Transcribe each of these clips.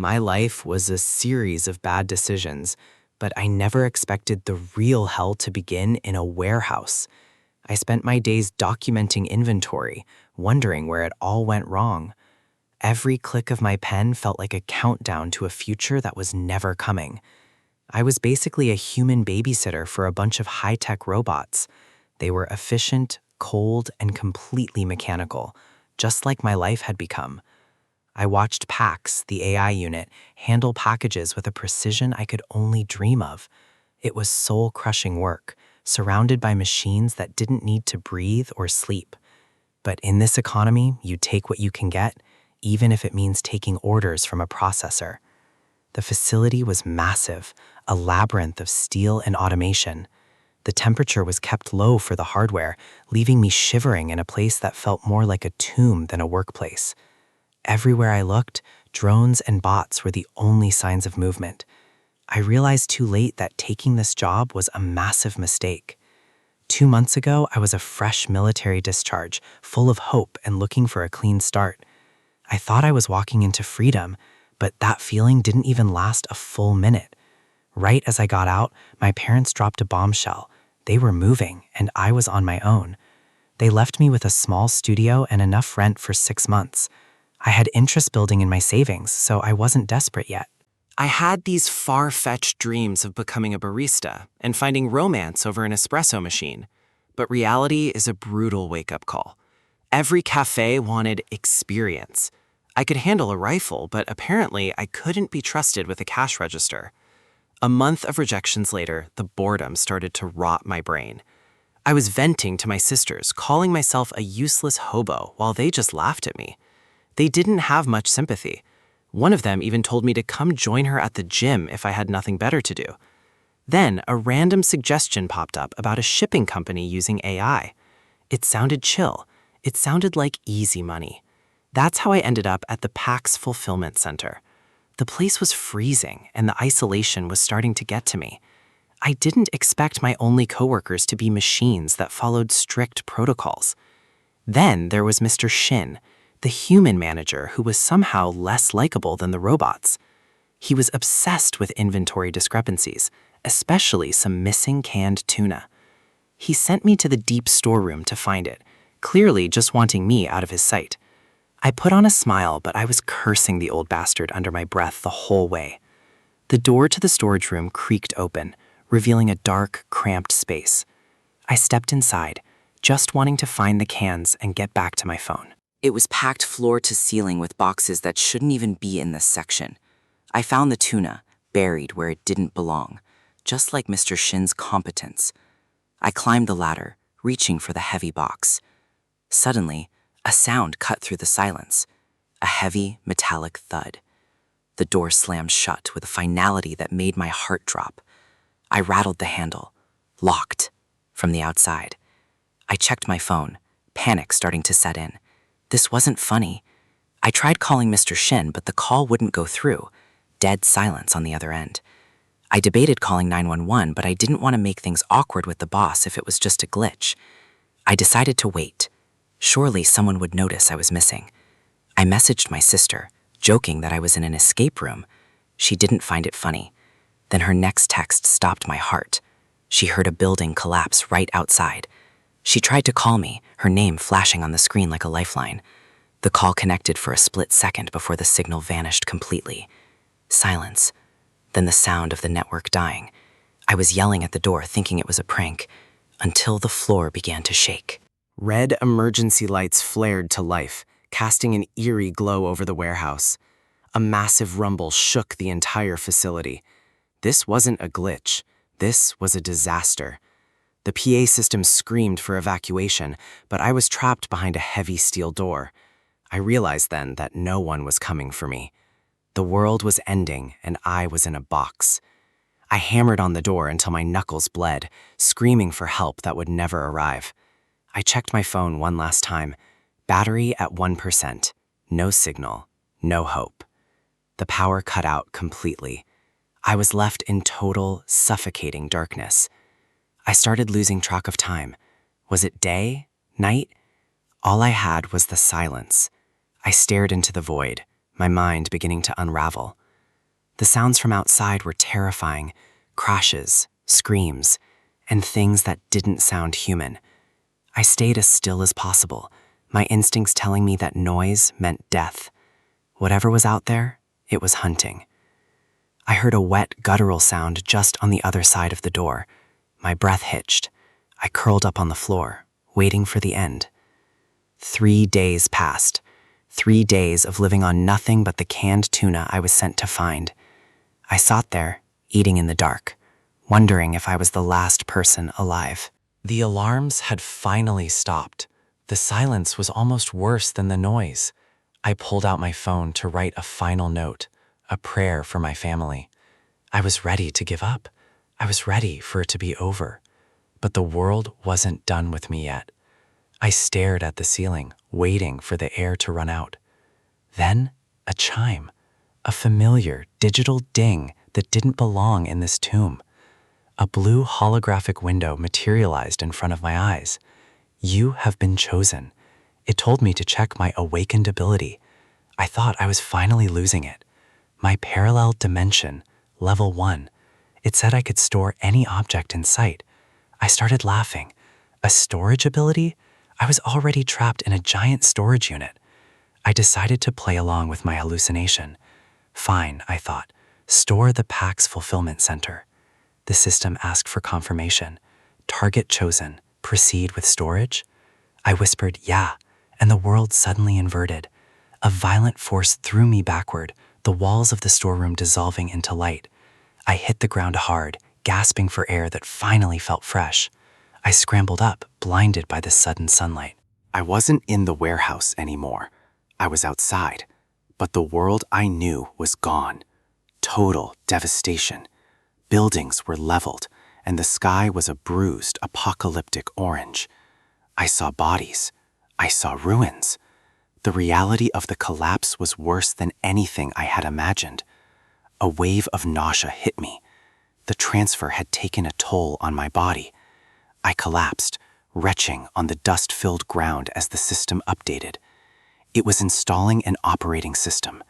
My life was a series of bad decisions, but I never expected the real hell to begin in a warehouse. I spent my days documenting inventory, wondering where it all went wrong. Every click of my pen felt like a countdown to a future that was never coming. I was basically a human babysitter for a bunch of high-tech robots. They were efficient, cold, and completely mechanical, just like my life had become. I watched Pax, the AI unit, handle packages with a precision I could only dream of. It was soul-crushing work, surrounded by machines that didn't need to breathe or sleep. But in this economy, you take what you can get, even if it means taking orders from a processor. The facility was massive, a labyrinth of steel and automation. The temperature was kept low for the hardware, leaving me shivering in a place that felt more like a tomb than a workplace. Everywhere I looked, drones and bots were the only signs of movement. I realized too late that taking this job was a massive mistake. 2 months ago, I was a fresh military discharge, full of hope and looking for a clean start. I thought I was walking into freedom, but that feeling didn't even last a full minute. Right as I got out, my parents dropped a bombshell. They were moving, and I was on my own. They left me with a small studio and enough rent for 6 months. I had interest building in my savings, so I wasn't desperate yet. I had these far-fetched dreams of becoming a barista and finding romance over an espresso machine. But reality is a brutal wake-up call. Every cafe wanted experience. I could handle a rifle, but apparently I couldn't be trusted with a cash register. A month of rejections later, the boredom started to rot my brain. I was venting to my sisters, calling myself a useless hobo while they just laughed at me. They didn't have much sympathy. One of them even told me to come join her at the gym if I had nothing better to do. Then a random suggestion popped up about a shipping company using AI. It sounded chill. It sounded like easy money. That's how I ended up at the PAX Fulfillment Center. The place was freezing, and the isolation was starting to get to me. I didn't expect my only coworkers to be machines that followed strict protocols. Then there was Mr. Shin, the human manager who was somehow less likable than the robots. He was obsessed with inventory discrepancies, especially some missing canned tuna. He sent me to the deep storeroom to find it, clearly just wanting me out of his sight. I put on a smile, but I was cursing the old bastard under my breath the whole way. The door to the storage room creaked open, revealing a dark, cramped space. I stepped inside, just wanting to find the cans and get back to my phone. It was packed floor to ceiling with boxes that shouldn't even be in this section. I found the tuna, buried where it didn't belong, just like Mr. Shin's competence. I climbed the ladder, reaching for the heavy box. Suddenly, a sound cut through the silence, a heavy, metallic thud. The door slammed shut with a finality that made my heart drop. I rattled the handle, locked, from the outside. I checked my phone, panic starting to set in. This wasn't funny. I tried calling Mr. Shin, but the call wouldn't go through. Dead silence on the other end. I debated calling 911, but I didn't want to make things awkward with the boss if it was just a glitch. I decided to wait. Surely someone would notice I was missing. I messaged my sister, joking that I was in an escape room. She didn't find it funny. Then her next text stopped my heart. She heard a building collapse right outside. She tried to call me, her name flashing on the screen like a lifeline. The call connected for a split second before the signal vanished completely. Silence. Then the sound of the network dying. I was yelling at the door thinking it was a prank, until the floor began to shake. Red emergency lights flared to life, casting an eerie glow over the warehouse. A massive rumble shook the entire facility. This wasn't a glitch. This was a disaster. The PA system screamed for evacuation, but I was trapped behind a heavy steel door. I realized then that no one was coming for me. The world was ending, and I was in a box. I hammered on the door until my knuckles bled, screaming for help that would never arrive. I checked my phone one last time. Battery at 1%. No signal. No hope. The power cut out completely. I was left in total, suffocating darkness. I started losing track of time. Was it day? Night? All I had was the silence. I stared into the void, my mind beginning to unravel. The sounds from outside were terrifying: crashes, screams, and things that didn't sound human. I stayed as still as possible, my instincts telling me that noise meant death. Whatever was out there, it was hunting. I heard a wet, guttural sound just on the other side of the door. My breath hitched. I curled up on the floor, waiting for the end. 3 days passed. 3 days of living on nothing but the canned tuna I was sent to find. I sat there, eating in the dark, wondering if I was the last person alive. The alarms had finally stopped. The silence was almost worse than the noise. I pulled out my phone to write a final note, a prayer for my family. I was ready to give up. I was ready for it to be over. But the world wasn't done with me yet. I stared at the ceiling, waiting for the air to run out. Then, a chime, a familiar digital ding that didn't belong in this tomb. A blue holographic window materialized in front of my eyes. You have been chosen. It told me to check my awakened ability. I thought I was finally losing it. My parallel dimension, level 1. It said I could store any object in sight. I started laughing. A storage ability? I was already trapped in a giant storage unit. I decided to play along with my hallucination. Fine, I thought. Store the PAX fulfillment center. The system asked for confirmation. Target chosen. Proceed with storage? I whispered, yeah, and the world suddenly inverted. A violent force threw me backward, the walls of the storeroom dissolving into light. I hit the ground hard, gasping for air that finally felt fresh. I scrambled up, blinded by the sudden sunlight. I wasn't in the warehouse anymore. I was outside, but the world I knew was gone. Total devastation. Buildings were leveled, and the sky was a bruised, apocalyptic orange. I saw bodies. I saw ruins. The reality of the collapse was worse than anything I had imagined. A wave of nausea hit me. The transfer had taken a toll on my body. I collapsed, retching on the dust-filled ground as the system updated. It was installing an operating system.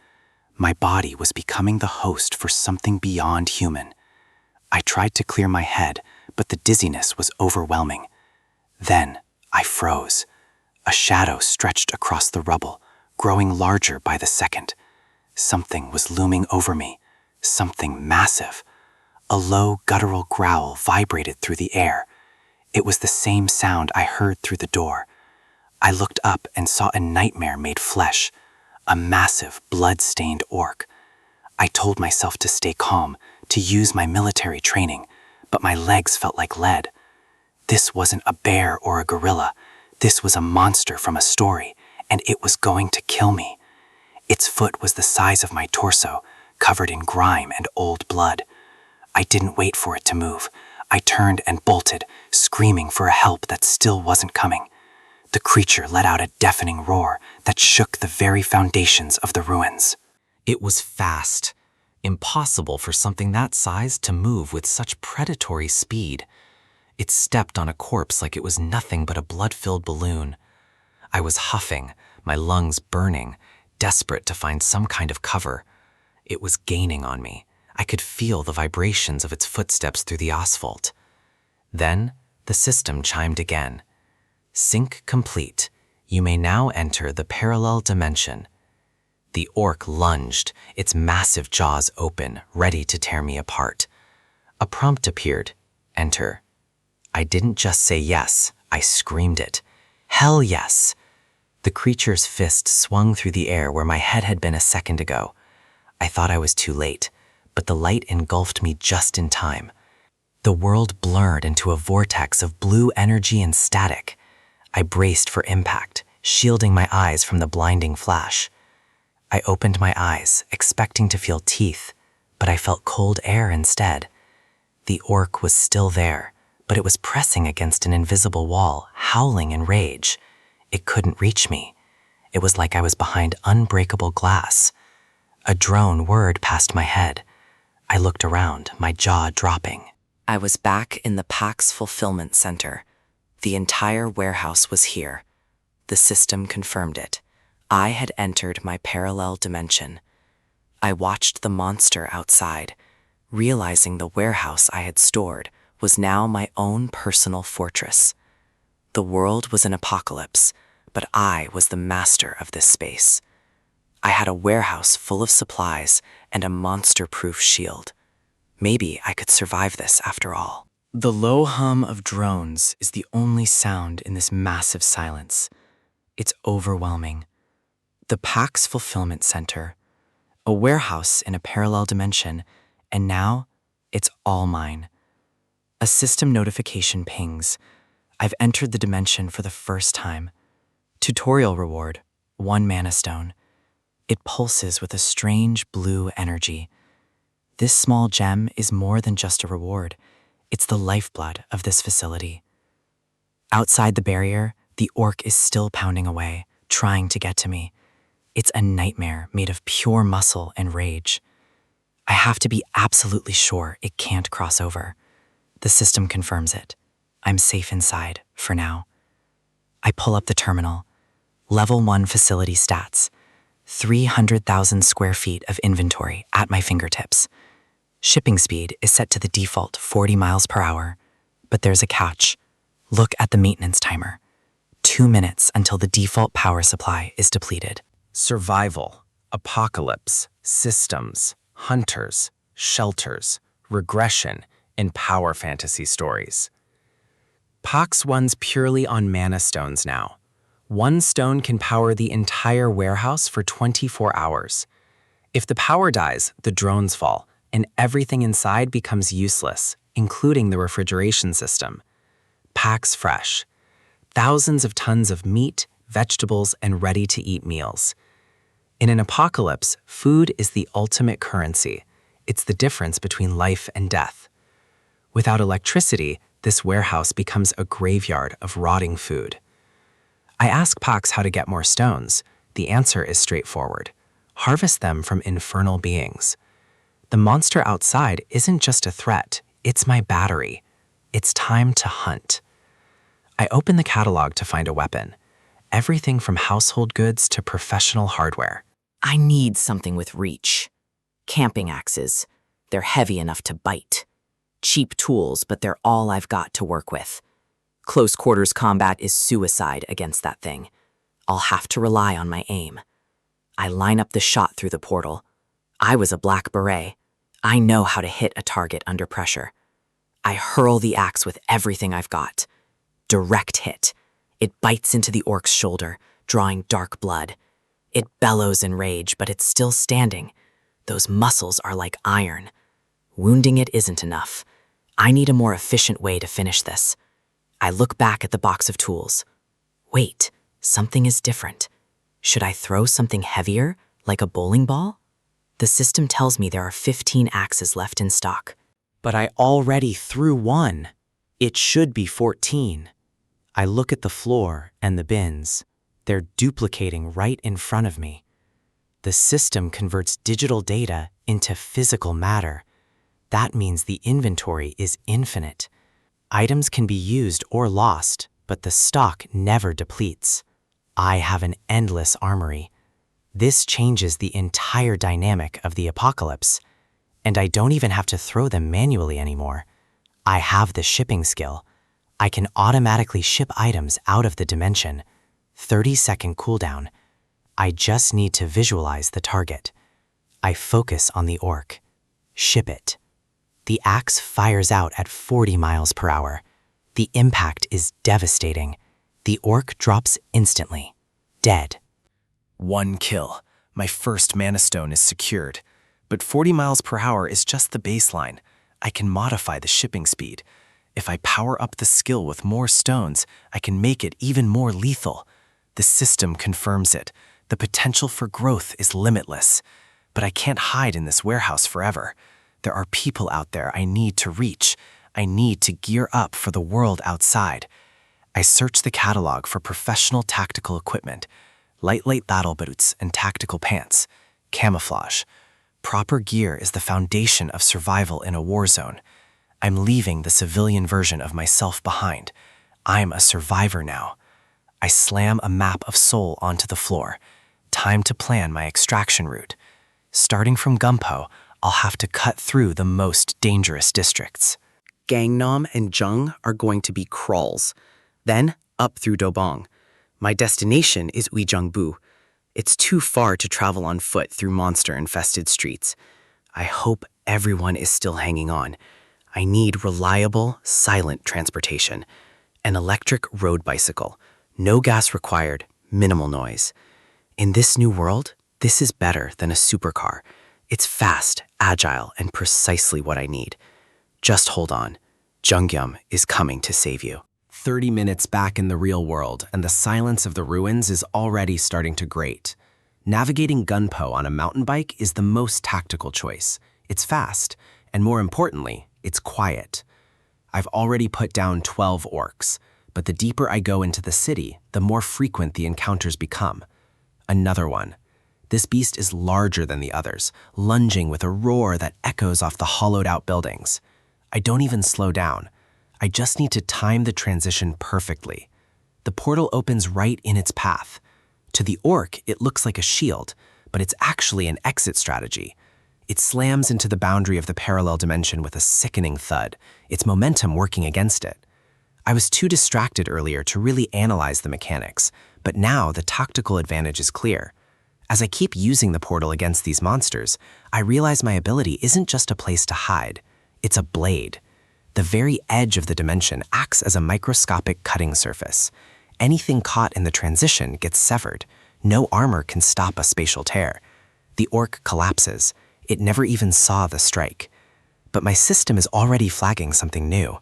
My body was becoming the host for something beyond human. I tried to clear my head, but the dizziness was overwhelming. Then I froze. A shadow stretched across the rubble, growing larger by the second. Something was looming over me, something massive. A low, guttural growl vibrated through the air. It was the same sound I heard through the door. I looked up and saw a nightmare made flesh, a massive, blood-stained orc. I told myself to stay calm, to use my military training, but my legs felt like lead. This wasn't a bear or a gorilla. This was a monster from a story, and it was going to kill me. Its foot was the size of my torso, covered in grime and old blood. I didn't wait for it to move. I turned and bolted, screaming for a help that still wasn't coming. The creature let out a deafening roar that shook the very foundations of the ruins. It was fast. Impossible for something that size to move with such predatory speed. It stepped on a corpse like it was nothing but a blood-filled balloon. I was huffing, my lungs burning, desperate to find some kind of cover. It was gaining on me. I could feel the vibrations of its footsteps through the asphalt. Then, the system chimed again. Sync complete. You may now enter the parallel dimension. The orc lunged, its massive jaws open, ready to tear me apart. A prompt appeared. Enter. I didn't just say yes, I screamed it. Hell yes! The creature's fist swung through the air where my head had been a second ago. I thought I was too late, but the light engulfed me just in time. The world blurred into a vortex of blue energy and static. I braced for impact, shielding my eyes from the blinding flash. I opened my eyes, expecting to feel teeth, but I felt cold air instead. The orc was still there, but it was pressing against an invisible wall, howling in rage. It couldn't reach me. It was like I was behind unbreakable glass. A drone whirred past my head. I looked around, my jaw dropping. I was back in the PAX fulfillment center. The entire warehouse was here. The system confirmed it. I had entered my parallel dimension. I watched the monster outside, realizing the warehouse I had stored was now my own personal fortress. The world was an apocalypse, but I was the master of this space. I had a warehouse full of supplies and a monster-proof shield. Maybe I could survive this after all. The low hum of drones is the only sound in this massive silence. It's overwhelming. The Pax Fulfillment Center, a warehouse in a parallel dimension, and now it's all mine. A system notification pings. I've entered the dimension for the first time. Tutorial reward, 1 mana stone. It pulses with a strange blue energy. This small gem is more than just a reward. It's the lifeblood of this facility. Outside the barrier, the orc is still pounding away, trying to get to me. It's a nightmare made of pure muscle and rage. I have to be absolutely sure it can't cross over. The system confirms it. I'm safe inside, for now. I pull up the terminal. Level 1 facility stats. 300,000 square feet of inventory at my fingertips. Shipping speed is set to the default 40 miles per hour, but there's a catch. Look at the maintenance timer. 2 minutes until the default power supply is depleted. Survival, apocalypse, systems, hunters, shelters, regression, and power fantasy stories. Pax runs purely on mana stones now. 1 stone can power the entire warehouse for 24 hours. If the power dies, the drones fall, and everything inside becomes useless, including the refrigeration system. Pax Fresh. Thousands of tons of meat, vegetables, and ready-to-eat meals. In an apocalypse, food is the ultimate currency. It's the difference between life and death. Without electricity, this warehouse becomes a graveyard of rotting food. I ask Pax how to get more stones. The answer is straightforward. Harvest them from infernal beings. The monster outside isn't just a threat, it's my battery. It's time to hunt. I open the catalog to find a weapon. Everything from household goods to professional hardware. I need something with reach. Camping axes. They're heavy enough to bite. Cheap tools, but they're all I've got to work with. Close quarters combat is suicide against that thing. I'll have to rely on my aim. I line up the shot through the portal. I was a black beret. I know how to hit a target under pressure. I hurl the axe with everything I've got. Direct hit. It bites into the orc's shoulder, drawing dark blood. It bellows in rage, but it's still standing. Those muscles are like iron. Wounding it isn't enough. I need a more efficient way to finish this. I look back at the box of tools. Wait, something is different. Should I throw something heavier, like a bowling ball? The system tells me there are 15 axes left in stock. But I already threw 1. It should be 14. I look at the floor and the bins. They're duplicating right in front of me. The system converts digital data into physical matter. That means the inventory is infinite. Items can be used or lost, but the stock never depletes. I have an endless armory. This changes the entire dynamic of the apocalypse, and I don't even have to throw them manually anymore. I have the shipping skill. I can automatically ship items out of the dimension. 30-second cooldown. I just need to visualize the target. I focus on the orc. Ship it. The axe fires out at 40 miles per hour. The impact is devastating. The orc drops instantly. Dead. 1 kill. My first mana stone is secured. But 40 miles per hour is just the baseline. I can modify the shipping speed. If I power up the skill with more stones, I can make it even more lethal. The system confirms it. The potential for growth is limitless. But I can't hide in this warehouse forever. There are people out there I need to reach. I need to gear up for the world outside. I search the catalog for professional tactical equipment, lightweight battle boots and tactical pants, camouflage. Proper gear is the foundation of survival in a war zone. I'm leaving the civilian version of myself behind. I'm a survivor now. I slam a map of Seoul onto the floor. Time to plan my extraction route. Starting from Gumpo, I'll have to cut through the most dangerous districts. Gangnam and Jung are going to be crawls. Then, up through Dobong. My destination is Uijeongbu. It's too far to travel on foot through monster-infested streets. I hope everyone is still hanging on. I need reliable, silent transportation. An electric road bicycle. No gas required, minimal noise. In this new world, this is better than a supercar. It's fast, agile, and precisely what I need. Just hold on. Jungyeom is coming to save you. 30 minutes back in the real world, and the silence of the ruins is already starting to grate. Navigating Gunpo on a mountain bike is the most tactical choice. It's fast, and more importantly, it's quiet. I've already put down 12 orcs, but the deeper I go into the city, the more frequent the encounters become. Another one. This beast is larger than the others, lunging with a roar that echoes off the hollowed-out buildings. I don't even slow down. I just need to time the transition perfectly. The portal opens right in its path. To the orc, it looks like a shield, but it's actually an exit strategy. It slams into the boundary of the parallel dimension with a sickening thud, its momentum working against it. I was too distracted earlier to really analyze the mechanics, but now the tactical advantage is clear. As I keep using the portal against these monsters, I realize my ability isn't just a place to hide. It's a blade. The very edge of the dimension acts as a microscopic cutting surface. Anything caught in the transition gets severed. No armor can stop a spatial tear. The orc collapses. It never even saw the strike. But my system is already flagging something new.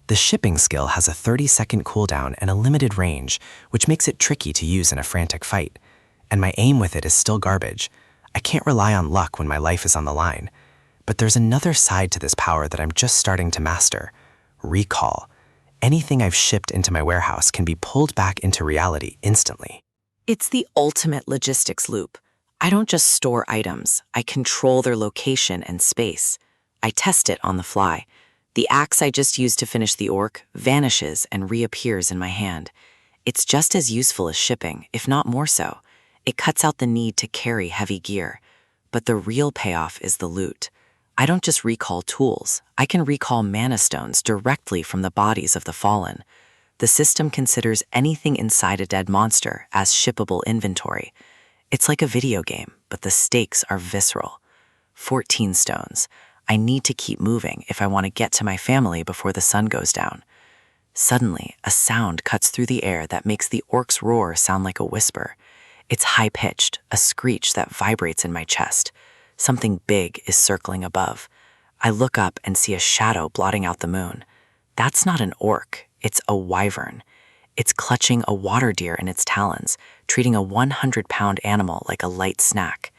The shipping skill has a 30-second cooldown and a limited range, which makes it tricky to use in a frantic fight. And my aim with it is still garbage. I can't rely on luck when my life is on the line. But there's another side to this power that I'm just starting to master. Recall. Anything I've shipped into my warehouse can be pulled back into reality instantly. It's the ultimate logistics loop. I don't just store items, I control their location and space. I test it on the fly. The axe I just used to finish the orc vanishes and reappears in my hand. It's just as useful as shipping, if not more so. It cuts out the need to carry heavy gear. But the real payoff is the loot. I don't just recall tools, I can recall mana stones directly from the bodies of the fallen. The system considers anything inside a dead monster as shippable inventory. It's like a video game, but the stakes are visceral. 14 stones. I need to keep moving if I want to get to my family before the sun goes down. Suddenly, a sound cuts through the air that makes the orc's roar sound like a whisper. It's high-pitched, a screech that vibrates in my chest. Something big is circling above. I look up and see a shadow blotting out the moon. That's not an orc, it's a wyvern. It's clutching a water deer in its talons, treating a 100-pound animal like a light snack.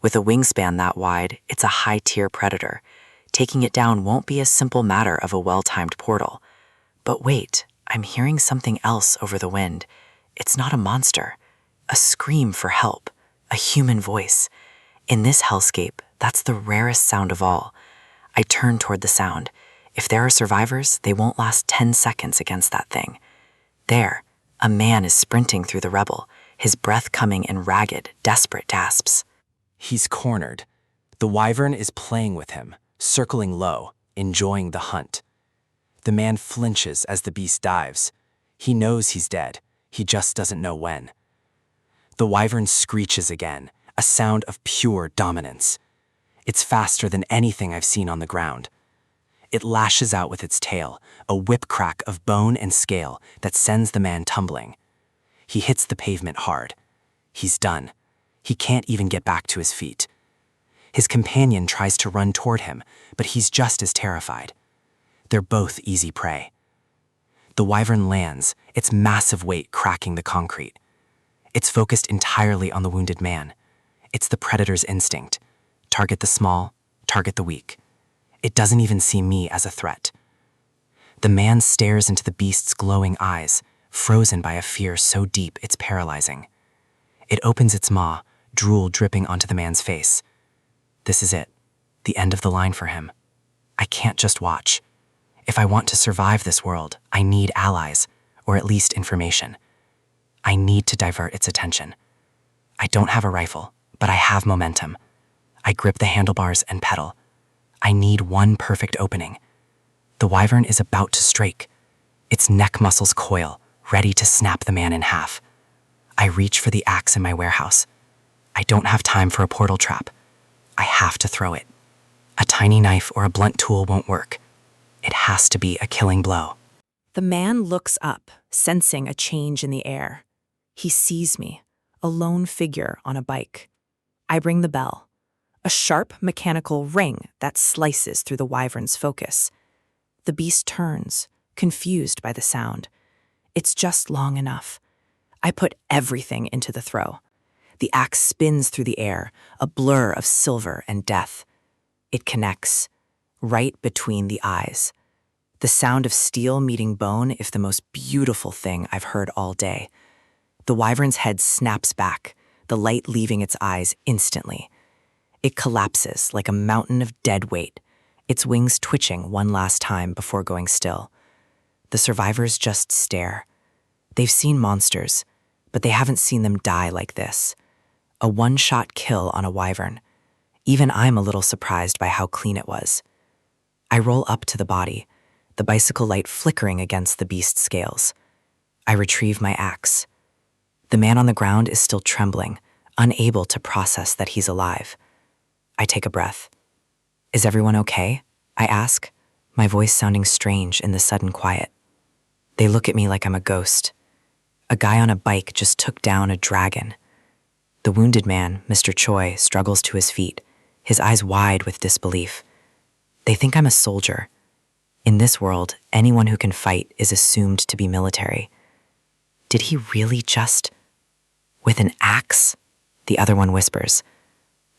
With a wingspan that wide, it's a high-tier predator. Taking it down won't be a simple matter of a well-timed portal. But wait, I'm hearing something else over the wind. It's not a monster. A scream for help. A human voice. In this hellscape, that's the rarest sound of all. I turn toward the sound. If there are survivors, they won't last 10 seconds against that thing. There, a man is sprinting through the rubble, his breath coming in ragged, desperate gasps. He's cornered. The wyvern is playing with him, circling low, enjoying the hunt. The man flinches as the beast dives. He knows he's dead. He just doesn't know when. The wyvern screeches again, a sound of pure dominance. It's faster than anything I've seen on the ground. It lashes out with its tail, a whip crack of bone and scale that sends the man tumbling. He hits the pavement hard. He's done. He can't even get back to his feet. His companion tries to run toward him, but he's just as terrified. They're both easy prey. The wyvern lands, its massive weight cracking the concrete. It's focused entirely on the wounded man. It's the predator's instinct. Target the small, target the weak. It doesn't even see me as a threat. The man stares into the beast's glowing eyes, frozen by a fear so deep it's paralyzing. It opens its maw, drool dripping onto the man's face. This is it, the end of the line for him. I can't just watch. If I want to survive this world, I need allies, or at least information. I need to divert its attention. I don't have a rifle, but I have momentum. I grip the handlebars and pedal. I need one perfect opening. The wyvern is about to strike. Its neck muscles coil, ready to snap the man in half. I reach for the axe in my warehouse. I don't have time for a portal trap. I have to throw it. A tiny knife or a blunt tool won't work. It has to be a killing blow. The man looks up, sensing a change in the air. He sees me, a lone figure on a bike. I ring the bell, a sharp mechanical ring that slices through the wyvern's focus. The beast turns, confused by the sound. It's just long enough. I put everything into the throw. The axe spins through the air, a blur of silver and death. It connects, right between the eyes. The sound of steel meeting bone is the most beautiful thing I've heard all day. The wyvern's head snaps back, the light leaving its eyes instantly. It collapses like a mountain of dead weight, its wings twitching one last time before going still. The survivors just stare. They've seen monsters, but they haven't seen them die like this. A one-shot kill on a wyvern. Even I'm a little surprised by how clean it was. I roll up to the body, the bicycle light flickering against the beast's scales. I retrieve my axe. The man on the ground is still trembling, unable to process that he's alive. I take a breath. Is everyone okay? I ask, my voice sounding strange in the sudden quiet. They look at me like I'm a ghost. A guy on a bike just took down a dragon. The wounded man, Mr. Choi, struggles to his feet, his eyes wide with disbelief. They think I'm a soldier. In this world, anyone who can fight is assumed to be military. Did he really just... With an axe? The other one whispers.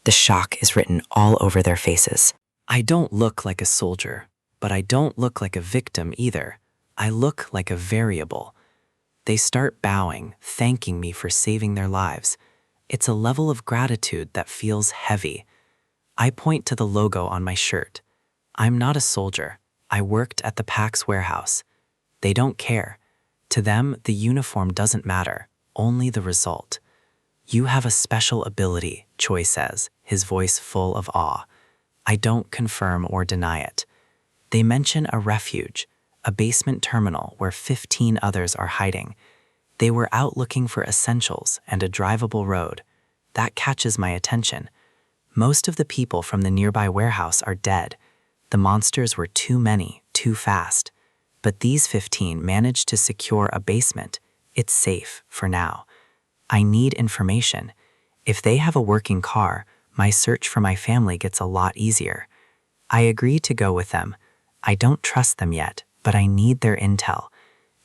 The shock is written all over their faces. I don't look like a soldier, but I don't look like a victim either. I look like a variable. They start bowing, thanking me for saving their lives. It's a level of gratitude that feels heavy. I point to the logo on my shirt. I'm not a soldier. I worked at the PAX warehouse. They don't care. To them, the uniform doesn't matter, only the result. You have a special ability, Choi says, his voice full of awe. I don't confirm or deny it. They mention a refuge, a basement terminal where 15 others are hiding. They were out looking for essentials and a drivable road. That catches my attention. Most of the people from the nearby warehouse are dead. The monsters were too many, too fast. But these 15 managed to secure a basement. It's safe for now. I need information. If they have a working car, my search for my family gets a lot easier. I agree to go with them. I don't trust them yet, but I need their intel.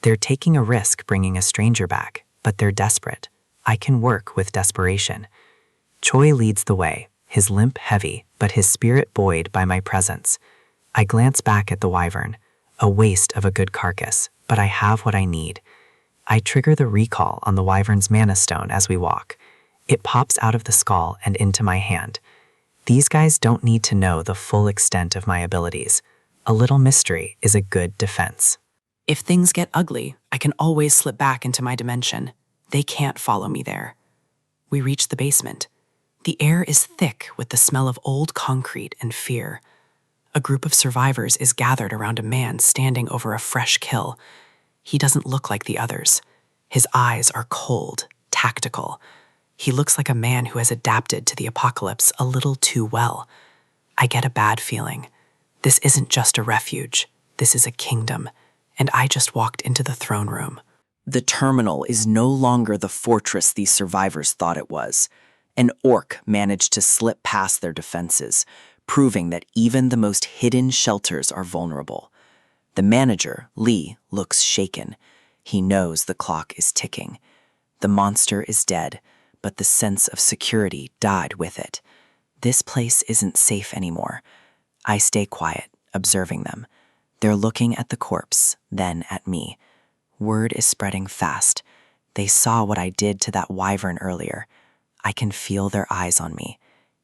They're taking a risk bringing a stranger back, but they're desperate. I can work with desperation. Choi leads the way, his limp heavy, but his spirit buoyed by my presence. I glance back at the wyvern, a waste of a good carcass, but I have what I need. I trigger the recall on the wyvern's mana stone as we walk. It pops out of the skull and into my hand. These guys don't need to know the full extent of my abilities. A little mystery is a good defense. If things get ugly, I can always slip back into my dimension. They can't follow me there. We reach the basement. The air is thick with the smell of old concrete and fear. A group of survivors is gathered around a man standing over a fresh kill. He doesn't look like the others. His eyes are cold, tactical. He looks like a man who has adapted to the apocalypse a little too well. I get a bad feeling. This isn't just a refuge. This is a kingdom. And I just walked into the throne room. The terminal is no longer the fortress these survivors thought it was. An orc managed to slip past their defenses, proving that even the most hidden shelters are vulnerable. The manager, Lee, looks shaken. He knows the clock is ticking. The monster is dead, but the sense of security died with it. This place isn't safe anymore. I stay quiet, observing them. They're looking at the corpse, then at me. Word is spreading fast. They saw what I did to that wyvern earlier. I can feel their eyes on me.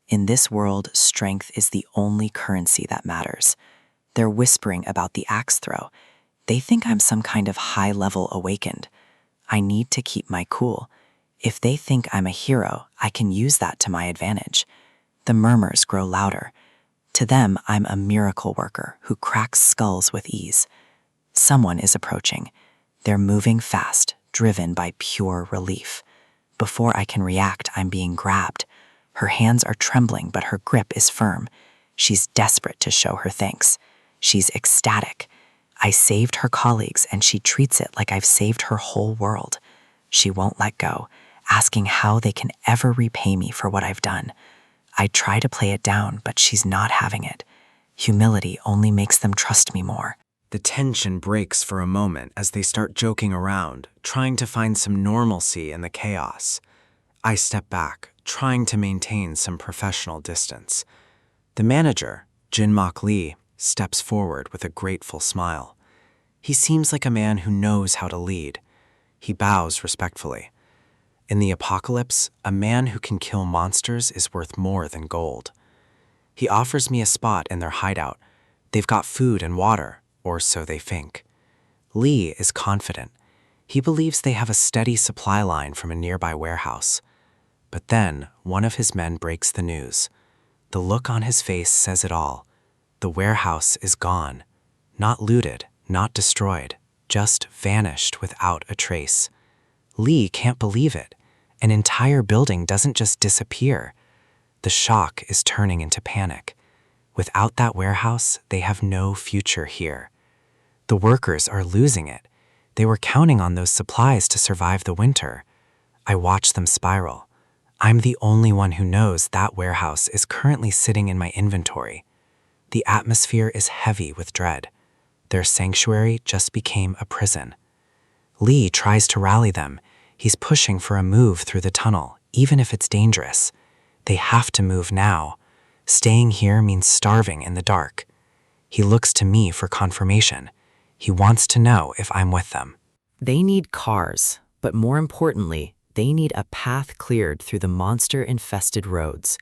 In this world, strength is the only currency that matters. They're whispering about the axe throw. They think I'm some kind of high-level awakened. I need to keep my cool. If they think I'm a hero, I can use that to my advantage. The murmurs grow louder. To them, I'm a miracle worker who cracks skulls with ease. Someone is approaching. They're moving fast, driven by pure relief. Before I can react, I'm being grabbed. Her hands are trembling, but her grip is firm. She's desperate to show her thanks. She's ecstatic. I saved her colleagues, and she treats it like I've saved her whole world. She won't let go, asking how they can ever repay me for what I've done. I try to play it down, but she's not having it. Humility only makes them trust me more. The tension breaks for a moment as they start joking around, trying to find some normalcy in the chaos. I step back, trying to maintain some professional distance. The manager, Jin-mak Lee, steps forward with a grateful smile. He seems like a man who knows how to lead. He bows respectfully. In the apocalypse, a man who can kill monsters is worth more than gold. He offers me a spot in their hideout. They've got food and water, or so they think. Lee is confident. He believes they have a steady supply line from a nearby warehouse. But then, one of his men breaks the news. The look on his face says it all. The warehouse is gone. Not looted, not destroyed, just vanished without a trace. Lee can't believe it. An entire building doesn't just disappear. The shock is turning into panic. Without that warehouse, they have no future here. The workers are losing it. They were counting on those supplies to survive the winter. I watch them spiral. I'm the only one who knows that warehouse is currently sitting in my inventory. The atmosphere is heavy with dread. Their sanctuary just became a prison. Lee tries to rally them. He's pushing for a move through the tunnel, even if it's dangerous. They have to move now. Staying here means starving in the dark. He looks to me for confirmation. He wants to know if I'm with them. They need cars, but more importantly, they need a path cleared through the monster-infested roads.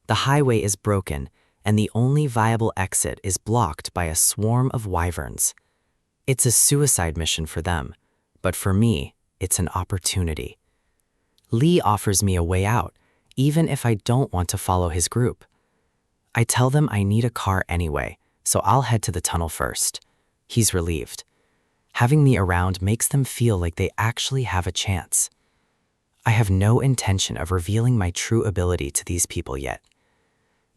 The highway is broken, and the only viable exit is blocked by a swarm of wyverns. It's a suicide mission for them, but for me, it's an opportunity. Lee offers me a way out, even if I don't want to follow his group. I tell them I need a car anyway, so I'll head to the tunnel first. He's relieved. Having me around makes them feel like they actually have a chance. I have no intention of revealing my true ability to these people yet.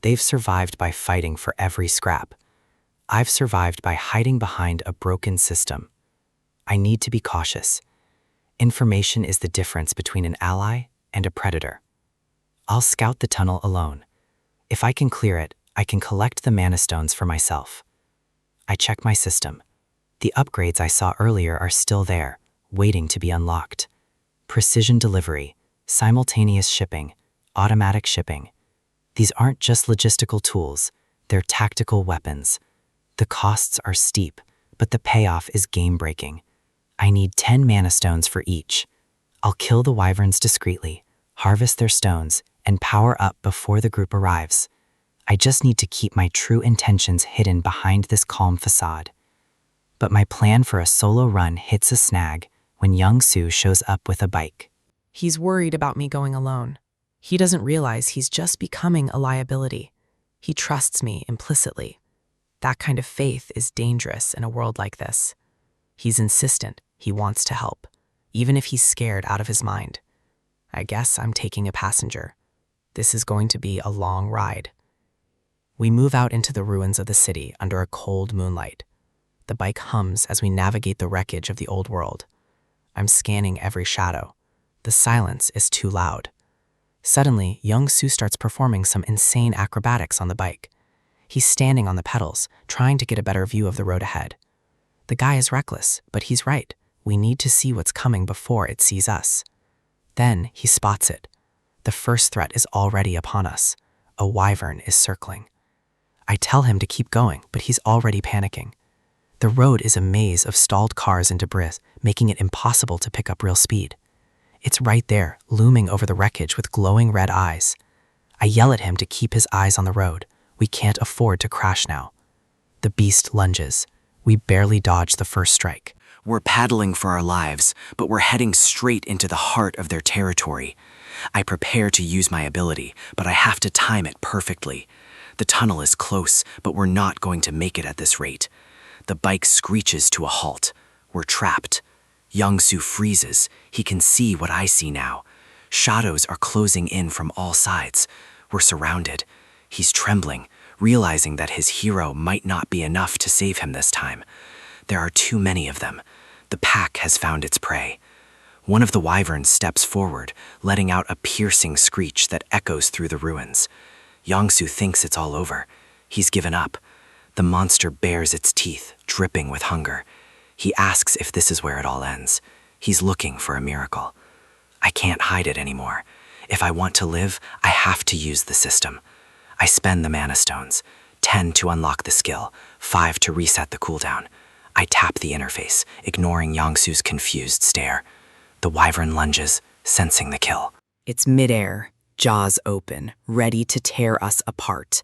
They've survived by fighting for every scrap. I've survived by hiding behind a broken system. I need to be cautious. Information is the difference between an ally and a predator. I'll scout the tunnel alone. If I can clear it, I can collect the mana stones for myself. I check my system. The upgrades I saw earlier are still there, waiting to be unlocked. Precision delivery, simultaneous shipping, automatic shipping. These aren't just logistical tools, they're tactical weapons. The costs are steep, but the payoff is game-breaking. I need 10 mana stones for each. I'll kill the wyverns discreetly, harvest their stones, and power up before the group arrives. I just need to keep my true intentions hidden behind this calm facade. But my plan for a solo run hits a snag when Young Soo shows up with a bike. He's worried about me going alone. He doesn't realize he's just becoming a liability. He trusts me implicitly. That kind of faith is dangerous in a world like this. He's insistent. He wants to help, even if he's scared out of his mind. I guess I'm taking a passenger. This is going to be a long ride. We move out into the ruins of the city under a cold moonlight. The bike hums as we navigate the wreckage of the old world. I'm scanning every shadow. The silence is too loud. Suddenly, Young Soo starts performing some insane acrobatics on the bike. He's standing on the pedals, trying to get a better view of the road ahead. The guy is reckless, but he's right. We need to see what's coming before it sees us. Then he spots it. The first threat is already upon us. A wyvern is circling. I tell him to keep going, but he's already panicking. The road is a maze of stalled cars and debris, making it impossible to pick up real speed. It's right there, looming over the wreckage with glowing red eyes. I yell at him to keep his eyes on the road. We can't afford to crash now. The beast lunges. We barely dodge the first strike. We're paddling for our lives, but we're heading straight into the heart of their territory. I prepare to use my ability, but I have to time it perfectly. The tunnel is close, but we're not going to make it at this rate. The bike screeches to a halt. We're trapped. Young-soo freezes. He can see what I see now. Shadows are closing in from all sides. We're surrounded. He's trembling, realizing that his hero might not be enough to save him this time. There are too many of them. The pack has found its prey. One of the wyverns steps forward, letting out a piercing screech that echoes through the ruins. Young-soo thinks it's all over. He's given up. The monster bares its teeth, dripping with hunger. He asks if this is where it all ends. He's looking for a miracle. I can't hide it anymore. If I want to live, I have to use the system. I spend the mana stones, 10 to unlock the skill, 5 to reset the cooldown. I tap the interface, ignoring Young-soo's confused stare. The wyvern lunges, sensing the kill. It's midair, jaws open, ready to tear us apart.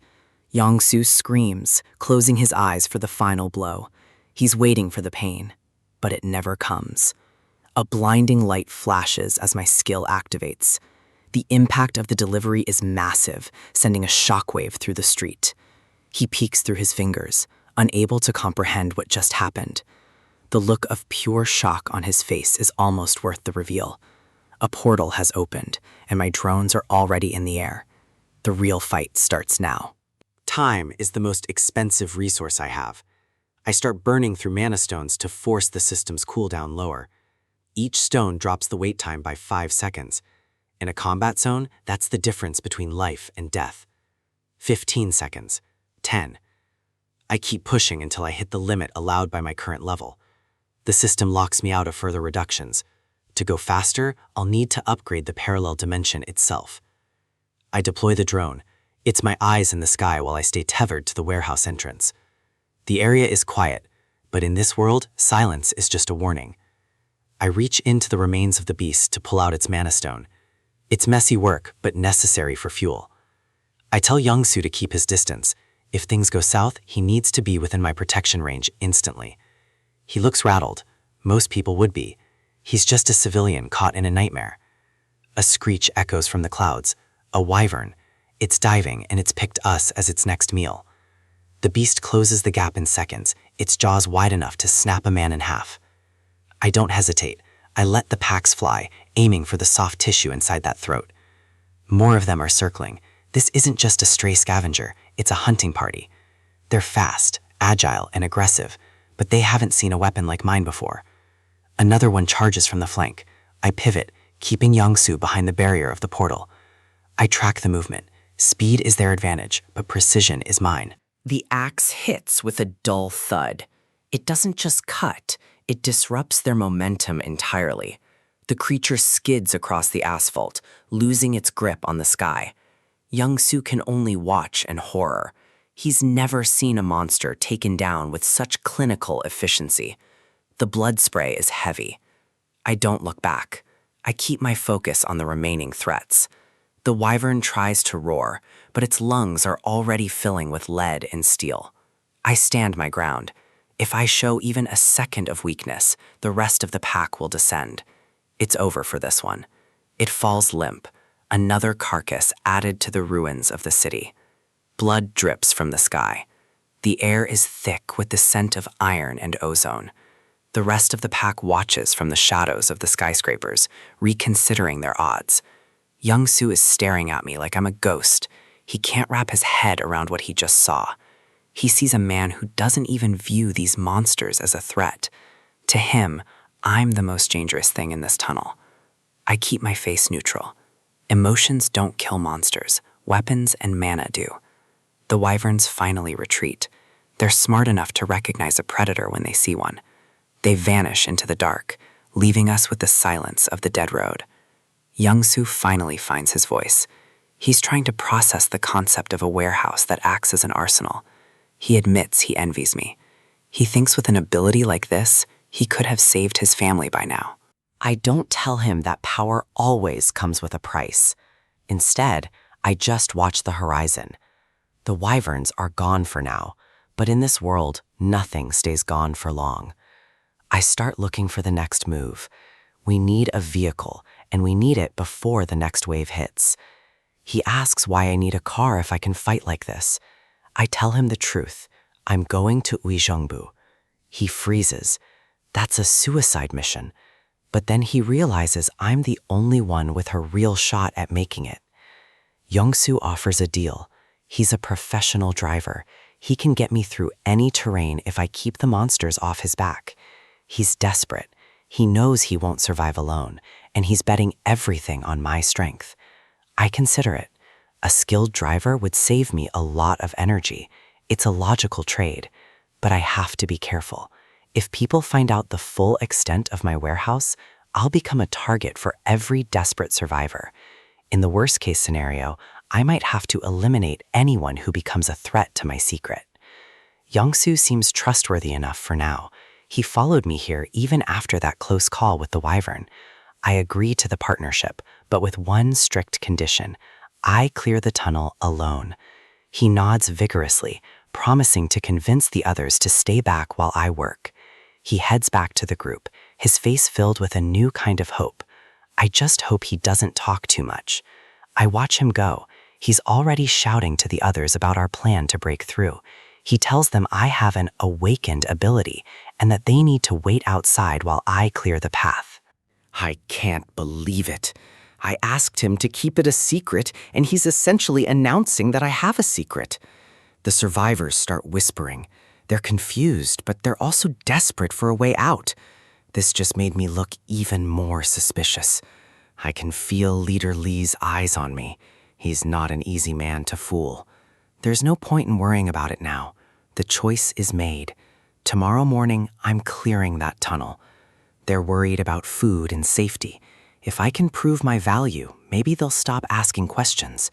Young-soo screams, closing his eyes for the final blow. He's waiting for the pain, but it never comes. A blinding light flashes as my skill activates. The impact of the delivery is massive, sending a shockwave through the street. He peeks through his fingers, unable to comprehend what just happened. The look of pure shock on his face is almost worth the reveal. A portal has opened, and my drones are already in the air. The real fight starts now. Time is the most expensive resource I have. I start burning through mana stones to force the system's cooldown lower. Each stone drops the wait time by 5 seconds. In a combat zone, that's the difference between life and death. 15 seconds. 10. I keep pushing until I hit the limit allowed by my current level. The system locks me out of further reductions. To go faster, I'll need to upgrade the parallel dimension itself. I deploy the drone. It's my eyes in the sky while I stay tethered to the warehouse entrance. The area is quiet, but in this world, silence is just a warning. I reach into the remains of the beast to pull out its mana stone. It's messy work, but necessary for fuel. I tell Young-soo to keep his distance. If things go south, he needs to be within my protection range instantly. He looks rattled. Most people would be. He's just a civilian caught in a nightmare. A screech echoes from the clouds. A wyvern. It's diving, and it's picked us as its next meal. The beast closes the gap in seconds, its jaws wide enough to snap a man in half. I don't hesitate. I let the packs fly, aiming for the soft tissue inside that throat. More of them are circling. This isn't just a stray scavenger, it's a hunting party. They're fast, agile, and aggressive, but they haven't seen a weapon like mine before. Another one charges from the flank. I pivot, keeping Young-soo behind the barrier of the portal. I track the movement. Speed is their advantage, but precision is mine. The axe hits with a dull thud. It doesn't just cut, it disrupts their momentum entirely. The creature skids across the asphalt, losing its grip on the sky. Young-soo can only watch in horror. He's never seen a monster taken down with such clinical efficiency. The blood spray is heavy. I don't look back. I keep my focus on the remaining threats. The wyvern tries to roar, but its lungs are already filling with lead and steel. I stand my ground. If I show even a second of weakness, the rest of the pack will descend. It's over for this one. It falls limp, another carcass added to the ruins of the city. Blood drips from the sky. The air is thick with the scent of iron and ozone. The rest of the pack watches from the shadows of the skyscrapers, reconsidering their odds. Young-soo is staring at me like I'm a ghost. He can't wrap his head around what he just saw. He sees a man who doesn't even view these monsters as a threat. To him, I'm the most dangerous thing in this tunnel. I keep my face neutral. Emotions don't kill monsters. Weapons and mana do. The wyverns finally retreat. They're smart enough to recognize a predator when they see one. They vanish into the dark, leaving us with the silence of the dead road. Young-soo finally finds his voice. He's trying to process the concept of a warehouse that acts as an arsenal. He admits he envies me. He thinks with an ability like this, he could have saved his family by now. I don't tell him that power always comes with a price. Instead, I just watch the horizon. The wyverns are gone for now, but in this world, nothing stays gone for long. I start looking for the next move. We need a vehicle, and we need it before the next wave hits. He asks why I need a car if I can fight like this. I tell him the truth. I'm going to Uijeongbu. He freezes. That's a suicide mission. But then he realizes I'm the only one with a real shot at making it. Yongsoo offers a deal. He's a professional driver. He can get me through any terrain if I keep the monsters off his back. He's desperate. He knows he won't survive alone, and he's betting everything on my strength. I consider it. A skilled driver would save me a lot of energy. It's a logical trade, but I have to be careful. If people find out the full extent of my warehouse, I'll become a target for every desperate survivor. In the worst-case scenario, I might have to eliminate anyone who becomes a threat to my secret. Yongsoo seems trustworthy enough for now. He followed me here even after that close call with the wyvern. I agree to the partnership, but with one strict condition. I clear the tunnel alone. He nods vigorously, promising to convince the others to stay back while I work. He heads back to the group, his face filled with a new kind of hope. I just hope he doesn't talk too much. I watch him go. He's already shouting to the others about our plan to break through. He tells them I have an awakened ability and that they need to wait outside while I clear the path. I can't believe it. I asked him to keep it a secret, and he's essentially announcing that I have a secret. The survivors start whispering. They're confused, but they're also desperate for a way out. This just made me look even more suspicious. I can feel Leader Lee's eyes on me. He's not an easy man to fool. There's no point in worrying about it now. The choice is made. Tomorrow morning, I'm clearing that tunnel. They're worried about food and safety. If I can prove my value, maybe they'll stop asking questions.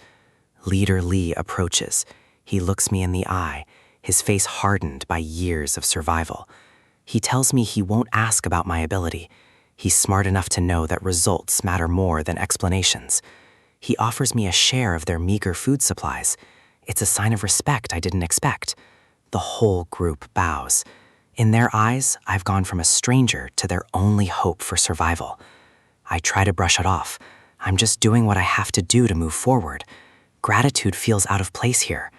Leader Lee approaches. He looks me in the eye, his face hardened by years of survival. He tells me he won't ask about my ability. He's smart enough to know that results matter more than explanations. He offers me a share of their meager food supplies. It's a sign of respect I didn't expect. The whole group bows. In their eyes, I've gone from a stranger to their only hope for survival. I try to brush it off. I'm just doing what I have to do to move forward. Gratitude feels out of place here.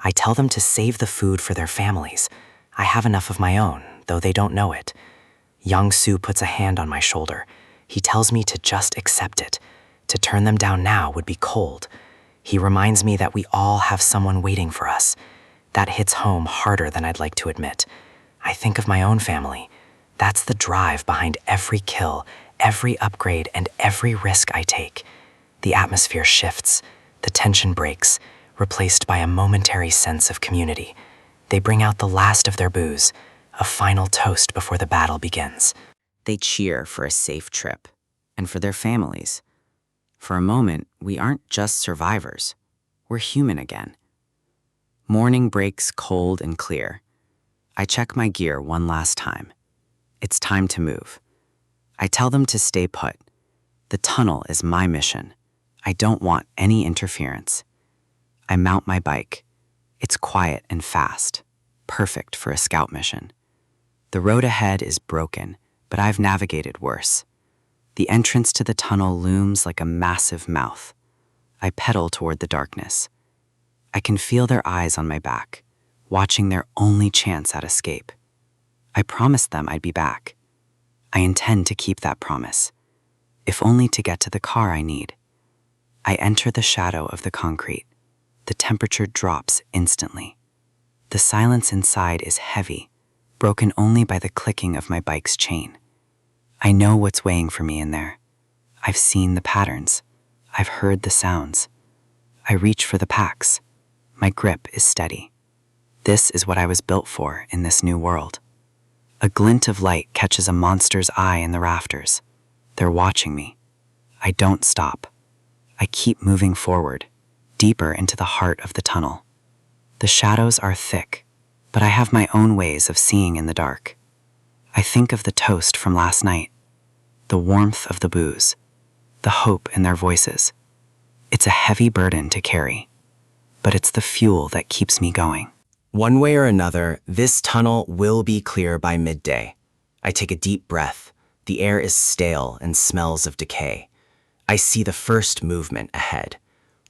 I tell them to save the food for their families. I have enough of my own, though they don't know it. Yongsoo puts a hand on my shoulder. He tells me to just accept it. To turn them down now would be cold. He reminds me that we all have someone waiting for us. That hits home harder than I'd like to admit. I think of my own family. That's the drive behind every kill, every upgrade, and every risk I take. The atmosphere shifts. The tension breaks, replaced by a momentary sense of community. They bring out the last of their booze, a final toast before the battle begins. They cheer for a safe trip and for their families. For a moment, we aren't just survivors. We're human again. Morning breaks cold and clear. I check my gear one last time. It's time to move. I tell them to stay put. The tunnel is my mission. I don't want any interference. I mount my bike. It's quiet and fast, perfect for a scout mission. The road ahead is broken, but I've navigated worse. The entrance to the tunnel looms like a massive mouth. I pedal toward the darkness. I can feel their eyes on my back, watching their only chance at escape. I promised them I'd be back. I intend to keep that promise, if only to get to the car I need. I enter the shadow of the concrete. The temperature drops instantly. The silence inside is heavy, broken only by the clicking of my bike's chain. I know what's waiting for me in there. I've seen the patterns. I've heard the sounds. I reach for the packs. My grip is steady. This is what I was built for in this new world. A glint of light catches a monster's eye in the rafters. They're watching me. I don't stop. I keep moving forward, deeper into the heart of the tunnel. The shadows are thick, but I have my own ways of seeing in the dark. I think of the toast from last night, the warmth of the booze, the hope in their voices. It's a heavy burden to carry, but it's the fuel that keeps me going. One way or another, this tunnel will be clear by midday. I take a deep breath. The air is stale and smells of decay. I see the first movement ahead.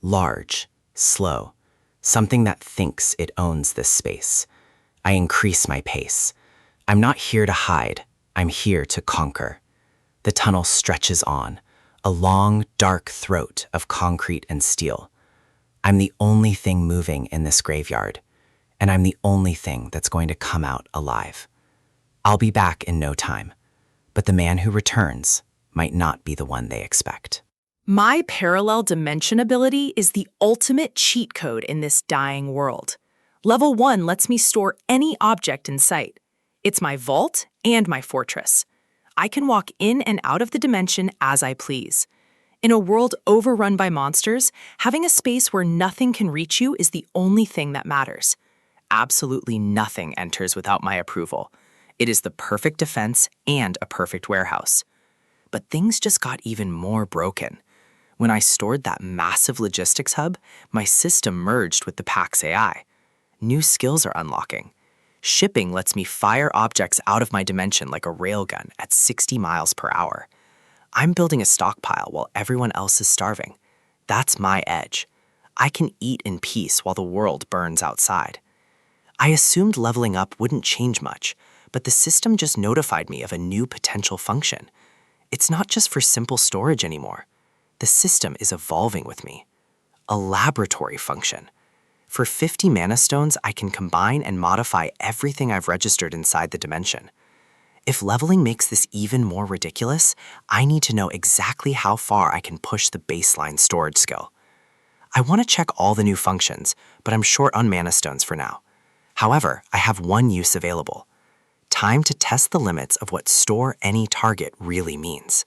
Large, slow, something that thinks it owns this space. I increase my pace. I'm not here to hide, I'm here to conquer. The tunnel stretches on, a long, dark throat of concrete and steel. I'm the only thing moving in this graveyard, and I'm the only thing that's going to come out alive. I'll be back in no time, but the man who returns might not be the one they expect. My parallel dimension ability is the ultimate cheat code in this dying world. Level 1 lets me store any object in sight. It's my vault and my fortress. I can walk in and out of the dimension as I please. In a world overrun by monsters, having a space where nothing can reach you is the only thing that matters. Absolutely nothing enters without my approval. It is the perfect defense and a perfect warehouse. But things just got even more broken. When I stored that massive logistics hub, my system merged with the PAX AI. New skills are unlocking. Shipping lets me fire objects out of my dimension like a railgun at 60 miles per hour. I'm building a stockpile while everyone else is starving. That's my edge. I can eat in peace while the world burns outside. I assumed leveling up wouldn't change much, but the system just notified me of a new potential function. It's not just for simple storage anymore. The system is evolving with me. A laboratory function. For 50 mana stones, I can combine and modify everything I've registered inside the dimension. If leveling makes this even more ridiculous, I need to know exactly how far I can push the baseline storage skill. I want to check all the new functions, but I'm short on mana stones for now. However, I have one use available. Time to test the limits of what store any target really means.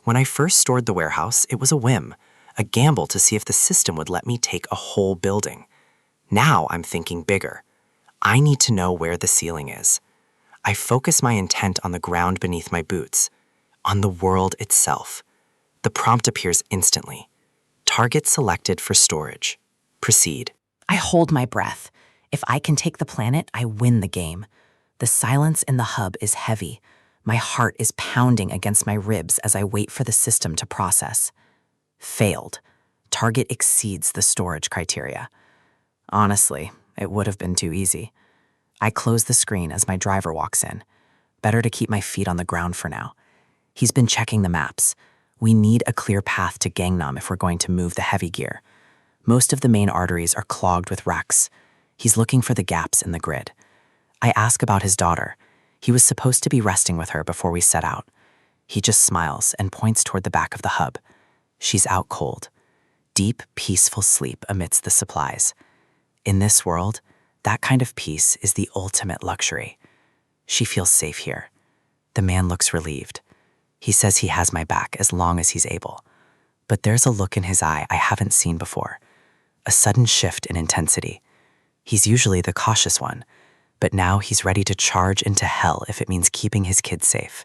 When I first stored the warehouse, it was a whim, a gamble to see if the system would let me take a whole building. Now I'm thinking bigger. I need to know where the ceiling is. I focus my intent on the ground beneath my boots, on the world itself. The prompt appears instantly. Target selected for storage. Proceed. I hold my breath. If I can take the planet, I win the game. The silence in the hub is heavy. My heart is pounding against my ribs as I wait for the system to process. Failed. Target exceeds the storage criteria. Honestly, it would have been too easy. I close the screen as my driver walks in. Better to keep my feet on the ground for now. He's been checking the maps. We need a clear path to Gangnam if we're going to move the heavy gear. Most of the main arteries are clogged with wrecks. He's looking for the gaps in the grid. I ask about his daughter. He was supposed to be resting with her before we set out. He just smiles and points toward the back of the hub. She's out cold. Deep, peaceful sleep amidst the supplies. In this world, that kind of peace is the ultimate luxury. She feels safe here. The man looks relieved. He says he has my back as long as he's able. But there's a look in his eye I haven't seen before. A sudden shift in intensity. He's usually the cautious one, but now he's ready to charge into hell if it means keeping his kids safe.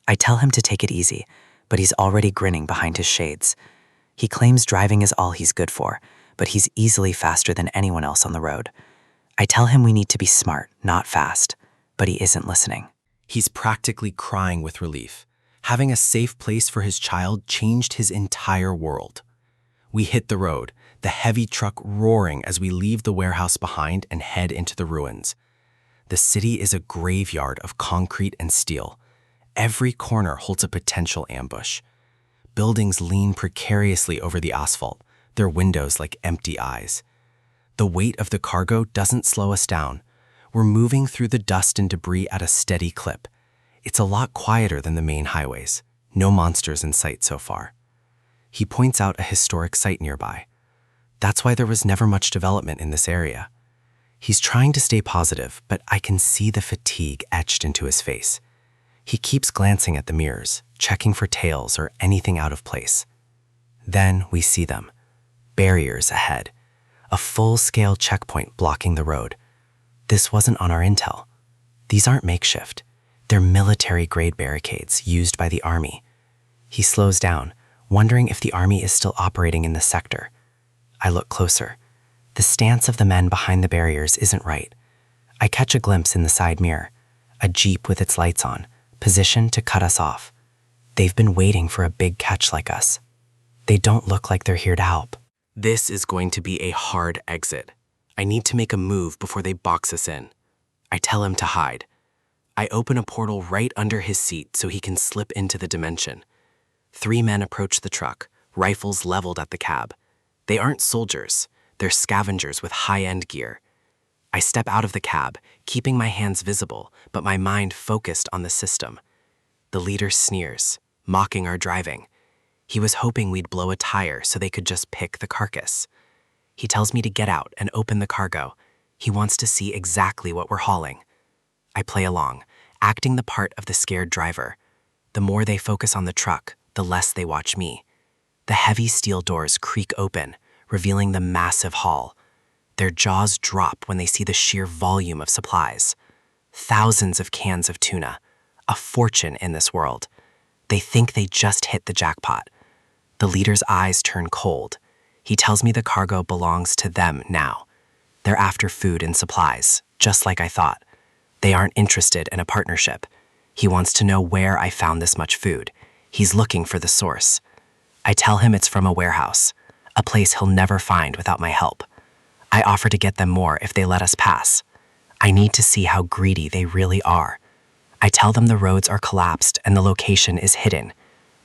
I tell him to take it easy, but he's already grinning behind his shades. He claims driving is all he's good for, but he's easily faster than anyone else on the road. I tell him we need to be smart, not fast, but he isn't listening. He's practically crying with relief. Having a safe place for his child changed his entire world. We hit the road, the heavy truck roaring as we leave the warehouse behind and head into the ruins. The city is a graveyard of concrete and steel. Every corner holds a potential ambush. Buildings lean precariously over the asphalt, their windows like empty eyes. The weight of the cargo doesn't slow us down. We're moving through the dust and debris at a steady clip. It's a lot quieter than the main highways. No monsters in sight so far. He points out a historic site nearby. That's why there was never much development in this area. He's trying to stay positive, but I can see the fatigue etched into his face. He keeps glancing at the mirrors, checking for tails or anything out of place. Then we see them. Barriers ahead. A full-scale checkpoint blocking the road. This wasn't on our intel. These aren't makeshift. They're military-grade barricades used by the army. He slows down, wondering if the army is still operating in the sector. I look closer. The stance of the men behind the barriers isn't right. I catch a glimpse in the side mirror, a jeep with its lights on, positioned to cut us off. They've been waiting for a big catch like us. They don't look like they're here to help. This is going to be a hard exit. I need to make a move before they box us in. I tell him to hide. I open a portal right under his seat so he can slip into the dimension. 3 men approach the truck, rifles leveled at the cab. They aren't soldiers. They're scavengers with high-end gear. I step out of the cab, keeping my hands visible, but my mind focused on the system. The leader sneers, mocking our driving. He was hoping we'd blow a tire so they could just pick the carcass. He tells me to get out and open the cargo. He wants to see exactly what we're hauling. I play along, acting the part of the scared driver. The more they focus on the truck, the less they watch me. The heavy steel doors creak open, revealing the massive haul. Their jaws drop when they see the sheer volume of supplies. Thousands of cans of tuna, a fortune in this world. They think they just hit the jackpot. The leader's eyes turn cold. He tells me the cargo belongs to them now. They're after food and supplies, just like I thought. They aren't interested in a partnership. He wants to know where I found this much food. He's looking for the source. I tell him it's from a warehouse, a place he'll never find without my help. I offer to get them more if they let us pass. I need to see how greedy they really are. I tell them the roads are collapsed and the location is hidden.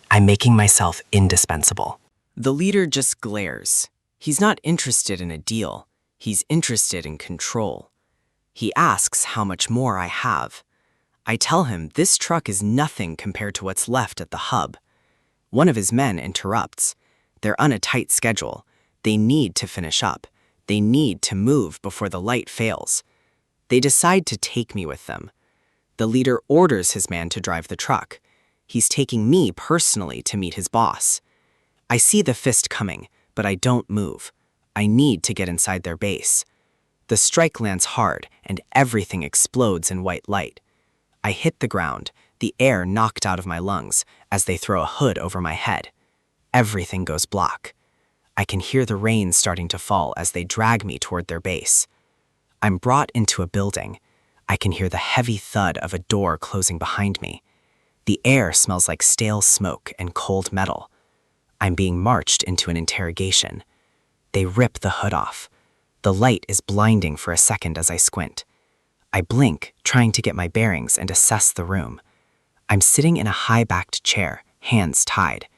I'm making myself indispensable. The leader just glares. He's not interested in a deal. He's interested in control. He asks how much more I have. I tell him this truck is nothing compared to what's left at the hub. One of his men interrupts. They're on a tight schedule. They need to finish up. They need to move before the light fails. They decide to take me with them. The leader orders his man to drive the truck. He's taking me personally to meet his boss. I see the fist coming, but I don't move. I need to get inside their base. The strike lands hard, and everything explodes in white light. I hit the ground, the air knocked out of my lungs as they throw a hood over my head. Everything goes black. I can hear the rain starting to fall as they drag me toward their base. I'm brought into a building. I can hear the heavy thud of a door closing behind me. The air smells like stale smoke and cold metal. I'm being marched into an interrogation. They rip the hood off. The light is blinding for a second as I squint. I blink, trying to get my bearings and assess the room. I'm sitting in a high-backed chair, hands tied.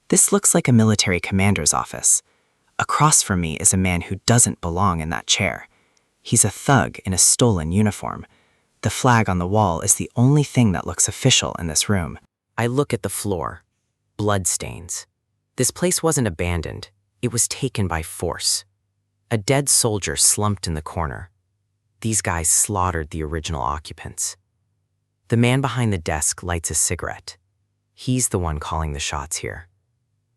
This looks like a military commander's office. Across from me is a man who doesn't belong in that chair. He's a thug in a stolen uniform. The flag on the wall is the only thing that looks official in this room. I look at the floor. Bloodstains. This place wasn't abandoned. It was taken by force. A dead soldier slumped in the corner. These guys slaughtered the original occupants. The man behind the desk lights a cigarette. He's the one calling the shots here.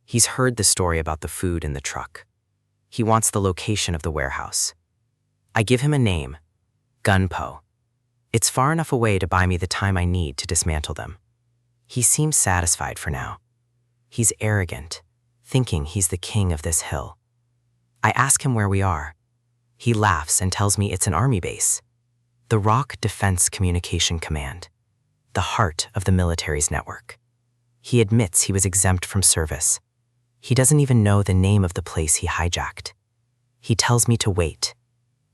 He's heard the story about the food in the truck. He wants the location of the warehouse. I give him a name, Gunpo. It's far enough away to buy me the time I need to dismantle them. He seems satisfied for now. He's arrogant, thinking he's the king of this hill. I ask him where we are. He laughs and tells me it's an army base. The Rock Defense Communication Command, the heart of the military's network. He admits he was exempt from service. He doesn't even know the name of the place he hijacked. He tells me to wait.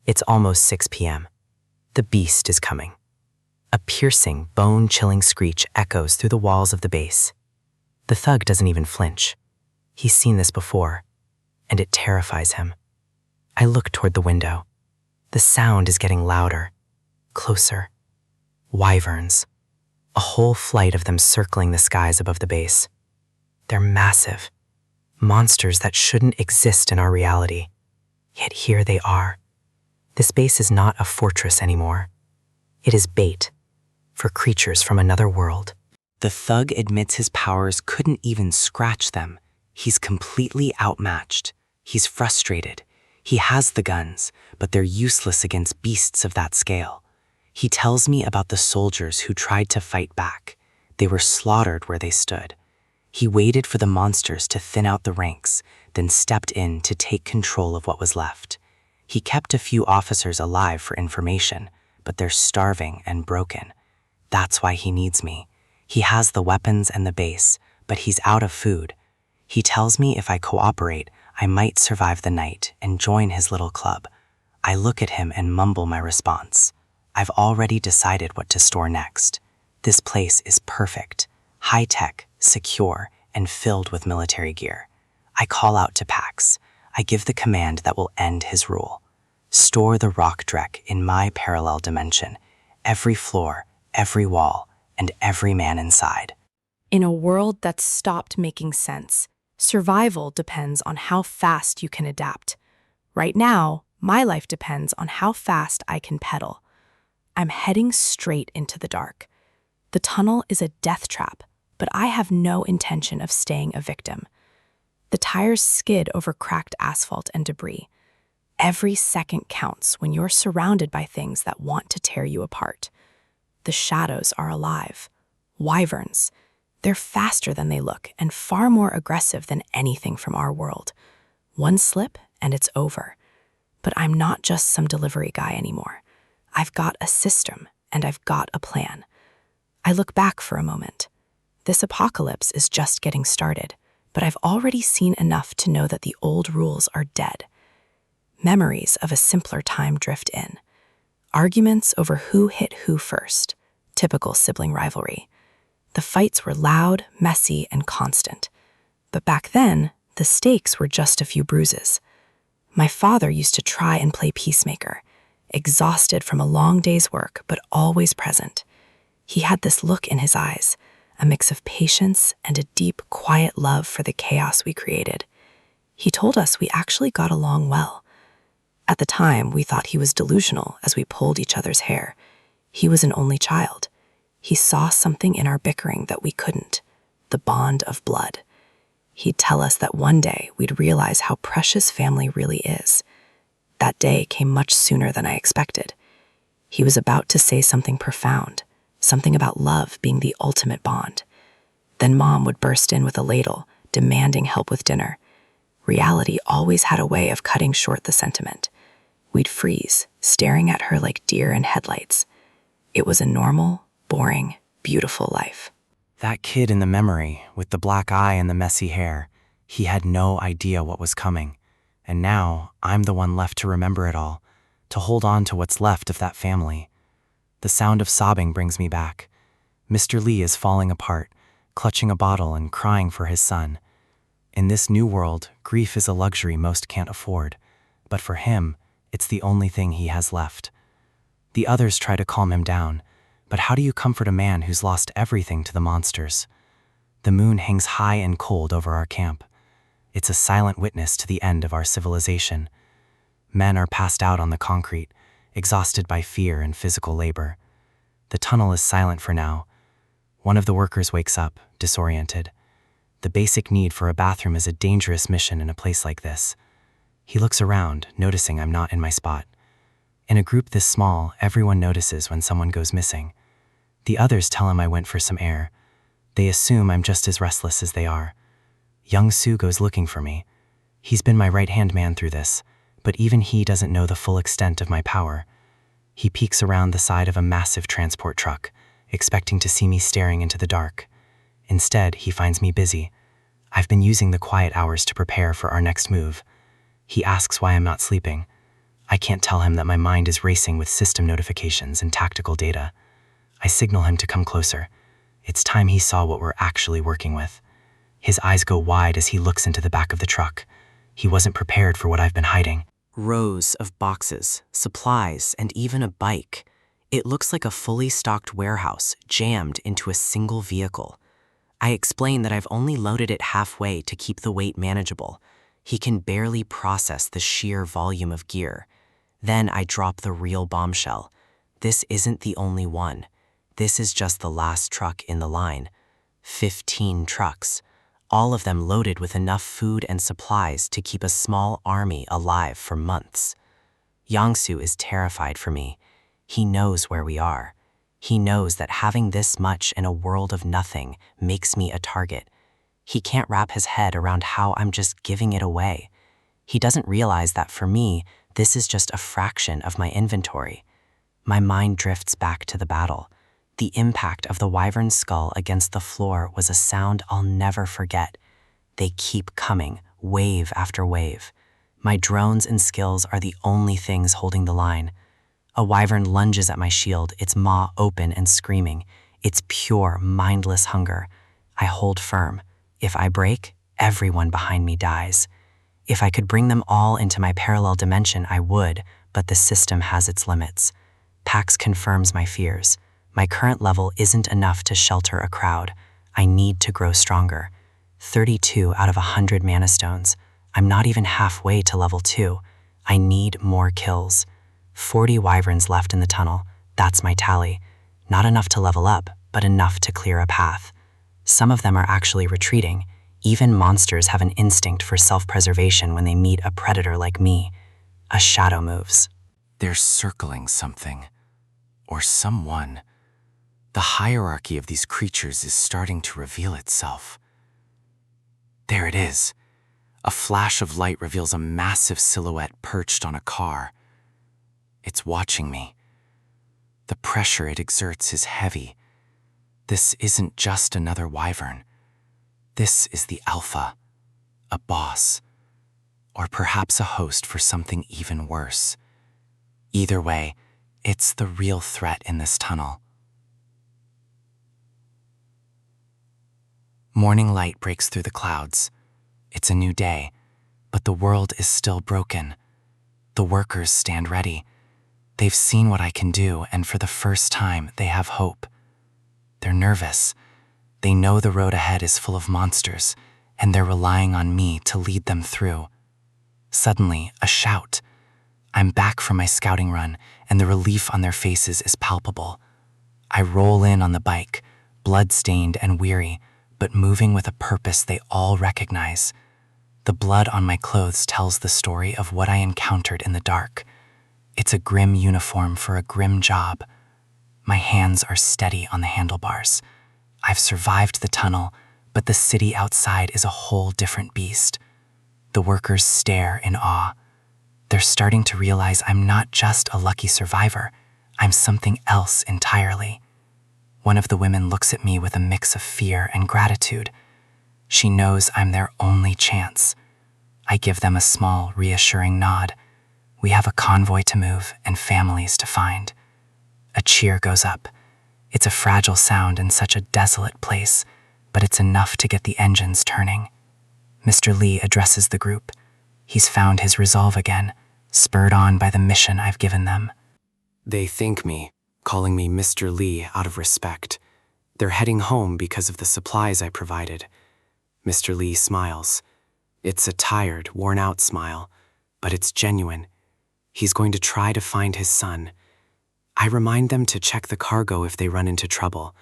It's almost 6 p.m. The beast is coming. A piercing, bone-chilling screech echoes through the walls of the base. The thug doesn't even flinch. He's seen this before, and it terrifies him. I look toward the window. The sound is getting louder, closer. Wyverns. A whole flight of them circling the skies above the base. They're massive. Monsters that shouldn't exist in our reality. Yet here they are. This base is not a fortress anymore. It is bait for creatures from another world. The thug admits his powers couldn't even scratch them. He's completely outmatched. He's frustrated. He has the guns, but they're useless against beasts of that scale. He tells me about the soldiers who tried to fight back. They were slaughtered where they stood. He waited for the monsters to thin out the ranks, then stepped in to take control of what was left. He kept a few officers alive for information, but they're starving and broken. That's why he needs me. He has the weapons and the base, but he's out of food. He tells me if I cooperate, I might survive the night and join his little club. I look at him and mumble my response. I've already decided what to store next. This place is perfect, high-tech, secure, and filled with military gear. I call out to Pax. I give the command that will end his rule. Store the rock dreck in my parallel dimension, every floor, every wall, and every man inside. In a world that's stopped making sense, survival depends on how fast you can adapt. Right now, my life depends on how fast I can pedal. I'm heading straight into the dark. The tunnel is a death trap, but I have no intention of staying a victim. The tires skid over cracked asphalt and debris. Every second counts when you're surrounded by things that want to tear you apart. The shadows are alive. Wyverns. They're faster than they look and far more aggressive than anything from our world. One slip and it's over. But I'm not just some delivery guy anymore. I've got a system and I've got a plan. I look back for a moment. This apocalypse is just getting started, but I've already seen enough to know that the old rules are dead. Memories of a simpler time drift in. Arguments over who hit who first. Typical sibling rivalry. The fights were loud, messy, and constant. But back then, the stakes were just a few bruises. My father used to try and play peacemaker, exhausted from a long day's work, but always present. He had this look in his eyes, a mix of patience and a deep, quiet love for the chaos we created. He told us we actually got along well. At the time, we thought he was delusional as we pulled each other's hair. He was an only child. He saw something in our bickering that we couldn't, the bond of blood. He'd tell us that one day we'd realize how precious family really is. That day came much sooner than I expected. He was about to say something profound, something about love being the ultimate bond. Then Mom would burst in with a ladle, demanding help with dinner. Reality always had a way of cutting short the sentiment. We'd freeze, staring at her like deer in headlights. It was a normal, boring, beautiful life. That kid in the memory, with the black eye and the messy hair, he had no idea what was coming. And now, I'm the one left to remember it all, to hold on to what's left of that family. The sound of sobbing brings me back. Mr. Lee is falling apart, clutching a bottle and crying for his son. In this new world, grief is a luxury most can't afford, but for him, it's the only thing he has left. The others try to calm him down, but how do you comfort a man who's lost everything to the monsters? The moon hangs high and cold over our camp. It's a silent witness to the end of our civilization. Men are passed out on the concrete, exhausted by fear and physical labor. The tunnel is silent for now. One of the workers wakes up, disoriented. The basic need for a bathroom is a dangerous mission in a place like this. He looks around, noticing I'm not in my spot. In a group this small, everyone notices when someone goes missing. The others tell him I went for some air. They assume I'm just as restless as they are. Young Soo goes looking for me. He's been my right-hand man through this, but even he doesn't know the full extent of my power. He peeks around the side of a massive transport truck, expecting to see me staring into the dark. Instead, he finds me busy. I've been using the quiet hours to prepare for our next move. He asks why I'm not sleeping. I can't tell him that my mind is racing with system notifications and tactical data. I signal him to come closer. It's time he saw what we're actually working with. His eyes go wide as he looks into the back of the truck. He wasn't prepared for what I've been hiding. Rows of boxes, supplies, and even a bike. It looks like a fully stocked warehouse jammed into a single vehicle. I explain that I've only loaded it halfway to keep the weight manageable. He can barely process the sheer volume of gear. Then I drop the real bombshell. This isn't the only one. This is just the last truck in the line. 15 trucks, all of them loaded with enough food and supplies to keep a small army alive for months. Yangsu is terrified for me. He knows where we are. He knows that having this much in a world of nothing makes me a target. He can't wrap his head around how I'm just giving it away. He doesn't realize that for me, this is just a fraction of my inventory. My mind drifts back to the battle. The impact of the wyvern's skull against the floor was a sound I'll never forget. They keep coming, wave after wave. My drones and skills are the only things holding the line. A wyvern lunges at my shield, its maw open and screaming. It's pure, mindless hunger. I hold firm. If I break, everyone behind me dies. If I could bring them all into my parallel dimension, I would, but the system has its limits. Pax confirms my fears. My current level isn't enough to shelter a crowd. I need to grow stronger. 32 out of 100 mana stones. I'm not even halfway to level 2. I need more kills. 40 wyverns left in the tunnel. That's my tally. Not enough to level up, but enough to clear a path. Some of them are actually retreating. Even monsters have an instinct for self-preservation when they meet a predator like me. A shadow moves. They're circling something. Or someone. The hierarchy of these creatures is starting to reveal itself. There it is. A flash of light reveals a massive silhouette perched on a car. It's watching me. The pressure it exerts is heavy. This isn't just another wyvern. This is the alpha, a boss, or perhaps a host for something even worse. Either way, it's the real threat in this tunnel. Morning light breaks through the clouds. It's a new day, but the world is still broken. The workers stand ready. They've seen what I can do, and for the first time, they have hope. They're nervous. They know the road ahead is full of monsters, and they're relying on me to lead them through. Suddenly, a shout. I'm back from my scouting run, and the relief on their faces is palpable. I roll in on the bike, blood-stained and weary, but moving with a purpose they all recognize. The blood on my clothes tells the story of what I encountered in the dark. It's a grim uniform for a grim job. My hands are steady on the handlebars. I've survived the tunnel, but the city outside is a whole different beast. The workers stare in awe. They're starting to realize I'm not just a lucky survivor. I'm something else entirely. One of the women looks at me with a mix of fear and gratitude. She knows I'm their only chance. I give them a small, reassuring nod. We have a convoy to move and families to find. A cheer goes up. It's a fragile sound in such a desolate place, but it's enough to get the engines turning. Mr. Lee addresses the group. He's found his resolve again, spurred on by the mission I've given them. They thank me, calling me Mr. Lee out of respect. They're heading home because of the supplies I provided. Mr. Lee smiles. It's a tired, worn-out smile, but it's genuine. He's going to try to find his son. I remind them to check the cargo if they run into trouble.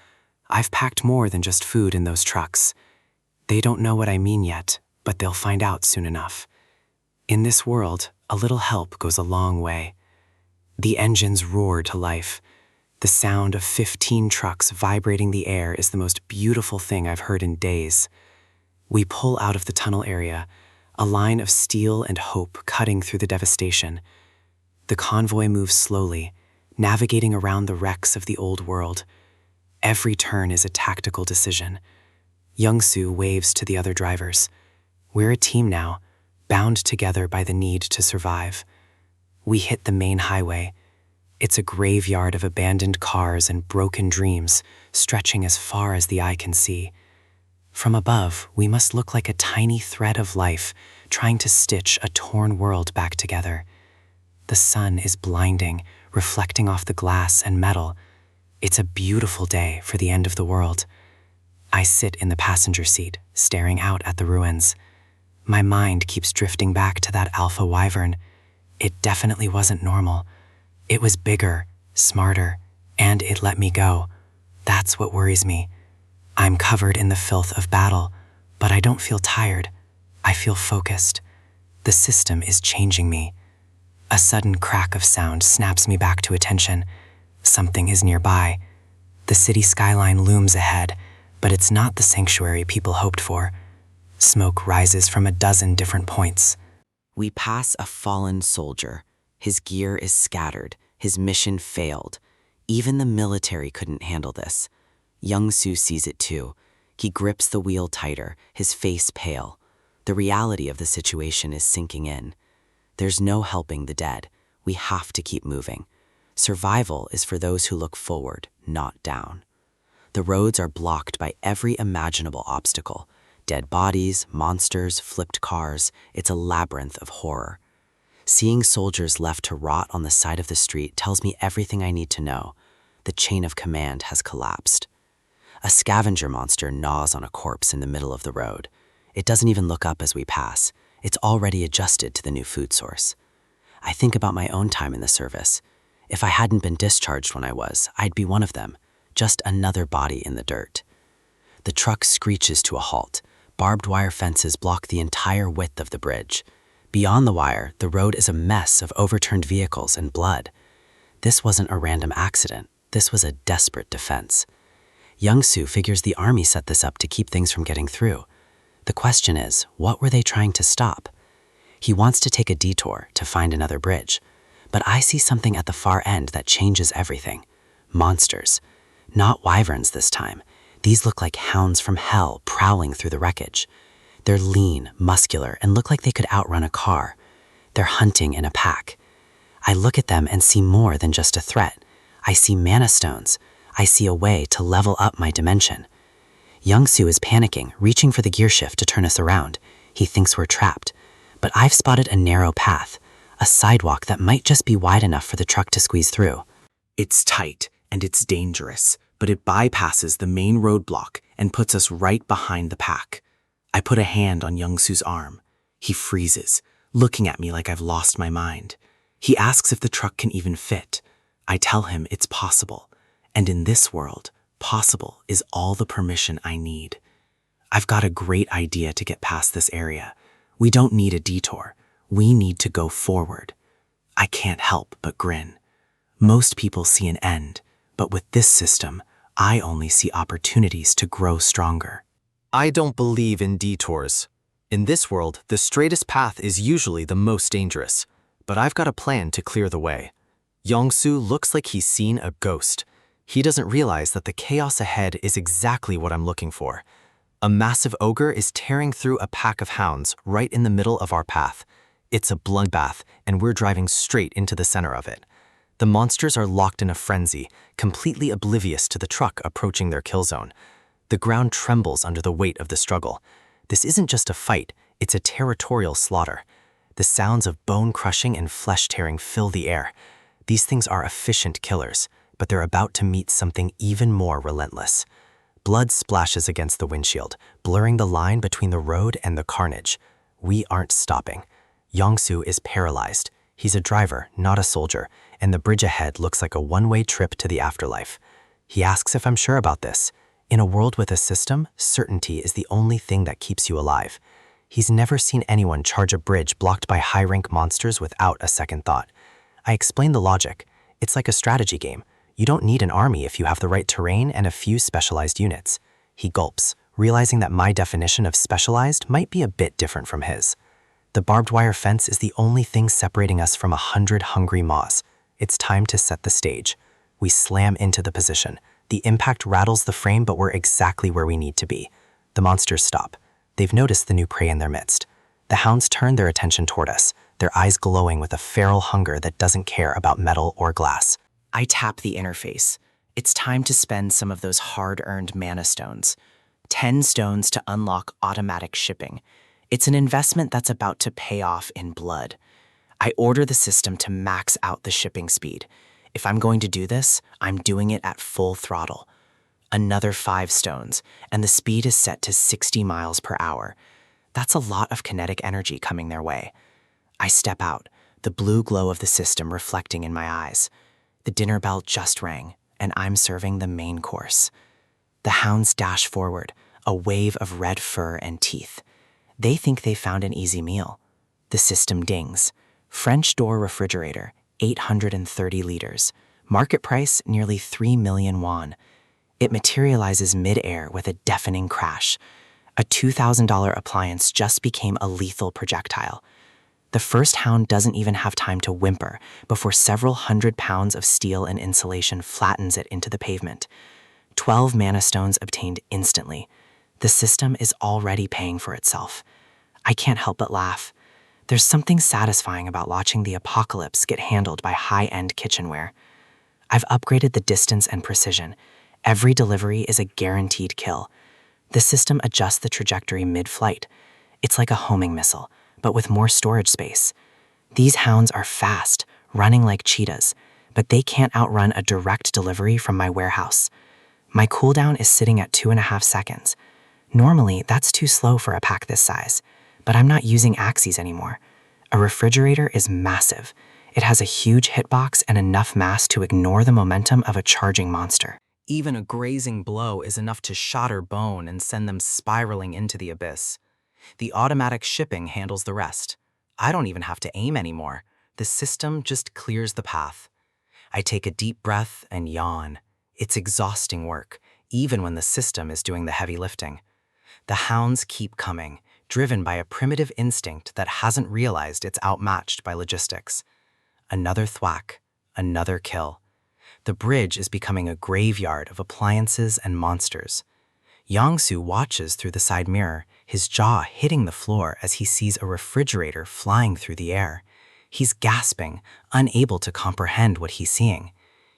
I've packed more than just food in those trucks. They don't know what I mean yet, but they'll find out soon enough. In this world, a little help goes a long way. The engines roar to life. The sound of 15 trucks vibrating the air is the most beautiful thing I've heard in days. We pull out of the tunnel area, a line of steel and hope cutting through the devastation. The convoy moves slowly, navigating around the wrecks of the old world. Every turn is a tactical decision. Young-soo waves to the other drivers. We're a team now, bound together by the need to survive. We hit the main highway. It's a graveyard of abandoned cars and broken dreams, stretching as far as the eye can see. From above, we must look like a tiny thread of life, trying to stitch a torn world back together. The sun is blinding, reflecting off the glass and metal. It's a beautiful day for the end of the world. I sit in the passenger seat, staring out at the ruins. My mind keeps drifting back to that alpha wyvern. It definitely wasn't normal. It was bigger, smarter, and it let me go. That's what worries me. I'm covered in the filth of battle, but I don't feel tired. I feel focused. The system is changing me. A sudden crack of sound snaps me back to attention. Something is nearby. The city skyline looms ahead, but it's not the sanctuary people hoped for. Smoke rises from a dozen different points. We pass a fallen soldier. His gear is scattered. His mission failed. Even the military couldn't handle this. Young-soo sees it too. He grips the wheel tighter, his face pale. The reality of the situation is sinking in. There's no helping the dead. We have to keep moving. Survival is for those who look forward, not down. The roads are blocked by every imaginable obstacle. Dead bodies, monsters, flipped cars. It's a labyrinth of horror. Seeing soldiers left to rot on the side of the street tells me everything I need to know. The chain of command has collapsed. A scavenger monster gnaws on a corpse in the middle of the road. It doesn't even look up as we pass. It's already adjusted to the new food source. I think about my own time in the service. If I hadn't been discharged when I was, I'd be one of them, just another body in the dirt. The truck screeches to a halt. Barbed wire fences block the entire width of the bridge. Beyond the wire, the road is a mess of overturned vehicles and blood. This wasn't a random accident. This was a desperate defense. Young-soo figures the army set this up to keep things from getting through. The question is, what were they trying to stop? He wants to take a detour to find another bridge, but I see something at the far end that changes everything. Monsters. Not wyverns this time. These look like hounds from hell prowling through the wreckage. They're lean, muscular, and look like they could outrun a car. They're hunting in a pack. I look at them and see more than just a threat. I see mana stones. I see a way to level up my dimension. Young-soo is panicking, reaching for the gear shift to turn us around. He thinks we're trapped. But I've spotted a narrow path, a sidewalk that might just be wide enough for the truck to squeeze through. It's tight and it's dangerous, but it bypasses the main roadblock and puts us right behind the pack. I put a hand on Young-soo's arm. He freezes, looking at me like I've lost my mind. He asks if the truck can even fit. I tell him it's possible. And in this world, possible is all the permission I need. I've got a great idea to get past this area. We don't need a detour. We need to go forward. I can't help but grin. Most people see an end, but with this system, I only see opportunities to grow stronger. I don't believe in detours. In this world, the straightest path is usually the most dangerous, but I've got a plan to clear the way. Young-soo looks like he's seen a ghost. He doesn't realize that the chaos ahead is exactly what I'm looking for. A massive ogre is tearing through a pack of hounds right in the middle of our path. It's a bloodbath, and we're driving straight into the center of it. The monsters are locked in a frenzy, completely oblivious to the truck approaching their kill zone. The ground trembles under the weight of the struggle. This isn't just a fight, it's a territorial slaughter. The sounds of bone crushing and flesh tearing fill the air. These things are efficient killers, but they're about to meet something even more relentless. Blood splashes against the windshield, blurring the line between the road and the carnage. We aren't stopping. Young-soo is paralyzed. He's a driver, not a soldier, and the bridge ahead looks like a one-way trip to the afterlife. He asks if I'm sure about this. In a world with a system, certainty is the only thing that keeps you alive. He's never seen anyone charge a bridge blocked by high-rank monsters without a second thought. I explain the logic. It's like a strategy game. You don't need an army if you have the right terrain and a few specialized units. He gulps, realizing that my definition of specialized might be a bit different from his. The barbed wire fence is the only thing separating us from 100 hungry maws. It's time to set the stage. We slam into the position. The impact rattles the frame, but we're exactly where we need to be. The monsters stop. They've noticed the new prey in their midst. The hounds turn their attention toward us, their eyes glowing with a feral hunger that doesn't care about metal or glass. I tap the interface. It's time to spend some of those hard-earned mana stones. 10 stones to unlock automatic shipping. It's an investment that's about to pay off in blood. I order the system to max out the shipping speed. If I'm going to do this, I'm doing it at full throttle. Another 5 stones, and the speed is set to 60 miles per hour. That's a lot of kinetic energy coming their way. I step out, the blue glow of the system reflecting in my eyes. The dinner bell just rang, and I'm serving the main course. The hounds dash forward, a wave of red fur and teeth. They think they found an easy meal. The system dings. French door refrigerator, 830 liters. Market price, nearly 3 million won. It materializes mid-air with a deafening crash. A $2,000 appliance just became a lethal projectile. The first hound doesn't even have time to whimper before several hundred pounds of steel and insulation flattens it into the pavement. 12 mana stones obtained instantly. The system is already paying for itself. I can't help but laugh. There's something satisfying about watching the apocalypse get handled by high-end kitchenware. I've upgraded the distance and precision. Every delivery is a guaranteed kill. The system adjusts the trajectory mid-flight. It's like a homing missile, but with more storage space. These hounds are fast, running like cheetahs, but they can't outrun a direct delivery from my warehouse. My cooldown is sitting at 2.5 seconds. Normally, that's too slow for a pack this size, but I'm not using axes anymore. A refrigerator is massive. It has a huge hitbox and enough mass to ignore the momentum of a charging monster. Even a grazing blow is enough to shatter bone and send them spiraling into the abyss. The automatic shipping handles the rest. I don't even have to aim anymore. The system just clears the path. I take a deep breath and yawn. It's exhausting work, even when the system is doing the heavy lifting. The hounds keep coming, driven by a primitive instinct that hasn't realized it's outmatched by logistics. Another thwack, another kill. The bridge is becoming a graveyard of appliances and monsters. Yongsu watches through the side mirror, his jaw hitting the floor as he sees a refrigerator flying through the air. He's gasping, unable to comprehend what he's seeing.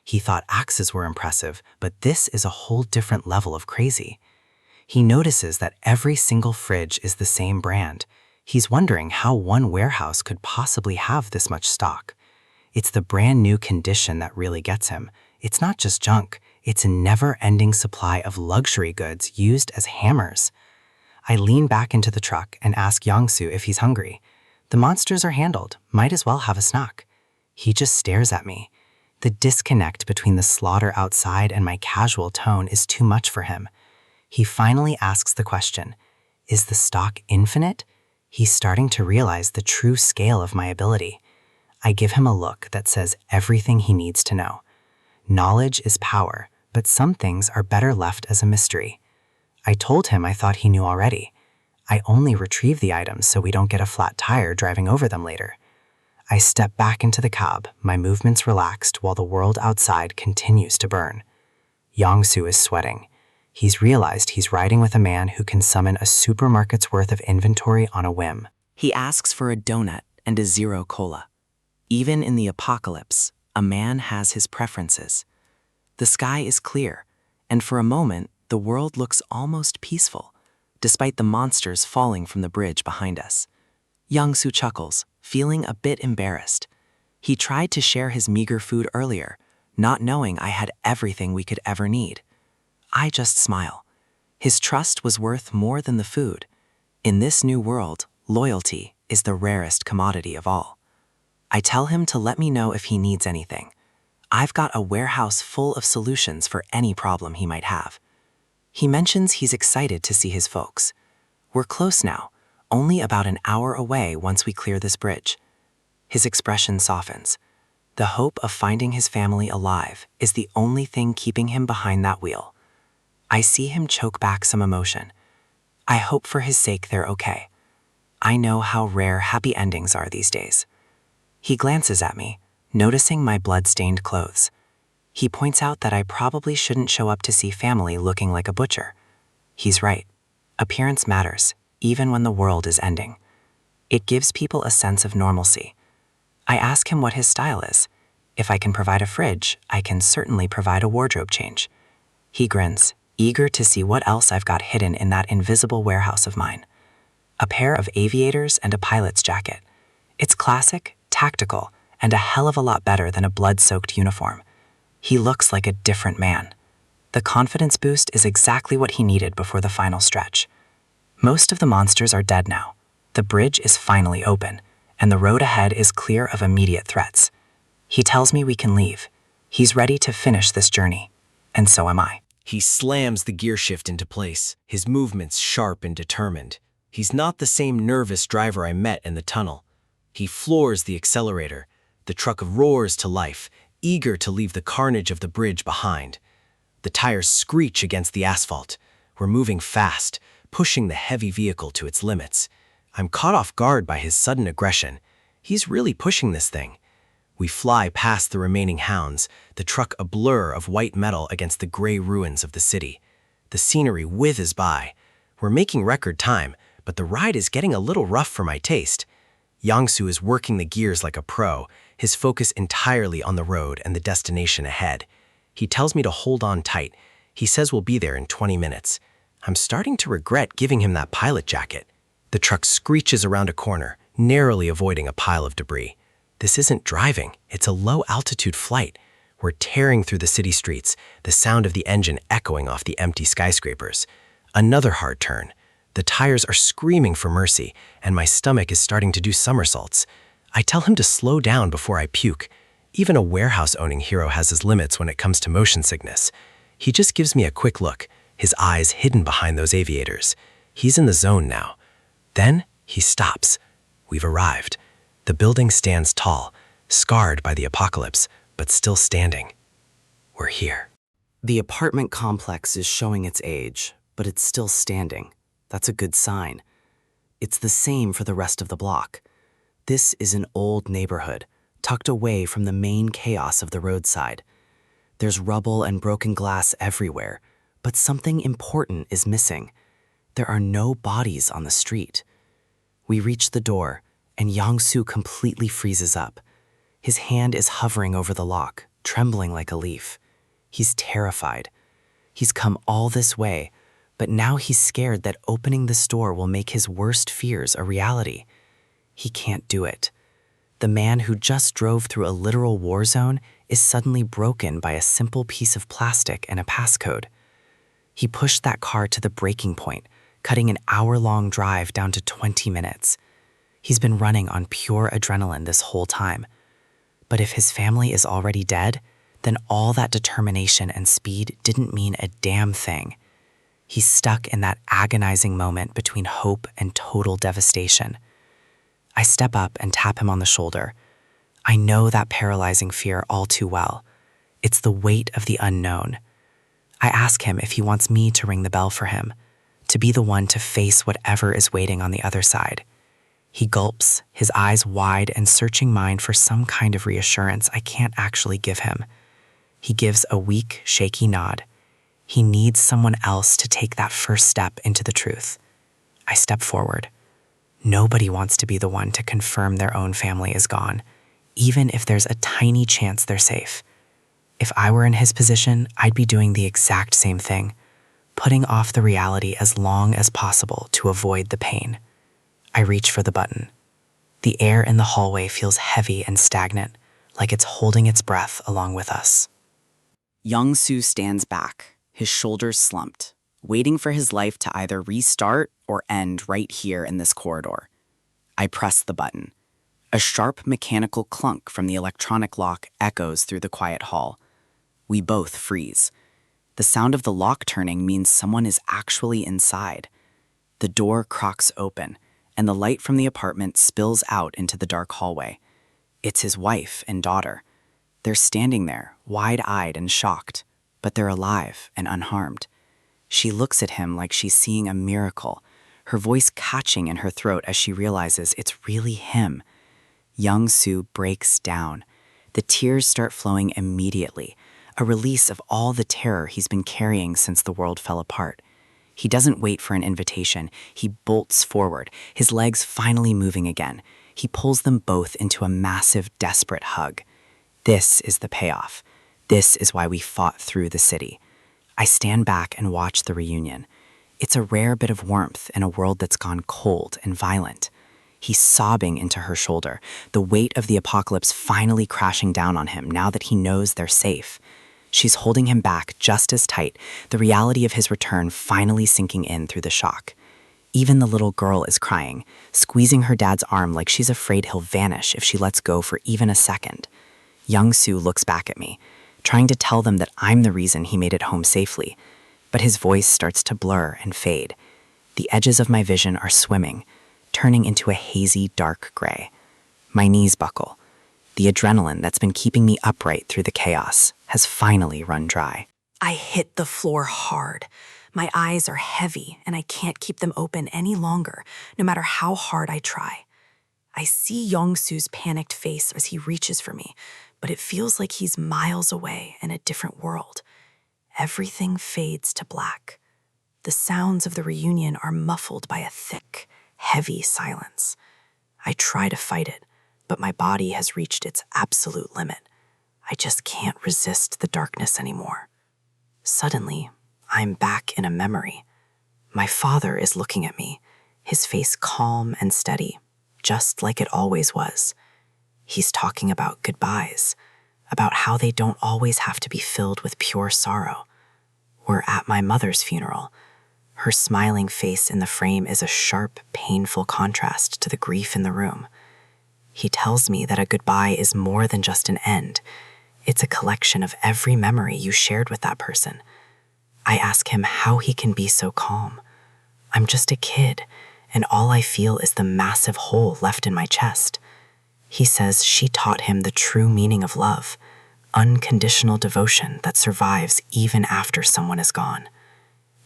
He thought axes were impressive, but this is a whole different level of crazy. He notices that every single fridge is the same brand. He's wondering how one warehouse could possibly have this much stock. It's the brand new condition that really gets him. It's not just junk, it's a never-ending supply of luxury goods used as hammers. I lean back into the truck and ask Yongsu if he's hungry. The monsters are handled, might as well have a snack. He just stares at me. The disconnect between the slaughter outside and my casual tone is too much for him. He finally asks the question, is the stock infinite? He's starting to realize the true scale of my ability. I give him a look that says everything he needs to know. Knowledge is power, but some things are better left as a mystery. I told him I thought he knew already. I only retrieve the items so we don't get a flat tire driving over them later. I step back into the cab, my movements relaxed while the world outside continues to burn. Yongsu is sweating. He's realized he's riding with a man who can summon a supermarket's worth of inventory on a whim. He asks for a donut and a zero cola. Even in the apocalypse, a man has his preferences. The sky is clear, and for a moment, the world looks almost peaceful, despite the monsters falling from the bridge behind us. Yongsu chuckles, feeling a bit embarrassed. He tried to share his meager food earlier, not knowing I had everything we could ever need. I just smile. His trust was worth more than the food. In this new world, loyalty is the rarest commodity of all. I tell him to let me know if he needs anything. I've got a warehouse full of solutions for any problem he might have. He mentions he's excited to see his folks. We're close now, only about an hour away once we clear this bridge. His expression softens. The hope of finding his family alive is the only thing keeping him behind that wheel. I see him choke back some emotion. I hope for his sake they're okay. I know how rare happy endings are these days. He glances at me, noticing my blood-stained clothes. He points out that I probably shouldn't show up to see family looking like a butcher. He's right. Appearance matters, even when the world is ending. It gives people a sense of normalcy. I ask him what his style is. If I can provide a fridge, I can certainly provide a wardrobe change. He grins, eager to see what else I've got hidden in that invisible warehouse of mine. A pair of aviators and a pilot's jacket. It's classic, tactical, and a hell of a lot better than a blood-soaked uniform. He looks like a different man. The confidence boost is exactly what he needed before the final stretch. Most of the monsters are dead now. The bridge is finally open, and the road ahead is clear of immediate threats. He tells me we can leave. He's ready to finish this journey, and so am I. He slams the gear shift into place, his movements sharp and determined. He's not the same nervous driver I met in the tunnel. He floors the accelerator. The truck roars to life, eager to leave the carnage of the bridge behind. The tires screech against the asphalt. We're moving fast, pushing the heavy vehicle to its limits. I'm caught off guard by his sudden aggression. He's really pushing this thing. We fly past the remaining hounds, the truck a blur of white metal against the gray ruins of the city. The scenery whizzes by. We're making record time, but the ride is getting a little rough for my taste. Yangsu is working the gears like a pro, his focus entirely on the road and the destination ahead. He tells me to hold on tight. He says we'll be there in 20 minutes. I'm starting to regret giving him that pilot jacket. The truck screeches around a corner, narrowly avoiding a pile of debris. This isn't driving, it's a low-altitude flight. We're tearing through the city streets, the sound of the engine echoing off the empty skyscrapers. Another hard turn. The tires are screaming for mercy, and my stomach is starting to do somersaults. I tell him to slow down before I puke. Even a warehouse-owning hero has his limits when it comes to motion sickness. He just gives me a quick look, his eyes hidden behind those aviators. He's in the zone now. Then he stops. We've arrived. The building stands tall, scarred by the apocalypse, but still standing. We're here. The apartment complex is showing its age, but it's still standing. That's a good sign. It's the same for the rest of the block. This is an old neighborhood, tucked away from the main chaos of the roadside. There's rubble and broken glass everywhere, but something important is missing. There are no bodies on the street. We reach the door, and Yangsu completely freezes up. His hand is hovering over the lock, trembling like a leaf. He's terrified. He's come all this way, but now he's scared that opening this door will make his worst fears a reality. He can't do it. The man who just drove through a literal war zone is suddenly broken by a simple piece of plastic and a passcode. He pushed that car to the breaking point, cutting an hour-long drive down to 20 minutes. He's been running on pure adrenaline this whole time. But if his family is already dead, then all that determination and speed didn't mean a damn thing. He's stuck in that agonizing moment between hope and total devastation. I step up and tap him on the shoulder. I know that paralyzing fear all too well. It's the weight of the unknown. I ask him if he wants me to ring the bell for him, to be the one to face whatever is waiting on the other side. He gulps, his eyes wide and searching mine for some kind of reassurance I can't actually give him. He gives a weak, shaky nod. He needs someone else to take that first step into the truth. I step forward. Nobody wants to be the one to confirm their own family is gone, even if there's a tiny chance they're safe. If I were in his position, I'd be doing the exact same thing, putting off the reality as long as possible to avoid the pain. I reach for the button. The air in the hallway feels heavy and stagnant, like it's holding its breath along with us. Yangsu stands back, his shoulders slumped, waiting for his life to either restart or end right here in this corridor. I press the button. A sharp mechanical clunk from the electronic lock echoes through the quiet hall. We both freeze. The sound of the lock turning means someone is actually inside. The door cracks open, and the light from the apartment spills out into the dark hallway. It's his wife and daughter. They're standing there, wide-eyed and shocked, but they're alive and unharmed. She looks at him like she's seeing a miracle, her voice catching in her throat as she realizes it's really him. Yangsu breaks down. The tears start flowing immediately, a release of all the terror he's been carrying since the world fell apart. He doesn't wait for an invitation. He bolts forward, his legs finally moving again. He pulls them both into a massive, desperate hug. This is the payoff. This is why we fought through the city. I stand back and watch the reunion. It's a rare bit of warmth in a world that's gone cold and violent. He's sobbing into her shoulder, the weight of the apocalypse finally crashing down on him now that he knows they're safe. She's holding him back just as tight, the reality of his return finally sinking in through the shock. Even the little girl is crying, squeezing her dad's arm like she's afraid he'll vanish if she lets go for even a second. Yangsu looks back at me, trying to tell them that I'm the reason he made it home safely, but his voice starts to blur and fade. The edges of my vision are swimming, turning into a hazy, dark gray. My knees buckle. The adrenaline that's been keeping me upright through the chaos has finally run dry. I hit the floor hard. My eyes are heavy, and I can't keep them open any longer, no matter how hard I try. I see Yongsu's panicked face as he reaches for me, but it feels like he's miles away in a different world. Everything fades to black. The sounds of the reunion are muffled by a thick, heavy silence. I try to fight it, but my body has reached its absolute limit. I just can't resist the darkness anymore. Suddenly, I'm back in a memory. My father is looking at me, his face calm and steady, just like it always was. He's talking about goodbyes, about how they don't always have to be filled with pure sorrow. We're at my mother's funeral. Her smiling face in the frame is a sharp, painful contrast to the grief in the room. He tells me that a goodbye is more than just an end. It's a collection of every memory you shared with that person. I ask him how he can be so calm. I'm just a kid, and all I feel is the massive hole left in my chest. He says she taught him the true meaning of love, unconditional devotion that survives even after someone is gone.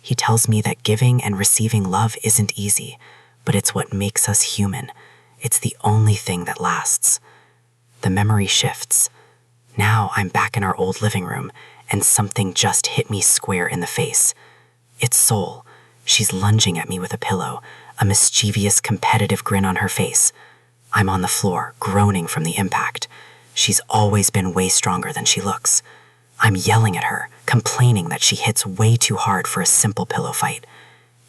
He tells me that giving and receiving love isn't easy, but it's what makes us human. It's the only thing that lasts. The memory shifts. Now I'm back in our old living room, and something just hit me square in the face. It's Sol. She's lunging at me with a pillow, a mischievous, competitive grin on her face. I'm on the floor, groaning from the impact. She's always been way stronger than she looks. I'm yelling at her, complaining that she hits way too hard for a simple pillow fight.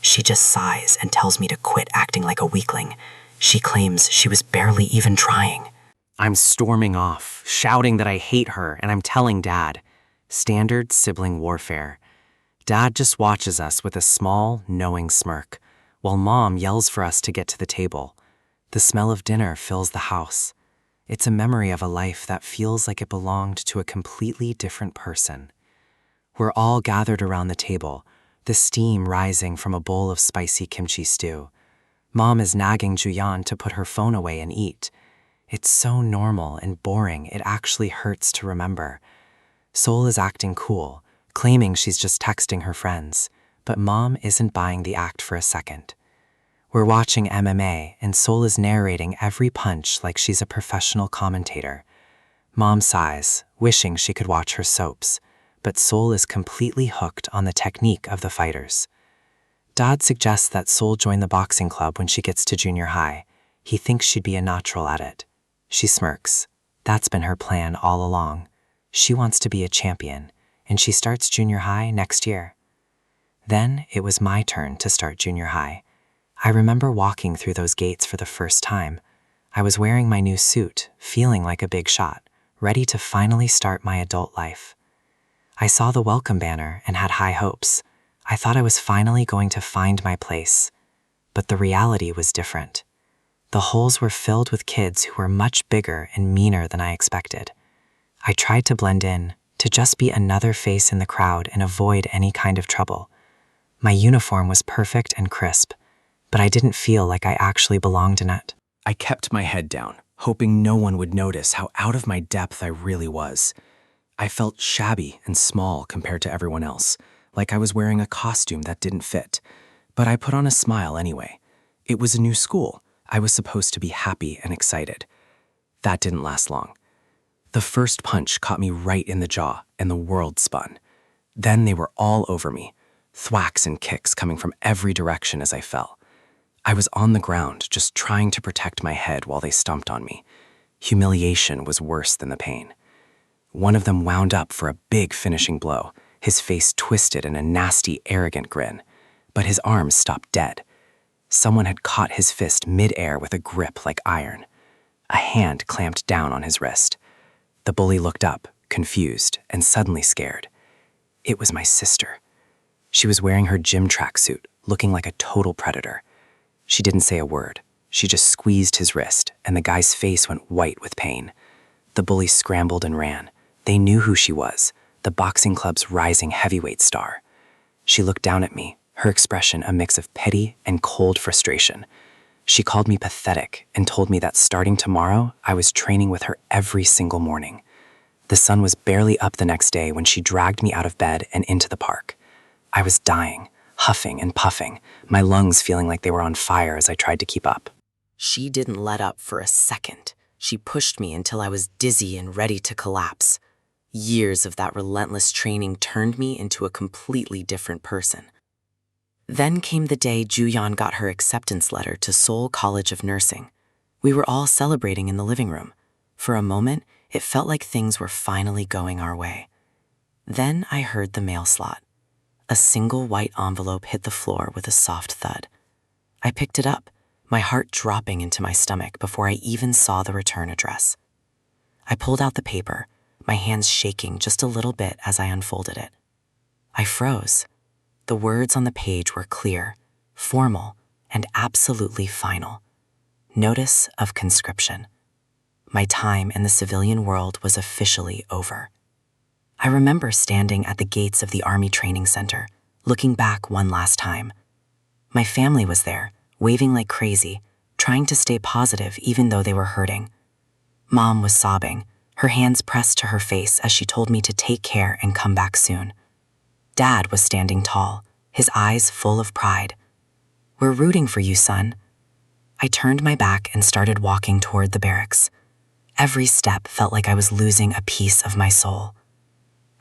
She just sighs and tells me to quit acting like a weakling. She claims she was barely even trying. I'm storming off, shouting that I hate her, and I'm telling Dad. Standard sibling warfare. Dad just watches us with a small, knowing smirk, while Mom yells for us to get to the table. The smell of dinner fills the house. It's a memory of a life that feels like it belonged to a completely different person. We're all gathered around the table, the steam rising from a bowl of spicy kimchi stew. Mom is nagging Juyan to put her phone away and eat. It's so normal and boring it actually hurts to remember. Sol is acting cool, claiming she's just texting her friends, but Mom isn't buying the act for a second. We're watching MMA, and Sol is narrating every punch like she's a professional commentator. Mom sighs, wishing she could watch her soaps, but Sol is completely hooked on the technique of the fighters. Dad suggests that Sol join the boxing club when she gets to junior high. He thinks she'd be a natural at it. She smirks. That's been her plan all along. She wants to be a champion, and she starts junior high next year. Then it was my turn to start junior high. I remember walking through those gates for the first time. I was wearing my new suit, feeling like a big shot, ready to finally start my adult life. I saw the welcome banner and had high hopes. I thought I was finally going to find my place. But the reality was different. The holes were filled with kids who were much bigger and meaner than I expected. I tried to blend in, to just be another face in the crowd and avoid any kind of trouble. My uniform was perfect and crisp, but I didn't feel like I actually belonged in it. I kept my head down, hoping no one would notice how out of my depth I really was. I felt shabby and small compared to everyone else, like I was wearing a costume that didn't fit. But I put on a smile anyway. It was a new school. I was supposed to be happy and excited. That didn't last long. The first punch caught me right in the jaw, and the world spun. Then they were all over me, thwacks and kicks coming from every direction as I fell. I was on the ground, just trying to protect my head while they stomped on me. Humiliation was worse than the pain. One of them wound up for a big finishing blow, his face twisted in a nasty, arrogant grin, but his arms stopped dead. Someone had caught his fist mid-air with a grip like iron. A hand clamped down on his wrist. The bully looked up, confused and suddenly scared. It was my sister. She was wearing her gym tracksuit, looking like a total predator. She didn't say a word. She just squeezed his wrist, and the guy's face went white with pain. The bully scrambled and ran. They knew who she was, the boxing club's rising heavyweight star. She looked down at me, her expression a mix of pity and cold frustration. She called me pathetic and told me that starting tomorrow, I was training with her every single morning. The sun was barely up the next day when she dragged me out of bed and into the park. I was dying, huffing and puffing, my lungs feeling like they were on fire as I tried to keep up. She didn't let up for a second. She pushed me until I was dizzy and ready to collapse. Years of that relentless training turned me into a completely different person. Then came the day Juyeon got her acceptance letter to Seoul College of Nursing. We were all celebrating in the living room. For a moment, it felt like things were finally going our way. Then I heard the mail slot. A single white envelope hit the floor with a soft thud. I picked it up, my heart dropping into my stomach before I even saw the return address. I pulled out the paper, my hands shaking just a little bit as I unfolded it. I froze. The words on the page were clear, formal, and absolutely final. Notice of conscription. My time in the civilian world was officially over. I remember standing at the gates of the Army Training Center, looking back one last time. My family was there, waving like crazy, trying to stay positive even though they were hurting. Mom was sobbing, her hands pressed to her face as she told me to take care and come back soon. Dad was standing tall, his eyes full of pride. "We're rooting for you, son." I turned my back and started walking toward the barracks. Every step felt like I was losing a piece of my soul.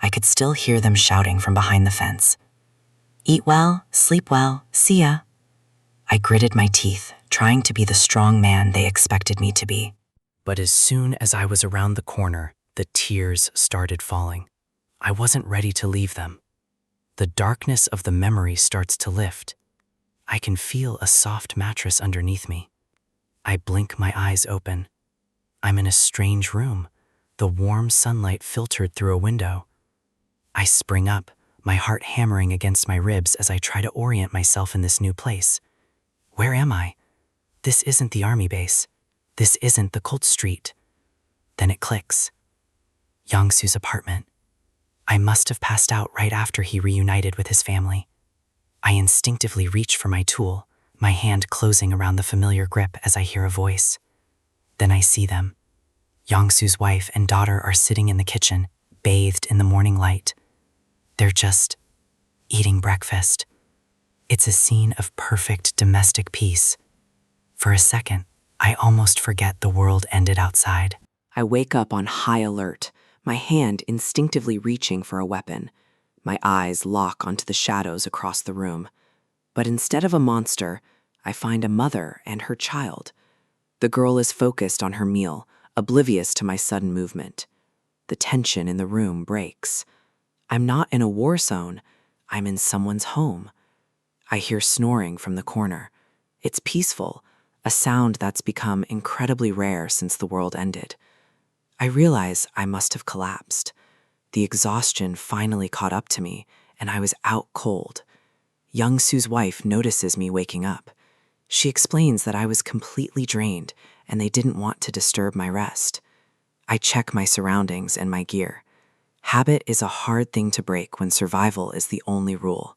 I could still hear them shouting from behind the fence. "Eat well, sleep well, see ya." I gritted my teeth, trying to be the strong man they expected me to be. But as soon as I was around the corner, the tears started falling. I wasn't ready to leave them. The darkness of the memory starts to lift. I can feel a soft mattress underneath me. I blink my eyes open. I'm in a strange room, the warm sunlight filtered through a window. I spring up, my heart hammering against my ribs as I try to orient myself in this new place. Where am I? This isn't the army base. This isn't the cult street. Then it clicks. Yongsu's apartment. I must have passed out right after he reunited with his family. I instinctively reach for my tool, my hand closing around the familiar grip as I hear a voice. Then I see them. Yongsu's wife and daughter are sitting in the kitchen, bathed in the morning light. They're just eating breakfast. It's a scene of perfect domestic peace. For a second, I almost forget the world ended outside. I wake up on high alert, my hand instinctively reaching for a weapon. My eyes lock onto the shadows across the room. But instead of a monster, I find a mother and her child. The girl is focused on her meal, oblivious to my sudden movement. The tension in the room breaks. I'm not in a war zone, I'm in someone's home. I hear snoring from the corner. It's peaceful, a sound that's become incredibly rare since the world ended. I realize I must have collapsed. The exhaustion finally caught up to me, and I was out cold. Youngsu's wife notices me waking up. She explains that I was completely drained, and they didn't want to disturb my rest. I check my surroundings and my gear. Habit is a hard thing to break when survival is the only rule.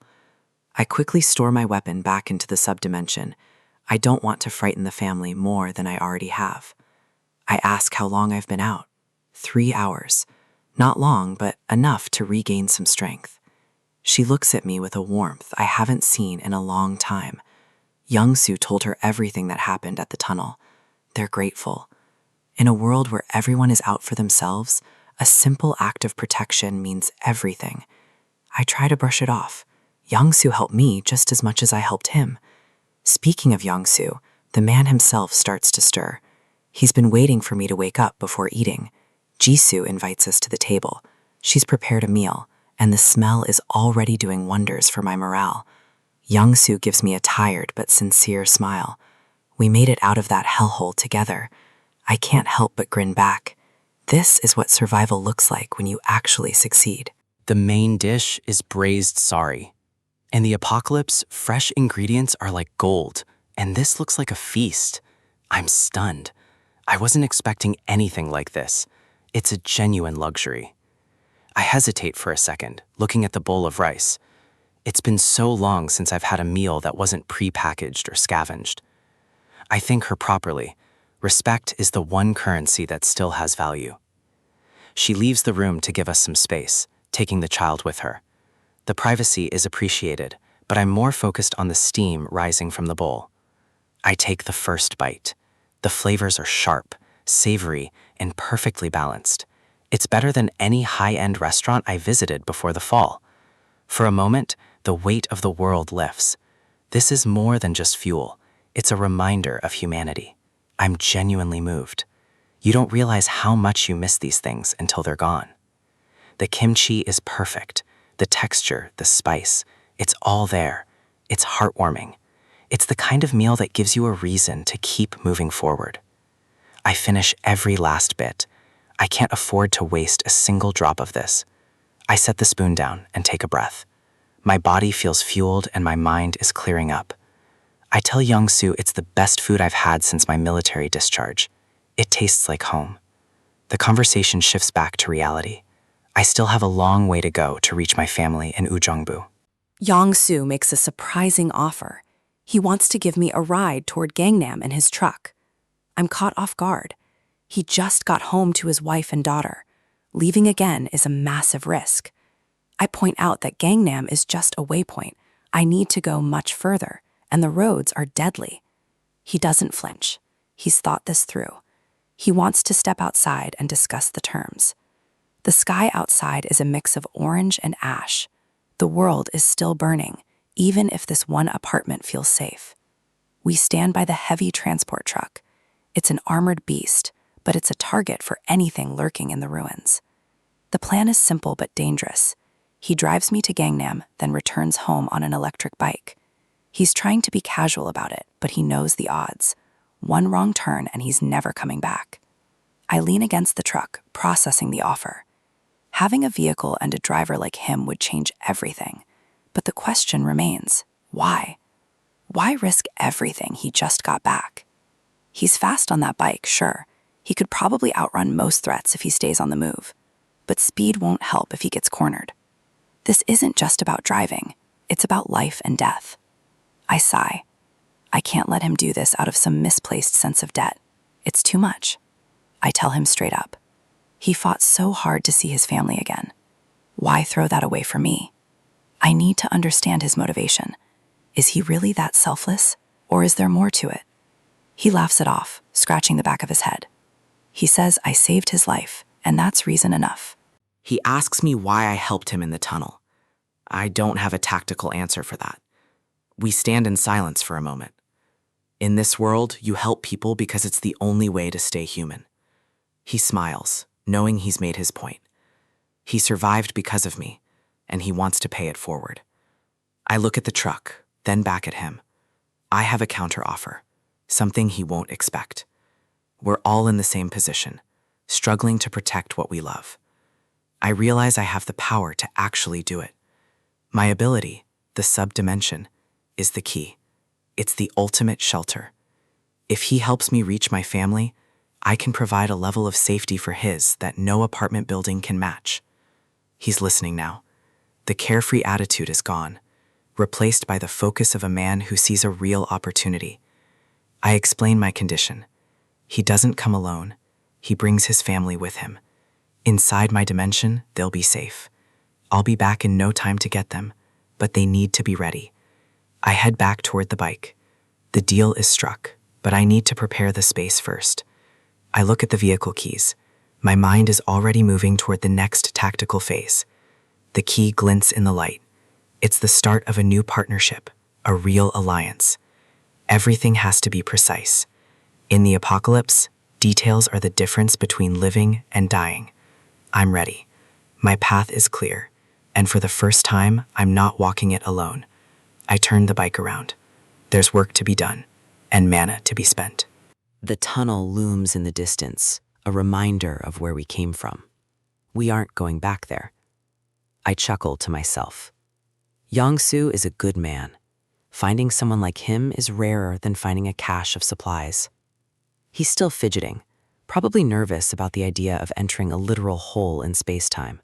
I quickly store my weapon back into the subdimension. I don't want to frighten the family more than I already have. I ask how long I've been out. 3 hours. Not long, but enough to regain some strength. She looks at me with a warmth I haven't seen in a long time. Youngsu told her everything that happened at the tunnel. They're grateful. In a world where everyone is out for themselves, a simple act of protection means everything. I try to brush it off. Youngsu helped me just as much as I helped him. Speaking of Youngsu, the man himself starts to stir. He's been waiting for me to wake up before eating. Jisoo invites us to the table. She's prepared a meal, and the smell is already doing wonders for my morale. Youngsu gives me a tired but sincere smile. We made it out of that hellhole together. I can't help but grin back. This is what survival looks like when you actually succeed. The main dish is braised sari. In the apocalypse, fresh ingredients are like gold, and this looks like a feast. I'm stunned. I wasn't expecting anything like this. It's a genuine luxury. I hesitate for a second, looking at the bowl of rice. It's been so long since I've had a meal that wasn't pre-packaged or scavenged. I thank her properly. Respect is the one currency that still has value. She leaves the room to give us some space, taking the child with her. The privacy is appreciated, but I'm more focused on the steam rising from the bowl. I take the first bite. The flavors are sharp, savory, and perfectly balanced. It's better than any high-end restaurant I visited before the fall. For a moment, the weight of the world lifts. This is more than just fuel. It's a reminder of humanity. I'm genuinely moved. You don't realize how much you miss these things until they're gone. The kimchi is perfect. The texture, the spice, it's all there. It's heartwarming. It's the kind of meal that gives you a reason to keep moving forward. I finish every last bit. I can't afford to waste a single drop of this. I set the spoon down and take a breath. My body feels fueled and my mind is clearing up. I tell Young-soo it's the best food I've had since my military discharge. It tastes like home. The conversation shifts back to reality. I still have a long way to go to reach my family in Ujeongbu. Young-soo makes a surprising offer. He wants to give me a ride toward Gangnam in his truck. I'm caught off guard. He just got home to his wife and daughter. Leaving again is a massive risk. I point out that Gangnam is just a waypoint. I need to go much further, and the roads are deadly. He doesn't flinch. He's thought this through. He wants to step outside and discuss the terms. The sky outside is a mix of orange and ash. The world is still burning, even if this one apartment feels safe. We stand by the heavy transport truck. It's an armored beast, but it's a target for anything lurking in the ruins. The plan is simple but dangerous. He drives me to Gangnam, then returns home on an electric bike. He's trying to be casual about it, but he knows the odds. One wrong turn and he's never coming back. I lean against the truck, processing the offer. Having a vehicle and a driver like him would change everything. But the question remains, why? Why risk everything he just got back? He's fast on that bike, sure. He could probably outrun most threats if he stays on the move. But speed won't help if he gets cornered. This isn't just about driving. It's about life and death. I sigh. I can't let him do this out of some misplaced sense of debt. It's too much. I tell him straight up. He fought so hard to see his family again. Why throw that away for me? I need to understand his motivation. Is he really that selfless, or is there more to it? He laughs it off, scratching the back of his head. He says I saved his life, and that's reason enough. He asks me why I helped him in the tunnel. I don't have a tactical answer for that. We stand in silence for a moment. In this world, you help people because it's the only way to stay human. He smiles, knowing he's made his point. He survived because of me, and he wants to pay it forward. I look at the truck, then back at him. I have a counteroffer, something he won't expect. We're all in the same position, struggling to protect what we love. I realize I have the power to actually do it. My ability, the subdimension, is the key. It's the ultimate shelter. If he helps me reach my family, I can provide a level of safety for his that no apartment building can match. He's listening now. The carefree attitude is gone, replaced by the focus of a man who sees a real opportunity. I explain my condition. He doesn't come alone. He brings his family with him. Inside my dimension, they'll be safe. I'll be back in no time to get them, but they need to be ready. I head back toward the bike. The deal is struck, but I need to prepare the space first. I look at the vehicle keys. My mind is already moving toward the next tactical phase. The key glints in the light. It's the start of a new partnership, a real alliance. Everything has to be precise. In the apocalypse, details are the difference between living and dying. I'm ready. My path is clear, and for the first time, I'm not walking it alone. I turn the bike around. There's work to be done, and mana to be spent. The tunnel looms in the distance, a reminder of where we came from. We aren't going back there. I chuckle to myself. Young-soo is a good man. Finding someone like him is rarer than finding a cache of supplies. He's still fidgeting, probably nervous about the idea of entering a literal hole in space-time.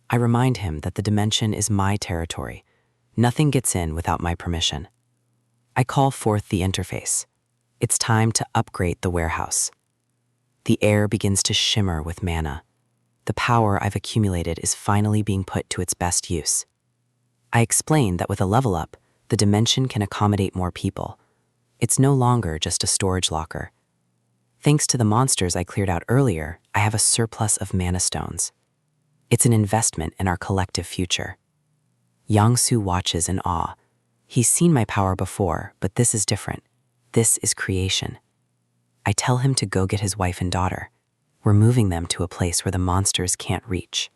I remind him that the dimension is my territory. Nothing gets in without my permission. I call forth the interface. It's time to upgrade the warehouse. The air begins to shimmer with mana. The power I've accumulated is finally being put to its best use. I explain that with a level up, the dimension can accommodate more people. It's no longer just a storage locker. Thanks to the monsters I cleared out earlier, I have a surplus of mana stones. It's an investment in our collective future. Young-soo watches in awe. He's seen my power before, but this is different. This is creation. I tell him to go get his wife and daughter. We're moving them to a place where the monsters can't reach.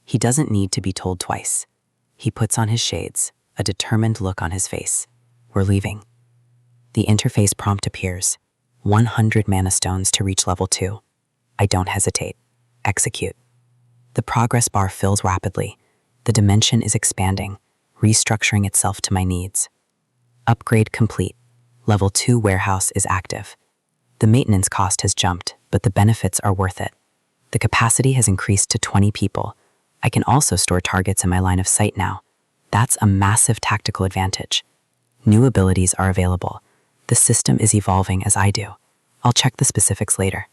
He doesn't need to be told twice. He puts on his shades, a determined look on his face. We're leaving. The interface prompt appears. 100 mana stones to reach level 2. I don't hesitate. Execute. The progress bar fills rapidly. The dimension is expanding, restructuring itself to my needs. Upgrade complete. Level 2 warehouse is active. The maintenance cost has jumped, but the benefits are worth it. The capacity has increased to 20 people. I can also store targets in my line of sight now. That's a massive tactical advantage. New abilities are available. The system is evolving as I do. I'll check the specifics later.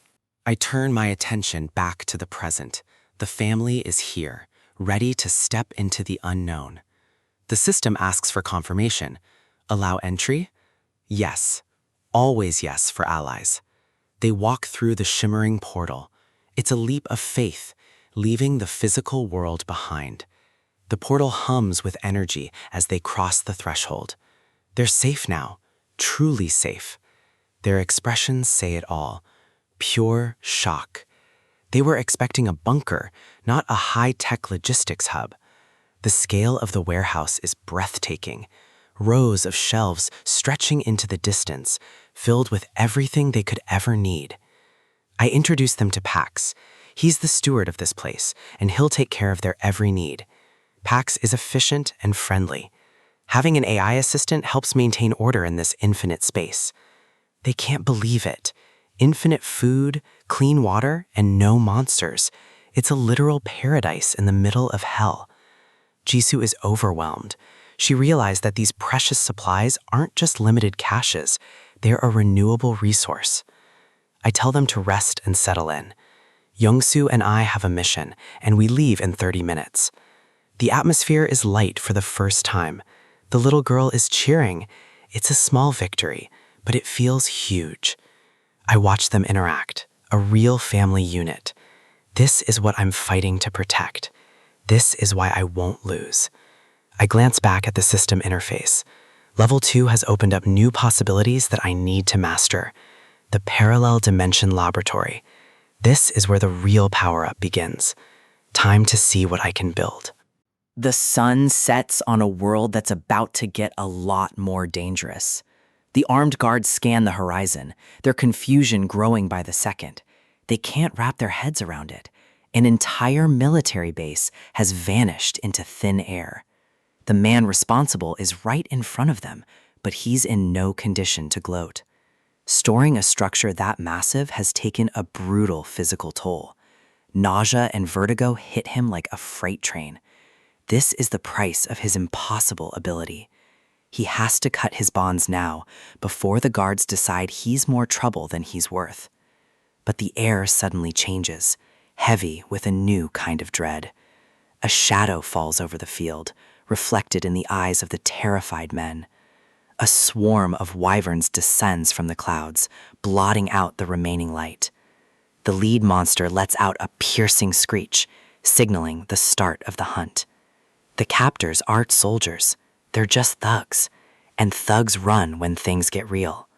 I turn my attention back to the present. The family is here, ready to step into the unknown. The system asks for confirmation. Allow entry? Yes. Always yes for allies. They walk through the shimmering portal. It's a leap of faith, leaving the physical world behind. The portal hums with energy as they cross the threshold. They're safe now, truly safe. Their expressions say it all. Pure shock. They were expecting a bunker, not a high-tech logistics hub. The scale of the warehouse is breathtaking. Rows of shelves stretching into the distance, filled with everything they could ever need. I introduce them to Pax. He's the steward of this place, and he'll take care of their every need. Pax is efficient and friendly. Having an AI assistant helps maintain order in this infinite space. They can't believe it. Infinite food, clean water, and no monsters. It's a literal paradise in the middle of hell. Jisoo is overwhelmed. She realized that these precious supplies aren't just limited caches, they're a renewable resource. I tell them to rest and settle in. Yongsoo and I have a mission, and we leave in 30 minutes. The atmosphere is light for the first time. The little girl is cheering. It's a small victory, but it feels huge. I watch them interact, a real family unit. This is what I'm fighting to protect. This is why I won't lose. I glance back at the system interface. Level 2 has opened up new possibilities that I need to master. The Parallel Dimension Laboratory. This is where the real power-up begins. Time to see what I can build. The sun sets on a world that's about to get a lot more dangerous. The armed guards scan the horizon, their confusion growing by the second. They can't wrap their heads around it. An entire military base has vanished into thin air. The man responsible is right in front of them, but he's in no condition to gloat. Storing a structure that massive has taken a brutal physical toll. Nausea and vertigo hit him like a freight train. This is the price of his impossible ability. He has to cut his bonds now, before the guards decide he's more trouble than he's worth. But the air suddenly changes, heavy with a new kind of dread. A shadow falls over the field, reflected in the eyes of the terrified men. A swarm of wyverns descends from the clouds, blotting out the remaining light. The lead monster lets out a piercing screech, signaling the start of the hunt. The captors aren't soldiers, they're just thugs, and thugs run when things get real.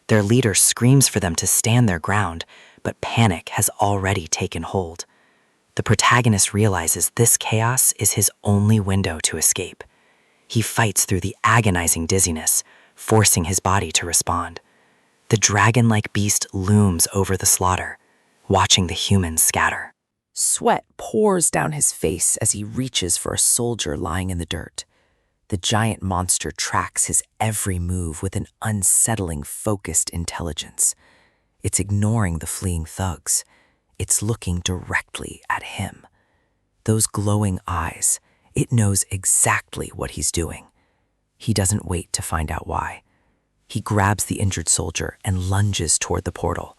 Their leader screams for them to stand their ground, but panic has already taken hold. The protagonist realizes this chaos is his only window to escape. He fights through the agonizing dizziness, forcing his body to respond. The dragon-like beast looms over the slaughter, watching the humans scatter. Sweat pours down his face as he reaches for a soldier lying in the dirt. The giant monster tracks his every move with an unsettling, focused intelligence. It's ignoring the fleeing thugs. It's looking directly at him. Those glowing eyes, it knows exactly what he's doing. He doesn't wait to find out why. He grabs the injured soldier and lunges toward the portal.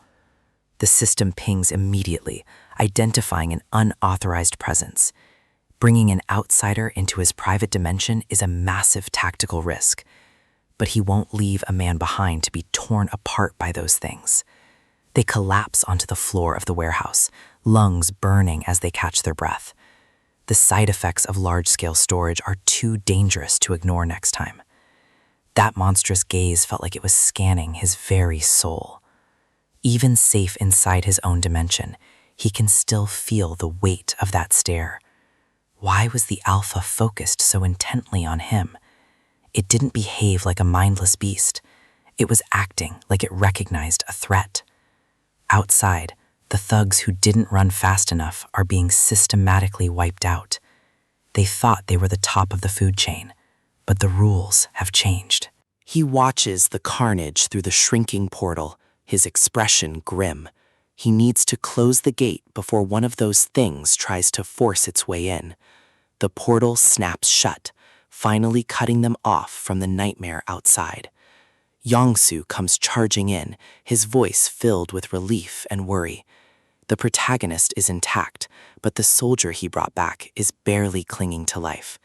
The system pings immediately, identifying an unauthorized presence. Bringing an outsider into his private dimension is a massive tactical risk, but he won't leave a man behind to be torn apart by those things. They collapse onto the floor of the warehouse, lungs burning as they catch their breath. The side effects of large-scale storage are too dangerous to ignore next time. That monstrous gaze felt like it was scanning his very soul. Even safe inside his own dimension, he can still feel the weight of that stare. Why was the Alpha focused so intently on him? It didn't behave like a mindless beast. It was acting like it recognized a threat. Outside, the thugs who didn't run fast enough are being systematically wiped out. They thought they were the top of the food chain, but the rules have changed. He watches the carnage through the shrinking portal, his expression grim. He needs to close the gate before one of those things tries to force its way in. The portal snaps shut, finally cutting them off from the nightmare outside. Yongsu comes charging in, his voice filled with relief and worry. The protagonist is intact, but the soldier he brought back is barely clinging to life.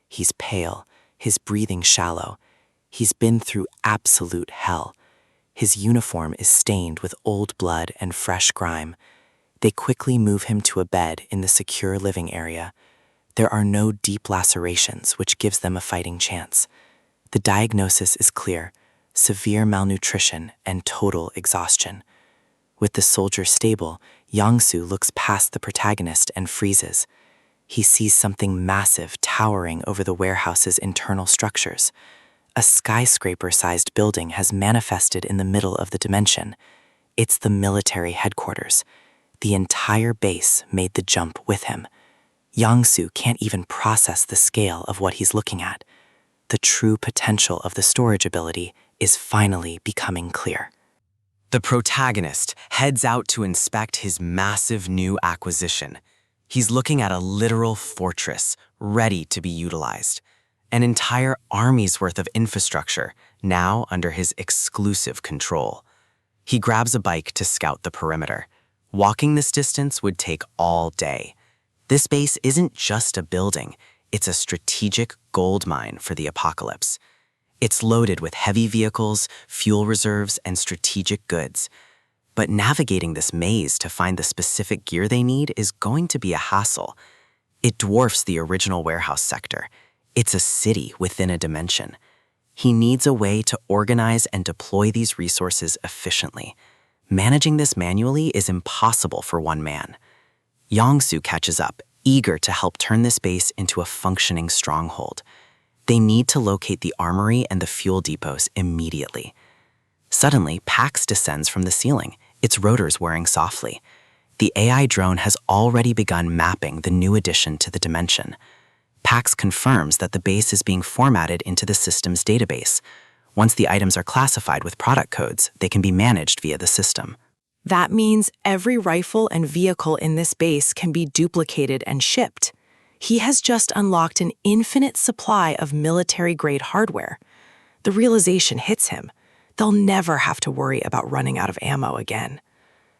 He's pale, his breathing shallow. He's been through absolute hell. His uniform is stained with old blood and fresh grime. They quickly move him to a bed in the secure living area. There are no deep lacerations, which gives them a fighting chance. The diagnosis is clear: severe malnutrition and total exhaustion. With the soldier stable, Yongsu looks past the protagonist and freezes. He sees something massive towering over the warehouse's internal structures. A skyscraper-sized building has manifested in the middle of the dimension. It's the military headquarters. The entire base made the jump with him. Yongsu can't even process the scale of what he's looking at. The true potential of the storage ability is finally becoming clear. The protagonist heads out to inspect his massive new acquisition. He's looking at a literal fortress, ready to be utilized. An entire army's worth of infrastructure, now under his exclusive control. He grabs a bike to scout the perimeter. Walking this distance would take all day. This base isn't just a building, it's a strategic gold mine for the apocalypse. It's loaded with heavy vehicles, fuel reserves, and strategic goods. But navigating this maze to find the specific gear they need is going to be a hassle. It dwarfs the original warehouse sector. It's a city within a dimension. He needs a way to organize and deploy these resources efficiently. Managing this manually is impossible for one man. Yongsu catches up, eager to help turn this base into a functioning stronghold. They need to locate the armory and the fuel depots immediately. Suddenly, Pax descends from the ceiling, its rotors whirring softly. The AI drone has already begun mapping the new addition to the dimension. Pax confirms that the base is being formatted into the system's database. Once the items are classified with product codes, they can be managed via the system. That means every rifle and vehicle in this base can be duplicated and shipped. He has just unlocked an infinite supply of military-grade hardware. The realization hits him. They'll never have to worry about running out of ammo again.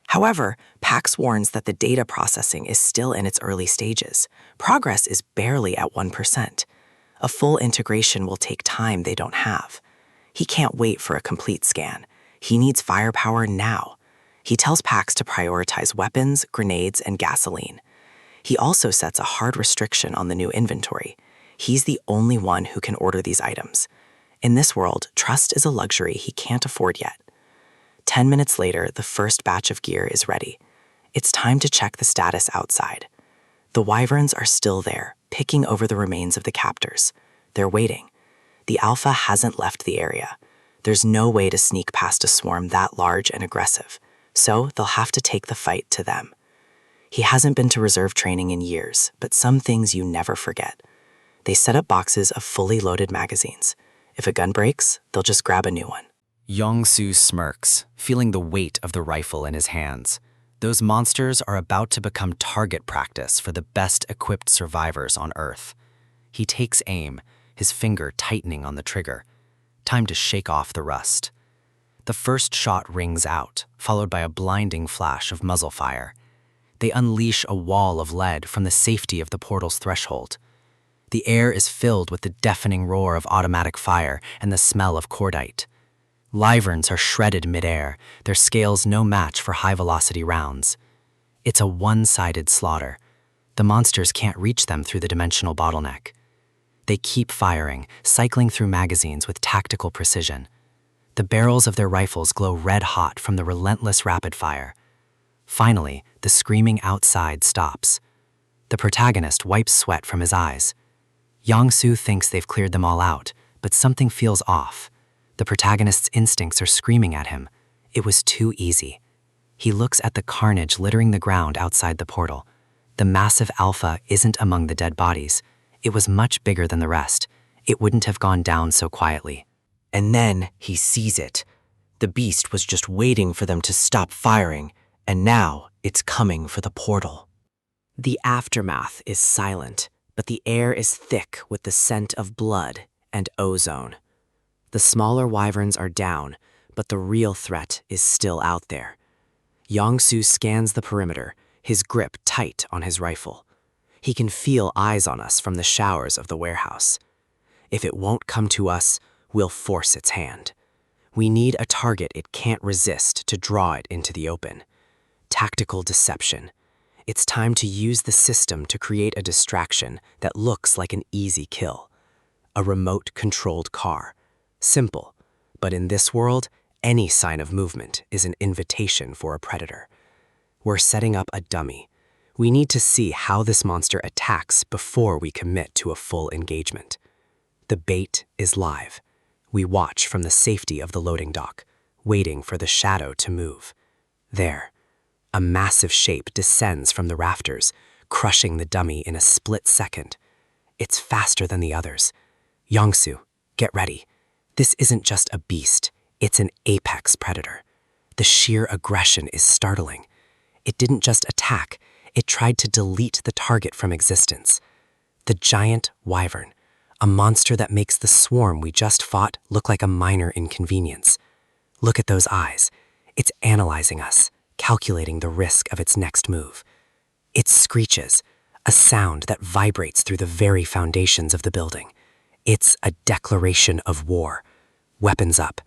However, Pax warns that the data processing is still in its early stages. Progress is barely at 1%. A full integration will take time they don't have. He can't wait for a complete scan. He needs firepower now. He tells Pax to prioritize weapons, grenades, and gasoline. He also sets a hard restriction on the new inventory. He's the only one who can order these items. In this world, trust is a luxury he can't afford yet. 10 minutes later, the first batch of gear is ready. It's time to check the status outside. The wyverns are still there, picking over the remains of the captors. They're waiting. The Alpha hasn't left the area. There's no way to sneak past a swarm that large and aggressive, so they'll have to take the fight to them. He hasn't been to reserve training in years, but some things you never forget. They set up boxes of fully loaded magazines. If a gun breaks, they'll just grab a new one. Yongsu smirks, feeling the weight of the rifle in his hands. Those monsters are about to become target practice for the best-equipped survivors on Earth. He takes aim, his finger tightening on the trigger. Time to shake off the rust. The first shot rings out, followed by a blinding flash of muzzle fire. They unleash a wall of lead from the safety of the portal's threshold. The air is filled with the deafening roar of automatic fire and the smell of cordite. Wyverns are shredded midair, their scales no match for high-velocity rounds. It's a one-sided slaughter. The monsters can't reach them through the dimensional bottleneck. They keep firing, cycling through magazines with tactical precision. The barrels of their rifles glow red-hot from the relentless rapid fire. Finally, the screaming outside stops. The protagonist wipes sweat from his eyes. Yong-soo thinks they've cleared them all out, but something feels off. The protagonist's instincts are screaming at him. It was too easy. He looks at the carnage littering the ground outside the portal. The massive alpha isn't among the dead bodies. It was much bigger than the rest. It wouldn't have gone down so quietly. And then he sees it. The beast was just waiting for them to stop firing, and now it's coming for the portal. The aftermath is silent, but the air is thick with the scent of blood and ozone. The smaller wyverns are down, but the real threat is still out there. Yong-soo scans the perimeter, his grip tight on his rifle. He can feel eyes on us from the showers of the warehouse. If it won't come to us, we'll force its hand. We need a target it can't resist to draw it into the open. Tactical deception. It's time to use the system to create a distraction that looks like an easy kill. A remote-controlled car. Simple, but in this world, any sign of movement is an invitation for a predator. We're setting up a dummy. We need to see how this monster attacks before we commit to a full engagement. The bait is live. We watch from the safety of the loading dock, waiting for the shadow to move. There, a massive shape descends from the rafters, crushing the dummy in a split second. It's faster than the others. Yong-soo, get ready. This isn't just a beast, it's an apex predator. The sheer aggression is startling. It didn't just attack, it tried to delete the target from existence. The giant wyvern, a monster that makes the swarm we just fought look like a minor inconvenience. Look at those eyes. It's analyzing us, calculating the risk of its next move. It screeches, a sound that vibrates through the very foundations of the building. It's a declaration of war. Weapons up.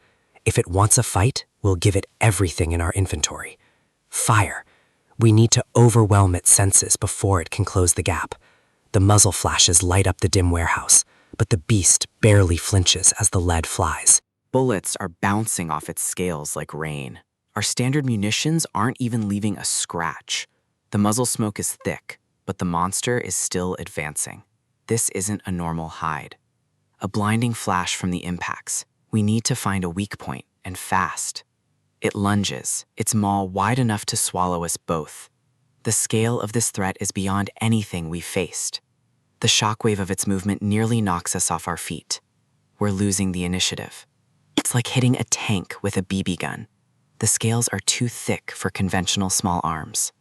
If it wants a fight, we'll give it everything in our inventory. Fire. We need to overwhelm its senses before it can close the gap. The muzzle flashes light up the dim warehouse, but the beast barely flinches as the lead flies. Bullets are bouncing off its scales like rain. Our standard munitions aren't even leaving a scratch. The muzzle smoke is thick, but the monster is still advancing. This isn't a normal hide. A blinding flash from the impacts. We need to find a weak point, and fast. It lunges, its maw wide enough to swallow us both. The scale of this threat is beyond anything we've faced. The shockwave of its movement nearly knocks us off our feet. We're losing the initiative. It's like hitting a tank with a BB gun. The scales are too thick for conventional small arms.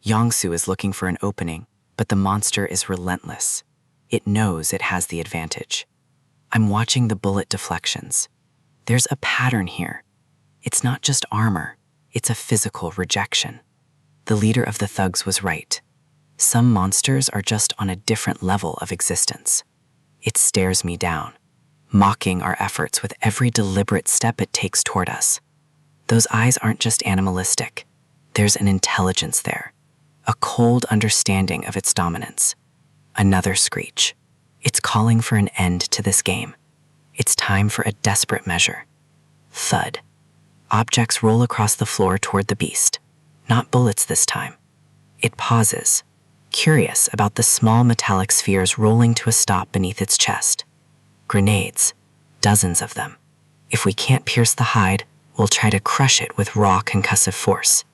Yong-soo is looking for an opening, but the monster is relentless. It knows it has the advantage. I'm watching the bullet deflections. There's a pattern here. It's not just armor, it's a physical rejection. The leader of the thugs was right. Some monsters are just on a different level of existence. It stares me down, mocking our efforts with every deliberate step it takes toward us. Those eyes aren't just animalistic. There's an intelligence there, a cold understanding of its dominance. Another screech. It's calling for an end to this game. It's time for a desperate measure. Thud. Objects roll across the floor toward the beast. Not bullets this time. It pauses, curious about the small metallic spheres rolling to a stop beneath its chest. Grenades. Dozens of them. If we can't pierce the hide, we'll try to crush it with raw concussive force.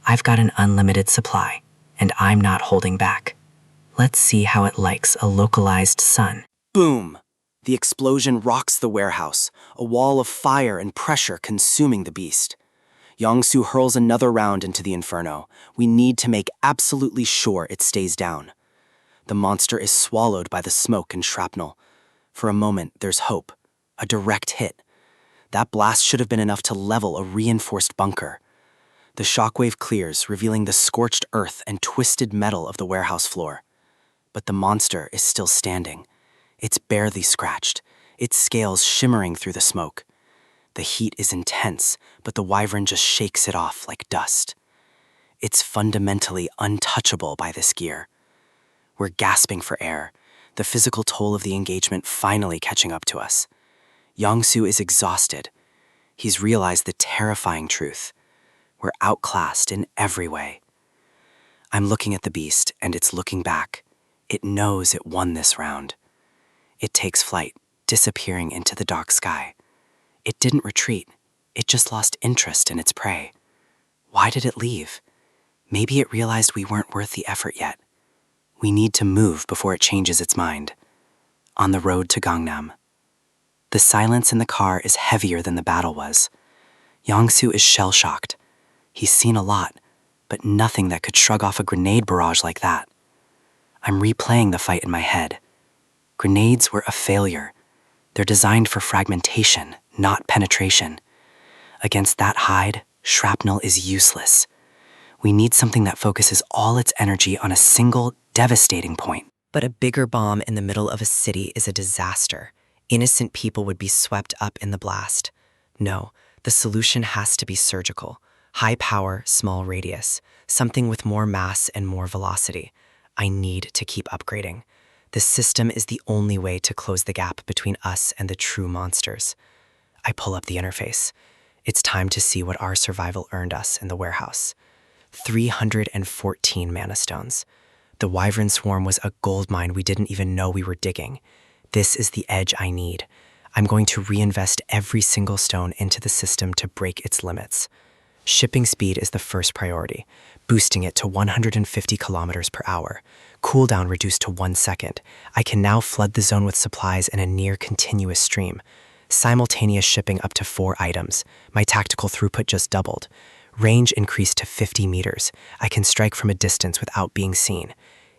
I've got an unlimited supply, and I'm not holding back. Let's see how it likes a localized sun. Boom! The explosion rocks the warehouse, a wall of fire and pressure consuming the beast. Yong-soo hurls another round into the inferno. We need to make absolutely sure it stays down. The monster is swallowed by the smoke and shrapnel. For a moment, there's hope. A direct hit. That blast should have been enough to level a reinforced bunker. The shockwave clears, revealing the scorched earth and twisted metal of the warehouse floor. But the monster is still standing. It's barely scratched, its scales shimmering through the smoke. The heat is intense, but the wyvern just shakes it off like dust. It's fundamentally untouchable by this gear. We're gasping for air. the physical toll of the engagement finally catching up to us. Yongsu is exhausted. He's realized the terrifying truth. We're outclassed in every way. I'm looking at the beast, and it's looking back. It knows it won this round. It takes flight, disappearing into the dark sky. It didn't retreat. It just lost interest in its prey. Why did it leave? Maybe it realized we weren't worth the effort yet. We need to move before it changes its mind. On the road to Gangnam. The silence in the car is heavier than the battle was. Yongsu is shell-shocked. He's seen a lot, but nothing that could shrug off a grenade barrage like that. I'm replaying the fight in my head. Grenades were a failure. They're designed for fragmentation, not penetration. Against that hide, shrapnel is useless. We need something that focuses all its energy on a single, devastating point. But a bigger bomb in the middle of a city is a disaster. Innocent people would be swept up in the blast. No, the solution has to be surgical. High power, small radius. Something with more mass and more velocity. I need to keep upgrading. The system is the only way to close the gap between us and the true monsters. I pull up the interface. It's time to see what our survival earned us in the warehouse. 314 mana stones. The wyvern swarm was a gold mine we didn't even know we were digging. This is the edge I need. I'm going to reinvest every single stone into the system to break its limits. Shipping speed is the first priority, boosting it to 150 kilometers per hour. Cooldown reduced to 1 second. I can now flood the zone with supplies in a near-continuous stream. Simultaneous shipping up to 4 items. My tactical throughput just doubled. Range increased to 50 meters. I can strike from a distance without being seen.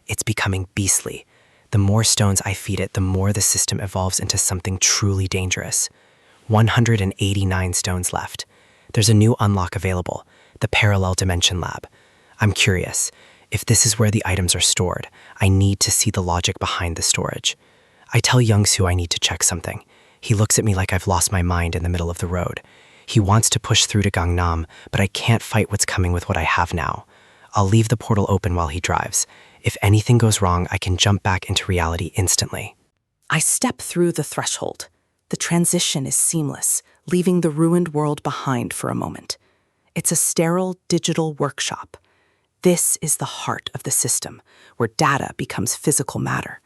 It's becoming beastly. The more stones I feed it, the more the system evolves into something truly dangerous. 189 stones left. There's a new unlock available, the Parallel Dimension Lab. I'm curious. If this is where the items are stored, I need to see the logic behind the storage. I tell Yongsu I need to check something. He looks at me like I've lost my mind in the middle of the road. He wants to push through to Gangnam, but I can't fight what's coming with what I have now. I'll leave the portal open while he drives. If anything goes wrong, I can jump back into reality instantly. I step through the threshold. The transition is seamless, leaving the ruined world behind for a moment. It's a sterile digital workshop. This is the heart of the system, where data becomes physical matter.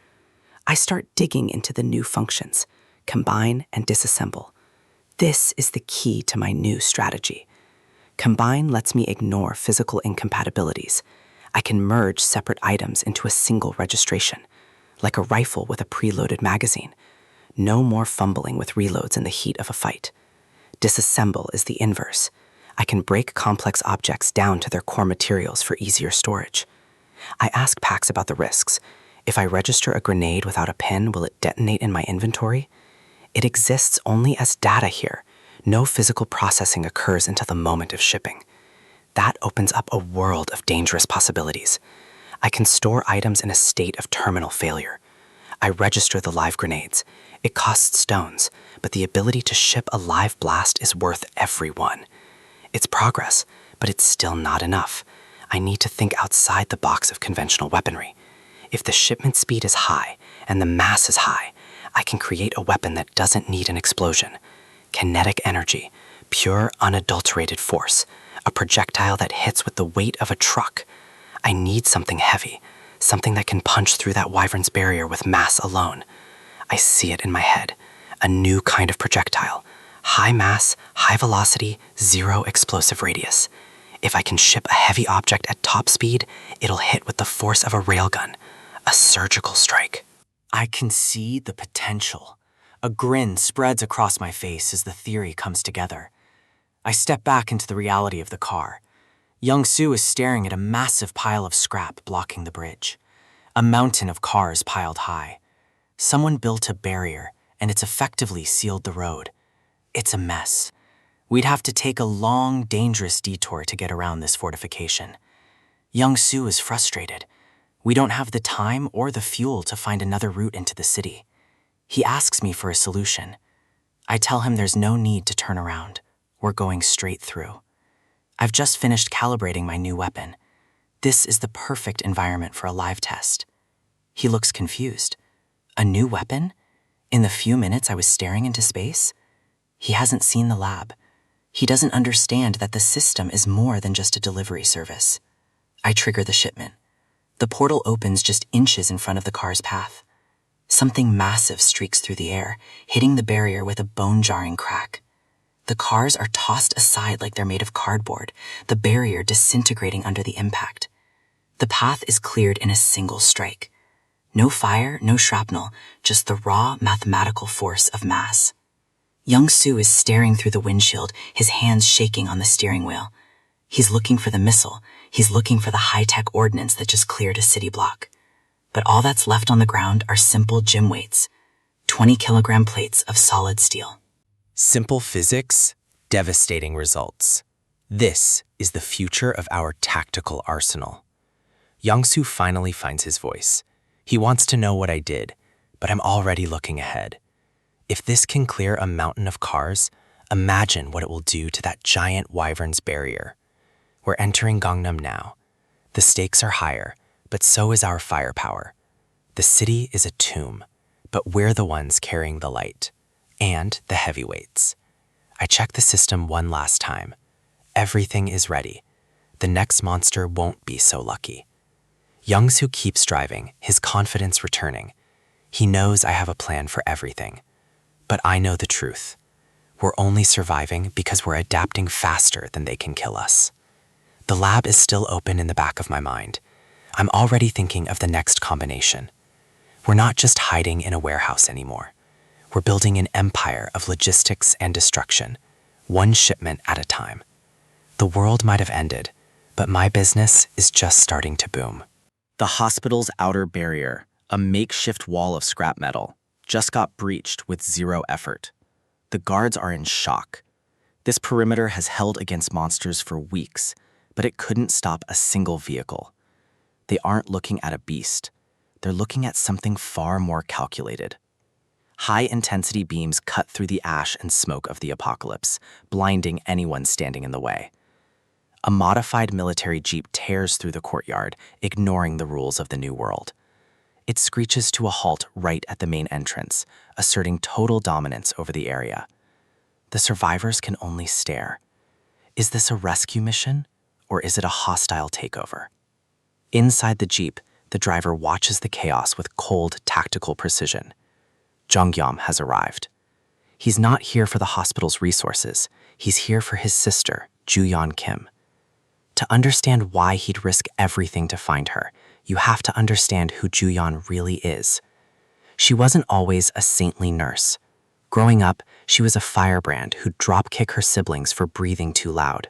I start digging into the new functions, combine and disassemble. This is the key to my new strategy. Combine lets me ignore physical incompatibilities. I can merge separate items into a single registration, like a rifle with a preloaded magazine. No more fumbling with reloads in the heat of a fight. Disassemble is the inverse. I can break complex objects down to their core materials for easier storage. I ask Pax about the risks. If I register a grenade without a pin, will it detonate in my inventory? It exists only as data here. No physical processing occurs until the moment of shipping. That opens up a world of dangerous possibilities. I can store items in a state of terminal failure. I register the live grenades. It costs stones, but the ability to ship a live blast is worth every one. It's progress, but it's still not enough. I need to think outside the box of conventional weaponry. If the shipment speed is high and the mass is high, I can create a weapon that doesn't need an explosion. Kinetic energy, pure unadulterated force, a projectile that hits with the weight of a truck. I need something heavy, something that can punch through that wyvern's barrier with mass alone. I see it in my head, a new kind of projectile. High mass, high velocity, zero explosive radius. If I can ship a heavy object at top speed, it'll hit with the force of a railgun, a surgical strike. I can see the potential. A grin spreads across my face as the theory comes together. I step back into the reality of the car. Yongsu is staring at a massive pile of scrap blocking the bridge. A mountain of cars piled high. Someone built a barrier, and it's effectively sealed the road. It's a mess. We'd have to take a long, dangerous detour to get around this fortification. Yongsu is frustrated. We don't have the time or the fuel to find another route into the city. He asks me for a solution. I tell him there's no need to turn around. We're going straight through. I've just finished calibrating my new weapon. This is the perfect environment for a live test. He looks confused. A new weapon? In the few minutes I was staring into space? He hasn't seen the lab. He doesn't understand that the system is more than just a delivery service. I trigger the shipment. The portal opens just inches in front of the car's path. Something massive streaks through the air, hitting the barrier with a bone-jarring crack. The cars are tossed aside like they're made of cardboard, the barrier disintegrating under the impact. The path is cleared in a single strike. No fire, no shrapnel, just the raw mathematical force of mass. Young-soo is staring through the windshield, his hands shaking on the steering wheel. He's looking for the missile. He's looking for the high-tech ordnance that just cleared a city block. But all that's left on the ground are simple gym weights, 20-kilogram plates of solid steel. Simple physics, devastating results. This is the future of our tactical arsenal. Young-soo finally finds his voice. He wants to know what I did, but I'm already looking ahead. If this can clear a mountain of cars, imagine what it will do to that giant wyvern's barrier. We're entering Gangnam now. The stakes are higher, but so is our firepower. The city is a tomb, but we're the ones carrying the light and the heavyweights. I check the system one last time. Everything is ready. The next monster won't be so lucky. Young-soo keeps driving, his confidence returning. He knows I have a plan for everything. But I know the truth. We're only surviving because we're adapting faster than they can kill us. The lab is still open in the back of my mind. I'm already thinking of the next combination. We're not just hiding in a warehouse anymore. We're building an empire of logistics and destruction, one shipment at a time. The world might have ended, but my business is just starting to boom. The hospital's outer barrier, a makeshift wall of scrap metal, just got breached with zero effort. The guards are in shock. This perimeter has held against monsters for weeks, but it couldn't stop a single vehicle. They aren't looking at a beast. They're looking at something far more calculated. High-intensity beams cut through the ash and smoke of the apocalypse, blinding anyone standing in the way. A modified military jeep tears through the courtyard, ignoring the rules of the new world. It screeches to a halt right at the main entrance, asserting total dominance over the area. The survivors can only stare. Is this a rescue mission, or is it a hostile takeover? Inside the jeep, the driver watches the chaos with cold, tactical precision. Jonghyam has arrived. He's not here for the hospital's resources. He's here for his sister, Joo-yeon Kim. To understand why he'd risk everything to find her, you have to understand who Joo-yeon really is. She wasn't always a saintly nurse. Growing up, she was a firebrand who'd drop-kick her siblings for breathing too loud.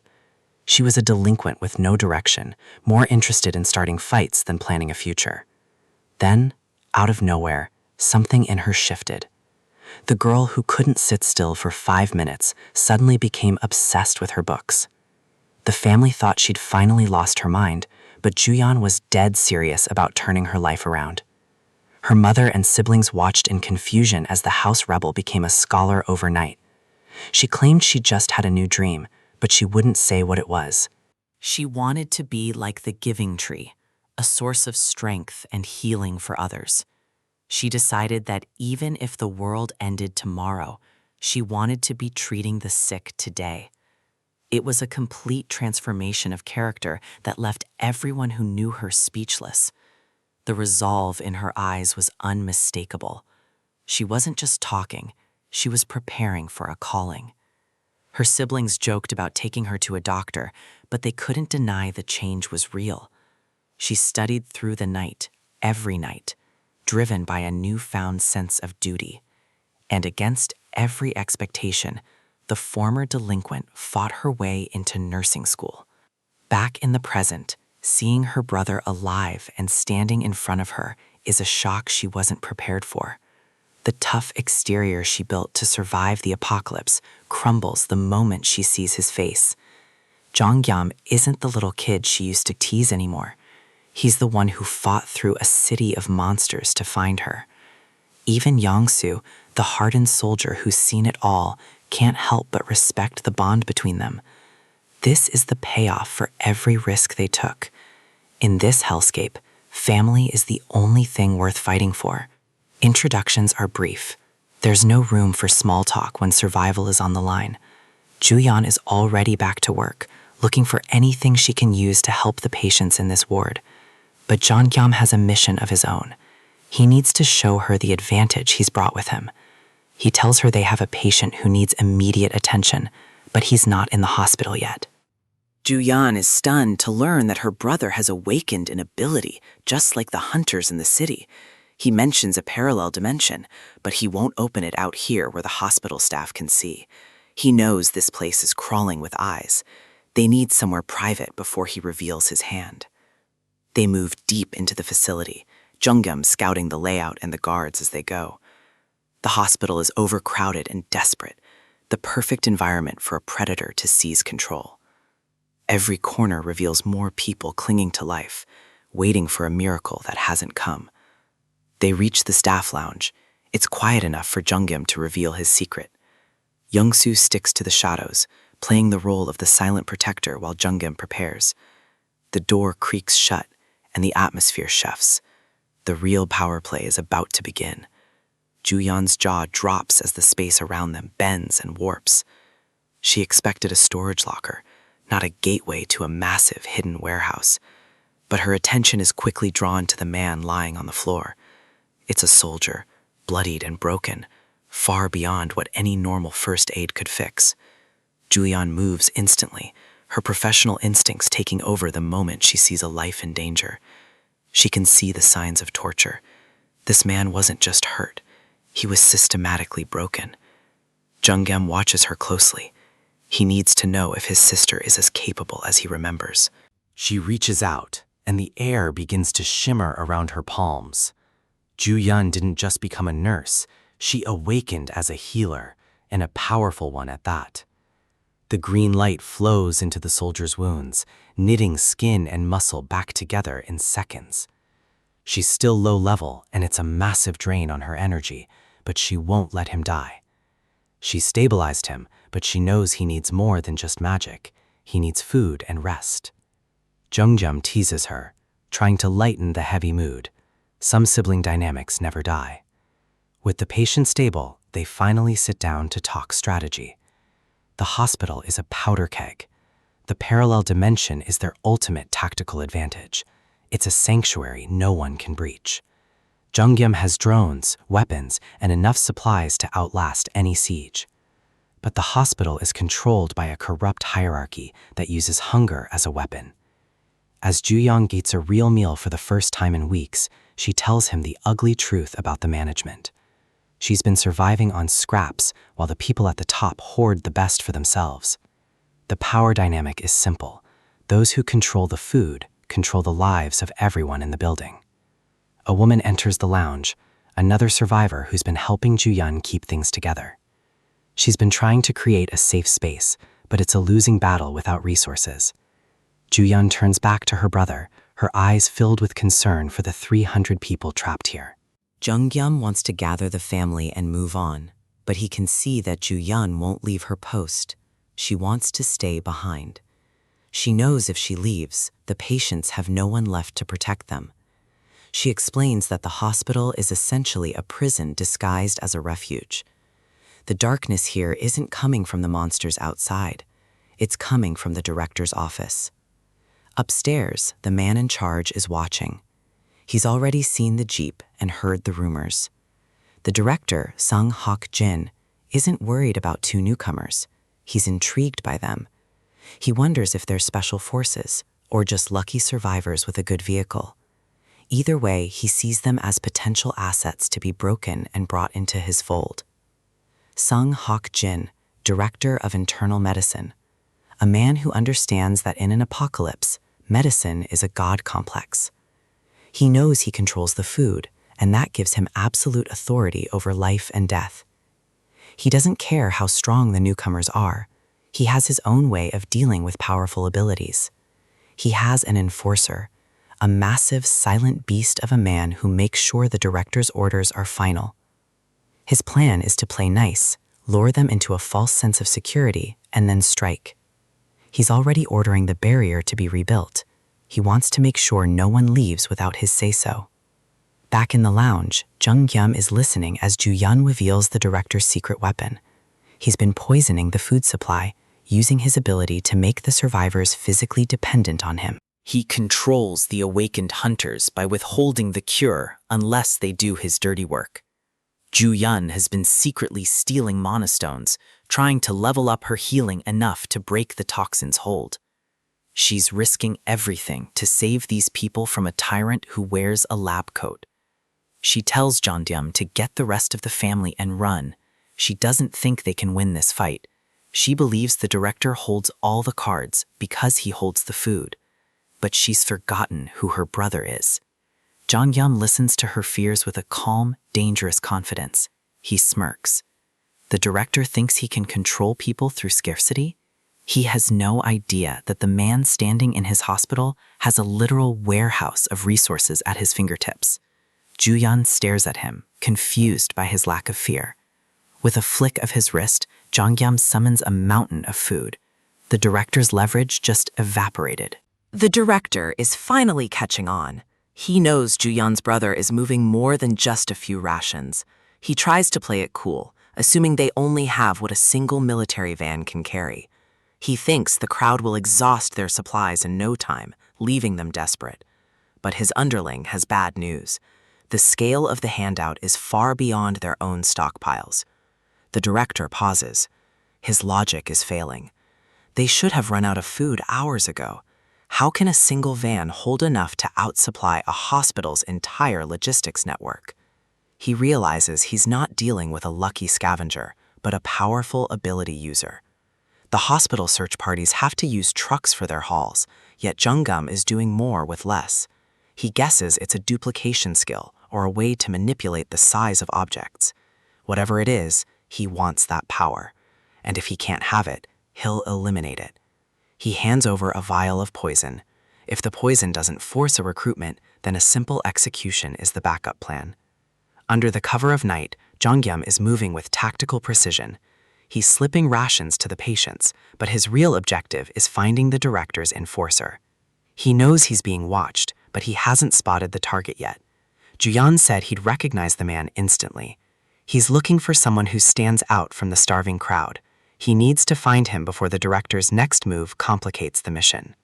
She was a delinquent with no direction, more interested in starting fights than planning a future. Then, out of nowhere, something in her shifted. The girl who couldn't sit still for 5 minutes suddenly became obsessed with her books. The family thought she'd finally lost her mind, but Joo-yeon was dead serious about turning her life around. Her mother and siblings watched in confusion as the house rebel became a scholar overnight. She claimed she just had a new dream, but she wouldn't say what it was. She wanted to be like the giving tree, a source of strength and healing for others. She decided that even if the world ended tomorrow, she wanted to be treating the sick today. It was a complete transformation of character that left everyone who knew her speechless. The resolve in her eyes was unmistakable. She wasn't just talking, she was preparing for a calling. Her siblings joked about taking her to a doctor, but they couldn't deny the change was real. She studied through the night, every night, driven by a newfound sense of duty. And against every expectation, the former delinquent fought her way into nursing school. Back in the present, seeing her brother alive and standing in front of her is a shock she wasn't prepared for. The tough exterior she built to survive the apocalypse crumbles the moment she sees his face. Jonghyam isn't the little kid she used to tease anymore. He's the one who fought through a city of monsters to find her. Even Young-soo, the hardened soldier who's seen it all, can't help but respect the bond between them. This is the payoff for every risk they took. In this hellscape, family is the only thing worth fighting for. Introductions are brief. There's no room for small talk when survival is on the line. Juyeon is already back to work, looking for anything she can use to help the patients in this ward. But Jeongyam has a mission of his own. He needs to show her the advantage he's brought with him. He tells her they have a patient who needs immediate attention, but he's not in the hospital yet. Juyeon is stunned to learn that her brother has awakened an ability, just like the hunters in the city. He mentions a parallel dimension, but he won't open it out here where the hospital staff can see. He knows this place is crawling with eyes. They need somewhere private before he reveals his hand. They move deep into the facility, Jeongyam scouting the layout and the guards as they go. The hospital is overcrowded and desperate, the perfect environment for a predator to seize control. Every corner reveals more people clinging to life, waiting for a miracle that hasn't come. They reach the staff lounge. It's quiet enough for Jeongyam to reveal his secret. Young-soo sticks to the shadows, playing the role of the silent protector while Jeongyam prepares. The door creaks shut, and the atmosphere shifts. The real power play is about to begin. Juyeon's jaw drops as the space around them bends and warps. She expected a storage locker, not a gateway to a massive hidden warehouse. But her attention is quickly drawn to the man lying on the floor. It's a soldier, bloodied and broken, far beyond what any normal first aid could fix. Juyeon moves instantly, her professional instincts taking over the moment she sees a life in danger. She can see the signs of torture. This man wasn't just hurt, he was systematically broken. Jeongyam watches her closely. He needs to know if his sister is as capable as he remembers. She reaches out, and the air begins to shimmer around her palms. Juyeon didn't just become a nurse, she awakened as a healer, and a powerful one at that. The green light flows into the soldier's wounds, knitting skin and muscle back together in seconds. She's still low level, and it's a massive drain on her energy, but she won't let him die. She stabilized him, but she knows he needs more than just magic. He needs food and rest. Jeongyam teases her, trying to lighten the heavy mood. Some sibling dynamics never die. With the patient stable, they finally sit down to talk strategy. The hospital is a powder keg. The parallel dimension is their ultimate tactical advantage. It's a sanctuary no one can breach. Jeongyam has drones, weapons, and enough supplies to outlast any siege. But the hospital is controlled by a corrupt hierarchy that uses hunger as a weapon. As Juyeon eats a real meal for the first time in weeks, she tells him the ugly truth about the management. She's been surviving on scraps while the people at the top hoard the best for themselves. The power dynamic is simple. Those who control the food control the lives of everyone in the building. A woman enters the lounge, another survivor who's been helping Juyeon keep things together. She's been trying to create a safe space, but it's a losing battle without resources. Juyeon turns back to her brother, her eyes filled with concern for the 300 people trapped here. Jeongyam wants to gather the family and move on, but he can see that Juyeon won't leave her post. She wants to stay behind. She knows if she leaves, the patients have no one left to protect them. She explains that the hospital is essentially a prison disguised as a refuge. The darkness here isn't coming from the monsters outside. It's coming from the director's office. Upstairs, the man in charge is watching. He's already seen the jeep and heard the rumors. The director, Sung Hak Jin, isn't worried about two newcomers. He's intrigued by them. He wonders if they're special forces or just lucky survivors with a good vehicle. Either way, he sees them as potential assets to be broken and brought into his fold. Sung Hak Jin, director of internal medicine, a man who understands that in an apocalypse, medicine is a god complex. He knows he controls the food, and that gives him absolute authority over life and death. He doesn't care how strong the newcomers are. He has his own way of dealing with powerful abilities. He has an enforcer, a massive, silent beast of a man who makes sure the director's orders are final. His plan is to play nice, lure them into a false sense of security, and then strike. He's already ordering the barrier to be rebuilt. He wants to make sure no one leaves without his say-so. Back in the lounge, Jung-gyum is listening as Ju-yeon reveals the director's secret weapon. He's been poisoning the food supply, using his ability to make the survivors physically dependent on him. He controls the awakened hunters by withholding the cure unless they do his dirty work. Ju-yeon has been secretly stealing monastones, trying to level up her healing enough to break the toxin's hold. She's risking everything to save these people from a tyrant who wears a lab coat. She tells Jong-gyum to get the rest of the family and run. She doesn't think they can win this fight. She believes the director holds all the cards because he holds the food. But she's forgotten who her brother is. Jong-gyum listens to her fears with a calm, dangerous confidence. He smirks. The director thinks he can control people through scarcity? He has no idea that the man standing in his hospital has a literal warehouse of resources at his fingertips. Ju-yeon stares at him, confused by his lack of fear. With a flick of his wrist, Jong-gyum summons a mountain of food. The director's leverage just evaporated. The director is finally catching on. He knows Ju-yeon's brother is moving more than just a few rations. He tries to play it cool, assuming they only have what a single military van can carry. He thinks the crowd will exhaust their supplies in no time, leaving them desperate. But his underling has bad news. The scale of the handout is far beyond their own stockpiles. The director pauses. His logic is failing. They should have run out of food hours ago. How can a single van hold enough to outsupply a hospital's entire logistics network? He realizes he's not dealing with a lucky scavenger, but a powerful ability user. The hospital search parties have to use trucks for their hauls, yet Jung-gyum is doing more with less. He guesses it's a duplication skill or a way to manipulate the size of objects. Whatever it is, he wants that power. And if he can't have it, he'll eliminate it. He hands over a vial of poison. If the poison doesn't force a recruitment, then a simple execution is the backup plan. Under the cover of night, Jong-gyum is moving with tactical precision. He's slipping rations to the patients, but his real objective is finding the director's enforcer. He knows he's being watched, but he hasn't spotted the target yet. Ju-yeon said he'd recognize the man instantly. He's looking for someone who stands out from the starving crowd. He needs to find him before the director's next move complicates the mission.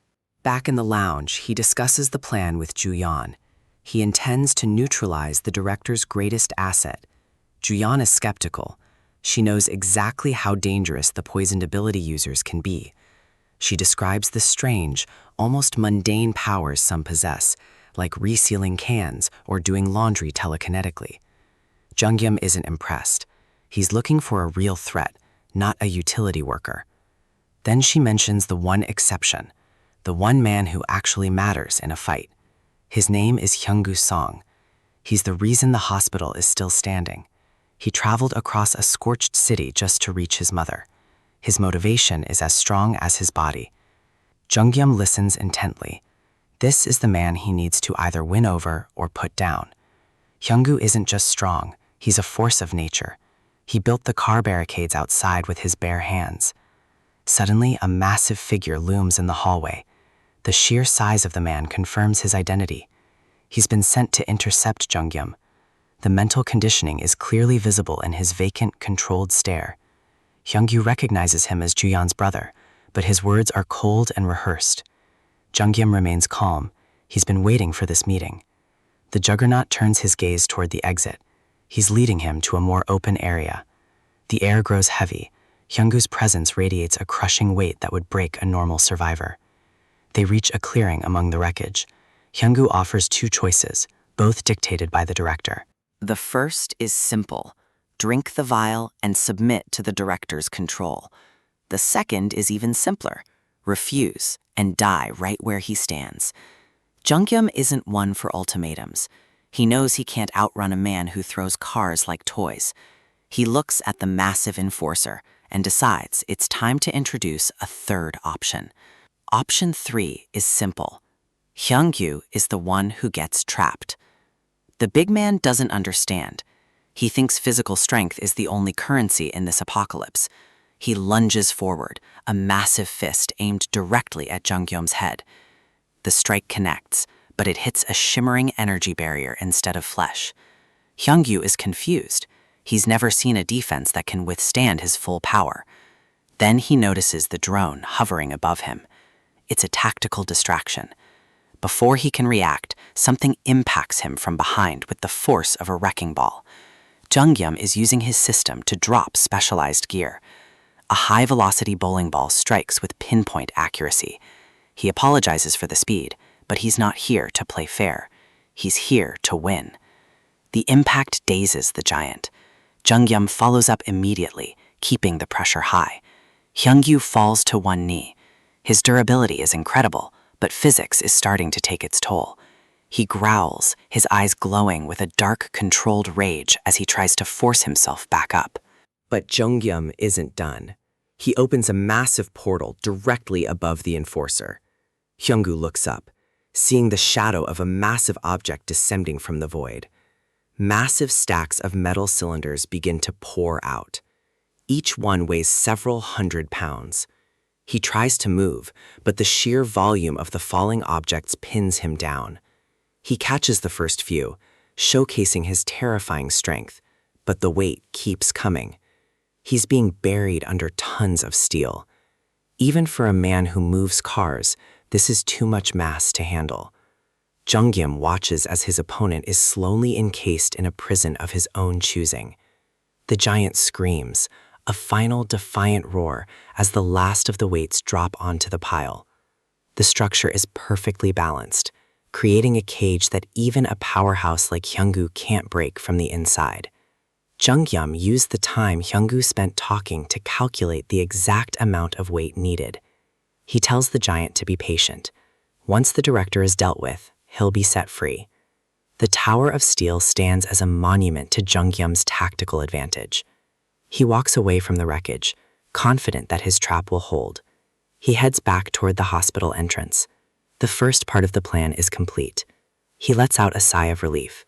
Back in the lounge, he discusses the plan with Ju-yeon. He intends to neutralize the director's greatest asset. Ju-yeon is skeptical. She knows exactly how dangerous the poisoned ability users can be. She describes the strange, almost mundane powers some possess, like resealing cans or doing laundry telekinetically. Jung-gyum isn't impressed. He's looking for a real threat, not a utility worker. Then she mentions the one exception, the one man who actually matters in a fight. His name is Hyung-gu Song. He's the reason the hospital is still standing. He traveled across a scorched city just to reach his mother. His motivation is as strong as his body. Jung-gyum listens intently. This is the man he needs to either win over or put down. Hyung-gu isn't just strong, he's a force of nature. He built the car barricades outside with his bare hands. Suddenly, a massive figure looms in the hallway. The sheer size of the man confirms his identity. He's been sent to intercept Jung-gyum. The mental conditioning is clearly visible in his vacant, controlled stare. Hyung-gu recognizes him as Ju-yeon's brother, but his words are cold and rehearsed. Jung-gyum remains calm. He's been waiting for this meeting. The juggernaut turns his gaze toward the exit. He's leading him to a more open area. The air grows heavy. Hyung-gu's presence radiates a crushing weight that would break a normal survivor. They reach a clearing among the wreckage. Hyung-gu offers two choices, both dictated by the director. The first is simple. Drink the vial and submit to the director's control. The second is even simpler. Refuse and die right where he stands. Jung-gyum isn't one for ultimatums. He knows he can't outrun a man who throws cars like toys. He looks at the massive enforcer and decides it's time to introduce a third option. Option 3 is simple. Hyung-gu is the one who gets trapped. The big man doesn't understand. He thinks physical strength is the only currency in this apocalypse. He lunges forward, a massive fist aimed directly at Jung-gyum's head. The strike connects, but it hits a shimmering energy barrier instead of flesh. Hyungyu is confused. He's never seen a defense that can withstand his full power. Then he notices the drone hovering above him. It's a tactical distraction. Before he can react, something impacts him from behind with the force of a wrecking ball. Jungyum is using his system to drop specialized gear. A high-velocity bowling ball strikes with pinpoint accuracy. He apologizes for the speed, but he's not here to play fair. He's here to win. The impact dazes the giant. Jungyum follows up immediately, keeping the pressure high. Hyungyu falls to one knee. His durability is incredible, but physics is starting to take its toll. He growls, his eyes glowing with a dark, controlled rage as he tries to force himself back up. But Jungyum isn't done. He opens a massive portal directly above the enforcer. Hyunggu looks up, seeing the shadow of a massive object descending from the void. Massive stacks of metal cylinders begin to pour out. Each one weighs several hundred pounds. He tries to move, but the sheer volume of the falling objects pins him down. He catches the first few, showcasing his terrifying strength, but the weight keeps coming. He's being buried under tons of steel. Even for a man who moves cars, this is too much mass to handle. Jungyum watches as his opponent is slowly encased in a prison of his own choosing. The giant screams, a final defiant roar as the last of the weights drop onto the pile. The structure is perfectly balanced, creating a cage that even a powerhouse like Hyunggu can't break from the inside. Jungyum used the time Hyunggu spent talking to calculate the exact amount of weight needed. He tells the giant to be patient. Once the director is dealt with, he'll be set free. The Tower of Steel stands as a monument to Jungyum's tactical advantage. He walks away from the wreckage, confident that his trap will hold. He heads back toward the hospital entrance. The first part of the plan is complete. He lets out a sigh of relief.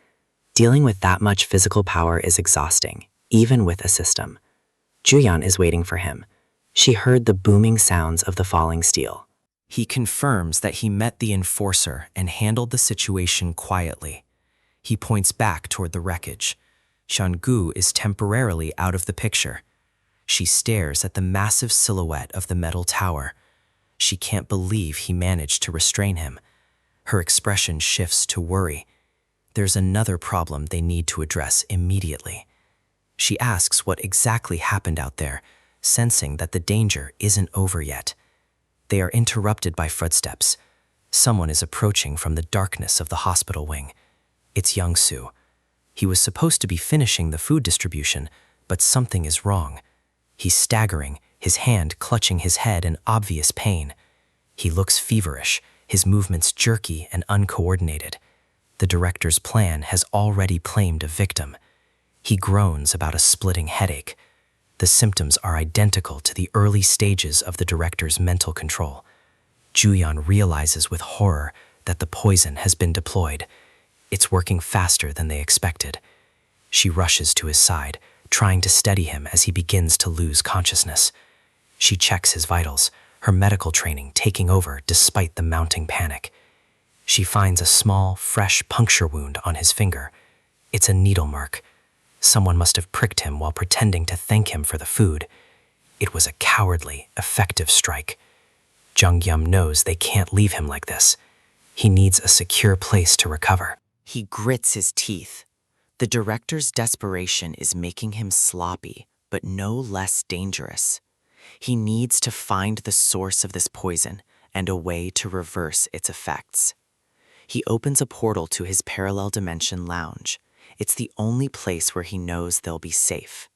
Dealing with that much physical power is exhausting, even with a system. Juyeon is waiting for him. She heard the booming sounds of the falling steel. He confirms that he met the enforcer and handled the situation quietly. He points back toward the wreckage. Hyunggu is temporarily out of the picture. She stares at the massive silhouette of the metal tower. She can't believe he managed to restrain him. Her expression shifts to worry. There's another problem they need to address immediately. She asks what exactly happened out there, sensing that the danger isn't over yet. They are interrupted by footsteps. Someone is approaching from the darkness of the hospital wing. It's Young-soo. He was supposed to be finishing the food distribution, but something is wrong. He's staggering, his hand clutching his head in obvious pain. He looks feverish, his movements jerky and uncoordinated. The director's plan has already claimed a victim. He groans about a splitting headache. The symptoms are identical to the early stages of the director's mental control. Juyeon realizes with horror that the poison has been deployed. It's working faster than they expected. She rushes to his side, trying to steady him as he begins to lose consciousness. She checks his vitals, her medical training taking over despite the mounting panic. She finds a small, fresh puncture wound on his finger. It's a needle mark. Someone must have pricked him while pretending to thank him for the food. It was a cowardly, effective strike. Jungyum knows they can't leave him like this. He needs a secure place to recover. He grits his teeth. The director's desperation is making him sloppy, but no less dangerous. He needs to find the source of this poison and a way to reverse its effects. He opens a portal to his parallel dimension lounge. It's the only place where he knows they'll be safe.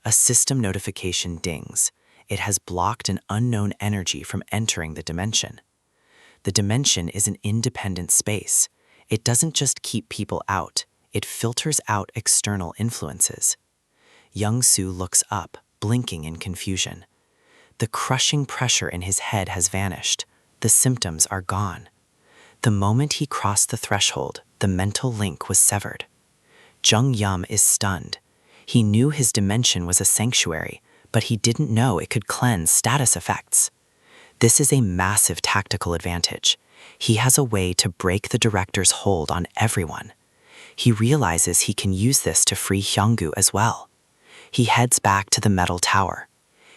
A system notification dings. It has blocked an unknown energy from entering the dimension. The dimension is an independent space. It doesn't just keep people out, it filters out external influences. Young-soo looks up, blinking in confusion. The crushing pressure in his head has vanished. The symptoms are gone. The moment he crossed the threshold, the mental link was severed. Jungyum is stunned. He knew his dimension was a sanctuary, but he didn't know it could cleanse status effects. This is a massive tactical advantage. He has a way to break the director's hold on everyone. He realizes he can use this to free Hyunggu as well. He heads back to the metal tower.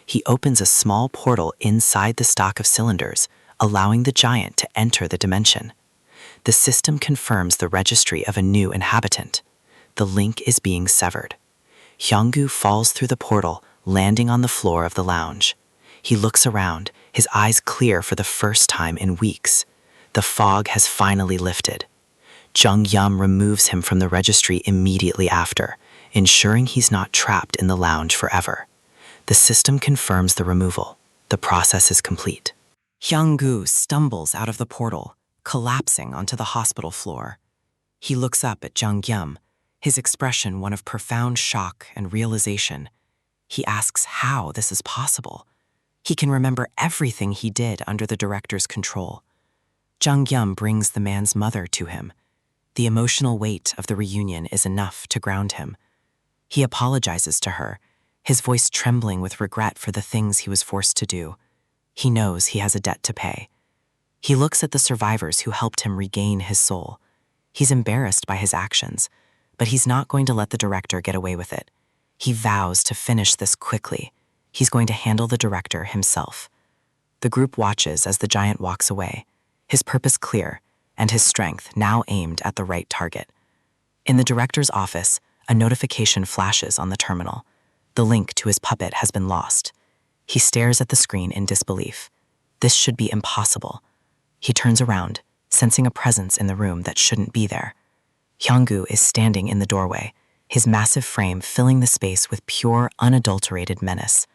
He opens a small portal inside the stock of cylinders, allowing the giant to enter the dimension. The system confirms the registry of a new inhabitant. The link is being severed. Hyunggu falls through the portal, landing on the floor of the lounge. He looks around, his eyes clear for the first time in weeks. The fog has finally lifted. Jung Yum removes him from the registry immediately after, ensuring he's not trapped in the lounge forever. The system confirms the removal. The process is complete. Hyunggu stumbles out of the portal, collapsing onto the hospital floor. He looks up at Jung Yum, his expression one of profound shock and realization. He asks how this is possible. He can remember everything he did under the director's control. Jung Yum brings the man's mother to him. The emotional weight of the reunion is enough to ground him. He apologizes to her, his voice trembling with regret for the things he was forced to do. He knows he has a debt to pay. He looks at the survivors who helped him regain his soul. He's embarrassed by his actions, but he's not going to let the director get away with it. He vows to finish this quickly. He's going to handle the director himself. The group watches as the giant walks away, his purpose clear, and his strength now aimed at the right target. In the director's office, a notification flashes on the terminal. The link to his puppet has been lost. He stares at the screen in disbelief. This should be impossible. He turns around, sensing a presence in the room that shouldn't be there. Hyunggu is standing in the doorway, his massive frame filling the space with pure, unadulterated menace.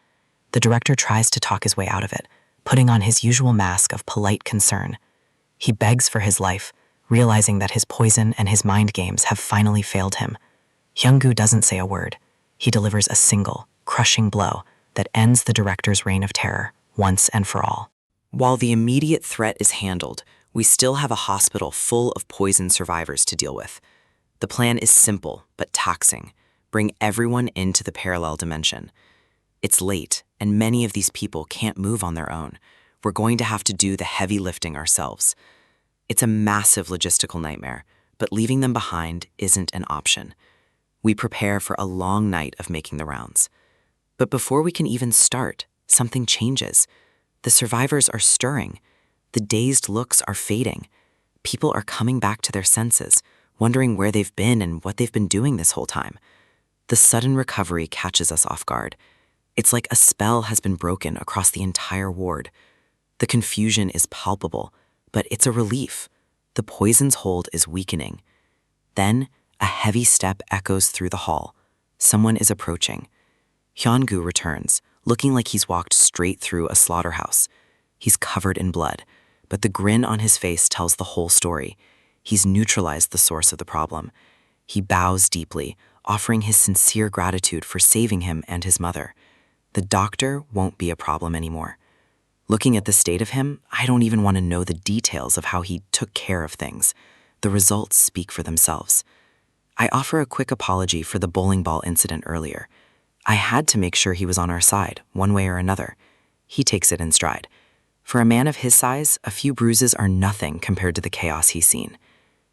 The director tries to talk his way out of it, putting on his usual mask of polite concern. He begs for his life, realizing that his poison and his mind games have finally failed him. Hyunggu doesn't say a word. He delivers a single, crushing blow that ends the director's reign of terror, once and for all. While the immediate threat is handled, we still have a hospital full of poison survivors to deal with. The plan is simple but taxing. Bring everyone into the parallel dimension. It's late, and many of these people can't move on their own. We're going to have to do the heavy lifting ourselves. It's a massive logistical nightmare, but leaving them behind isn't an option. We prepare for a long night of making the rounds. But before we can even start, something changes. The survivors are stirring. The dazed looks are fading. People are coming back to their senses, wondering where they've been and what they've been doing this whole time. The sudden recovery catches us off guard. It's like a spell has been broken across the entire ward. The confusion is palpable, but it's a relief. The poison's hold is weakening. Then, a heavy step echoes through the hall. Someone is approaching. Hyunggu returns, looking like he's walked straight through a slaughterhouse. He's covered in blood, but the grin on his face tells the whole story. He's neutralized the source of the problem. He bows deeply, offering his sincere gratitude for saving him and his mother. The doctor won't be a problem anymore. Looking at the state of him, I don't even want to know the details of how he took care of things. The results speak for themselves. I offer a quick apology for the bowling ball incident earlier. I had to make sure he was on our side, one way or another. He takes it in stride. For a man of his size, a few bruises are nothing compared to the chaos he's seen.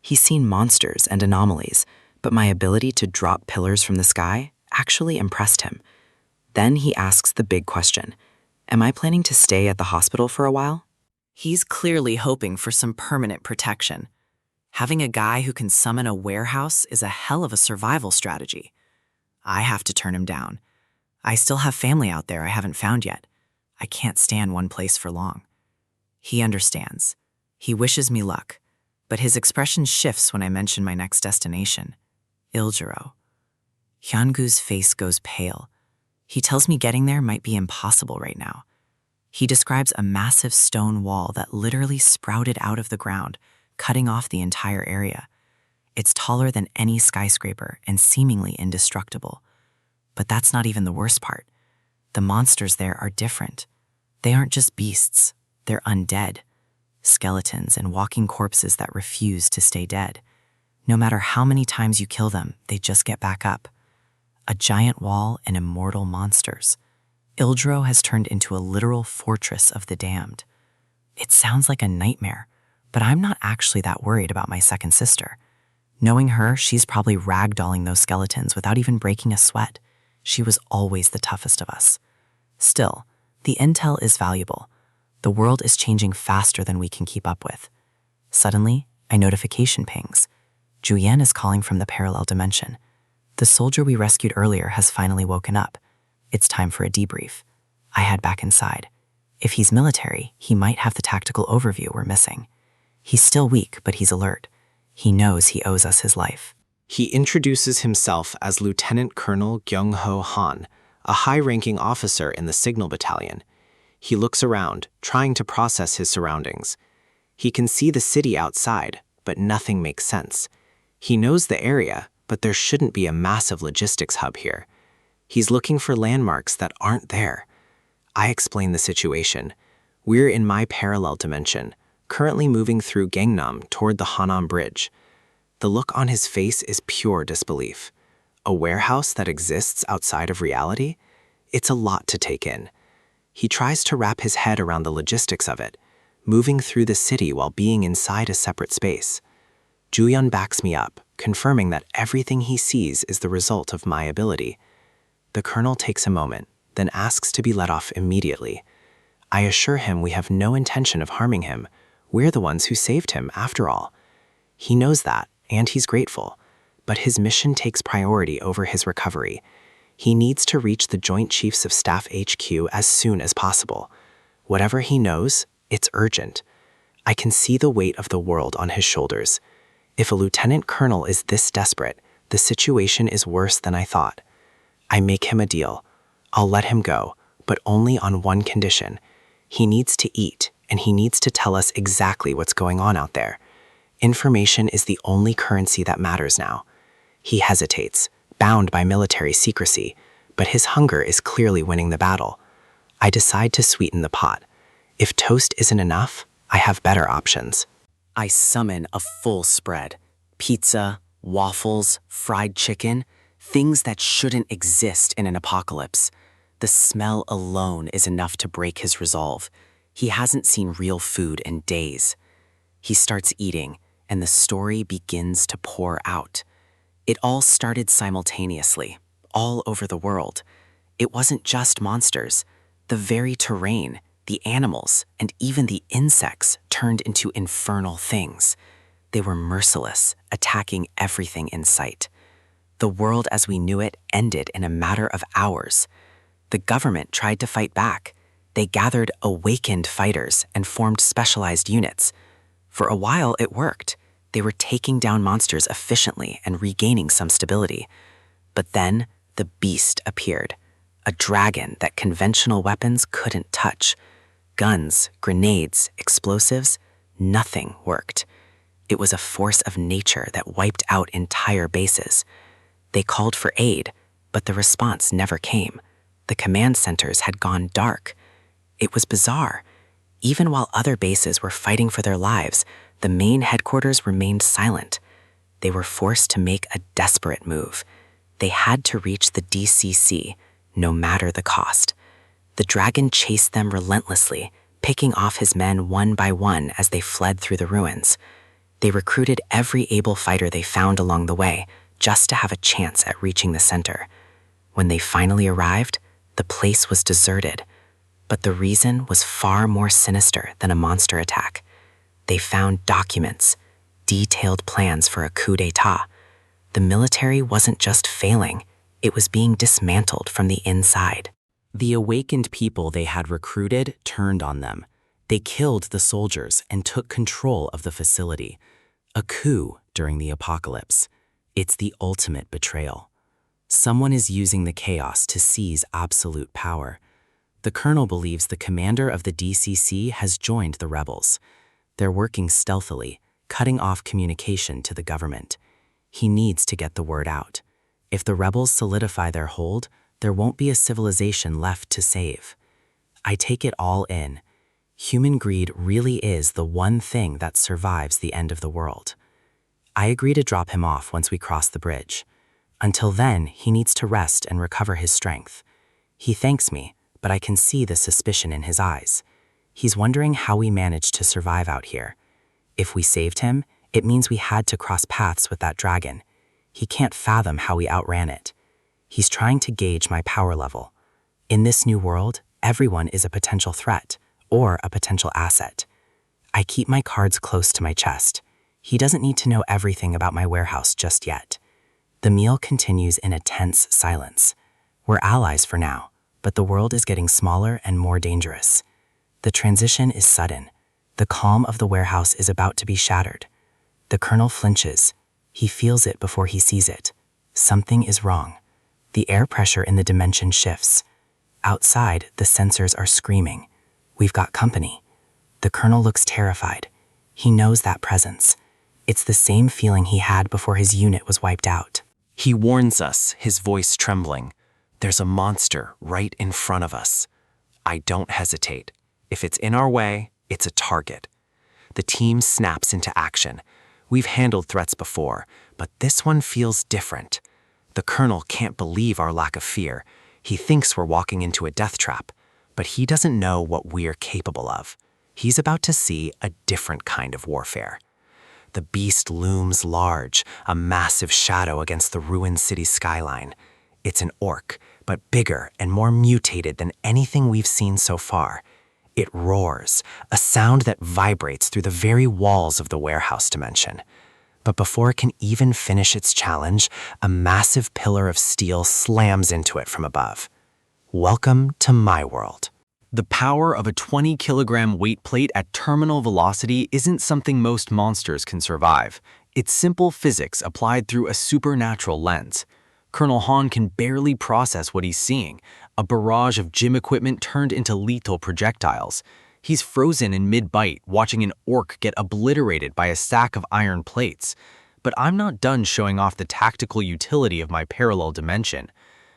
He's seen monsters and anomalies, but my ability to drop pillars from the sky actually impressed him. Then he asks the big question. Am I planning to stay at the hospital for a while? He's clearly hoping for some permanent protection. Having a guy who can summon a warehouse is a hell of a survival strategy. I have to turn him down. I still have family out there I haven't found yet. I can't stay in one place for long. He understands. He wishes me luck, but his expression shifts when I mention my next destination, Iljiro. Hyungu's face goes pale. He tells me getting there might be impossible right now. He describes a massive stone wall that literally sprouted out of the ground, cutting off the entire area. It's taller than any skyscraper and seemingly indestructible. But that's not even the worst part. The monsters there are different. They aren't just beasts, they're undead. Skeletons and walking corpses that refuse to stay dead. No matter how many times you kill them, they just get back up. A giant wall and immortal monsters. Iljiro has turned into a literal fortress of the damned. It sounds like a nightmare, But I'm not actually that worried about my second sister. Knowing her, she's probably ragdolling those skeletons without even breaking a sweat. She was always the toughest of us. Still, the intel is valuable. The world is changing faster than we can keep up with. Suddenly, a notification pings. Juyen is calling from the parallel dimension. The soldier we rescued earlier has finally woken up. It's time for a debrief. I head back inside. If he's military, he might have the tactical overview we're missing. He's still weak, but he's alert. He knows he owes us his life. He introduces himself as Lieutenant Colonel Gyung-ho Han, a high-ranking officer in the Signal Battalion. He looks around, trying to process his surroundings. He can see the city outside, but nothing makes sense. He knows the area, but there shouldn't be a massive logistics hub here. He's looking for landmarks that aren't there. I explain the situation. We're in my parallel dimension, currently moving through Gangnam toward the Hanam Bridge. The look on his face is pure disbelief. A warehouse that exists outside of reality? It's a lot to take in. He tries to wrap his head around the logistics of it, moving through the city while being inside a separate space. Juyeon backs me up, confirming that everything he sees is the result of my ability. The colonel takes a moment, then asks to be let off immediately. I assure him we have no intention of harming him. We're the ones who saved him, after all. He knows that, and he's grateful, but his mission takes priority over his recovery. He needs to reach the Joint Chiefs of Staff HQ as soon as possible. Whatever he knows, it's urgent. I can see the weight of the world on his shoulders. If a lieutenant colonel is this desperate, the situation is worse than I thought. I make him a deal. I'll let him go, but only on one condition. He needs to eat, and he needs to tell us exactly what's going on out there. Information is the only currency that matters now. He hesitates, bound by military secrecy, but his hunger is clearly winning the battle. I decide to sweeten the pot. If toast isn't enough, I have better options. I summon a full spread. Pizza, waffles, fried chicken, things that shouldn't exist in an apocalypse. The smell alone is enough to break his resolve. He hasn't seen real food in days. He starts eating, and the story begins to pour out. It all started simultaneously, all over the world. It wasn't just monsters. The very terrain, the animals, and even the insects turned into infernal things. They were merciless, attacking everything in sight. The world as we knew it ended in a matter of hours. The government tried to fight back. They gathered awakened fighters and formed specialized units. For a while, it worked. They were taking down monsters efficiently and regaining some stability. But then, the beast appeared. A dragon that conventional weapons couldn't touch. Guns, grenades, explosives, nothing worked. It was a force of nature that wiped out entire bases. They called for aid, but the response never came. The command centers had gone dark. It was bizarre. Even while other bases were fighting for their lives, the main headquarters remained silent. They were forced to make a desperate move. They had to reach the DCC, no matter the cost. The dragon chased them relentlessly, picking off his men one by one as they fled through the ruins. They recruited every able fighter they found along the way, just to have a chance at reaching the center. When they finally arrived, the place was deserted. But the reason was far more sinister than a monster attack. They found documents, detailed plans for a coup d'etat. The military wasn't just failing, it was being dismantled from the inside. The awakened people they had recruited turned on them. They killed the soldiers and took control of the facility. A coup during the apocalypse. It's the ultimate betrayal. Someone is using the chaos to seize absolute power. The colonel believes the commander of the DCC has joined the rebels. They're working stealthily, cutting off communication to the government. He needs to get the word out. If the rebels solidify their hold, there won't be a civilization left to save. I take it all in. Human greed really is the one thing that survives the end of the world. I agree to drop him off once we cross the bridge. Until then, he needs to rest and recover his strength. He thanks me, but I can see the suspicion in his eyes. He's wondering how we managed to survive out here. If we saved him, it means we had to cross paths with that dragon. He can't fathom how we outran it. He's trying to gauge my power level. In this new world, everyone is a potential threat or a potential asset. I keep my cards close to my chest. He doesn't need to know everything about my warehouse just yet. The meal continues in a tense silence. We're allies for now, but the world is getting smaller and more dangerous. The transition is sudden. The calm of the warehouse is about to be shattered. The colonel flinches. He feels it before he sees it. Something is wrong. The air pressure in the dimension shifts. Outside, the sensors are screaming. We've got company. The colonel looks terrified. He knows that presence. It's the same feeling he had before his unit was wiped out. He warns us, his voice trembling. There's a monster right in front of us. I don't hesitate. If it's in our way, it's a target. The team snaps into action. We've handled threats before, but this one feels different. The colonel can't believe our lack of fear. He thinks we're walking into a death trap, but he doesn't know what we're capable of. He's about to see a different kind of warfare. The beast looms large, a massive shadow against the ruined city skyline. It's an orc, but bigger and more mutated than anything we've seen so far. It roars, a sound that vibrates through the very walls of the warehouse dimension. But before it can even finish its challenge, a massive pillar of steel slams into it from above. Welcome to my world. The power of a 20-kilogram weight plate at terminal velocity isn't something most monsters can survive. It's simple physics applied through a supernatural lens. Colonel Han can barely process what he's seeing, a barrage of gym equipment turned into lethal projectiles. He's frozen in mid-bite, watching an orc get obliterated by a stack of iron plates. But I'm not done showing off the tactical utility of my parallel dimension.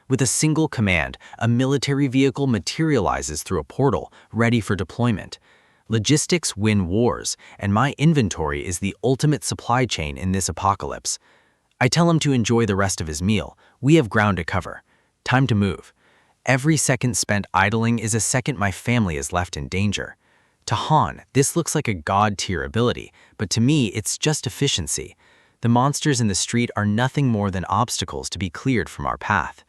With a single command, a military vehicle materializes through a portal, ready for deployment. Logistics win wars, and my inventory is the ultimate supply chain in this apocalypse. I tell him to enjoy the rest of his meal. We have ground to cover. Time to move. Every second spent idling is a second my family is left in danger. To Han, this looks like a god-tier ability, but to me, it's just efficiency. The monsters in the street are nothing more than obstacles to be cleared from our path.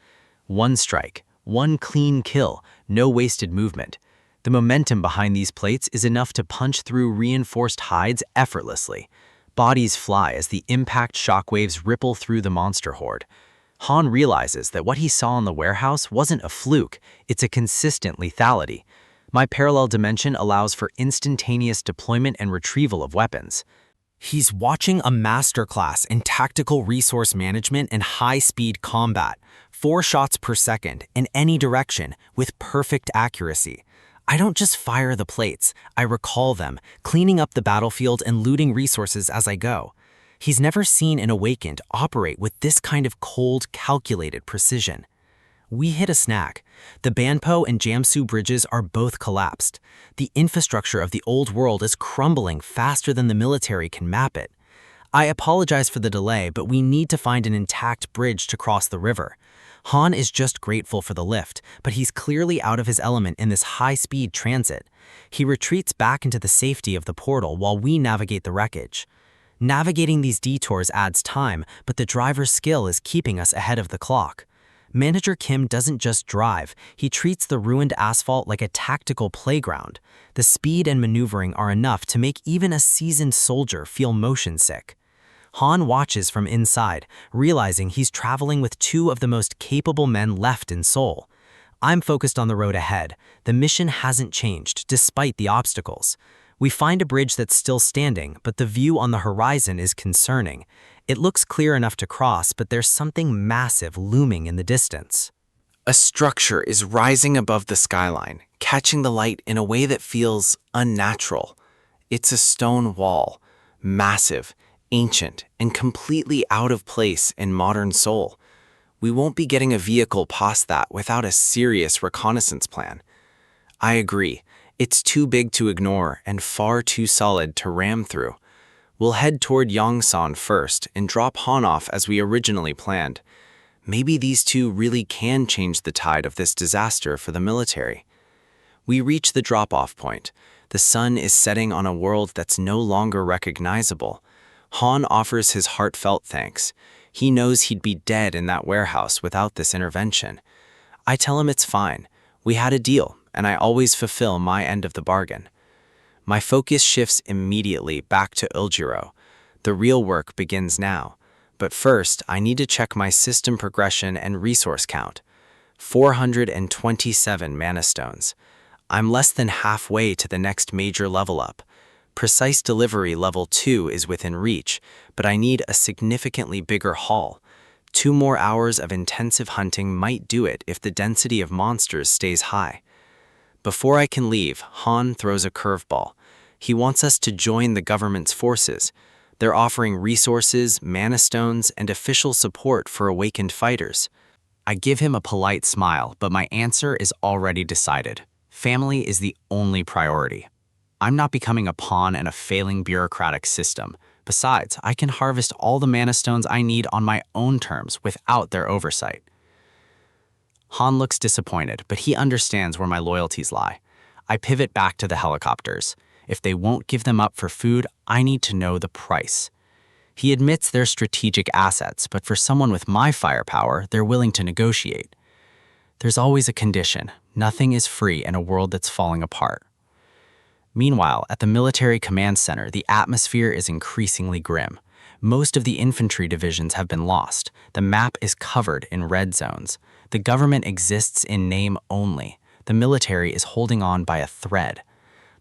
One strike, one clean kill, no wasted movement. The momentum behind these plates is enough to punch through reinforced hides effortlessly. Bodies fly as the impact shockwaves ripple through the monster horde. Han realizes that what he saw in the warehouse wasn't a fluke, it's a consistent lethality. My parallel dimension allows for instantaneous deployment and retrieval of weapons. He's watching a masterclass in tactical resource management and high-speed combat, 4 shots per second in any direction with perfect accuracy. I don't just fire the plates, I recall them, cleaning up the battlefield and looting resources as I go. He's never seen an Awakened operate with this kind of cold, calculated precision. We hit a snag. The Banpo and Jamsu bridges are both collapsed. The infrastructure of the old world is crumbling faster than the military can map it. I apologize for the delay, but we need to find an intact bridge to cross the river. Han is just grateful for the lift, but he's clearly out of his element in this high-speed transit. He retreats back into the safety of the portal while we navigate the wreckage. Navigating these detours adds time, but the driver's skill is keeping us ahead of the clock. Manager Kim doesn't just drive, he treats the ruined asphalt like a tactical playground. The speed and maneuvering are enough to make even a seasoned soldier feel motion sick. Han watches from inside, realizing he's traveling with 2 of the most capable men left in Seoul. I'm focused on the road ahead. The mission hasn't changed, despite the obstacles. We find a bridge that's still standing, but the view on the horizon is concerning. It looks clear enough to cross, but there's something massive looming in the distance. A structure is rising above the skyline, catching the light in a way that feels unnatural. It's a stone wall, massive, ancient, and completely out of place in modern Seoul. We won't be getting a vehicle past that without a serious reconnaissance plan. I agree, it's too big to ignore and far too solid to ram through. We'll head toward Yongsan first and drop Han off as we originally planned. Maybe these 2 really can change the tide of this disaster for the military. We reach the drop-off point. The sun is setting on a world that's no longer recognizable. Han offers his heartfelt thanks. He knows he'd be dead in that warehouse without this intervention. I tell him it's fine. We had a deal, and I always fulfill my end of the bargain. My focus shifts immediately back to Uljiro. The real work begins now. But first, I need to check my system progression and resource count. 427 mana stones. I'm less than halfway to the next major level up. Precise delivery level 2 is within reach, but I need a significantly bigger haul. 2 more hours of intensive hunting might do it if the density of monsters stays high. Before I can leave, Han throws a curveball. He wants us to join the government's forces. They're offering resources, mana stones, and official support for awakened fighters. I give him a polite smile, but my answer is already decided. Family is the only priority. I'm not becoming a pawn in a failing bureaucratic system. Besides, I can harvest all the mana stones I need on my own terms without their oversight. Han looks disappointed, but he understands where my loyalties lie. I pivot back to the helicopters. If they won't give them up for food, I need to know the price. He admits they're strategic assets, but for someone with my firepower, they're willing to negotiate. There's always a condition. Nothing is free in a world that's falling apart. Meanwhile, at the military command center, the atmosphere is increasingly grim. Most of the infantry divisions have been lost. The map is covered in red zones. The government exists in name only. The military is holding on by a thread.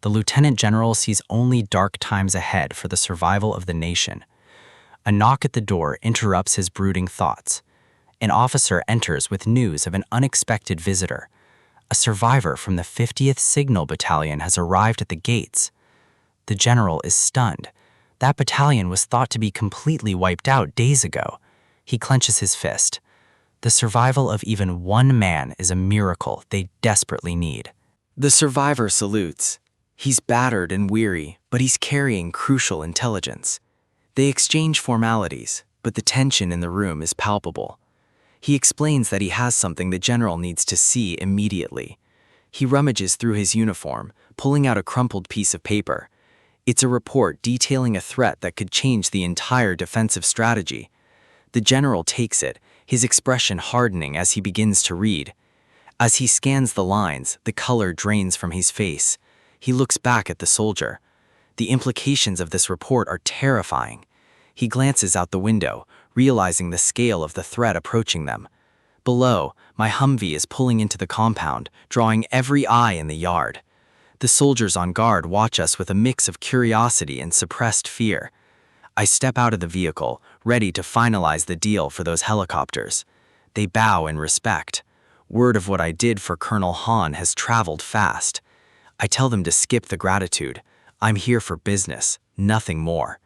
The lieutenant general sees only dark times ahead for the survival of the nation. A knock at the door interrupts his brooding thoughts. An officer enters with news of an unexpected visitor. A survivor from the 50th Signal Battalion has arrived at the gates. The general is stunned. That battalion was thought to be completely wiped out days ago. He clenches his fist. The survival of even one man is a miracle they desperately need. The survivor salutes. He's battered and weary, but he's carrying crucial intelligence. They exchange formalities, but the tension in the room is palpable. He explains that he has something the general needs to see immediately. He rummages through his uniform, pulling out a crumpled piece of paper. It's a report detailing a threat that could change the entire defensive strategy. The general takes it, his expression hardening as he begins to read. As he scans the lines, the color drains from his face. He looks back at the soldier. The implications of this report are terrifying. He glances out the window, realizing the scale of the threat approaching them. Below, my Humvee is pulling into the compound, drawing every eye in the yard. The soldiers on guard watch us with a mix of curiosity and suppressed fear. I step out of the vehicle, ready to finalize the deal for those helicopters. They bow in respect. Word of what I did for Colonel Han has traveled fast. I tell them to skip the gratitude. I'm here for business, nothing more.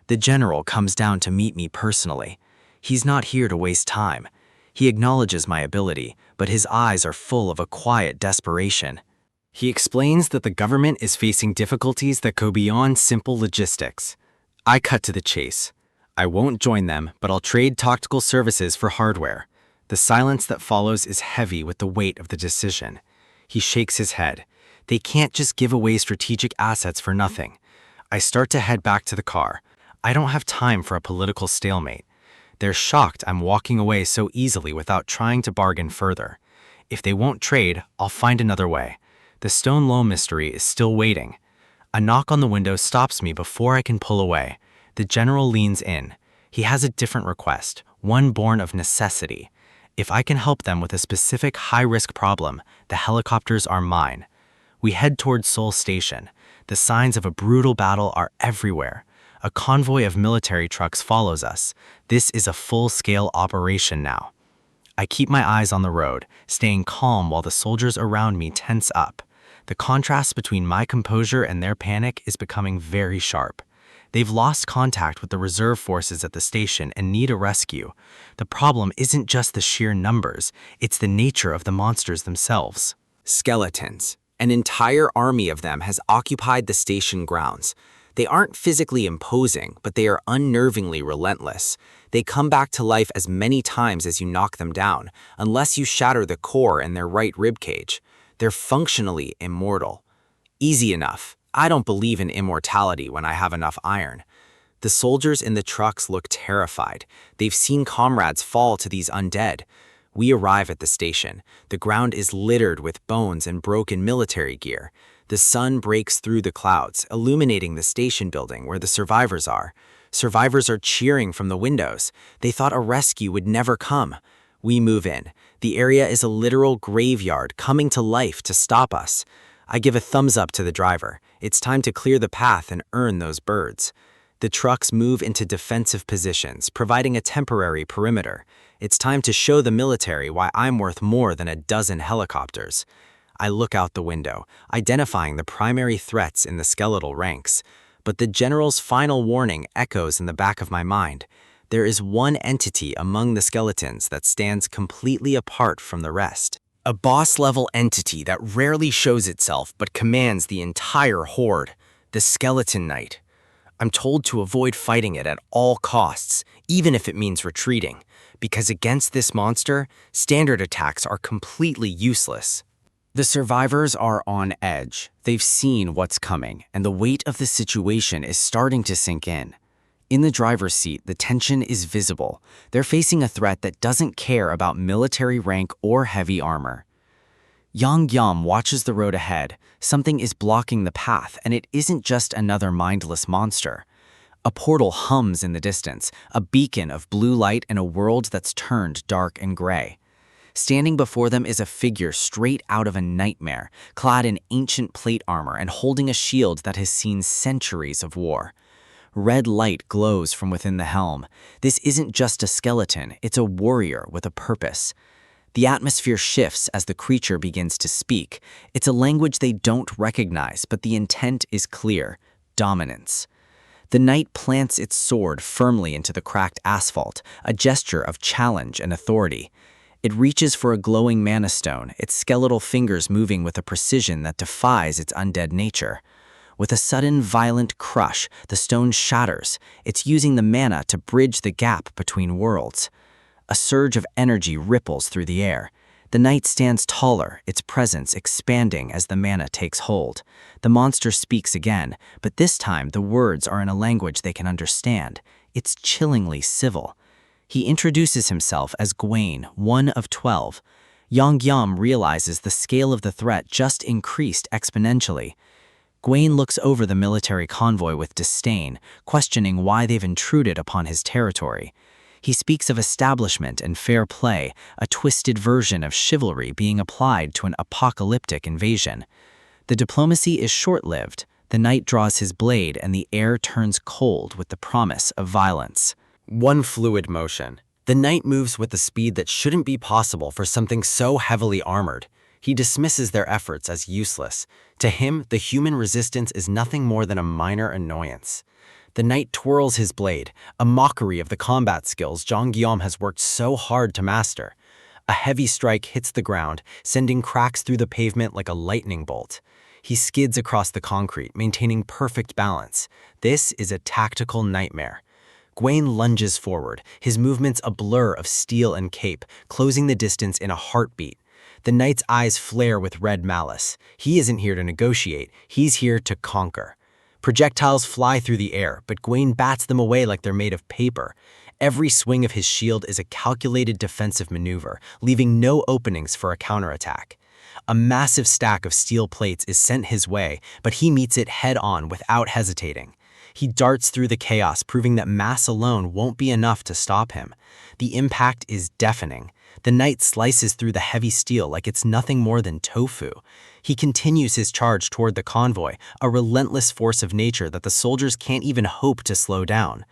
The general comes down to meet me personally. He's not here to waste time. He acknowledges my ability, but his eyes are full of a quiet desperation. He explains that the government is facing difficulties that go beyond simple logistics. I cut to the chase. I won't join them, but I'll trade tactical services for hardware. The silence that follows is heavy with the weight of the decision. He shakes his head. They can't just give away strategic assets for nothing. I start to head back to the car. I don't have time for a political stalemate. They're shocked I'm walking away so easily without trying to bargain further. If they won't trade, I'll find another way. The Stone Loam mystery is still waiting. A knock on the window stops me before I can pull away. The general leans in. He has a different request, one born of necessity. If I can help them with a specific high-risk problem, the helicopters are mine. We head towards Seoul Station. The signs of a brutal battle are everywhere. A convoy of military trucks follows us. This is a full-scale operation now. I keep my eyes on the road, staying calm while the soldiers around me tense up. The contrast between my composure and their panic is becoming very sharp. They've lost contact with the reserve forces at the station and need a rescue. The problem isn't just the sheer numbers, it's the nature of the monsters themselves. Skeletons. An entire army of them has occupied the station grounds. They aren't physically imposing, but they are unnervingly relentless. They come back to life as many times as you knock them down, unless you shatter the core in their right ribcage. They're functionally immortal. Easy enough. I don't believe in immortality when I have enough iron. The soldiers in the trucks look terrified. They've seen comrades fall to these undead. We arrive at the station. The ground is littered with bones and broken military gear. The sun breaks through the clouds, illuminating the station building where the survivors are. Survivors are cheering from the windows. They thought a rescue would never come. We move in. The area is a literal graveyard coming to life to stop us. I give a thumbs up to the driver. It's time to clear the path and earn those birds. The trucks move into defensive positions, providing a temporary perimeter. It's time to show the military why I'm worth more than a dozen helicopters. I look out the window, identifying the primary threats in the skeletal ranks. But the general's final warning echoes in the back of my mind. There is one entity among the skeletons that stands completely apart from the rest. A boss-level entity that rarely shows itself but commands the entire horde, the Skeleton Knight. I'm told to avoid fighting it at all costs, even if it means retreating, because against this monster, standard attacks are completely useless. The survivors are on edge. They've seen what's coming, and the weight of the situation is starting to sink in. In the driver's seat, the tension is visible. They're facing a threat that doesn't care about military rank or heavy armor. Yang Yam watches the road ahead. Something is blocking the path, and it isn't just another mindless monster. A portal hums in the distance, a beacon of blue light in a world that's turned dark and gray. Standing before them is a figure straight out of a nightmare, clad in ancient plate armor and holding a shield that has seen centuries of war. Red light glows from within the helm. This isn't just a skeleton, it's a warrior with a purpose. The atmosphere shifts as the creature begins to speak. It's a language they don't recognize, but the intent is clear: dominance. The knight plants its sword firmly into the cracked asphalt, a gesture of challenge and authority. It reaches for a glowing mana stone, its skeletal fingers moving with a precision that defies its undead nature. With a sudden, violent crush, the stone shatters. It's using the mana to bridge the gap between worlds. A surge of energy ripples through the air. The knight stands taller, its presence expanding as the mana takes hold. The monster speaks again, but this time the words are in a language they can understand. It's chillingly civil. He introduces himself as Gwaine, one of 12. Yang Yam realizes the scale of the threat just increased exponentially. Gwaine looks over the military convoy with disdain, questioning why they've intruded upon his territory. He speaks of establishment and fair play, a twisted version of chivalry being applied to an apocalyptic invasion. The diplomacy is short-lived. The knight draws his blade and the air turns cold with the promise of violence. One fluid motion. The knight moves with a speed that shouldn't be possible for something so heavily armored. He dismisses their efforts as useless. To him, the human resistance is nothing more than a minor annoyance. The knight twirls his blade, a mockery of the combat skills Zhang Guillaume has worked so hard to master. A heavy strike hits the ground, sending cracks through the pavement like a lightning bolt. He skids across the concrete, maintaining perfect balance. This is a tactical nightmare. Gwaine lunges forward, his movements a blur of steel and cape, closing the distance in a heartbeat. The knight's eyes flare with red malice. He isn't here to negotiate, he's here to conquer. Projectiles fly through the air, but Gwaine bats them away like they're made of paper. Every swing of his shield is a calculated defensive maneuver, leaving no openings for a counterattack. A massive stack of steel plates is sent his way, but he meets it head-on without hesitating. He darts through the chaos, proving that mass alone won't be enough to stop him. The impact is deafening. The knight slices through the heavy steel like it's nothing more than tofu. He continues his charge toward the convoy, a relentless force of nature that the soldiers can't even hope to slow down.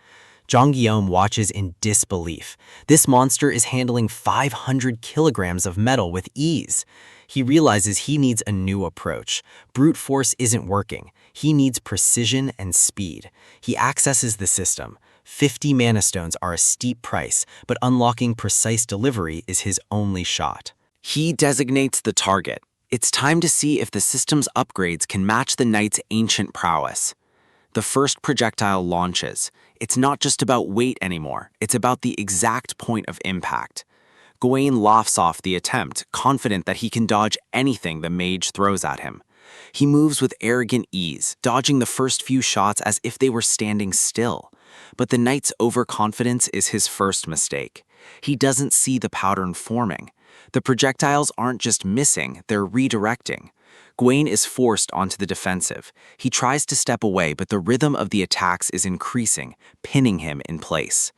Zhang Guillaume watches in disbelief. This monster is handling 500 kilograms of metal with ease. He realizes he needs a new approach. Brute force isn't working. He needs precision and speed. He accesses the system. 50 mana stones are a steep price, but unlocking precise delivery is his only shot. He designates the target. It's time to see if the system's upgrades can match the knight's ancient prowess. The first projectile launches. It's not just about weight anymore, it's about the exact point of impact. Gwaine laughs off the attempt, confident that he can dodge anything the mage throws at him. He moves with arrogant ease, dodging the first few shots as if they were standing still. But the knight's overconfidence is his first mistake. He doesn't see the pattern forming. The projectiles aren't just missing, they're redirecting. Gawain is forced onto the defensive. He tries to step away, but the rhythm of the attacks is increasing, pinning him in place.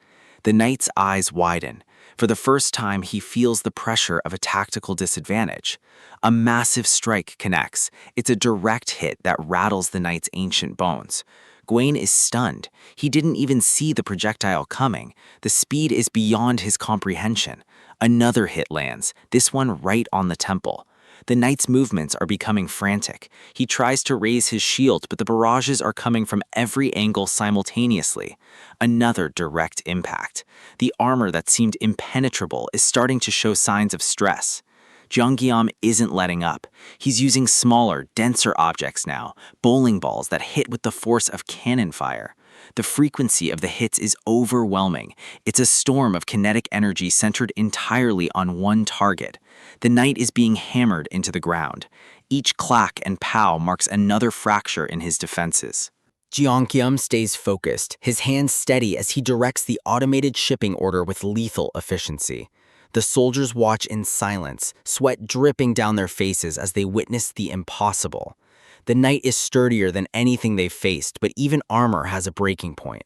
The knight's eyes widen. For the first time, he feels the pressure of a tactical disadvantage. A massive strike connects. It's a direct hit that rattles the knight's ancient bones. Gawain is stunned. He didn't even see the projectile coming. The speed is beyond his comprehension. Another hit lands, this one right on the temple. The knight's movements are becoming frantic. He tries to raise his shield, but the barrages are coming from every angle simultaneously. Another direct impact. The armor that seemed impenetrable is starting to show signs of stress. Jeongeum isn't letting up. He's using smaller, denser objects now, bowling balls that hit with the force of cannon fire. The frequency of the hits is overwhelming. It's a storm of kinetic energy centered entirely on one target. The knight is being hammered into the ground. Each clack and pow marks another fracture in his defenses. Jeongeum stays focused, his hands steady as he directs the automated shipping order with lethal efficiency. The soldiers watch in silence, sweat dripping down their faces as they witness the impossible. The knight is sturdier than anything they've faced, but even armor has a breaking point.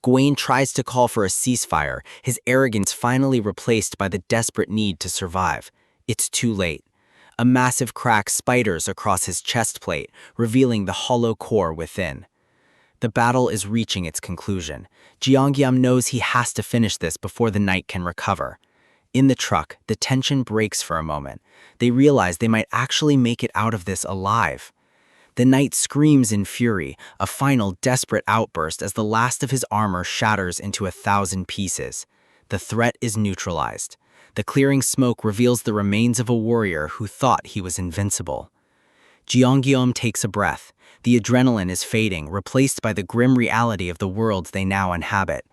Gawain tries to call for a ceasefire, his arrogance finally replaced by the desperate need to survive. It's too late. A massive crack spiders across his chest plate, revealing the hollow core within. The battle is reaching its conclusion. Jeongeum knows he has to finish this before the knight can recover. In the truck, the tension breaks for a moment. They realize they might actually make it out of this alive. The knight screams in fury, a final desperate outburst as the last of his armor shatters into 1,000 pieces. The threat is neutralized. The clearing smoke reveals the remains of a warrior who thought he was invincible. Jeongeum takes a breath. The adrenaline is fading, replaced by the grim reality of the world they now inhabit.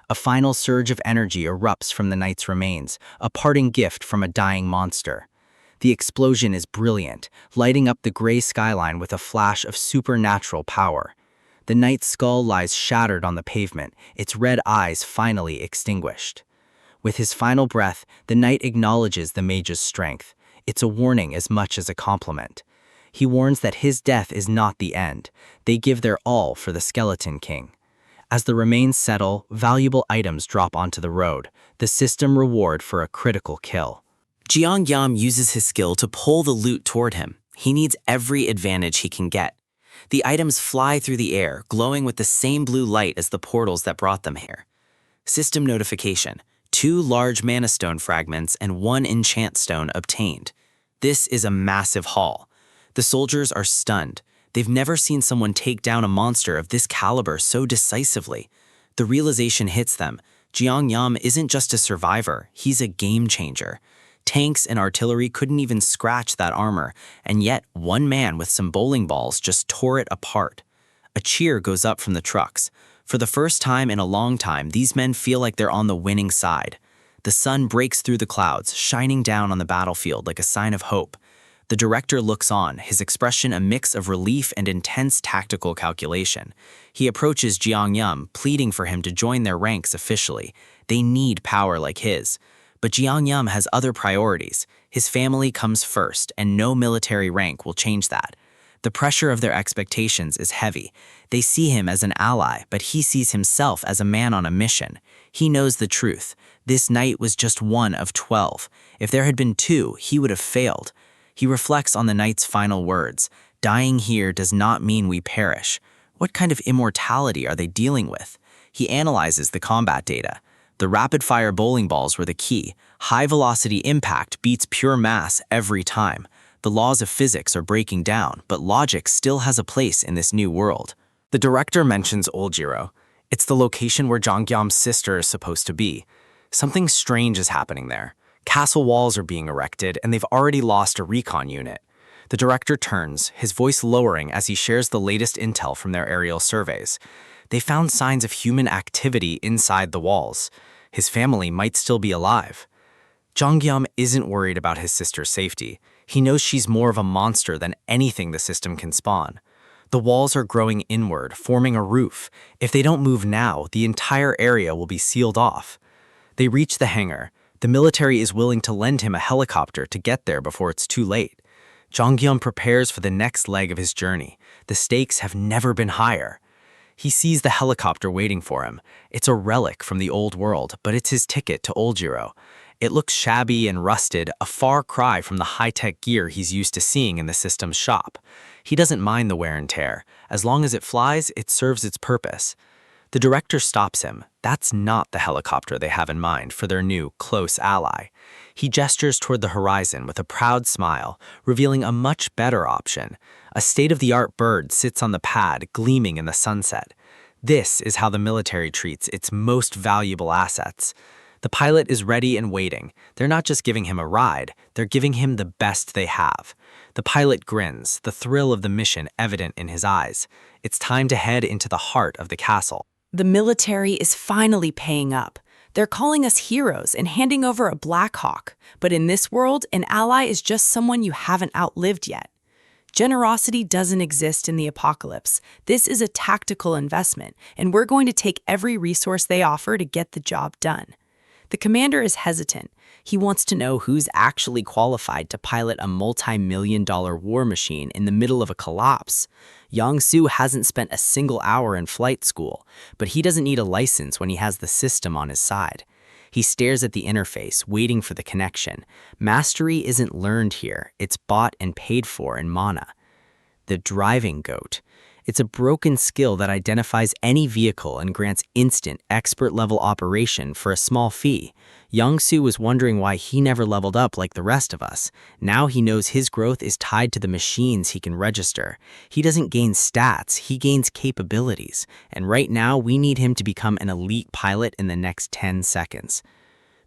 A final surge of energy erupts from the knight's remains, a parting gift from a dying monster. The explosion is brilliant, lighting up the gray skyline with a flash of supernatural power. The knight's skull lies shattered on the pavement, its red eyes finally extinguished. With his final breath, the knight acknowledges the mage's strength. It's a warning as much as a compliment. He warns that his death is not the end. They give their all for the Skeleton King. As the remains settle, valuable items drop onto the road, the system reward for a critical kill. Jeongeum uses his skill to pull the loot toward him. He needs every advantage he can get. The items fly through the air, glowing with the same blue light as the portals that brought them here. System notification: 2 large mana stone fragments and 1 enchant stone obtained. This is a massive haul. The soldiers are stunned. They've never seen someone take down a monster of this caliber so decisively. The realization hits them. Jeongeum isn't just a survivor, he's a game changer. Tanks and artillery couldn't even scratch that armor, and yet one man with some bowling balls just tore it apart. A cheer goes up from the trucks. For the first time in a long time, these men feel like they're on the winning side. The sun breaks through the clouds, shining down on the battlefield like a sign of hope. The director looks on, his expression a mix of relief and intense tactical calculation. He approaches Jeongeum, pleading for him to join their ranks officially. They need power like his. But Jeongeum has other priorities. His family comes first, and no military rank will change that. The pressure of their expectations is heavy. They see him as an ally, but he sees himself as a man on a mission. He knows the truth. This knight was just one of 12. If there had been 2, he would have failed. He reflects on the knight's final words. Dying here does not mean we perish. What kind of immortality are they dealing with? He analyzes the combat data. The rapid-fire bowling balls were the key. High-velocity impact beats pure mass every time. The laws of physics are breaking down, but logic still has a place in this new world. The director mentions Oljiro. It's the location where Jeongeum's sister is supposed to be. Something strange is happening there. Castle walls are being erected, and they've already lost a recon unit. The director turns, his voice lowering as he shares the latest intel from their aerial surveys. They found signs of human activity inside the walls. His family might still be alive. Jeongeum isn't worried about his sister's safety. He knows she's more of a monster than anything the system can spawn. The walls are growing inward, forming a roof. If they don't move now, the entire area will be sealed off. They reach the hangar. The military is willing to lend him a helicopter to get there before it's too late. Jonghyun prepares for the next leg of his journey. The stakes have never been higher. He sees the helicopter waiting for him. It's a relic from the old world, but it's his ticket to Oljiro. It looks shabby and rusted, a far cry from the high-tech gear he's used to seeing in the system's shop. He doesn't mind the wear and tear. As long as it flies, it serves its purpose. The director stops him. That's not the helicopter they have in mind for their new, close ally. He gestures toward the horizon with a proud smile, revealing a much better option. A state-of-the-art bird sits on the pad, gleaming in the sunset. This is how the military treats its most valuable assets. The pilot is ready and waiting. They're not just giving him a ride, they're giving him the best they have. The pilot grins, the thrill of the mission evident in his eyes. It's time to head into the heart of the castle. The military is finally paying up. They're calling us heroes and handing over a Black Hawk. But in this world, an ally is just someone you haven't outlived yet. Generosity doesn't exist in the apocalypse. This is a tactical investment, and we're going to take every resource they offer to get the job done. The commander is hesitant. He wants to know who's actually qualified to pilot a multi-million-dollar war machine in the middle of a collapse. Yong-soo hasn't spent a single hour in flight school, but he doesn't need a license when he has the system on his side. He stares at the interface, waiting for the connection. Mastery isn't learned here, it's bought and paid for in mana. The driving goat. It's a broken skill that identifies any vehicle and grants instant, expert-level operation for a small fee. Young-soo was wondering why he never leveled up like the rest of us. Now he knows his growth is tied to the machines he can register. He doesn't gain stats, he gains capabilities. And right now, we need him to become an elite pilot in the next 10 seconds.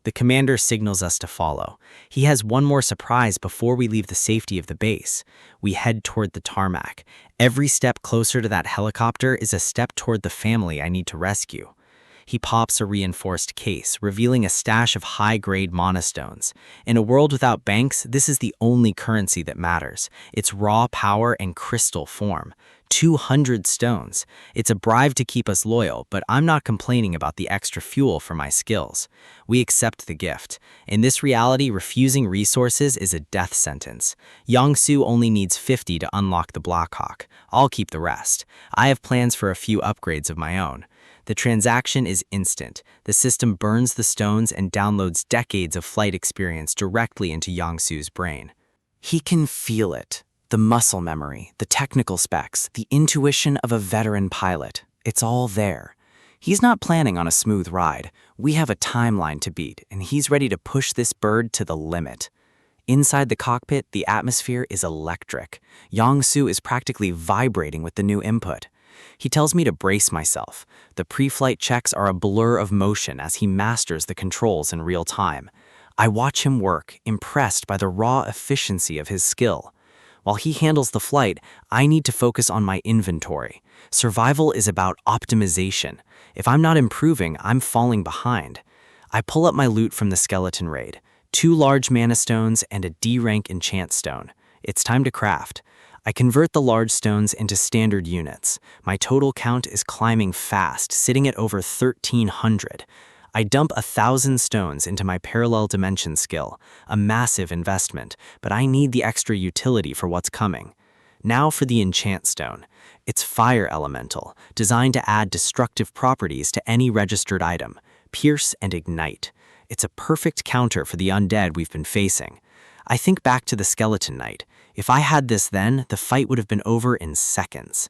The commander signals us to follow. He has one more surprise before we leave the safety of the base. We head toward the tarmac. Every step closer to that helicopter is a step toward the family I need to rescue. He pops a reinforced case, revealing a stash of high-grade monostones. In a world without banks, this is the only currency that matters. It's raw power and crystal form. 200 stones. It's a bribe to keep us loyal, but I'm not complaining about the extra fuel for my skills. We accept the gift. In this reality, refusing resources is a death sentence. Yong-soo only needs 50 to unlock the Blackhawk. I'll keep the rest. I have plans for a few upgrades of my own. The transaction is instant. The system burns the stones and downloads decades of flight experience directly into Yong-soo's brain. He can feel it. The muscle memory, the technical specs, the intuition of a veteran pilot. It's all there. He's not planning on a smooth ride. We have a timeline to beat, and he's ready to push this bird to the limit. Inside the cockpit, the atmosphere is electric. Yong-soo is practically vibrating with the new input. He tells me to brace myself. The pre-flight checks are a blur of motion as he masters the controls in real time. I watch him work, impressed by the raw efficiency of his skill. While he handles the flight, I need to focus on my inventory. Survival is about optimization. If I'm not improving, I'm falling behind. I pull up my loot from the skeleton raid. 2 large mana stones and a D-rank enchant stone. It's time to craft. I convert the large stones into standard units. My total count is climbing fast, sitting at over 1,300. I dump 1,000 stones into my parallel dimension skill, a massive investment, but I need the extra utility for what's coming. Now for the enchant stone. It's fire elemental, designed to add destructive properties to any registered item, pierce and ignite. It's a perfect counter for the undead we've been facing. I think back to the skeleton knight. If I had this then, the fight would have been over in seconds.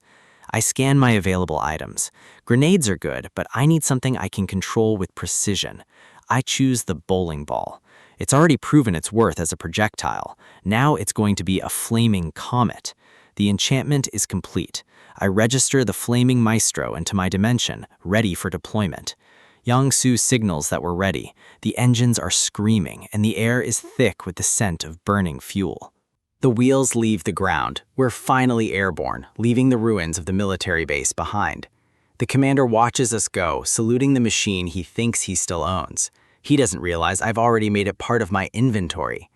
I scan my available items. Grenades are good, but I need something I can control with precision. I choose the bowling ball. It's already proven its worth as a projectile. Now it's going to be a flaming comet. The enchantment is complete. I register the flaming maestro into my dimension, ready for deployment. Yong-soo signals that we're ready. The engines are screaming, and the air is thick with the scent of burning fuel. The wheels leave the ground. We're finally airborne, leaving the ruins of the military base behind. The commander watches us go, saluting the machine he thinks he still owns. He doesn't realize I've already made it part of my inventory.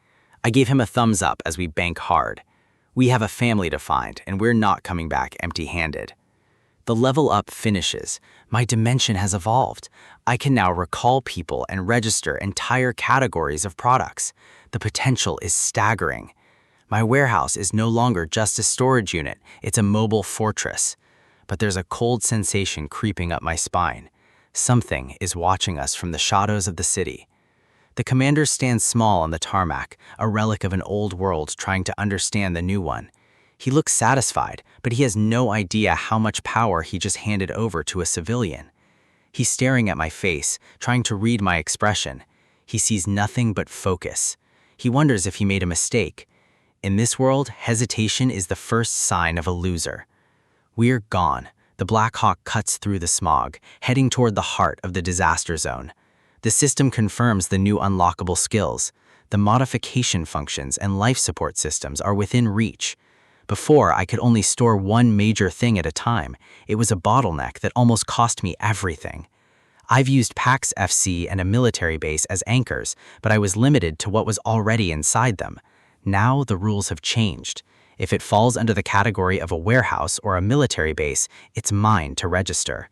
I gave him a thumbs up as we bank hard. We have a family to find, and we're not coming back empty-handed. The level up finishes. My dimension has evolved. I can now recall people and register entire categories of products. The potential is staggering. My warehouse is no longer just a storage unit, it's a mobile fortress. But there's a cold sensation creeping up my spine. Something is watching us from the shadows of the city. The commander stands small on the tarmac, a relic of an old world trying to understand the new one. He looks satisfied, but he has no idea how much power he just handed over to a civilian. He's staring at my face, trying to read my expression. He sees nothing but focus. He wonders if he made a mistake. In this world, hesitation is the first sign of a loser. We're gone. The Black Hawk cuts through the smog, heading toward the heart of the disaster zone. The system confirms the new unlockable skills. The modification functions and life support systems are within reach. Before, I could only store one major thing at a time. It was a bottleneck that almost cost me everything. I've used PAX FC and a military base as anchors, but I was limited to what was already inside them. Now the rules have changed. If it falls under the category of a warehouse or a military base, it's mine to register.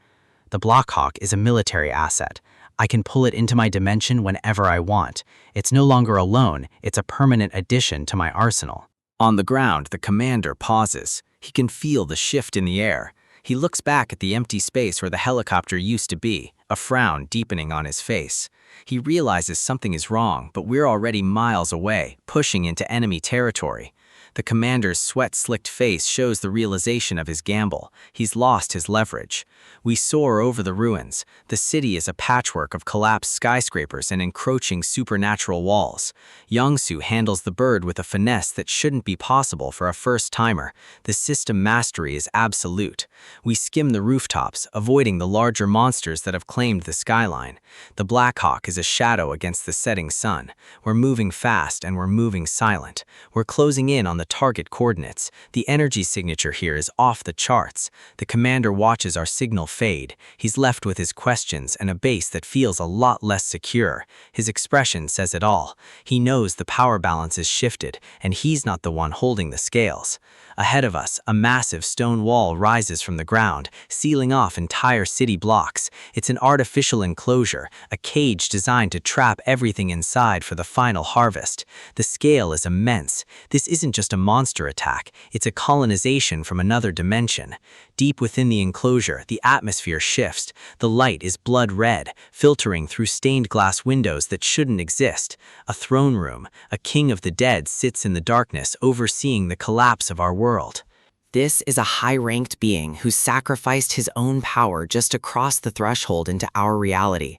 The Blackhawk is a military asset. I can pull it into my dimension whenever I want. It's no longer a loan, it's a permanent addition to my arsenal. On the ground, the commander pauses. He can feel the shift in the air. He looks back at the empty space where the helicopter used to be, a frown deepening on his face. He realizes something is wrong, but we're already miles away, pushing into enemy territory. The commander's sweat-slicked face shows the realization of his gamble. He's lost his leverage. We soar over the ruins. The city is a patchwork of collapsed skyscrapers and encroaching supernatural walls. Yongsu handles the bird with a finesse that shouldn't be possible for a first-timer. The system mastery is absolute. We skim the rooftops, avoiding the larger monsters that have claimed the skyline. The Blackhawk is a shadow against the setting sun. We're moving fast and we're moving silent. We're closing in on the target coordinates. The energy signature here is off the charts. The commander watches our signal fade. He's left with his questions and a base that feels a lot less secure. His expression says it all. He knows the power balance is shifted, and he's not the one holding the scales. Ahead of us, a massive stone wall rises from the ground, sealing off entire city blocks. It's an artificial enclosure, a cage designed to trap everything inside for the final harvest. The scale is immense. This isn't just a monster attack, it's a colonization from another dimension. Deep within the enclosure, the atmosphere shifts. The light is blood red, filtering through stained glass windows that shouldn't exist. A throne room, a king of the dead sits in the darkness, overseeing the collapse of our world. This is a high-ranked being who sacrificed his own power just to cross the threshold into our reality.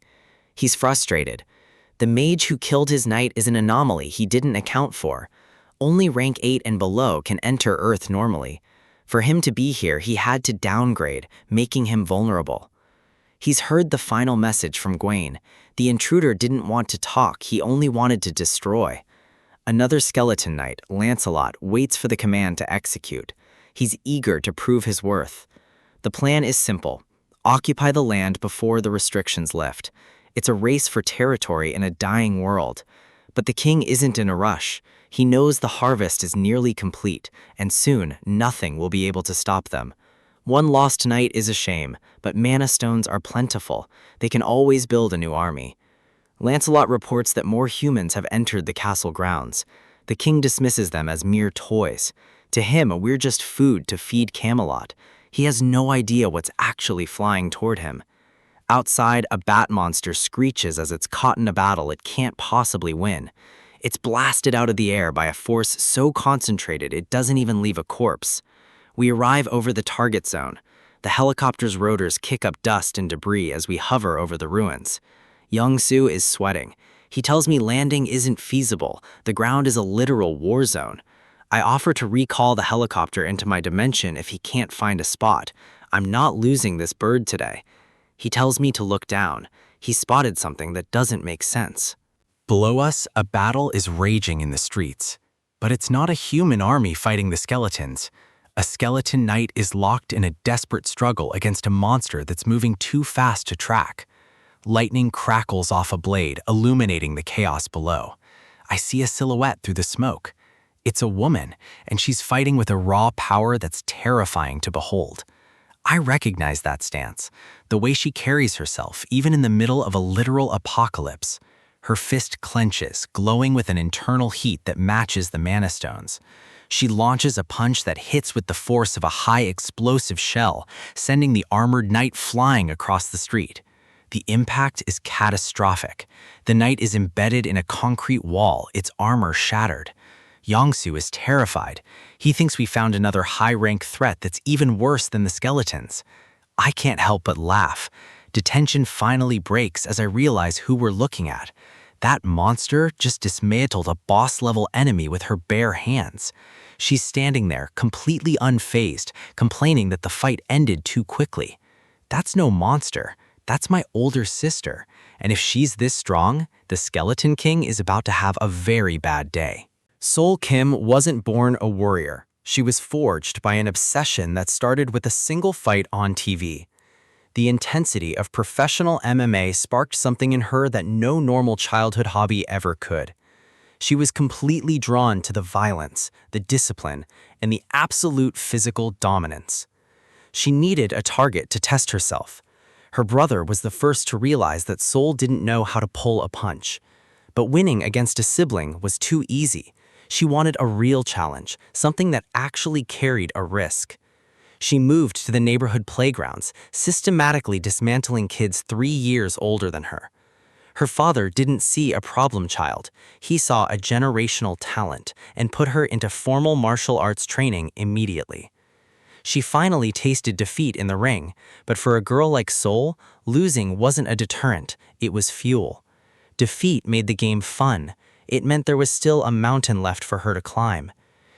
He's frustrated. The mage who killed his knight is an anomaly he didn't account for. Only rank 8 and below can enter Earth normally. For him to be here, he had to downgrade, making him vulnerable. He's heard the final message from Gwaine. The intruder didn't want to talk, he only wanted to destroy. Another skeleton knight, Lancelot, waits for the command to execute. He's eager to prove his worth. The plan is simple. Occupy the land before the restrictions lift. It's a race for territory in a dying world. But the king isn't in a rush. He knows the harvest is nearly complete, and soon nothing will be able to stop them. One lost knight is a shame, but mana stones are plentiful. They can always build a new army. Lancelot reports that more humans have entered the castle grounds. The king dismisses them as mere toys. To him, we're just food to feed Camelot. He has no idea what's actually flying toward him. Outside, a bat monster screeches as it's caught in a battle it can't possibly win. It's blasted out of the air by a force so concentrated it doesn't even leave a corpse. We arrive over the target zone. The helicopter's rotors kick up dust and debris as we hover over the ruins. Yongsu is sweating. He tells me landing isn't feasible. The ground is a literal war zone. I offer to recall the helicopter into my dimension if he can't find a spot. I'm not losing this bird today. He tells me to look down. He spotted something that doesn't make sense. Below us, a battle is raging in the streets. But it's not a human army fighting the skeletons. A skeleton knight is locked in a desperate struggle against a monster that's moving too fast to track. Lightning crackles off a blade, illuminating the chaos below. I see a silhouette through the smoke. It's a woman, and she's fighting with a raw power that's terrifying to behold. I recognize that stance, the way she carries herself, even in the middle of a literal apocalypse. Her fist clenches, glowing with an internal heat that matches the mana stones. She launches a punch that hits with the force of a high explosive shell, sending the armored knight flying across the street. The impact is catastrophic. The knight is embedded in a concrete wall, its armor shattered. Yongsu is terrified. He thinks we found another high-rank threat that's even worse than the skeletons. I can't help but laugh. Detention finally breaks as I realize who we're looking at. That monster just dismantled a boss-level enemy with her bare hands. She's standing there, completely unfazed, complaining that the fight ended too quickly. That's no monster. That's my older sister. And if she's this strong, the Skeleton King is about to have a very bad day. Sol Kim wasn't born a warrior. She was forged by an obsession that started with a single fight on TV. The intensity of professional MMA sparked something in her that no normal childhood hobby ever could. She was completely drawn to the violence, the discipline, and the absolute physical dominance. She needed a target to test herself. Her brother was the first to realize that Sol didn't know how to pull a punch. But winning against a sibling was too easy. She wanted a real challenge, something that actually carried a risk. She moved to the neighborhood playgrounds, systematically dismantling kids 3 years older than her. Her father didn't see a problem child. He saw a generational talent and put her into formal martial arts training immediately. She finally tasted defeat in the ring, but for a girl like Sol, losing wasn't a deterrent, it was fuel. Defeat made the game fun. It meant there was still a mountain left for her to climb.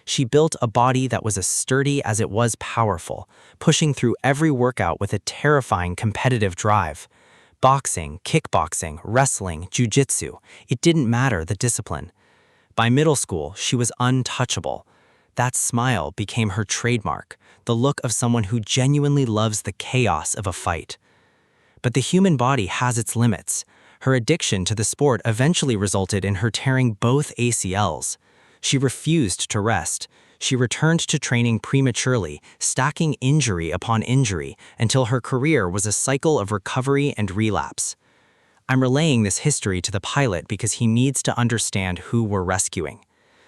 She built a body that was as sturdy as it was powerful, pushing through every workout with a terrifying competitive drive. Boxing, kickboxing, wrestling, jiu-jitsu, it didn't matter the discipline. By middle school, she was untouchable. That smile became her trademark, the look of someone who genuinely loves the chaos of a fight. But the human body has its limits. Her addiction to the sport eventually resulted in her tearing both ACLs. She refused to rest. She returned to training prematurely, stacking injury upon injury until her career was a cycle of recovery and relapse. I'm relaying this history to the pilot because he needs to understand who we're rescuing.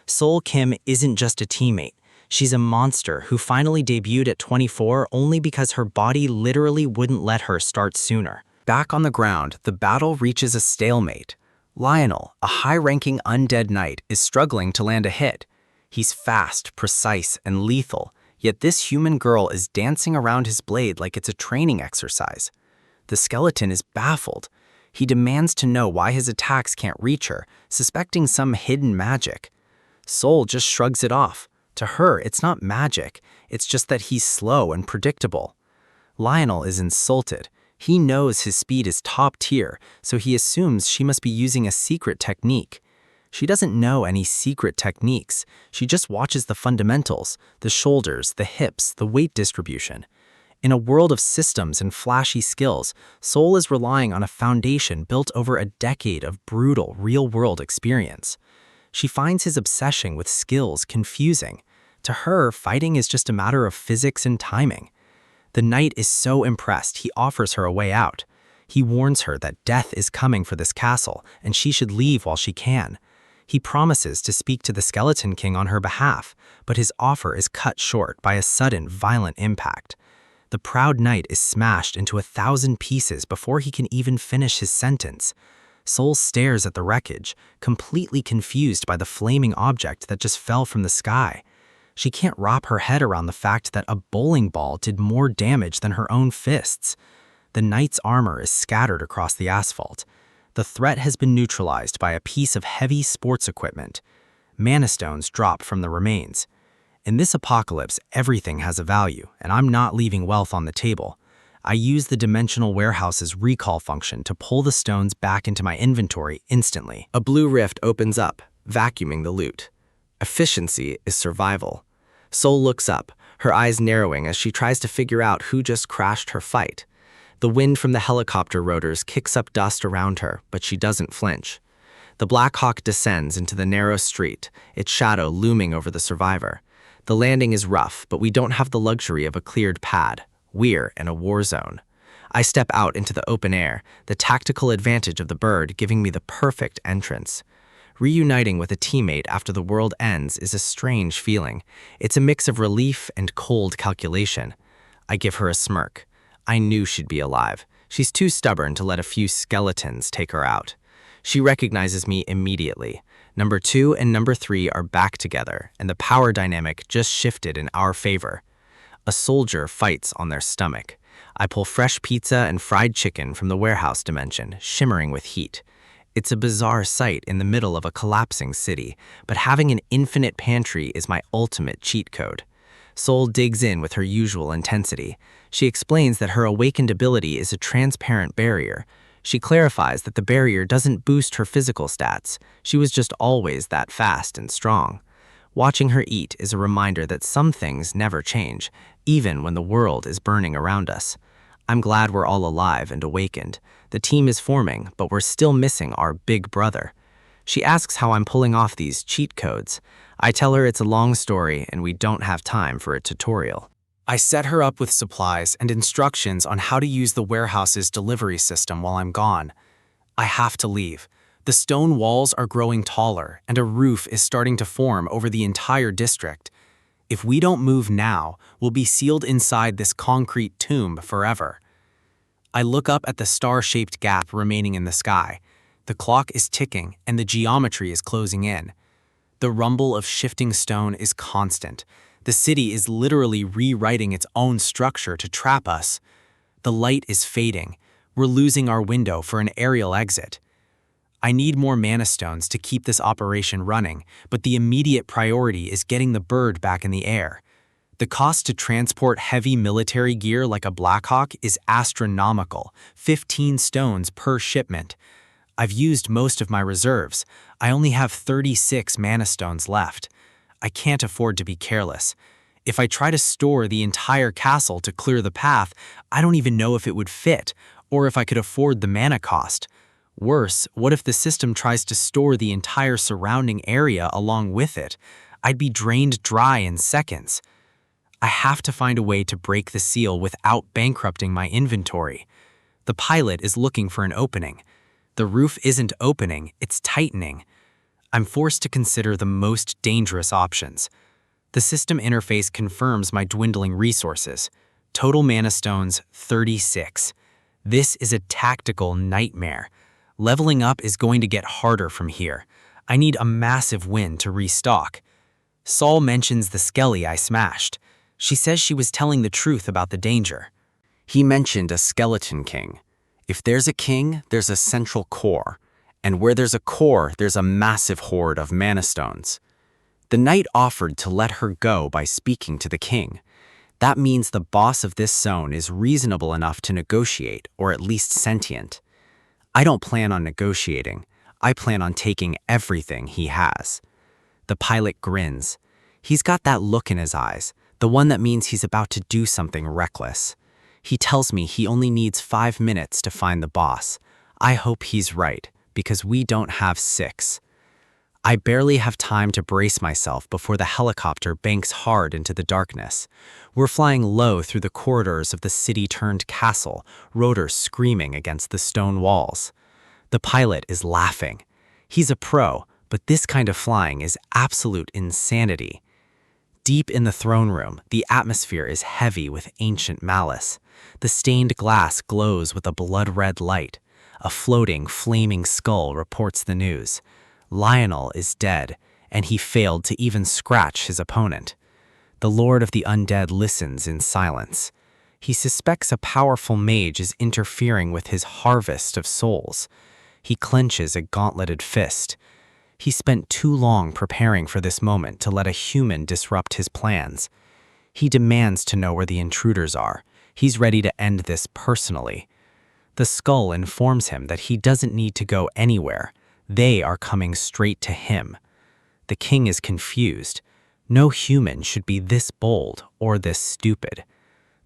Sol Kim isn't just a teammate. She's a monster who finally debuted at 24 only because her body literally wouldn't let her start sooner. Back on the ground, the battle reaches a stalemate. Lionel, a high-ranking undead knight, is struggling to land a hit. He's fast, precise, and lethal, yet this human girl is dancing around his blade like it's a training exercise. The skeleton is baffled. He demands to know why his attacks can't reach her, suspecting some hidden magic. Sol just shrugs it off. To her, it's not magic, it's just that he's slow and predictable. Lionel is insulted. He knows his speed is top tier, so he assumes she must be using a secret technique. She doesn't know any secret techniques. She just watches the fundamentals, the shoulders, the hips, the weight distribution. In a world of systems and flashy skills, Sol is relying on a foundation built over a decade of brutal, real-world experience. She finds his obsession with skills confusing. To her, fighting is just a matter of physics and timing. The knight is so impressed, he offers her a way out. He warns her that death is coming for this castle, and she should leave while she can. He promises to speak to the Skeleton King on her behalf, but his offer is cut short by a sudden, violent impact. The proud knight is smashed into 1,000 pieces before he can even finish his sentence. Sol stares at the wreckage, completely confused by the flaming object that just fell from the sky. She can't wrap her head around the fact that a bowling ball did more damage than her own fists. The knight's armor is scattered across the asphalt. The threat has been neutralized by a piece of heavy sports equipment. Mana stones drop from the remains. In this apocalypse, everything has a value, and I'm not leaving wealth on the table. I use the Dimensional Warehouse's recall function to pull the stones back into my inventory instantly. A blue rift opens up, vacuuming the loot. Efficiency is survival. Sol looks up, her eyes narrowing as she tries to figure out who just crashed her fight. The wind from the helicopter rotors kicks up dust around her, but she doesn't flinch. The Black Hawk descends into the narrow street, its shadow looming over the survivor. The landing is rough, but we don't have the luxury of a cleared pad. We're in a war zone. I step out into the open air, the tactical advantage of the bird giving me the perfect entrance. Reuniting with a teammate after the world ends is a strange feeling. It's a mix of relief and cold calculation. I give her a smirk. I knew she'd be alive. She's too stubborn to let a few skeletons take her out. She recognizes me immediately. Number 2 and number 3 are back together, and the power dynamic just shifted in our favor. A soldier fights on their stomach. I pull fresh pizza and fried chicken from the warehouse dimension, shimmering with heat. It's a bizarre sight in the middle of a collapsing city, but having an infinite pantry is my ultimate cheat code. Sol digs in with her usual intensity. She explains that her awakened ability is a transparent barrier. She clarifies that the barrier doesn't boost her physical stats. She was just always that fast and strong. Watching her eat is a reminder that some things never change, even when the world is burning around us. I'm glad we're all alive and awakened. The team is forming, but we're still missing our big brother. She asks how I'm pulling off these cheat codes. I tell her it's a long story and we don't have time for a tutorial. I set her up with supplies and instructions on how to use the warehouse's delivery system while I'm gone. I have to leave. The stone walls are growing taller, and a roof is starting to form over the entire district. If we don't move now, we'll be sealed inside this concrete tomb forever. I look up at the star-shaped gap remaining in the sky. The clock is ticking, and the geometry is closing in. The rumble of shifting stone is constant. The city is literally rewriting its own structure to trap us. The light is fading. We're losing our window for an aerial exit. I need more mana stones to keep this operation running, but the immediate priority is getting the bird back in the air. The cost to transport heavy military gear like a Blackhawk is astronomical, 15 stones per shipment. I've used most of my reserves. I only have 36 mana stones left. I can't afford to be careless. If I try to store the entire castle to clear the path, I don't even know if it would fit, or if I could afford the mana cost. Worse, what if the system tries to store the entire surrounding area along with it? I'd be drained dry in seconds. I have to find a way to break the seal without bankrupting my inventory. The pilot is looking for an opening. The roof isn't opening, it's tightening. I'm forced to consider the most dangerous options. The system interface confirms my dwindling resources. Total mana stones, 36. This is a tactical nightmare. Leveling up is going to get harder from here. I need a massive win to restock. Sol mentions the skelly I smashed. She says she was telling the truth about the danger. He mentioned a skeleton king. If there's a king, there's a central core. And where there's a core, there's a massive hoard of mana stones. The knight offered to let her go by speaking to the king. That means the boss of this zone is reasonable enough to negotiate, or at least sentient. I don't plan on negotiating. I plan on taking everything he has. The pilot grins. He's got that look in his eyes, the one that means he's about to do something reckless. He tells me he only needs 5 minutes to find the boss. I hope he's right, because we don't have 6. I barely have time to brace myself before the helicopter banks hard into the darkness. We're flying low through the corridors of the city-turned castle, rotors screaming against the stone walls. The pilot is laughing. He's a pro, but this kind of flying is absolute insanity. Deep in the throne room, the atmosphere is heavy with ancient malice. The stained glass glows with a blood-red light. A floating, flaming skull reports the news. Lionel is dead, and he failed to even scratch his opponent. The Lord of the Undead listens in silence. He suspects a powerful mage is interfering with his harvest of souls. He clenches a gauntleted fist. He spent too long preparing for this moment to let a human disrupt his plans. He demands to know where the intruders are. He's ready to end this personally. The skull informs him that he doesn't need to go anywhere. They are coming straight to him. The king is confused. No human should be this bold or this stupid.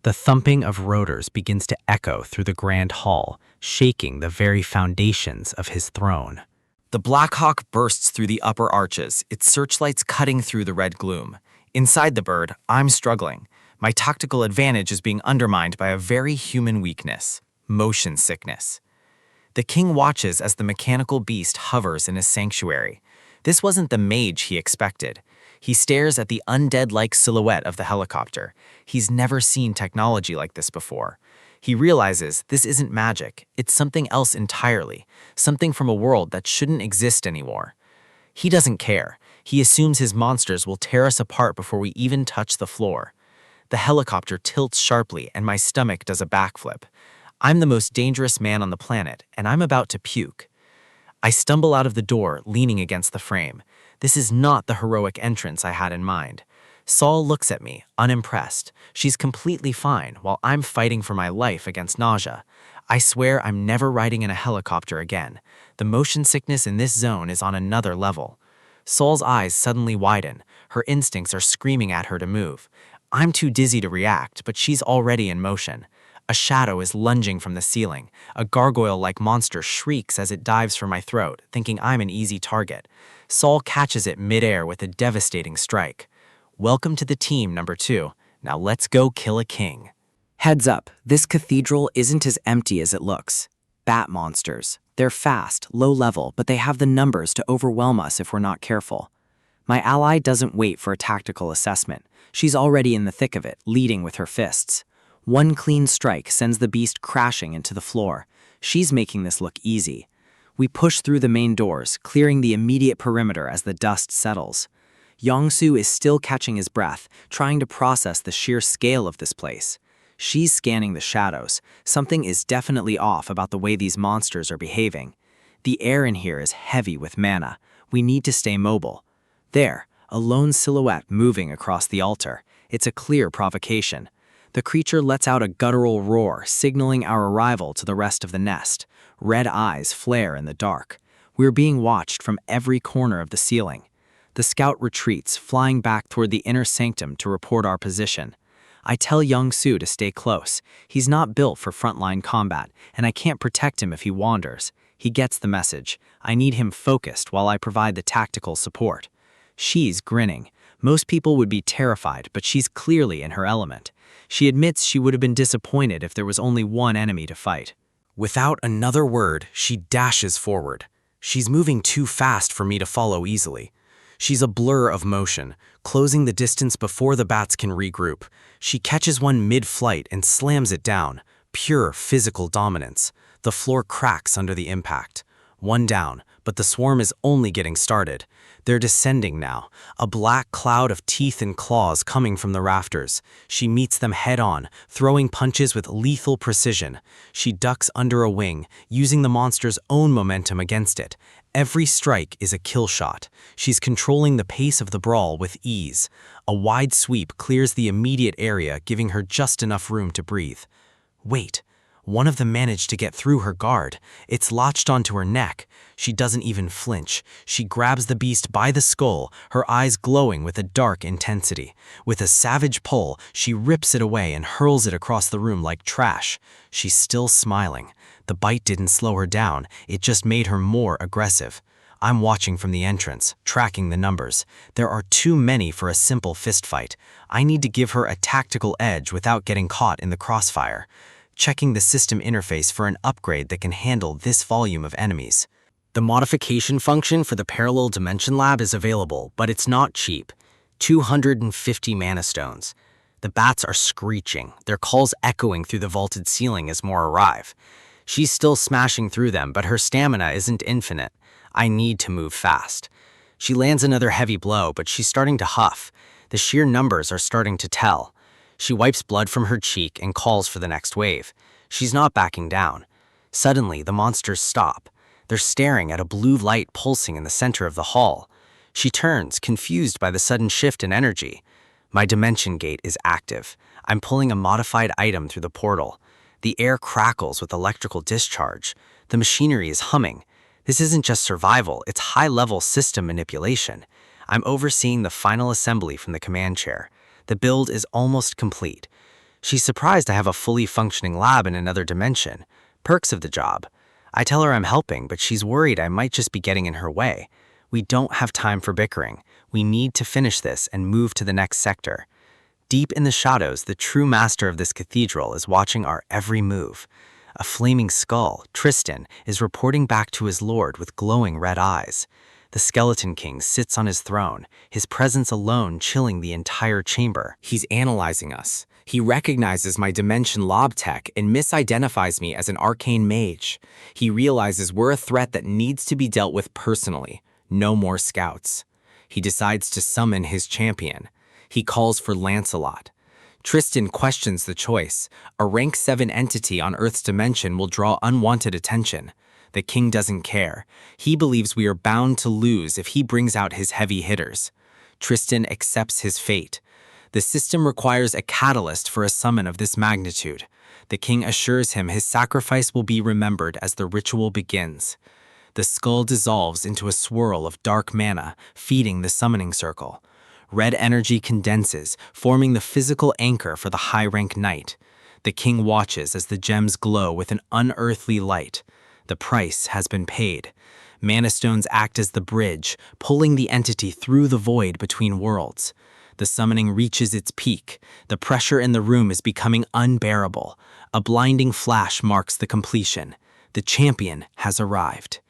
The thumping of rotors begins to echo through the grand hall, shaking the very foundations of his throne. The Black Hawk bursts through the upper arches, its searchlights cutting through the red gloom. Inside the bird, I'm struggling. My tactical advantage is being undermined by a very human weakness: motion sickness. The king watches as the mechanical beast hovers in his sanctuary. This wasn't the mage he expected. He stares at the undead-like silhouette of the helicopter. He's never seen technology like this before. He realizes this isn't magic, it's something else entirely, something from a world that shouldn't exist anymore. He doesn't care. He assumes his monsters will tear us apart before we even touch the floor. The helicopter tilts sharply and my stomach does a backflip. I'm the most dangerous man on the planet, and I'm about to puke. I stumble out of the door, leaning against the frame. This is not the heroic entrance I had in mind. Saul looks at me, unimpressed. She's completely fine, while I'm fighting for my life against nausea. I swear I'm never riding in a helicopter again. The motion sickness in this zone is on another level. Saul's eyes suddenly widen. Her instincts are screaming at her to move. I'm too dizzy to react, but she's already in motion. A shadow is lunging from the ceiling. A gargoyle-like monster shrieks as it dives for my throat, thinking I'm an easy target. Saul catches it midair with a devastating strike. Welcome to the team, number 2. Now let's go kill a king. Heads up, this cathedral isn't as empty as it looks. Bat monsters. They're fast, low level, but they have the numbers to overwhelm us if we're not careful. My ally doesn't wait for a tactical assessment. She's already in the thick of it, leading with her fists. One clean strike sends the beast crashing into the floor. She's making this look easy. We push through the main doors, clearing the immediate perimeter as the dust settles. Yongsu is still catching his breath, trying to process the sheer scale of this place. She's scanning the shadows. Something is definitely off about the way these monsters are behaving. The air in here is heavy with mana. We need to stay mobile. There, a lone silhouette moving across the altar. It's a clear provocation. The creature lets out a guttural roar, signaling our arrival to the rest of the nest. Red eyes flare in the dark. We're being watched from every corner of the ceiling. The scout retreats, flying back toward the inner sanctum to report our position. I tell Yongsu to stay close. He's not built for frontline combat, and I can't protect him if he wanders. He gets the message. I need him focused while I provide the tactical support. She's grinning. Most people would be terrified, but she's clearly in her element. She admits she would have been disappointed if there was only one enemy to fight. Without another word, she dashes forward. She's moving too fast for me to follow easily. She's a blur of motion, closing the distance before the bats can regroup. She catches one mid-flight and slams it down. Pure physical dominance. The floor cracks under the impact. One down, but the swarm is only getting started. They're descending now, a black cloud of teeth and claws coming from the rafters. She meets them head-on, throwing punches with lethal precision. She ducks under a wing, using the monster's own momentum against it. Every strike is a kill shot. She's controlling the pace of the brawl with ease. A wide sweep clears the immediate area, giving her just enough room to breathe. Wait. One of them managed to get through her guard. It's latched onto her neck. She doesn't even flinch. She grabs the beast by the skull, her eyes glowing with a dark intensity. With a savage pull, she rips it away and hurls it across the room like trash. She's still smiling. The bite didn't slow her down, it just made her more aggressive. I'm watching from the entrance, tracking the numbers. There are too many for a simple fistfight. I need to give her a tactical edge without getting caught in the crossfire. Checking the system interface for an upgrade that can handle this volume of enemies. The modification function for the Parallel Dimension Lab is available, but it's not cheap. 250 mana stones. The bats are screeching, their calls echoing through the vaulted ceiling as more arrive. She's still smashing through them, but her stamina isn't infinite. I need to move fast. She lands another heavy blow, but she's starting to huff. The sheer numbers are starting to tell. She wipes blood from her cheek and calls for the next wave. She's not backing down. Suddenly, the monsters stop. They're staring at a blue light pulsing in the center of the hall. She turns, confused by the sudden shift in energy. My dimension gate is active. I'm pulling a modified item through the portal. The air crackles with electrical discharge. The machinery is humming. This isn't just survival, it's high-level system manipulation. I'm overseeing the final assembly from the command chair. The build is almost complete. She's surprised I have a fully functioning lab in another dimension. Perks of the job. I tell her I'm helping, but she's worried I might just be getting in her way. We don't have time for bickering. We need to finish this and move to the next sector. Deep in the shadows, the true master of this cathedral is watching our every move. A flaming skull, Tristan, is reporting back to his lord with glowing red eyes. The Skeleton King sits on his throne, his presence alone chilling the entire chamber. He's analyzing us. He recognizes my dimension lob tech and misidentifies me as an arcane mage. He realizes we're a threat that needs to be dealt with personally. No more scouts. He decides to summon his champion. He calls for Lancelot. Tristan questions the choice. A rank 7 entity on Earth's dimension will draw unwanted attention. The king doesn't care. He believes we are bound to lose if he brings out his heavy hitters. Tristan accepts his fate. The system requires a catalyst for a summon of this magnitude. The king assures him his sacrifice will be remembered as the ritual begins. The skull dissolves into a swirl of dark mana, feeding the summoning circle. Red energy condenses, forming the physical anchor for the high-rank knight. The king watches as the gems glow with an unearthly light. The price has been paid. Mana stones act as the bridge, pulling the entity through the void between worlds. The summoning reaches its peak. The pressure in the room is becoming unbearable. A blinding flash marks the completion. The champion has arrived.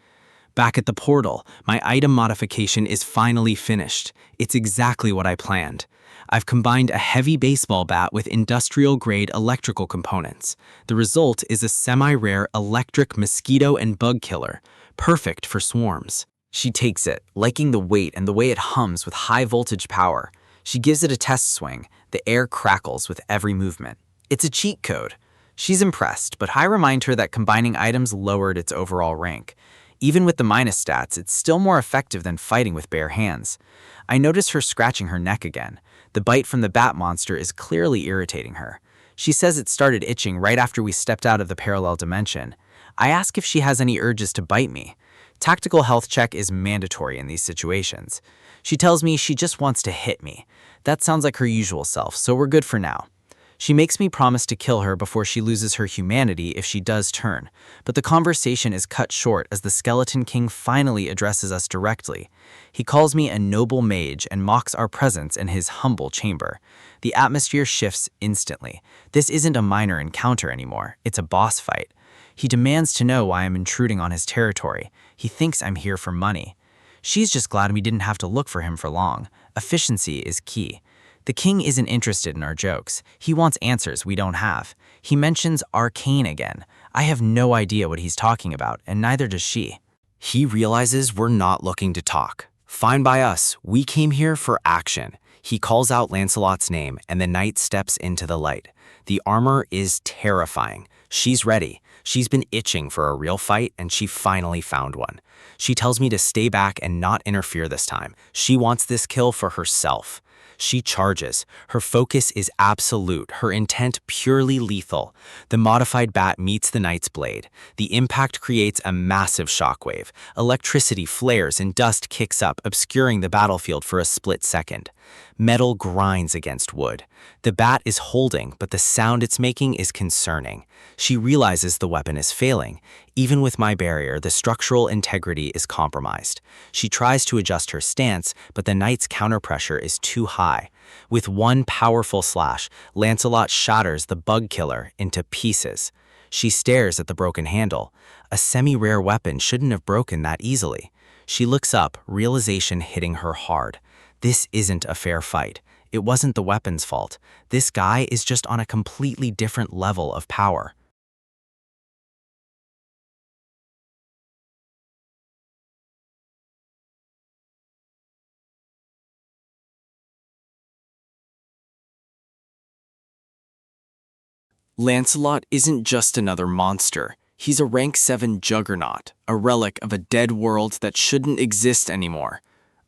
Back at the portal, my item modification is finally finished. It's exactly what I planned. I've combined a heavy baseball bat with industrial-grade electrical components. The result is a semi-rare electric mosquito and bug killer, perfect for swarms. She takes it, liking the weight and the way it hums with high-voltage power. She gives it a test swing. The air crackles with every movement. It's a cheat code. She's impressed, but I remind her that combining items lowered its overall rank. Even with the minus stats, it's still more effective than fighting with bare hands. I notice her scratching her neck again. The bite from the bat monster is clearly irritating her. She says it started itching right after we stepped out of the parallel dimension. I ask if she has any urges to bite me. Tactical health check is mandatory in these situations. She tells me she just wants to hit me. That sounds like her usual self, so we're good for now. She makes me promise to kill her before she loses her humanity if she does turn, but the conversation is cut short as the Skeleton King finally addresses us directly. He calls me a noble mage and mocks our presence in his humble chamber. The atmosphere shifts instantly. This isn't a minor encounter anymore, it's a boss fight. He demands to know why I'm intruding on his territory. He thinks I'm here for money. She's just glad we didn't have to look for him for long. Efficiency is key. The king isn't interested in our jokes. He wants answers we don't have. He mentions arcane again. I have no idea what he's talking about, and neither does she. He realizes we're not looking to talk. Fine by us, we came here for action. He calls out Lancelot's name, and the knight steps into the light. The armor is terrifying. She's ready. She's been itching for a real fight, and she finally found one. She tells me to stay back and not interfere this time. She wants this kill for herself. She charges. Her focus is absolute, her intent purely lethal. The modified bat meets the knight's blade. The impact creates a massive shockwave. Electricity flares and dust kicks up, obscuring the battlefield for a split second. Metal grinds against wood. The bat is holding, but the sound it's making is concerning. She realizes the weapon is failing. Even with my barrier, the structural integrity is compromised. She tries to adjust her stance, but the knight's counterpressure is too high. With one powerful slash, Lancelot shatters the bug killer into pieces. She stares at the broken handle. A semi-rare weapon shouldn't have broken that easily. She looks up, realization hitting her hard. This isn't a fair fight. It wasn't the weapon's fault. This guy is just on a completely different level of power. Lancelot isn't just another monster. He's a rank 7 juggernaut, a relic of a dead world that shouldn't exist anymore.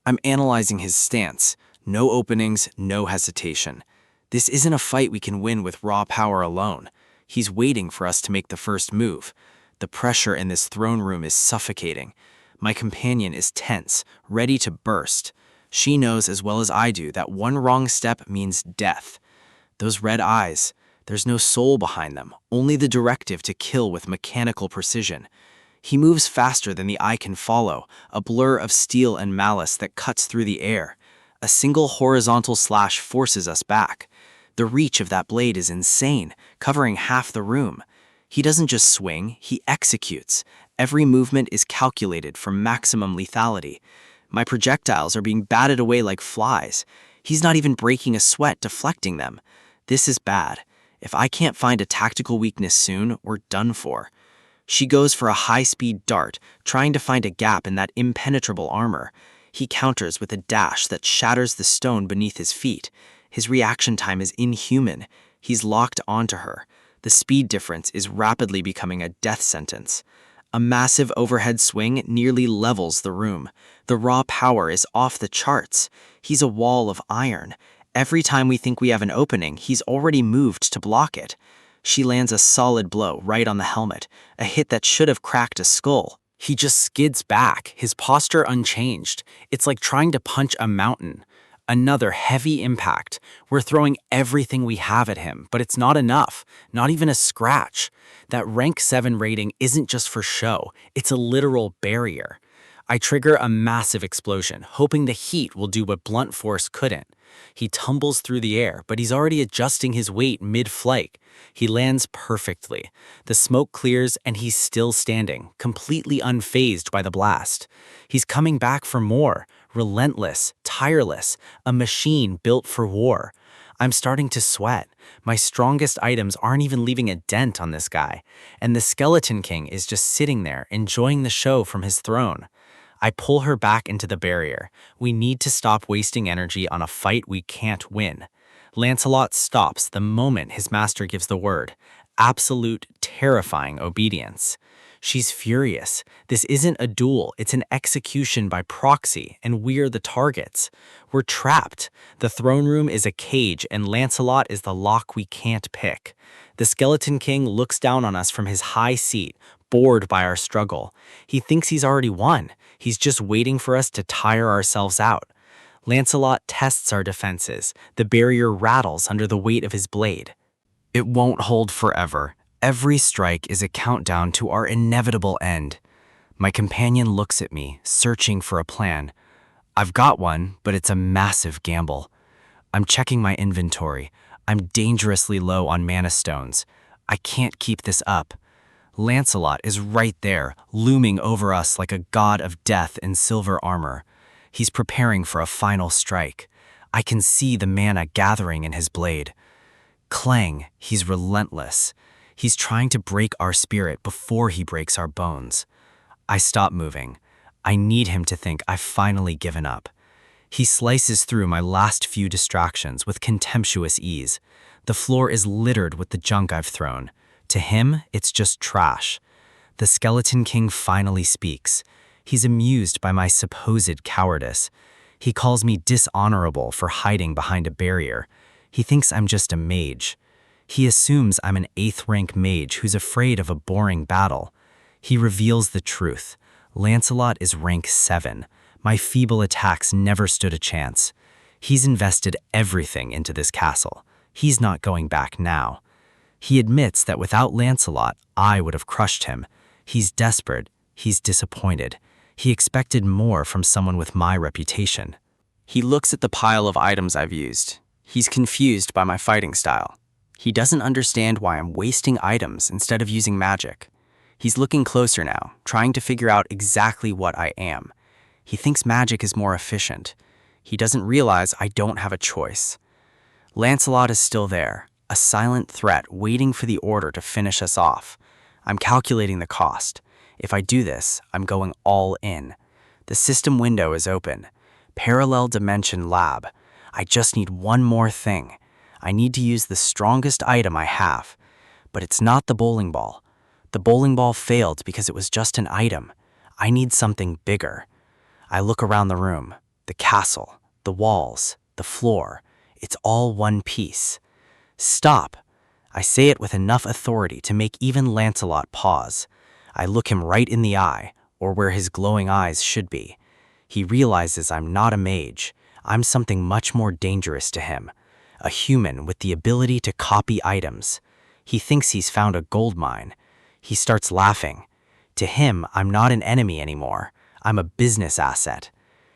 I'm analyzing his stance. No openings, no hesitation. This isn't a fight we can win with raw power alone. He's waiting for us to make the first move. The pressure in this throne room is suffocating. My companion is tense, ready to burst. She knows as well as I do that one wrong step means death. Those red eyes, there's no soul behind them, only the directive to kill with mechanical precision. He moves faster than the eye can follow, a blur of steel and malice that cuts through the air. A single horizontal slash forces us back. The reach of that blade is insane, covering half the room. He doesn't just swing, he executes. Every movement is calculated for maximum lethality. My projectiles are being batted away like flies. He's not even breaking a sweat deflecting them. This is bad. If I can't find a tactical weakness soon, we're done for. She goes for a high-speed dart, trying to find a gap in that impenetrable armor. He counters with a dash that shatters the stone beneath his feet. His reaction time is inhuman. He's locked onto her. The speed difference is rapidly becoming a death sentence. A massive overhead swing nearly levels the room. The raw power is off the charts. He's a wall of iron. Every time we think we have an opening, he's already moved to block it. She lands a solid blow right on the helmet, a hit that should have cracked a skull. He just skids back, his posture unchanged. It's like trying to punch a mountain. Another heavy impact. We're throwing everything we have at him, but it's not enough, not even a scratch. That rank 7 rating isn't just for show, it's a literal barrier. I trigger a massive explosion, hoping the heat will do what blunt force couldn't. He tumbles through the air, but he's already adjusting his weight mid-flight. He lands perfectly. The smoke clears and he's still standing, completely unfazed by the blast. He's coming back for more, relentless, tireless, a machine built for war. I'm starting to sweat. My strongest items aren't even leaving a dent on this guy, and the Skeleton King is just sitting there, enjoying the show from his throne. I pull her back into the barrier. We need to stop wasting energy on a fight we can't win. Lancelot stops the moment his master gives the word. Absolute, terrifying obedience. She's furious. This isn't a duel, it's an execution by proxy, and we're the targets. We're trapped. The throne room is a cage, and Lancelot is the lock we can't pick. The Skeleton King looks down on us from his high seat, bored by our struggle. He thinks he's already won. He's just waiting for us to tire ourselves out. Lancelot tests our defenses. The barrier rattles under the weight of his blade. It won't hold forever. Every strike is a countdown to our inevitable end. My companion looks at me, searching for a plan. I've got one, but it's a massive gamble. I'm checking my inventory. I'm dangerously low on mana stones. I can't keep this up. Lancelot is right there, looming over us like a god of death in silver armor. He's preparing for a final strike. I can see the mana gathering in his blade. Clang, he's relentless. He's trying to break our spirit before he breaks our bones. I stop moving. I need him to think I've finally given up. He slices through my last few distractions with contemptuous ease. The floor is littered with the junk I've thrown. To him, it's just trash. The Skeleton King finally speaks. He's amused by my supposed cowardice. He calls me dishonorable for hiding behind a barrier. He thinks I'm just a mage. He assumes I'm an 8th rank mage who's afraid of a boring battle. He reveals the truth. Lancelot is rank 7. My feeble attacks never stood a chance. He's invested everything into this castle. He's not going back now. He admits that without Lancelot, I would have crushed him. He's desperate. He's disappointed. He expected more from someone with my reputation. He looks at the pile of items I've used. He's confused by my fighting style. He doesn't understand why I'm wasting items instead of using magic. He's looking closer now, trying to figure out exactly what I am. He thinks magic is more efficient. He doesn't realize I don't have a choice. Lancelot is still there, a silent threat waiting for the order to finish us off. I'm calculating the cost. If I do this, I'm going all in. The system window is open. Parallel Dimension Lab. I just need one more thing. I need to use the strongest item I have. But it's not the bowling ball. The bowling ball failed because it was just an item. I need something bigger. I look around the room. The castle, the walls, the floor. It's all one piece. Stop. I say it with enough authority to make even Lancelot pause. I look him right in the eye, or where his glowing eyes should be. He realizes I'm not a mage. I'm something much more dangerous to him. A human with the ability to copy items. He thinks he's found a gold mine. He starts laughing. To him, I'm not an enemy anymore. I'm a business asset.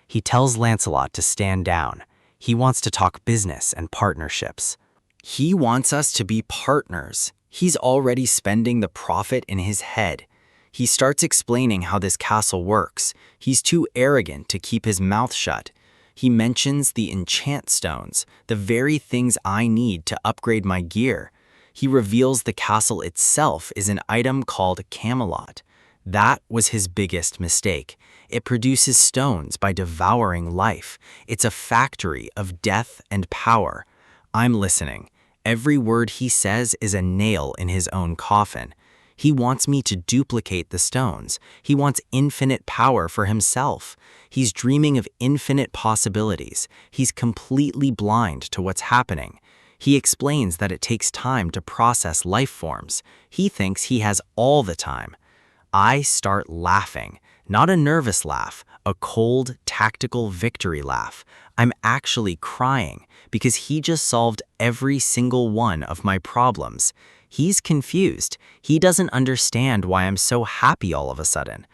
He tells Lancelot to stand down. He wants to talk business and partnerships. He wants us to be partners. He's already spending the profit in his head. He starts explaining how this castle works. He's too arrogant to keep his mouth shut. He mentions the enchant stones, the very things I need to upgrade my gear. He reveals the castle itself is an item called Camelot. That was his biggest mistake. It produces stones by devouring life. It's a factory of death and power. I'm listening. Every word he says is a nail in his own coffin. He wants me to duplicate the stones. He wants infinite power for himself. He's dreaming of infinite possibilities. He's completely blind to what's happening. He explains that it takes time to process life forms. He thinks he has all the time. I start laughing. Not a nervous laugh, a cold, tactical victory laugh. I'm actually crying because he just solved every single one of my problems. He's confused. He doesn't understand why I'm so happy all of a sudden.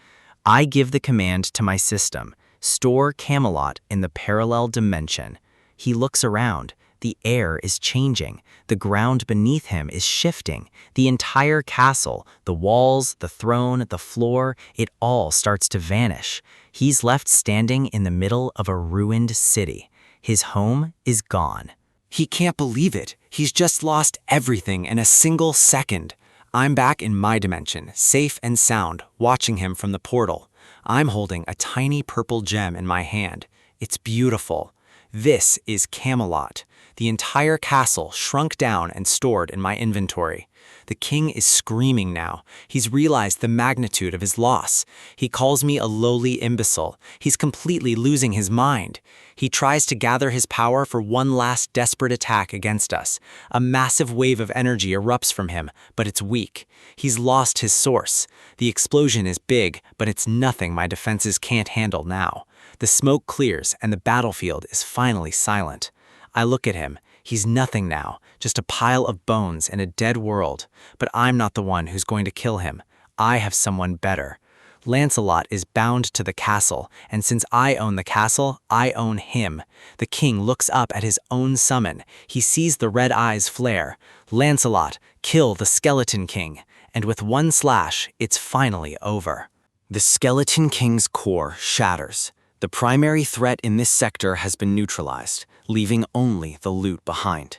I give the command to my system, store Camelot in the parallel dimension. He looks around. The air is changing. The ground beneath him is shifting. The entire castle, the walls, the throne, the floor, it all starts to vanish. He's left standing in the middle of a ruined city. His home is gone. He can't believe it. He's just lost everything in a single second. I'm back in my dimension, safe and sound, watching him from the portal. I'm holding a tiny purple gem in my hand. It's beautiful. This is Camelot. The entire castle shrunk down and stored in my inventory. The king is screaming now. He's realized the magnitude of his loss. He calls me a lowly imbecile. He's completely losing his mind. He tries to gather his power for one last desperate attack against us. A massive wave of energy erupts from him, but it's weak. He's lost his source. The explosion is big, but it's nothing my defenses can't handle now. The smoke clears and the battlefield is finally silent. I look at him. He's nothing now, just a pile of bones in a dead world. But I'm not the one who's going to kill him. I have someone better. Lancelot is bound to the castle, and since I own the castle, I own him. The king looks up at his own summon. He sees the red eyes flare. Lancelot, kill the Skeleton King. And with one slash, it's finally over. The Skeleton King's core shatters. The primary threat in this sector has been neutralized, leaving only the loot behind.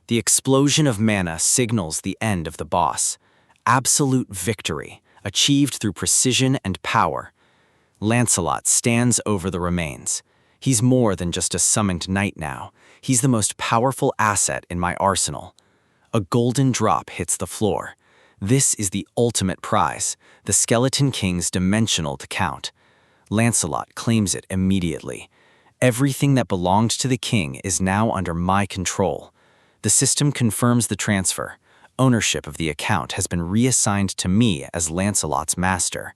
The explosion of mana signals the end of the boss. Absolute victory, achieved through precision and power. Lancelot stands over the remains. He's more than just a summoned knight now. He's the most powerful asset in my arsenal. A golden drop hits the floor. This is the ultimate prize, the Skeleton King's dimensional count. Lancelot claims it immediately. Everything that belonged to the king is now under my control. The system confirms the transfer. Ownership of the account has been reassigned to me as Lancelot's master.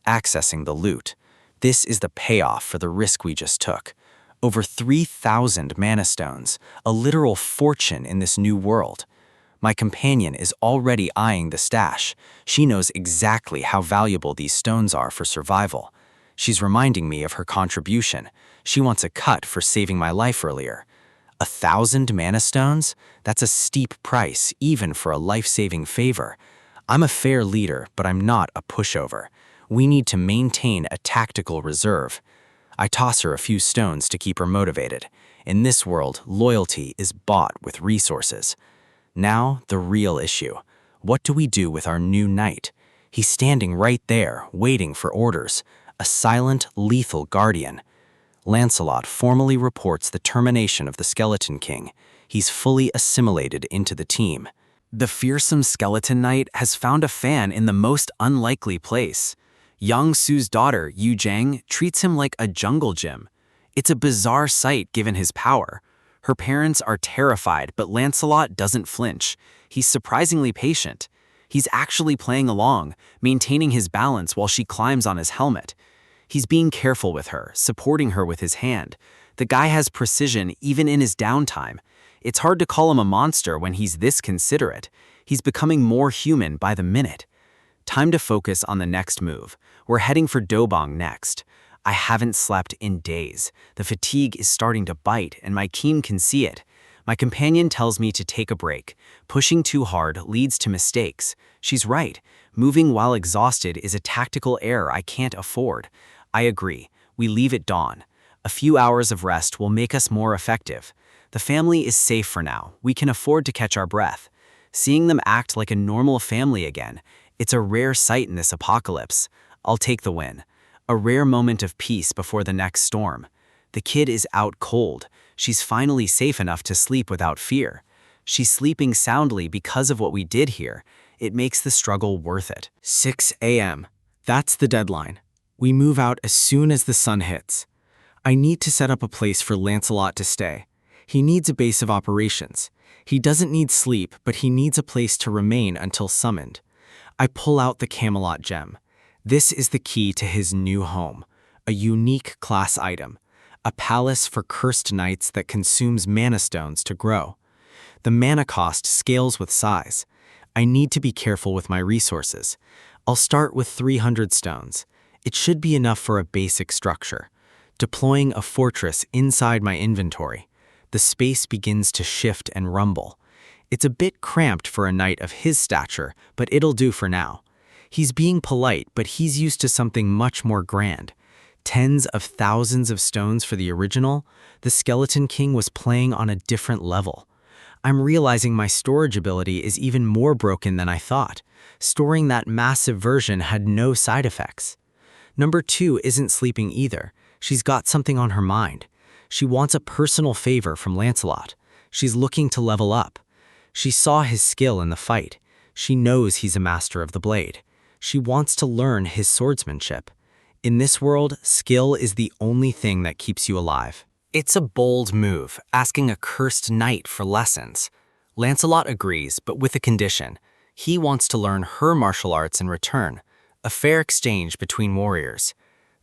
Accessing the loot. This is the payoff for the risk we just took. Over 3,000 mana stones, a literal fortune in this new world. My companion is already eyeing the stash. She knows exactly how valuable these stones are for survival. She's reminding me of her contribution. She wants a cut for saving my life earlier. 1,000 mana stones? That's a steep price, even for a life-saving favor. I'm a fair leader, but I'm not a pushover. We need to maintain a tactical reserve. I toss her a few stones to keep her motivated. In this world, loyalty is bought with resources. Now, the real issue. What do we do with our new knight? He's standing right there, waiting for orders. A silent, lethal guardian. Lancelot formally reports the termination of the Skeleton King. He's fully assimilated into the team. The fearsome Skeleton Knight has found a fan in the most unlikely place. Yangsu's daughter, Yu Zhang, treats him like a jungle gym. It's a bizarre sight given his power. Her parents are terrified, but Lancelot doesn't flinch. He's surprisingly patient. He's actually playing along, maintaining his balance while she climbs on his helmet. He's being careful with her, supporting her with his hand. The guy has precision even in his downtime. It's hard to call him a monster when he's this considerate. He's becoming more human by the minute. Time to focus on the next move. We're heading for Dobong next. I haven't slept in days. The fatigue is starting to bite, and my team can see it. My companion tells me to take a break. Pushing too hard leads to mistakes. She's right. Moving while exhausted is a tactical error I can't afford. I agree. We leave at dawn. A few hours of rest will make us more effective. The family is safe for now. We can afford to catch our breath. Seeing them act like a normal family again, it's a rare sight in this apocalypse. I'll take the win. A rare moment of peace before the next storm. The kid is out cold. She's finally safe enough to sleep without fear. She's sleeping soundly because of what we did here. It makes the struggle worth it. 6 a.m. That's the deadline. We move out as soon as the sun hits. I need to set up a place for Lancelot to stay. He needs a base of operations. He doesn't need sleep, but he needs a place to remain until summoned. I pull out the Camelot gem. This is the key to his new home, a unique class item, a palace for cursed knights that consumes mana stones to grow. The mana cost scales with size. I need to be careful with my resources. I'll start with 300 stones. It should be enough for a basic structure. Deploying a fortress inside my inventory, the space begins to shift and rumble. It's a bit cramped for a knight of his stature, but it'll do for now. He's being polite, but he's used to something much more grand. Tens of thousands of stones for the original, the Skeleton King was playing on a different level. I'm realizing my storage ability is even more broken than I thought. Storing that massive version had no side effects. Number 2 isn't sleeping either. She's got something on her mind. She wants a personal favor from Lancelot. She's looking to level up. She saw his skill in the fight. She knows he's a master of the blade. She wants to learn his swordsmanship. In this world, skill is the only thing that keeps you alive. It's a bold move, asking a cursed knight for lessons. Lancelot agrees, but with a condition. He wants to learn her martial arts in return, a fair exchange between warriors.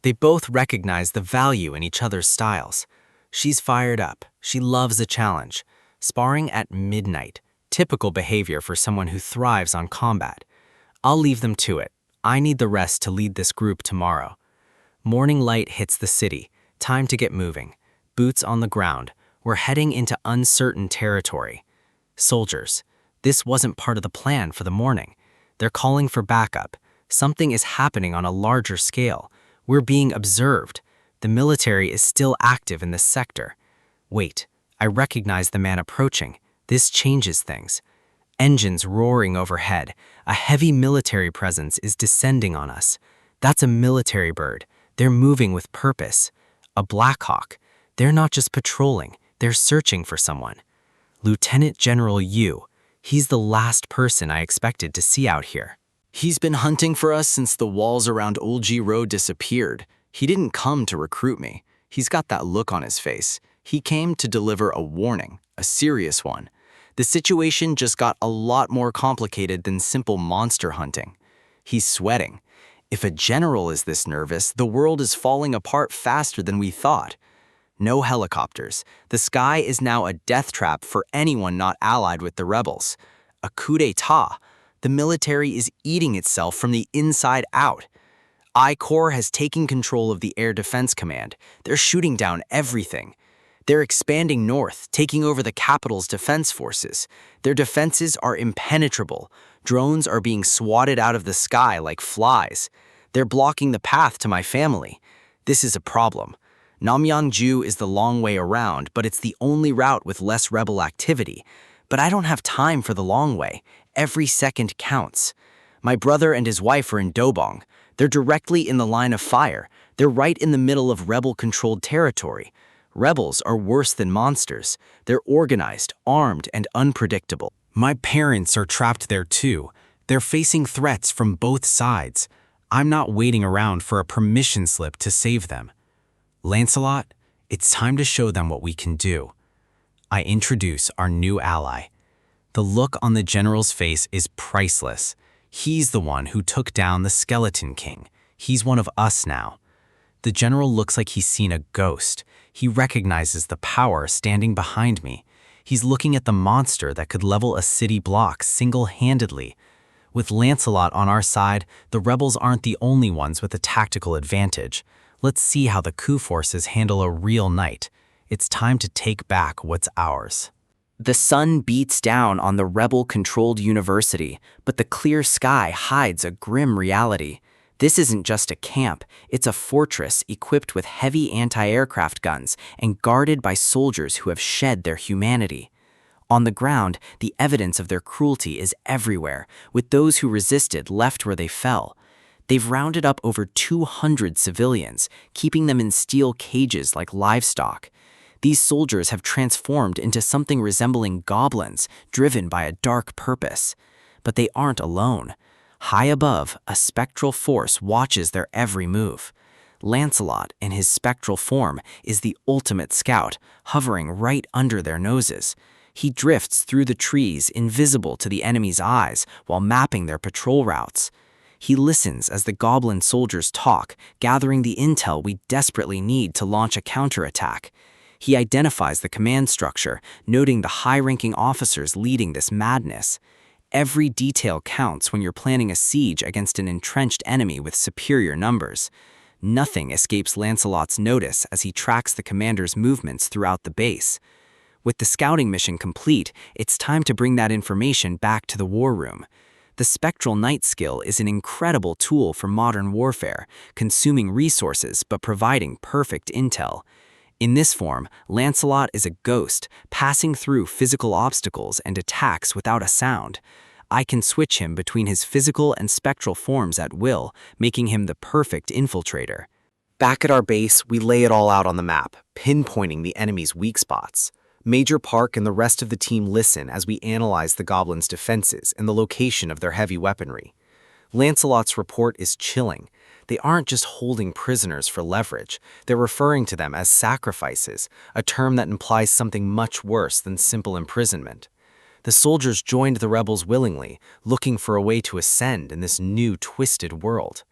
They both recognize the value in each other's styles. She's fired up. She loves a challenge. Sparring at midnight, typical behavior for someone who thrives on combat. I'll leave them to it. I need the rest to lead this group tomorrow. Morning light hits the city. Time to get moving. Boots on the ground. We're heading into uncertain territory. Soldiers. This wasn't part of the plan for the morning. They're calling for backup. Something is happening on a larger scale. We're being observed. The military is still active in this sector. Wait, I recognize the man approaching. This changes things. Engines roaring overhead. A heavy military presence is descending on us. That's a military bird. They're moving with purpose. A Black Hawk. They're not just patrolling. They're searching for someone. Lieutenant General Yu. He's the last person I expected to see out here. He's been hunting for us since the walls around Ulji Road disappeared. He didn't come to recruit me. He's got that look on his face. He came to deliver a warning, a serious one. The situation just got a lot more complicated than simple monster hunting. He's sweating. If a general is this nervous, the world is falling apart faster than we thought. No helicopters. The sky is now a death trap for anyone not allied with the rebels. A coup d'etat. The military is eating itself from the inside out. I-Corps has taken control of the Air Defense Command. They're shooting down everything. They're expanding north, taking over the capital's defense forces. Their defenses are impenetrable. Drones are being swatted out of the sky like flies. They're blocking the path to my family. This is a problem. Namyangju is the long way around, but it's the only route with less rebel activity. But I don't have time for the long way. Every second counts. My brother and his wife are in Dobong. They're directly in the line of fire. They're right in the middle of rebel-controlled territory. Rebels are worse than monsters. They're organized, armed, and unpredictable. My parents are trapped there too. They're facing threats from both sides. I'm not waiting around for a permission slip to save them. Lancelot, it's time to show them what we can do. I introduce our new ally. The look on the general's face is priceless. He's the one who took down the Skeleton King. He's one of us now. The general looks like he's seen a ghost. He recognizes the power standing behind me. He's looking at the monster that could level a city block single-handedly. With Lancelot on our side, the rebels aren't the only ones with a tactical advantage. Let's see how the coup forces handle a real knight. It's time to take back what's ours. The sun beats down on the rebel-controlled university, but the clear sky hides a grim reality. This isn't just a camp, it's a fortress equipped with heavy anti-aircraft guns and guarded by soldiers who have shed their humanity. On the ground, the evidence of their cruelty is everywhere, with those who resisted left where they fell. They've rounded up over 200 civilians, keeping them in steel cages like livestock. These soldiers have transformed into something resembling goblins, driven by a dark purpose. But they aren't alone. High above, a spectral force watches their every move. Lancelot, in his spectral form, is the ultimate scout, hovering right under their noses. He drifts through the trees, invisible to the enemy's eyes, while mapping their patrol routes. He listens as the goblin soldiers talk, gathering the intel we desperately need to launch a counterattack. He identifies the command structure, noting the high-ranking officers leading this madness. Every detail counts when you're planning a siege against an entrenched enemy with superior numbers. Nothing escapes Lancelot's notice as he tracks the commander's movements throughout the base. With the scouting mission complete, it's time to bring that information back to the war room. The Spectral Knight skill is an incredible tool for modern warfare, consuming resources but providing perfect intel. In this form, Lancelot is a ghost, passing through physical obstacles and attacks without a sound. I can switch him between his physical and spectral forms at will, making him the perfect infiltrator. Back at our base, we lay it all out on the map, pinpointing the enemy's weak spots. Major Park and the rest of the team listen as we analyze the goblins' defenses and the location of their heavy weaponry. Lancelot's report is chilling. They aren't just holding prisoners for leverage, they're referring to them as sacrifices, a term that implies something much worse than simple imprisonment. The soldiers joined the rebels willingly, looking for a way to ascend in this new, twisted world.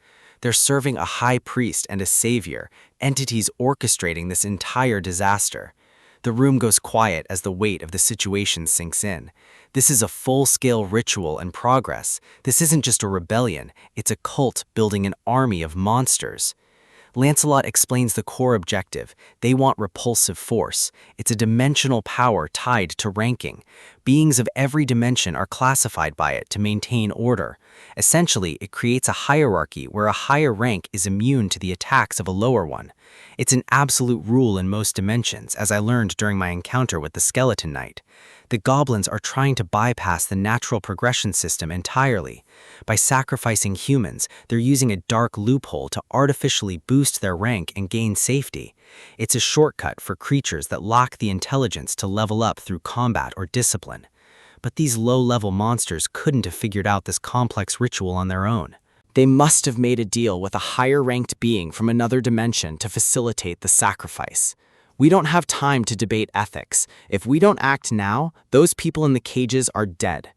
They're serving a high priest and a savior, entities orchestrating this entire disaster. The room goes quiet as the weight of the situation sinks in. This is a full-scale ritual in progress. This isn't just a rebellion, it's a cult building an army of monsters. Lancelot explains the core objective. They want repulsive force. It's a dimensional power tied to ranking. Beings of every dimension are classified by it to maintain order. Essentially, it creates a hierarchy where a higher rank is immune to the attacks of a lower one. It's an absolute rule in most dimensions, as I learned during my encounter with the Skeleton Knight. The goblins are trying to bypass the natural progression system entirely. By sacrificing humans, they're using a dark loophole to artificially boost their rank and gain safety. It's a shortcut for creatures that lack the intelligence to level up through combat or discipline. But these low-level monsters couldn't have figured out this complex ritual on their own. They must have made a deal with a higher-ranked being from another dimension to facilitate the sacrifice. We don't have time to debate ethics. If we don't act now, those people in the cages are dead.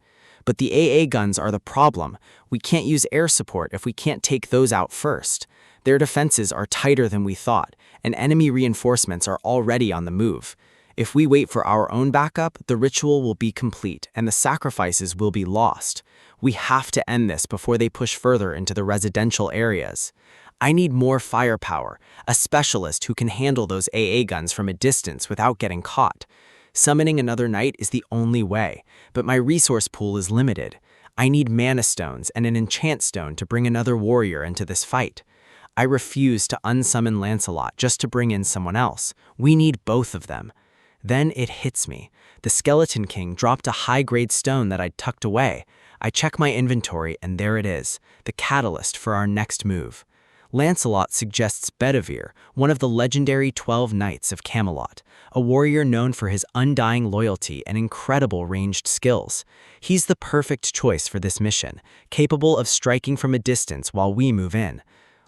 But the AA guns are the problem. We can't use air support if we can't take those out first. Their defenses are tighter than we thought, and enemy reinforcements are already on the move. If we wait for our own backup, the ritual will be complete and the sacrifices will be lost. We have to end this before they push further into the residential areas. I need more firepower, a specialist who can handle those AA guns from a distance without getting caught. Summoning another knight is the only way, but my resource pool is limited. I need mana stones and an enchant stone to bring another warrior into this fight. I refuse to unsummon Lancelot just to bring in someone else. We need both of them. Then it hits me. The Skeleton King dropped a high-grade stone that I'd tucked away. I check my inventory and there it is, the catalyst for our next move. Lancelot suggests Bedivere, one of the legendary 12 Knights of Camelot, a warrior known for his undying loyalty and incredible ranged skills. He's the perfect choice for this mission, capable of striking from a distance while we move in.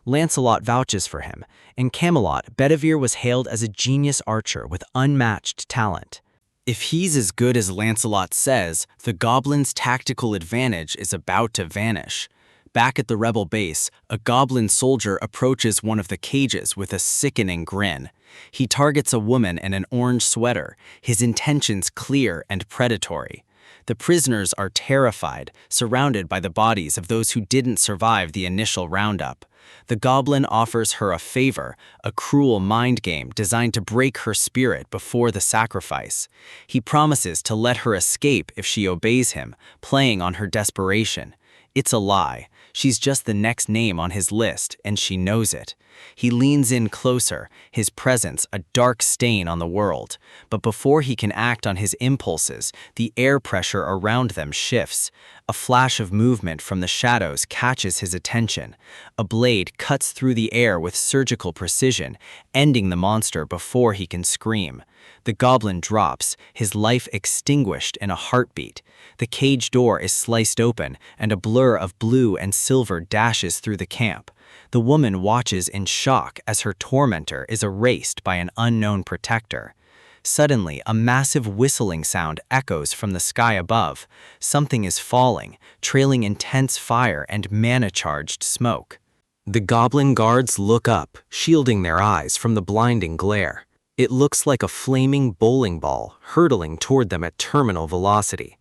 Lancelot vouches for him. In Camelot, Bedivere was hailed as a genius archer with unmatched talent. If he's as good as Lancelot says, the goblin's tactical advantage is about to vanish. Back at the rebel base, a goblin soldier approaches one of the cages with a sickening grin. He targets a woman in an orange sweater, his intentions clear and predatory. The prisoners are terrified, surrounded by the bodies of those who didn't survive the initial roundup. The goblin offers her a favor, a cruel mind game designed to break her spirit before the sacrifice. He promises to let her escape if she obeys him, playing on her desperation. It's a lie. She's just the next name on his list, and she knows it. He leans in closer, his presence a dark stain on the world. But before he can act on his impulses, the air pressure around them shifts. A flash of movement from the shadows catches his attention. A blade cuts through the air with surgical precision, ending the monster before he can scream. The goblin drops, his life extinguished in a heartbeat. The cage door is sliced open, and a blur of blue and silver dashes through the camp. The woman watches in shock as her tormentor is erased by an unknown protector. Suddenly, a massive whistling sound echoes from the sky above. Something is falling, trailing intense fire and mana-charged smoke. The goblin guards look up, shielding their eyes from the blinding glare. It looks like a flaming bowling ball hurtling toward them at terminal velocity.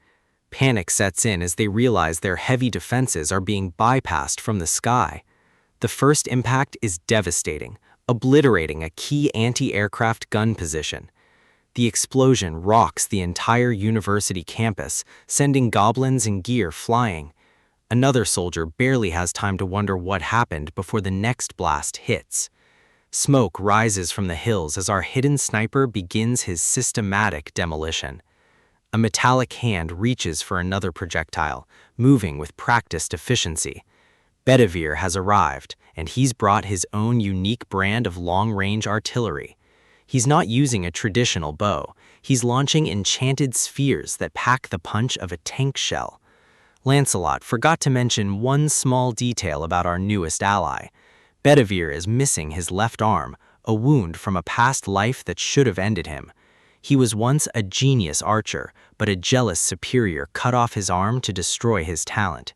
Panic sets in as they realize their heavy defenses are being bypassed from the sky. The first impact is devastating, obliterating a key anti-aircraft gun position. The explosion rocks the entire university campus, sending goblins and gear flying. Another soldier barely has time to wonder what happened before the next blast hits. Smoke rises from the hills as our hidden sniper begins his systematic demolition. A metallic hand reaches for another projectile, moving with practiced efficiency. Bedivere has arrived, and he's brought his own unique brand of long-range artillery. He's not using a traditional bow. He's launching enchanted spheres that pack the punch of a tank shell. Lancelot forgot to mention one small detail about our newest ally. Bedivere is missing his left arm, a wound from a past life that should have ended him. He was once a genius archer, but a jealous superior cut off his arm to destroy his talent.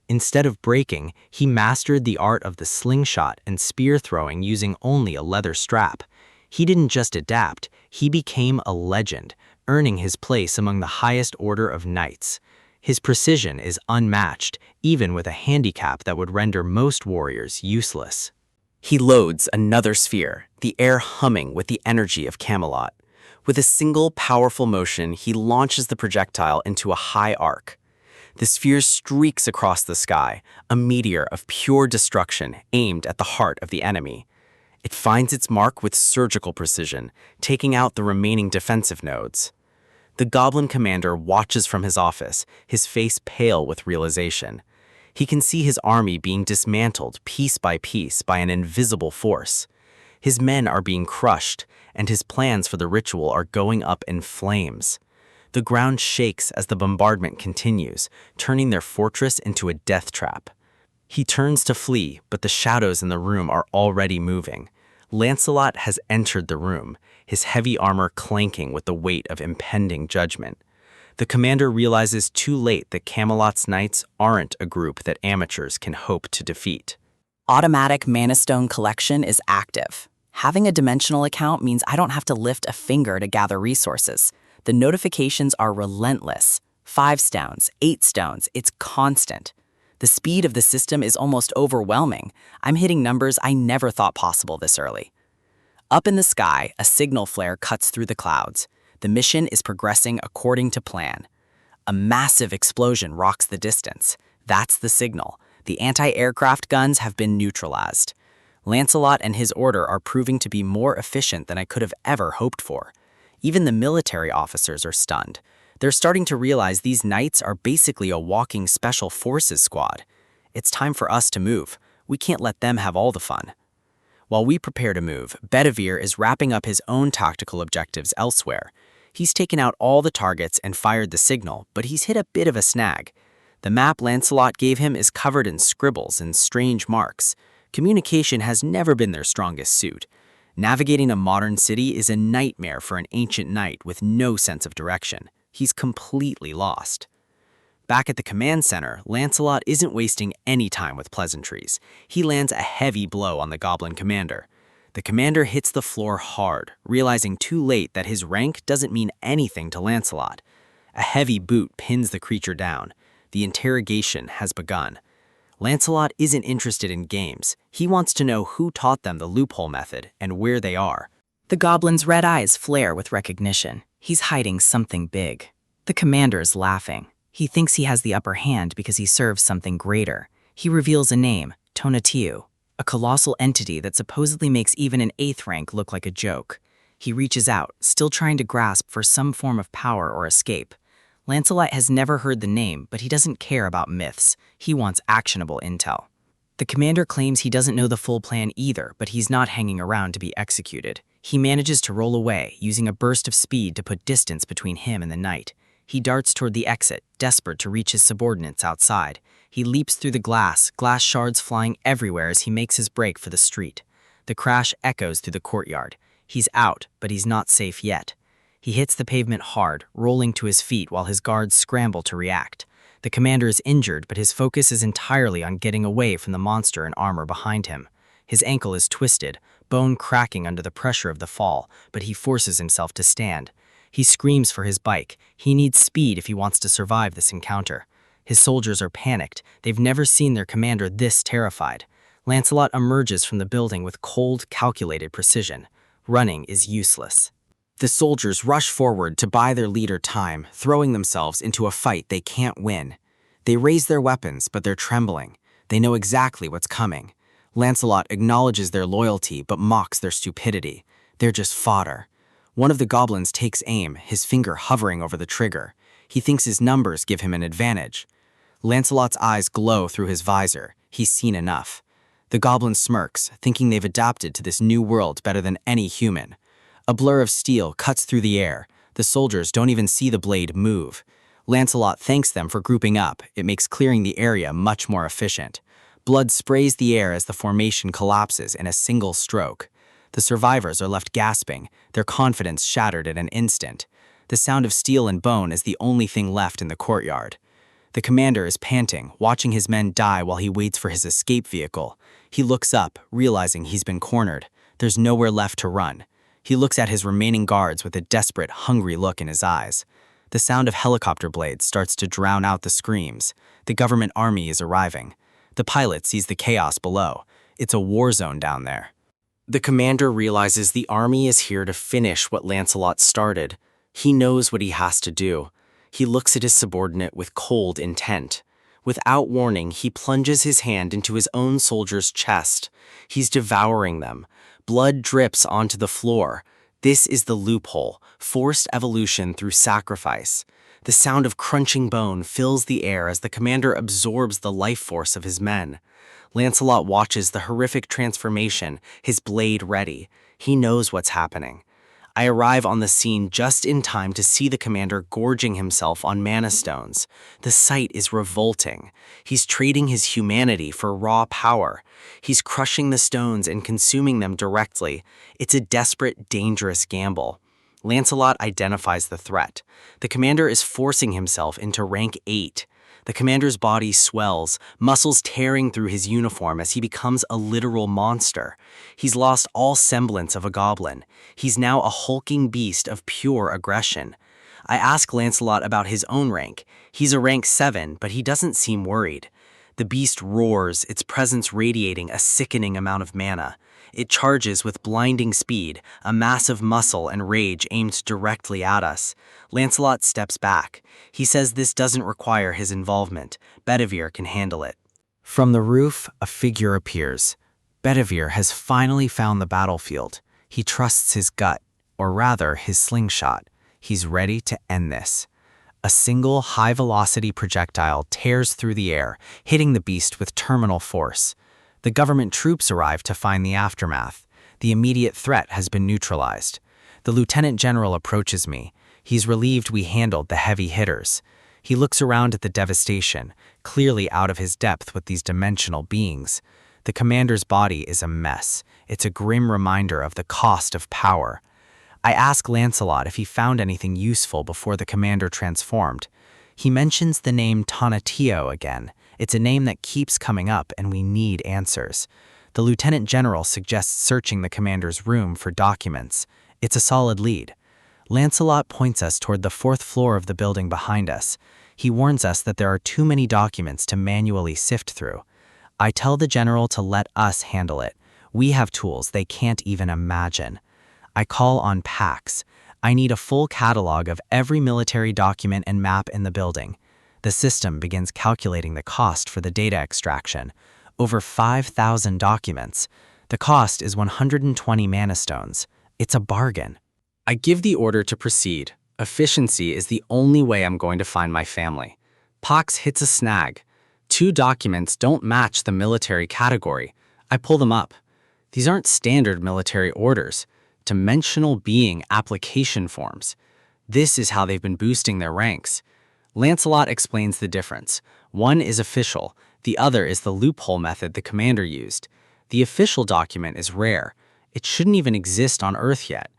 Instead of breaking, he mastered the art of the slingshot and spear throwing using only a leather strap. He didn't just adapt, he became a legend, earning his place among the highest order of knights. His precision is unmatched, even with a handicap that would render most warriors useless. He loads another sphere, the air humming with the energy of Camelot. With a single powerful motion, he launches the projectile into a high arc. The sphere streaks across the sky, a meteor of pure destruction aimed at the heart of the enemy. It finds its mark with surgical precision, taking out the remaining defensive nodes. The goblin commander watches from his office, his face pale with realization. He can see his army being dismantled piece by an invisible force. His men are being crushed, and his plans for the ritual are going up in flames. The ground shakes as the bombardment continues, turning their fortress into a death trap. He turns to flee, but the shadows in the room are already moving. Lancelot has entered the room, his heavy armor clanking with the weight of impending judgment. The commander realizes too late that Camelot's knights aren't a group that amateurs can hope to defeat. Automatic Mana Stone collection is active. Having a dimensional account means I don't have to lift a finger to gather resources. The notifications are relentless. 5 stones, 8 stones, it's constant. The speed of the system is almost overwhelming. I'm hitting numbers I never thought possible this early. Up in the sky, a signal flare cuts through the clouds. The mission is progressing according to plan. A massive explosion rocks the distance. That's the signal. The anti-aircraft guns have been neutralized. Lancelot and his order are proving to be more efficient than I could have ever hoped for. Even the military officers are stunned. They're starting to realize these knights are basically a walking special forces squad. It's time for us to move. We can't let them have all the fun. While we prepare to move, Bedivere is wrapping up his own tactical objectives elsewhere. He's taken out all the targets and fired the signal, but he's hit a bit of a snag. The map Lancelot gave him is covered in scribbles and strange marks. Communication has never been their strongest suit. Navigating a modern city is a nightmare for an ancient knight with no sense of direction. He's completely lost. Back at the command center, Lancelot isn't wasting any time with pleasantries. He lands a heavy blow on the goblin commander. The commander hits the floor hard, realizing too late that his rank doesn't mean anything to Lancelot. A heavy boot pins the creature down. The interrogation has begun. Lancelot isn't interested in games. He wants to know who taught them the loophole method and where they are. The goblin's red eyes flare with recognition. He's hiding something big. The commander's laughing. He thinks he has the upper hand because he serves something greater. He reveals a name, Tonatiuh, a colossal entity that supposedly makes even an 8th rank look like a joke. He reaches out, still trying to grasp for some form of power or escape. Lancelot has never heard the name, but he doesn't care about myths. He wants actionable intel. The commander claims he doesn't know the full plan either, but he's not hanging around to be executed. He manages to roll away, using a burst of speed to put distance between him and the knight. He darts toward the exit, desperate to reach his subordinates outside. He leaps through the glass shards flying everywhere as he makes his break for the street. The crash echoes through the courtyard. He's out, but he's not safe yet. He hits the pavement hard, rolling to his feet while his guards scramble to react. The commander is injured, but his focus is entirely on getting away from the monster in armor behind him. His ankle is twisted, bone cracking under the pressure of the fall, but he forces himself to stand. He screams for his bike. He needs speed if he wants to survive this encounter. His soldiers are panicked. They've never seen their commander this terrified. Lancelot emerges from the building with cold, calculated precision. Running is useless. The soldiers rush forward to buy their leader time, throwing themselves into a fight they can't win. They raise their weapons, but they're trembling. They know exactly what's coming. Lancelot acknowledges their loyalty, but mocks their stupidity. They're just fodder. One of the goblins takes aim, his finger hovering over the trigger. He thinks his numbers give him an advantage. Lancelot's eyes glow through his visor. He's seen enough. The goblin smirks, thinking they've adapted to this new world better than any human. A blur of steel cuts through the air. The soldiers don't even see the blade move. Lancelot thanks them for grouping up. It makes clearing the area much more efficient. Blood sprays the air as the formation collapses in a single stroke. The survivors are left gasping, their confidence shattered in an instant. The sound of steel and bone is the only thing left in the courtyard. The commander is panting, watching his men die while he waits for his escape vehicle. He looks up, realizing he's been cornered. There's nowhere left to run. He looks at his remaining guards with a desperate, hungry look in his eyes. The sound of helicopter blades starts to drown out the screams. The government army is arriving. The pilot sees the chaos below. It's a war zone down there. The commander realizes the army is here to finish what Lancelot started. He knows what he has to do. He looks at his subordinate with cold intent. Without warning, he plunges his hand into his own soldier's chest. He's devouring them. Blood drips onto the floor. This is the loophole, forced evolution through sacrifice. The sound of crunching bone fills the air as the commander absorbs the life force of his men. Lancelot watches the horrific transformation, his blade ready. He knows what's happening. I arrive on the scene just in time to see the commander gorging himself on mana stones. The sight is revolting. He's trading his humanity for raw power. He's crushing the stones and consuming them directly. It's a desperate, dangerous gamble. Lancelot identifies the threat. The commander is forcing himself into rank 8. The commander's body swells, muscles tearing through his uniform as he becomes a literal monster. He's lost all semblance of a goblin. He's now a hulking beast of pure aggression. I ask Lancelot about his own rank. He's a rank 7, but he doesn't seem worried. The beast roars, its presence radiating a sickening amount of mana. It charges with blinding speed, a massive muscle and rage aimed directly at us. Lancelot steps back. He says this doesn't require his involvement. Bedivere can handle it. From the roof, a figure appears. Bedivere has finally found the battlefield. He trusts his gut, or rather, his slingshot. He's ready to end this. A single high-velocity projectile tears through the air, hitting the beast with terminal force. The government troops arrive to find the aftermath. The immediate threat has been neutralized. The lieutenant general approaches me. He's relieved we handled the heavy hitters. He looks around at the devastation, clearly out of his depth with these dimensional beings. The commander's body is a mess. It's a grim reminder of the cost of power. I ask Lancelot if he found anything useful before the commander transformed. He mentions the name Tonatiuh again. It's a name that keeps coming up and we need answers. The lieutenant general suggests searching the commander's room for documents. It's a solid lead. Lancelot points us toward the 4th floor of the building behind us. He warns us that there are too many documents to manually sift through. I tell the general to let us handle it. We have tools they can't even imagine. I call on Pax. I need a full catalog of every military document and map in the building. The system begins calculating the cost for the data extraction. Over 5,000 documents. The cost is 120 mana stones. It's a bargain. I give the order to proceed. Efficiency is the only way I'm going to find my family. Pax hits a snag. 2 documents don't match the military category. I pull them up. These aren't standard military orders. Dimensional being application forms. This is how they've been boosting their ranks. Lancelot explains the difference. One is official. The other is the loophole method the commander used. The official document is rare. It shouldn't even exist on Earth yet.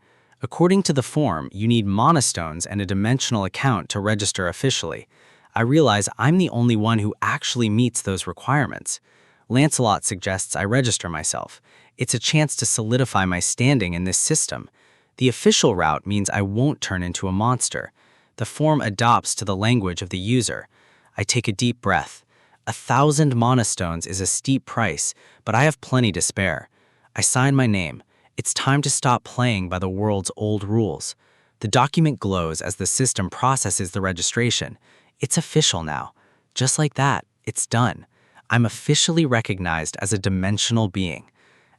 According to the form, you need mana stones and a dimensional account to register officially. I realize I'm the only one who actually meets those requirements. Lancelot suggests I register myself. It's a chance to solidify my standing in this system. The official route means I won't turn into a monster. The form adopts to the language of the user. I take a deep breath. 1,000 mana stones is a steep price, but I have plenty to spare. I sign my name. It's time to stop playing by the world's old rules. The document glows as the system processes the registration. It's official now. Just like that, it's done. I'm officially recognized as a dimensional being.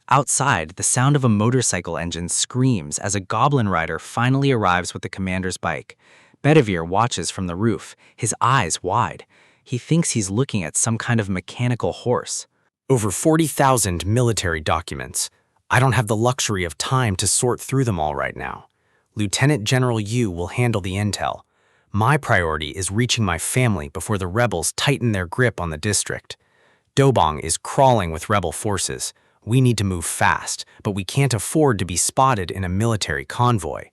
Outside, the sound of a motorcycle engine screams as a goblin rider finally arrives with the commander's bike. Bedivere watches from the roof, his eyes wide. He thinks he's looking at some kind of mechanical horse. Over 40,000 military documents. I don't have the luxury of time to sort through them all right now. Lieutenant General Yu will handle the intel. My priority is reaching my family before the rebels tighten their grip on the district. Dobong is crawling with rebel forces. We need to move fast, but we can't afford to be spotted in a military convoy.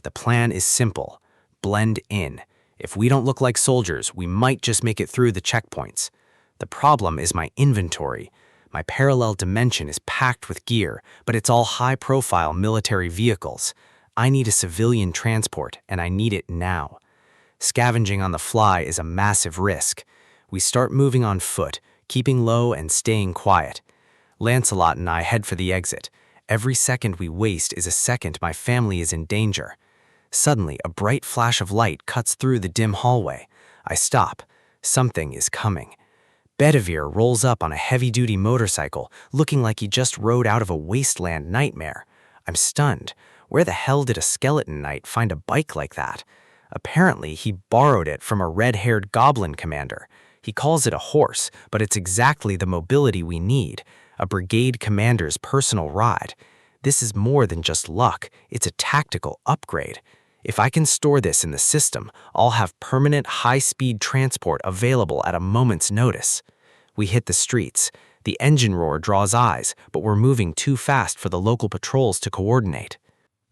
The plan is simple. Blend in. If we don't look like soldiers, we might just make it through the checkpoints. The problem is my inventory. My parallel dimension is packed with gear, but it's all high-profile military vehicles. I need a civilian transport, and I need it now. Scavenging on the fly is a massive risk. We start moving on foot, keeping low and staying quiet. Lancelot and I head for the exit. Every second we waste is a second my family is in danger. Suddenly, a bright flash of light cuts through the dim hallway. I stop. Something is coming. Bedivere rolls up on a heavy-duty motorcycle, looking like he just rode out of a wasteland nightmare. I'm stunned. Where the hell did a skeleton knight find a bike like that? Apparently, he borrowed it from a red-haired goblin commander. He calls it a horse, but it's exactly the mobility we need. A brigade commander's personal ride. This is more than just luck. It's a tactical upgrade. If I can store this in the system, I'll have permanent high-speed transport available at a moment's notice. We hit the streets. The engine roar draws eyes, but we're moving too fast for the local patrols to coordinate.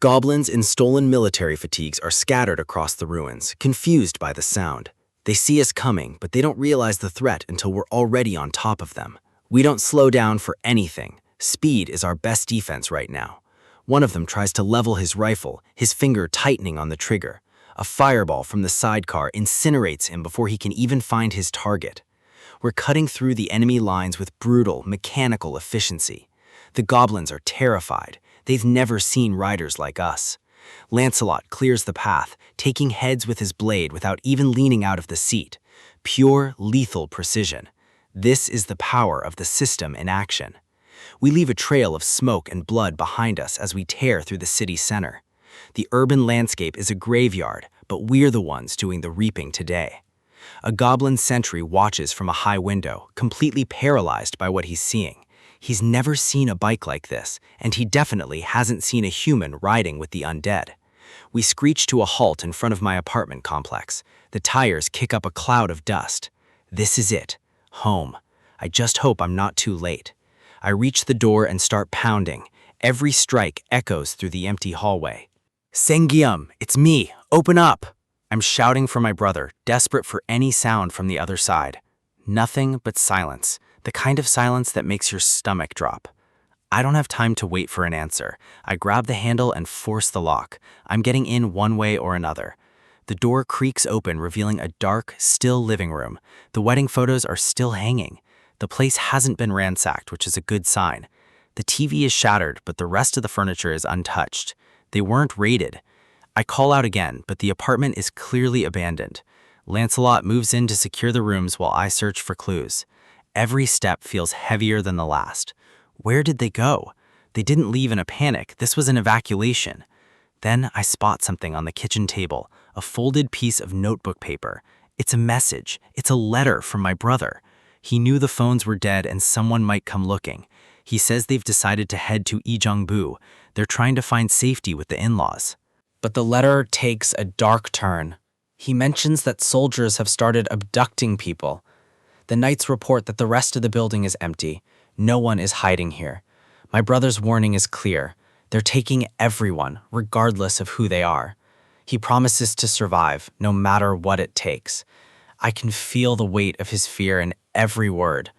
Goblins in stolen military fatigues are scattered across the ruins, confused by the sound. They see us coming, but they don't realize the threat until we're already on top of them. We don't slow down for anything. Speed is our best defense right now. One of them tries to level his rifle, his finger tightening on the trigger. A fireball from the sidecar incinerates him before he can even find his target. We're cutting through the enemy lines with brutal, mechanical efficiency. The goblins are terrified. They've never seen riders like us. Lancelot clears the path, taking heads with his blade without even leaning out of the seat. Pure, lethal precision. This is the power of the system in action. We leave a trail of smoke and blood behind us as we tear through the city center. The urban landscape is a graveyard, but we're the ones doing the reaping today. A goblin sentry watches from a high window, completely paralyzed by what he's seeing. He's never seen a bike like this, and he definitely hasn't seen a human riding with the undead. We screech to a halt in front of my apartment complex. The tires kick up a cloud of dust. This is it. Home. I just hope I'm not too late. I reach the door and start pounding. Every strike echoes through the empty hallway. Sengyum, it's me. Open up. I'm shouting for my brother, desperate for any sound from the other side. Nothing but silence, the kind of silence that makes your stomach drop. I don't have time to wait for an answer. I grab the handle and force the lock. I'm getting in one way or another. The door creaks open, revealing a dark, still living room. The wedding photos are still hanging. The place hasn't been ransacked, which is a good sign. The TV is shattered, but the rest of the furniture is untouched. They weren't raided. I call out again, but the apartment is clearly abandoned. Lancelot moves in to secure the rooms while I search for clues. Every step feels heavier than the last. Where did they go? They didn't leave in a panic. This was an evacuation. Then I spot something on the kitchen table, a folded piece of notebook paper. It's a message. It's a letter from my brother. He knew the phones were dead and someone might come looking. He says they've decided to head to Ijeongbu. They're trying to find safety with the in-laws. But the letter takes a dark turn. He mentions that soldiers have started abducting people. The knights report that the rest of the building is empty. No one is hiding here. My brother's warning is clear. They're taking everyone, regardless of who they are. He promises to survive, no matter what it takes. I can feel the weight of his fear in every word.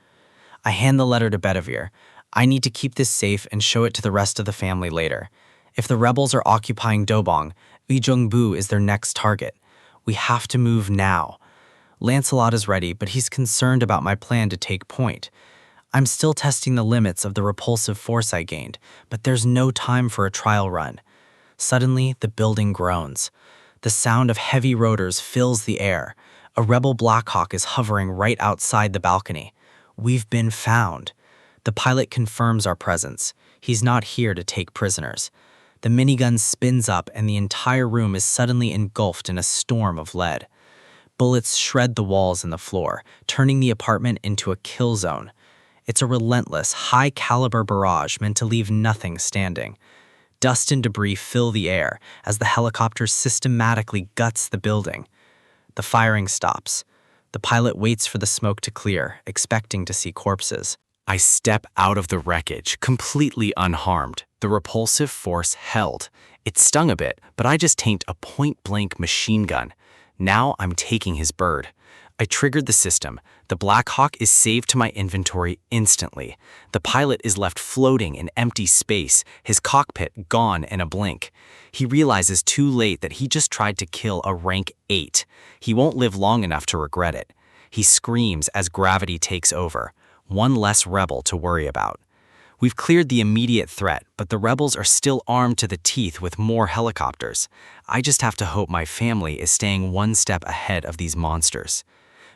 I hand the letter to Bedivere. I need to keep this safe and show it to the rest of the family later. If the rebels are occupying Dobong, Ijeongbu is their next target. We have to move now. Lancelot is ready, but he's concerned about my plan to take point. I'm still testing the limits of the repulsive force I gained, but there's no time for a trial run. Suddenly, the building groans. The sound of heavy rotors fills the air. A rebel Blackhawk is hovering right outside the balcony. We've been found. The pilot confirms our presence. He's not here to take prisoners. The minigun spins up and the entire room is suddenly engulfed in a storm of lead. Bullets shred the walls and the floor, turning the apartment into a kill zone. It's a relentless, high-caliber barrage meant to leave nothing standing. Dust and debris fill the air as the helicopter systematically guts the building. The firing stops. The pilot waits for the smoke to clear, expecting to see corpses. I step out of the wreckage, completely unharmed. The repulsive force held. It stung a bit, but I just tanked a point-blank machine gun. Now I'm taking his bird. I triggered the system. The Black Hawk is saved to my inventory instantly. The pilot is left floating in empty space, his cockpit gone in a blink. He realizes too late that he just tried to kill a rank 8. He won't live long enough to regret it. He screams as gravity takes over. One less rebel to worry about. We've cleared the immediate threat, but the rebels are still armed to the teeth with more helicopters. I just have to hope my family is staying one step ahead of these monsters.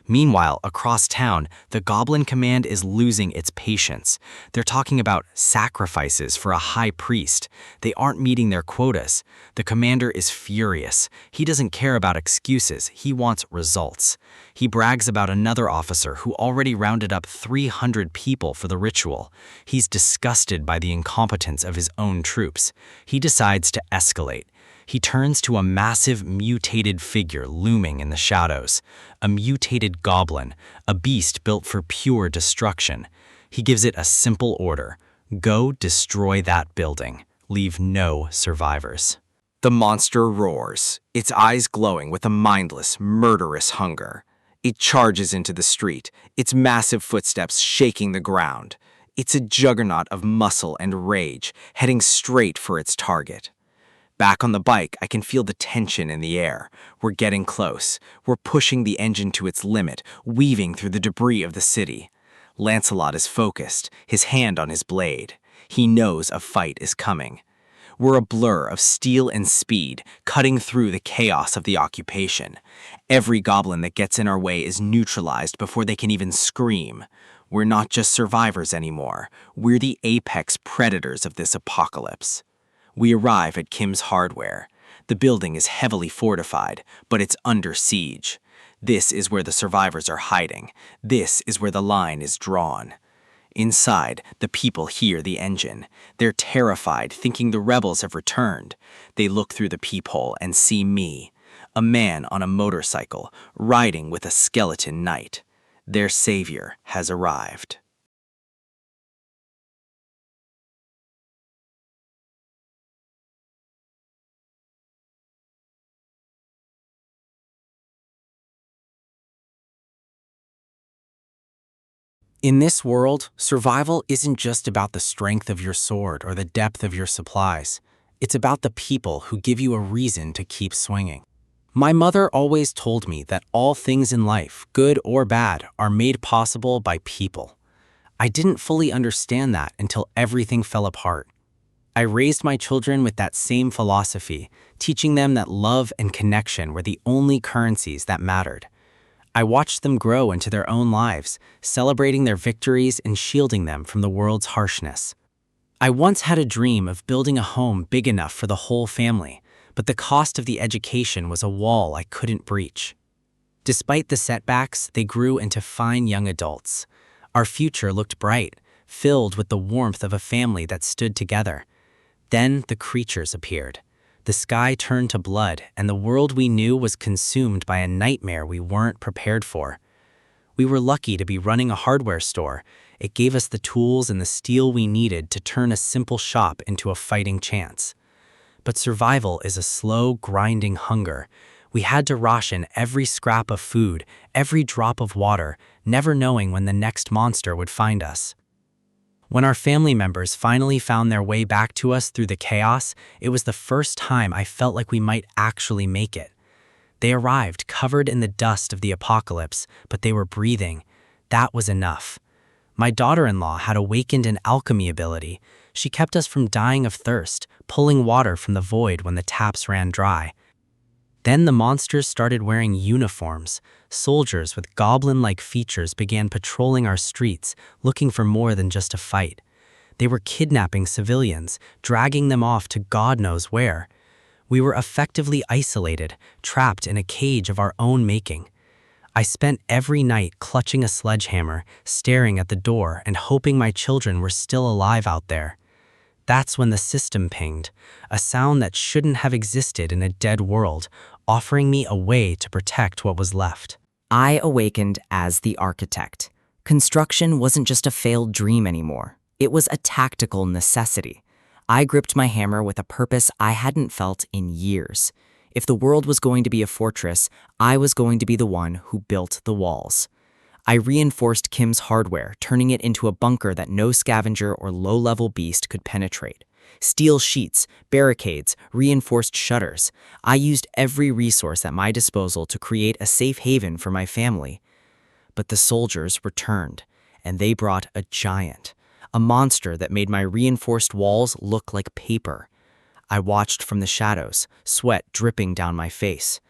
Meanwhile, across town, the Goblin Command is losing its patience. They're talking about sacrifices for a high priest. They aren't meeting their quotas. The commander is furious. He doesn't care about excuses. He wants results. He brags about another officer who already rounded up 300 people for the ritual. He's disgusted by the incompetence of his own troops. He decides to escalate. He turns to a massive mutated figure looming in the shadows. A mutated goblin, a beast built for pure destruction. He gives it a simple order. Go destroy that building. Leave no survivors. The monster roars, its eyes glowing with a mindless, murderous hunger. It charges into the street, its massive footsteps shaking the ground. It's a juggernaut of muscle and rage, heading straight for its target. Back on the bike, I can feel the tension in the air. We're getting close. We're pushing the engine to its limit, weaving through the debris of the city. Lancelot is focused, his hand on his blade. He knows a fight is coming. We're a blur of steel and speed, cutting through the chaos of the occupation. Every goblin that gets in our way is neutralized before they can even scream. We're not just survivors anymore. We're the apex predators of this apocalypse. We arrive at Kim's Hardware. The building is heavily fortified, but it's under siege. This is where the survivors are hiding. This is where the line is drawn. Inside, the people hear the engine. They're terrified, thinking the rebels have returned. They look through the peephole and see me, a man on a motorcycle, riding with a skeleton knight. Their savior has arrived. In this world, survival isn't just about the strength of your sword or the depth of your supplies. It's about the people who give you a reason to keep swinging. My mother always told me that all things in life, good or bad, are made possible by people. I didn't fully understand that until everything fell apart. I raised my children with that same philosophy, teaching them that love and connection were the only currencies that mattered. I watched them grow into their own lives, celebrating their victories and shielding them from the world's harshness. I once had a dream of building a home big enough for the whole family, but the cost of the education was a wall I couldn't breach. Despite the setbacks, they grew into fine young adults. Our future looked bright, filled with the warmth of a family that stood together. Then the creatures appeared. The sky turned to blood, and the world we knew was consumed by a nightmare we weren't prepared for. We were lucky to be running a hardware store. It gave us the tools and the steel we needed to turn a simple shop into a fighting chance. But survival is a slow, grinding hunger. We had to ration every scrap of food, every drop of water, never knowing when the next monster would find us. When our family members finally found their way back to us through the chaos, it was the first time I felt like we might actually make it. They arrived covered in the dust of the apocalypse, but they were breathing. That was enough. My daughter-in-law had awakened an alchemy ability. She kept us from dying of thirst, pulling water from the void when the taps ran dry. Then the monsters started wearing uniforms. Soldiers with goblin-like features began patrolling our streets, looking for more than just a fight. They were kidnapping civilians, dragging them off to God knows where. We were effectively isolated, trapped in a cage of our own making. I spent every night clutching a sledgehammer, staring at the door and hoping my children were still alive out there. That's when the system pinged, a sound that shouldn't have existed in a dead world, offering me a way to protect what was left. I awakened as the architect. Construction wasn't just a failed dream anymore. It was a tactical necessity. I gripped my hammer with a purpose I hadn't felt in years. If the world was going to be a fortress, I was going to be the one who built the walls. I reinforced Kim's hardware, turning it into a bunker that no scavenger or low-level beast could penetrate. Steel sheets, barricades, reinforced shutters. I used every resource at my disposal to create a safe haven for my family. But the soldiers returned, and they brought a giant, a monster that made my reinforced walls look like paper. I watched from the shadows, sweat dripping down my face.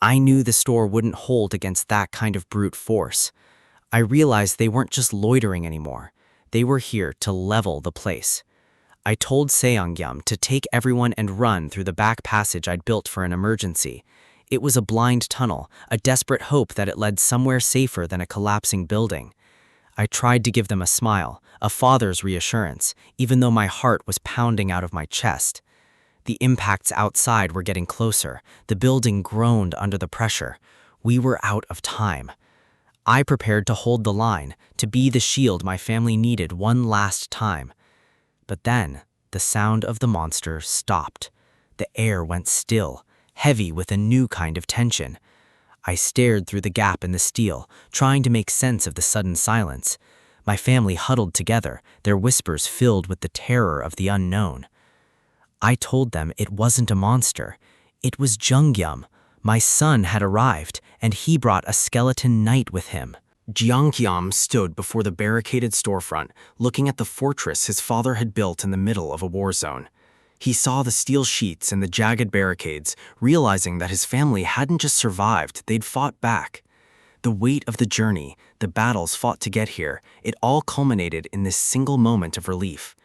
I knew the store wouldn't hold against that kind of brute force. I realized they weren't just loitering anymore. They were here to level the place. I told Seongyum to take everyone and run through the back passage I'd built for an emergency. It was a blind tunnel, a desperate hope that it led somewhere safer than a collapsing building. I tried to give them a smile, a father's reassurance, even though my heart was pounding out of my chest. The impacts outside were getting closer. The building groaned under the pressure. We were out of time. I prepared to hold the line, to be the shield my family needed one last time. But then, the sound of the monster stopped. The air went still, heavy with a new kind of tension. I stared through the gap in the steel, trying to make sense of the sudden silence. My family huddled together, their whispers filled with the terror of the unknown. I told them it wasn't a monster. It was Jungyum. My son had arrived, and he brought a skeleton knight with him. Jeongkyam stood before the barricaded storefront, looking at the fortress his father had built in the middle of a war zone. He saw the steel sheets and the jagged barricades, realizing that his family hadn't just survived, they'd fought back. The weight of the journey, the battles fought to get here, it all culminated in this single moment of relief.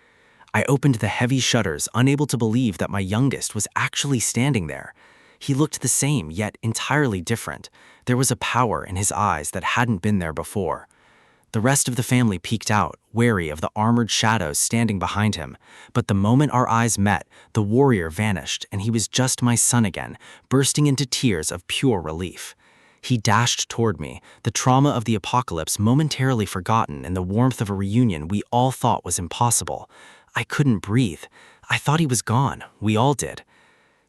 I opened the heavy shutters, unable to believe that my youngest was actually standing there. He looked the same, yet entirely different. There was a power in his eyes that hadn't been there before. The rest of the family peeked out, wary of the armored shadows standing behind him. But the moment our eyes met, the warrior vanished, and he was just my son again, bursting into tears of pure relief. He dashed toward me, the trauma of the apocalypse momentarily forgotten in the warmth of a reunion we all thought was impossible. I couldn't breathe. I thought he was gone. We all did.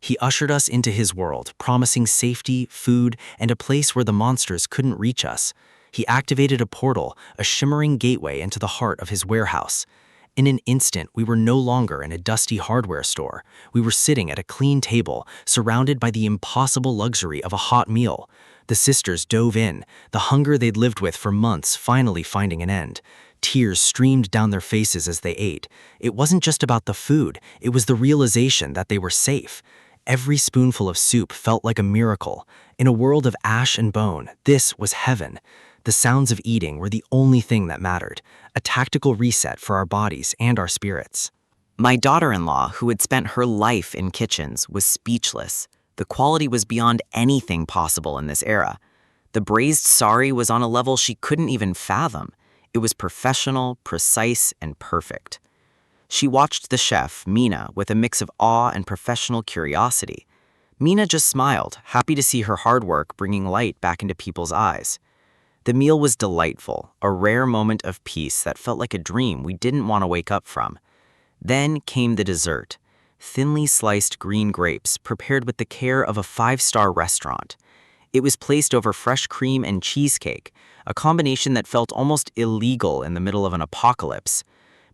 He ushered us into his world, promising safety, food, and a place where the monsters couldn't reach us. He activated a portal, a shimmering gateway into the heart of his warehouse. In an instant, we were no longer in a dusty hardware store. We were sitting at a clean table, surrounded by the impossible luxury of a hot meal. The sisters dove in, the hunger they'd lived with for months finally finding an end. Tears streamed down their faces as they ate. It wasn't just about the food, it was the realization that they were safe. Every spoonful of soup felt like a miracle. In a world of ash and bone, this was heaven. The sounds of eating were the only thing that mattered, a tactical reset for our bodies and our spirits. My daughter-in-law, who had spent her life in kitchens, was speechless. The quality was beyond anything possible in this era. The braised sari was on a level she couldn't even fathom. It was professional, precise, and perfect. She watched the chef, Mina, with a mix of awe and professional curiosity. Mina just smiled, happy to see her hard work bringing light back into people's eyes. The meal was delightful, a rare moment of peace that felt like a dream we didn't want to wake up from. Then came the dessert, thinly sliced green grapes prepared with the care of a five-star restaurant. It was placed over fresh cream and cheesecake, a combination that felt almost illegal in the middle of an apocalypse.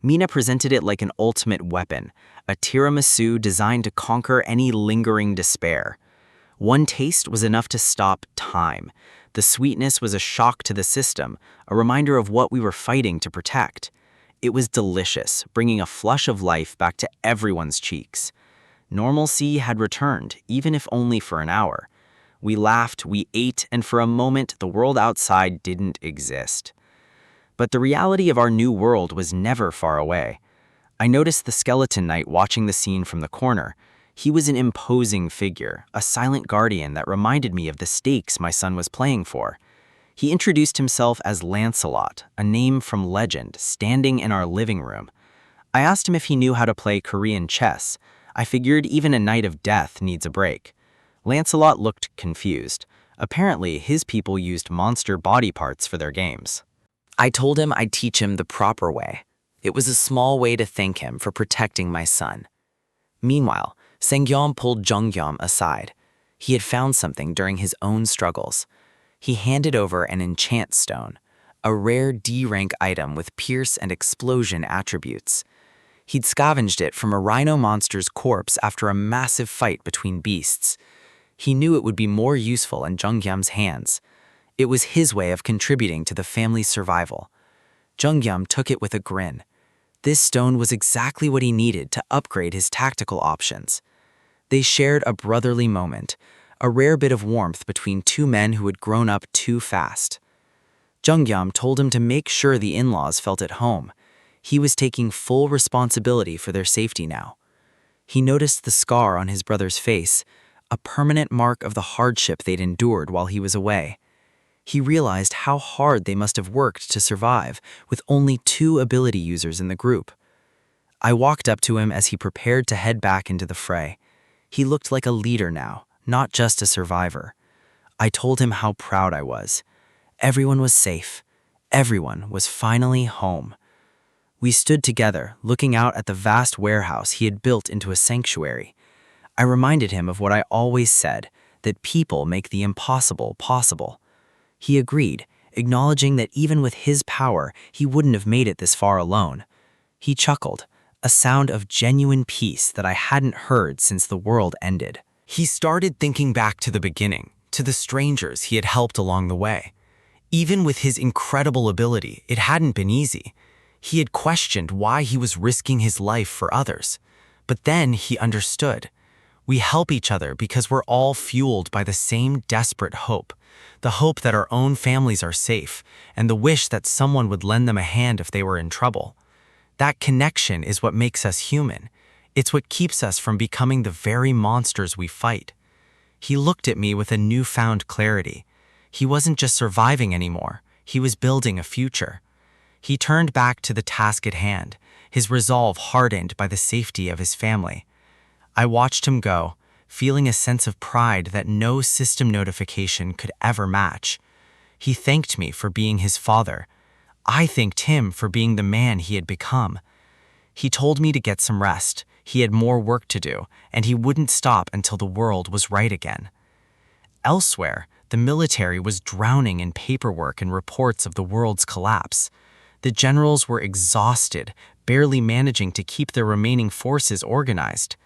Mina presented it like an ultimate weapon, a tiramisu designed to conquer any lingering despair. One taste was enough to stop time. The sweetness was a shock to the system, a reminder of what we were fighting to protect. It was delicious, bringing a flush of life back to everyone's cheeks. Normalcy had returned, even if only for an hour. We laughed, we ate, and for a moment the world outside didn't exist. But the reality of our new world was never far away. I noticed the skeleton knight watching the scene from the corner. He was an imposing figure, a silent guardian that reminded me of the stakes my son was playing for. He introduced himself as Lancelot, a name from legend, standing in our living room. I asked him if he knew how to play Korean chess. I figured even a knight of death needs a break. Lancelot looked confused. Apparently, his people used monster body parts for their games. I told him I'd teach him the proper way. It was a small way to thank him for protecting my son. Meanwhile, Sengyeom pulled Jungyeom aside. He had found something during his own struggles. He handed over an enchant stone, a rare D-rank item with pierce and explosion attributes. He'd scavenged it from a rhino monster's corpse after a massive fight between beasts. He knew it would be more useful in Jungyeom's hands. It was his way of contributing to the family's survival. Jungyeom took it with a grin. This stone was exactly what he needed to upgrade his tactical options. They shared a brotherly moment, a rare bit of warmth between two men who had grown up too fast. Jungyeom told him to make sure the in-laws felt at home. He was taking full responsibility for their safety now. He noticed the scar on his brother's face, a permanent mark of the hardship they'd endured while he was away. He realized how hard they must have worked to survive with only 2 ability users in the group. I walked up to him as he prepared to head back into the fray. He looked like a leader now, not just a survivor. I told him how proud I was. Everyone was safe. Everyone was finally home. We stood together, looking out at the vast warehouse he had built into a sanctuary. I reminded him of what I always said, that people make the impossible possible. He agreed, acknowledging that even with his power, he wouldn't have made it this far alone. He chuckled, a sound of genuine peace that I hadn't heard since the world ended. He started thinking back to the beginning, to the strangers he had helped along the way. Even with his incredible ability, it hadn't been easy. He had questioned why he was risking his life for others. But then he understood. We help each other because we're all fueled by the same desperate hope. The hope that our own families are safe, and the wish that someone would lend them a hand if they were in trouble. That connection is what makes us human. It's what keeps us from becoming the very monsters we fight. He looked at me with a newfound clarity. He wasn't just surviving anymore, he was building a future. He turned back to the task at hand, his resolve hardened by the safety of his family. I watched him go, feeling a sense of pride that no system notification could ever match. He thanked me for being his father. I thanked him for being the man he had become. He told me to get some rest. He had more work to do, and he wouldn't stop until the world was right again. Elsewhere, The military was drowning in paperwork and reports of the world's collapse. The generals were exhausted, barely managing to keep their remaining forces organized.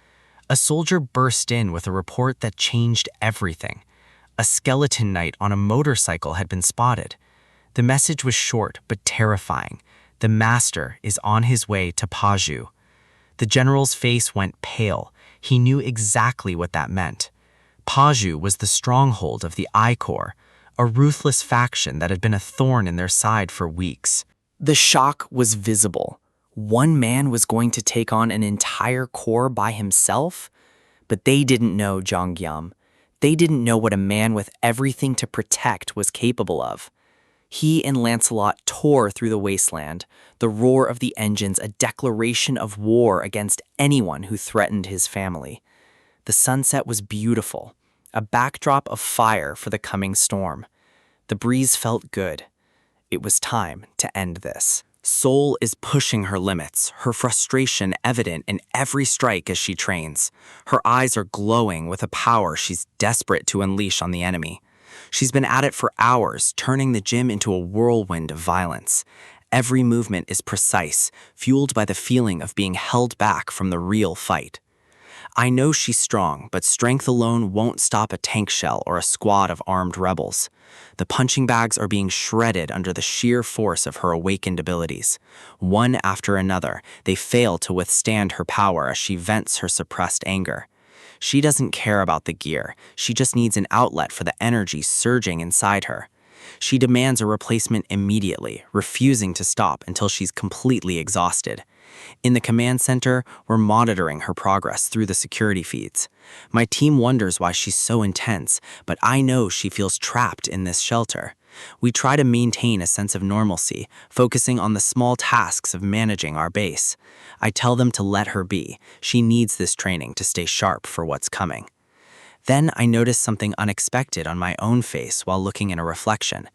A soldier burst in with a report that changed everything. A skeleton knight on a motorcycle had been spotted. The message was short but terrifying. The master is on his way to Paju. The general's face went pale. He knew exactly what that meant. Paju was the stronghold of the I Corps, a ruthless faction that had been a thorn in their side for weeks. The shock was visible. One man was going to take on an entire corps by himself? But they didn't know Jongyam. They didn't know what a man with everything to protect was capable of. He and Lancelot tore through the wasteland, the roar of the engines a declaration of war against anyone who threatened his family. The sunset was beautiful, a backdrop of fire for the coming storm. The breeze felt good. It was time to end this. Soul is pushing her limits, her frustration evident in every strike as she trains. Her eyes are glowing with a power she's desperate to unleash on the enemy. She's been at it for hours, turning the gym into a whirlwind of violence. Every movement is precise, fueled by the feeling of being held back from the real fight. I know she's strong, but strength alone won't stop a tank shell or a squad of armed rebels. The punching bags are being shredded under the sheer force of her awakened abilities. One after another, they fail to withstand her power as she vents her suppressed anger. She doesn't care about the gear. She just needs an outlet for the energy surging inside her. She demands a replacement immediately, refusing to stop until she's completely exhausted. In the command center, we're monitoring her progress through the security feeds. My team wonders why she's so intense, but I know she feels trapped in this shelter. We try to maintain a sense of normalcy, focusing on the small tasks of managing our base. I tell them to let her be. She needs this training to stay sharp for what's coming. Then I notice something unexpected on my own face while looking in a reflection.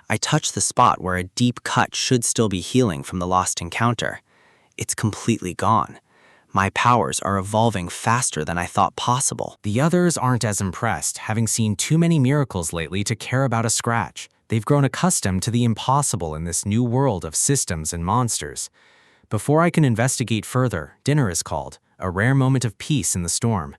I touch the spot where a deep cut should still be healing from the lost encounter. It's completely gone. My powers are evolving faster than I thought possible. The others aren't as impressed, having seen too many miracles lately to care about a scratch. They've grown accustomed to the impossible in this new world of systems and monsters. Before I can investigate further, dinner is called, a rare moment of peace in the storm.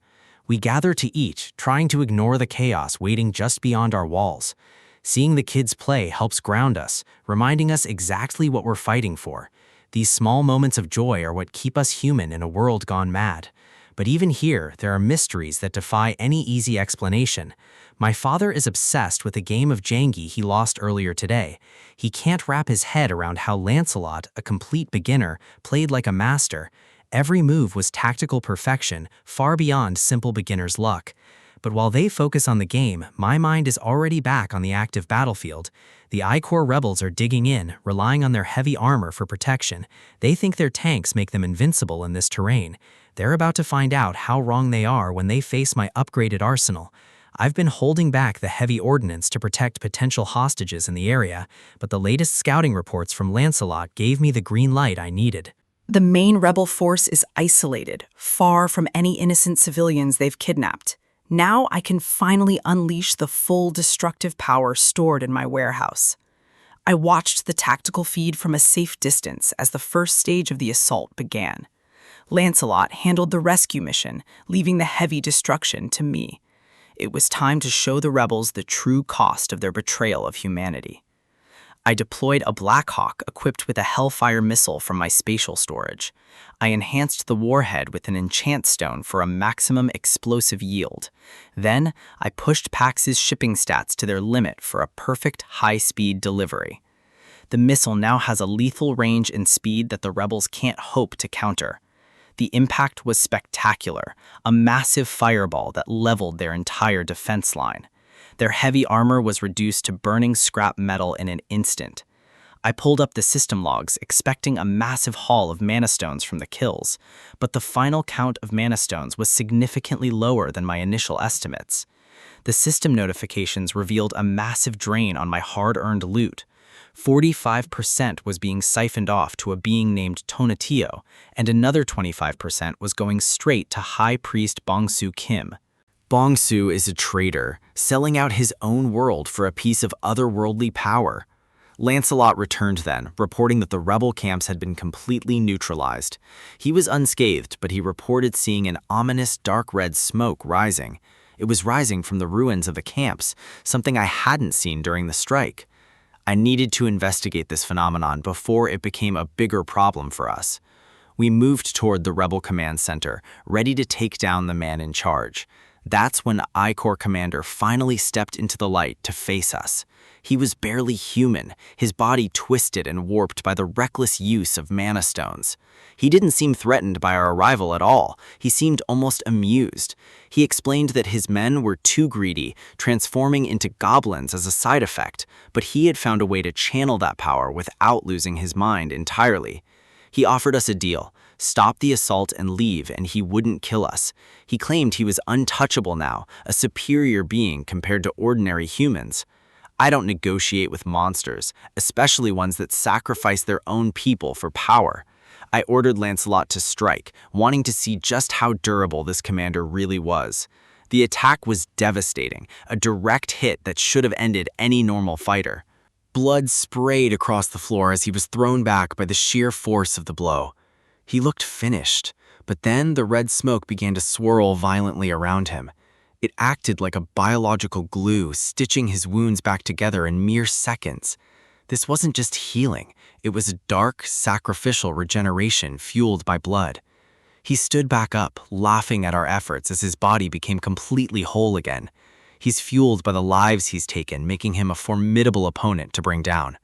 We gather to eat, trying to ignore the chaos waiting just beyond our walls. Seeing the kids play helps ground us, reminding us exactly what we're fighting for. These small moments of joy are what keep us human in a world gone mad. But even here, there are mysteries that defy any easy explanation. My father is obsessed with a game of Jengi he lost earlier today. He can't wrap his head around how Lancelot, a complete beginner, played like a master. Every move was tactical perfection, far beyond simple beginner's luck. But while they focus on the game, my mind is already back on the active battlefield. The I Corps rebels are digging in, relying on their heavy armor for protection. They think their tanks make them invincible in this terrain. They're about to find out how wrong they are when they face my upgraded arsenal. I've been holding back the heavy ordnance to protect potential hostages in the area, but the latest scouting reports from Lancelot gave me the green light I needed. The main rebel force is isolated, far from any innocent civilians they've kidnapped. Now I can finally unleash the full destructive power stored in my warehouse. I watched the tactical feed from a safe distance as the first stage of the assault began. Lancelot handled the rescue mission, leaving the heavy destruction to me. It was time to show the rebels the true cost of their betrayal of humanity. I deployed a Black Hawk equipped with a Hellfire missile from my spatial storage. I enhanced the warhead with an enchant stone for a maximum explosive yield. Then, I pushed Pax's shipping stats to their limit for a perfect high-speed delivery. The missile now has a lethal range and speed that the rebels can't hope to counter. The impact was spectacular, a massive fireball that leveled their entire defense line. Their heavy armor was reduced to burning scrap metal in an instant. I pulled up the system logs, expecting a massive haul of mana stones from the kills, but the final count of mana stones was significantly lower than my initial estimates. The system notifications revealed a massive drain on my hard-earned loot. 45% was being siphoned off to a being named Tonatiuh, and another 25% was going straight to High Priest Bongsu Kim. Bongsu is a traitor, selling out his own world for a piece of otherworldly power. Lancelot returned then, reporting that the rebel camps had been completely neutralized. He was unscathed, but he reported seeing an ominous dark red smoke rising. It was rising from the ruins of the camps, something I hadn't seen during the strike. I needed to investigate this phenomenon before it became a bigger problem for us. We moved toward the rebel command center, ready to take down the man in charge. That's when I-Corps commander finally stepped into the light to face us. He was barely human, his body twisted and warped by the reckless use of mana stones. He didn't seem threatened by our arrival at all. He seemed almost amused. He explained that his men were too greedy, transforming into goblins as a side effect, but he had found a way to channel that power without losing his mind entirely. He offered us a deal. Stop the assault and leave, and he wouldn't kill us. He claimed he was untouchable now, a superior being compared to ordinary humans. I don't negotiate with monsters, especially ones that sacrifice their own people for power. I ordered Lancelot to strike, wanting to see just how durable this commander really was. The attack was devastating, a direct hit that should have ended any normal fighter. Blood sprayed across the floor as he was thrown back by the sheer force of the blow. He looked finished, but then the red smoke began to swirl violently around him. It acted like a biological glue, stitching his wounds back together in mere seconds. This wasn't just healing, it was a dark, sacrificial regeneration fueled by blood. He stood back up, laughing at our efforts as his body became completely whole again. He's fueled by the lives he's taken, making him a formidable opponent to bring down.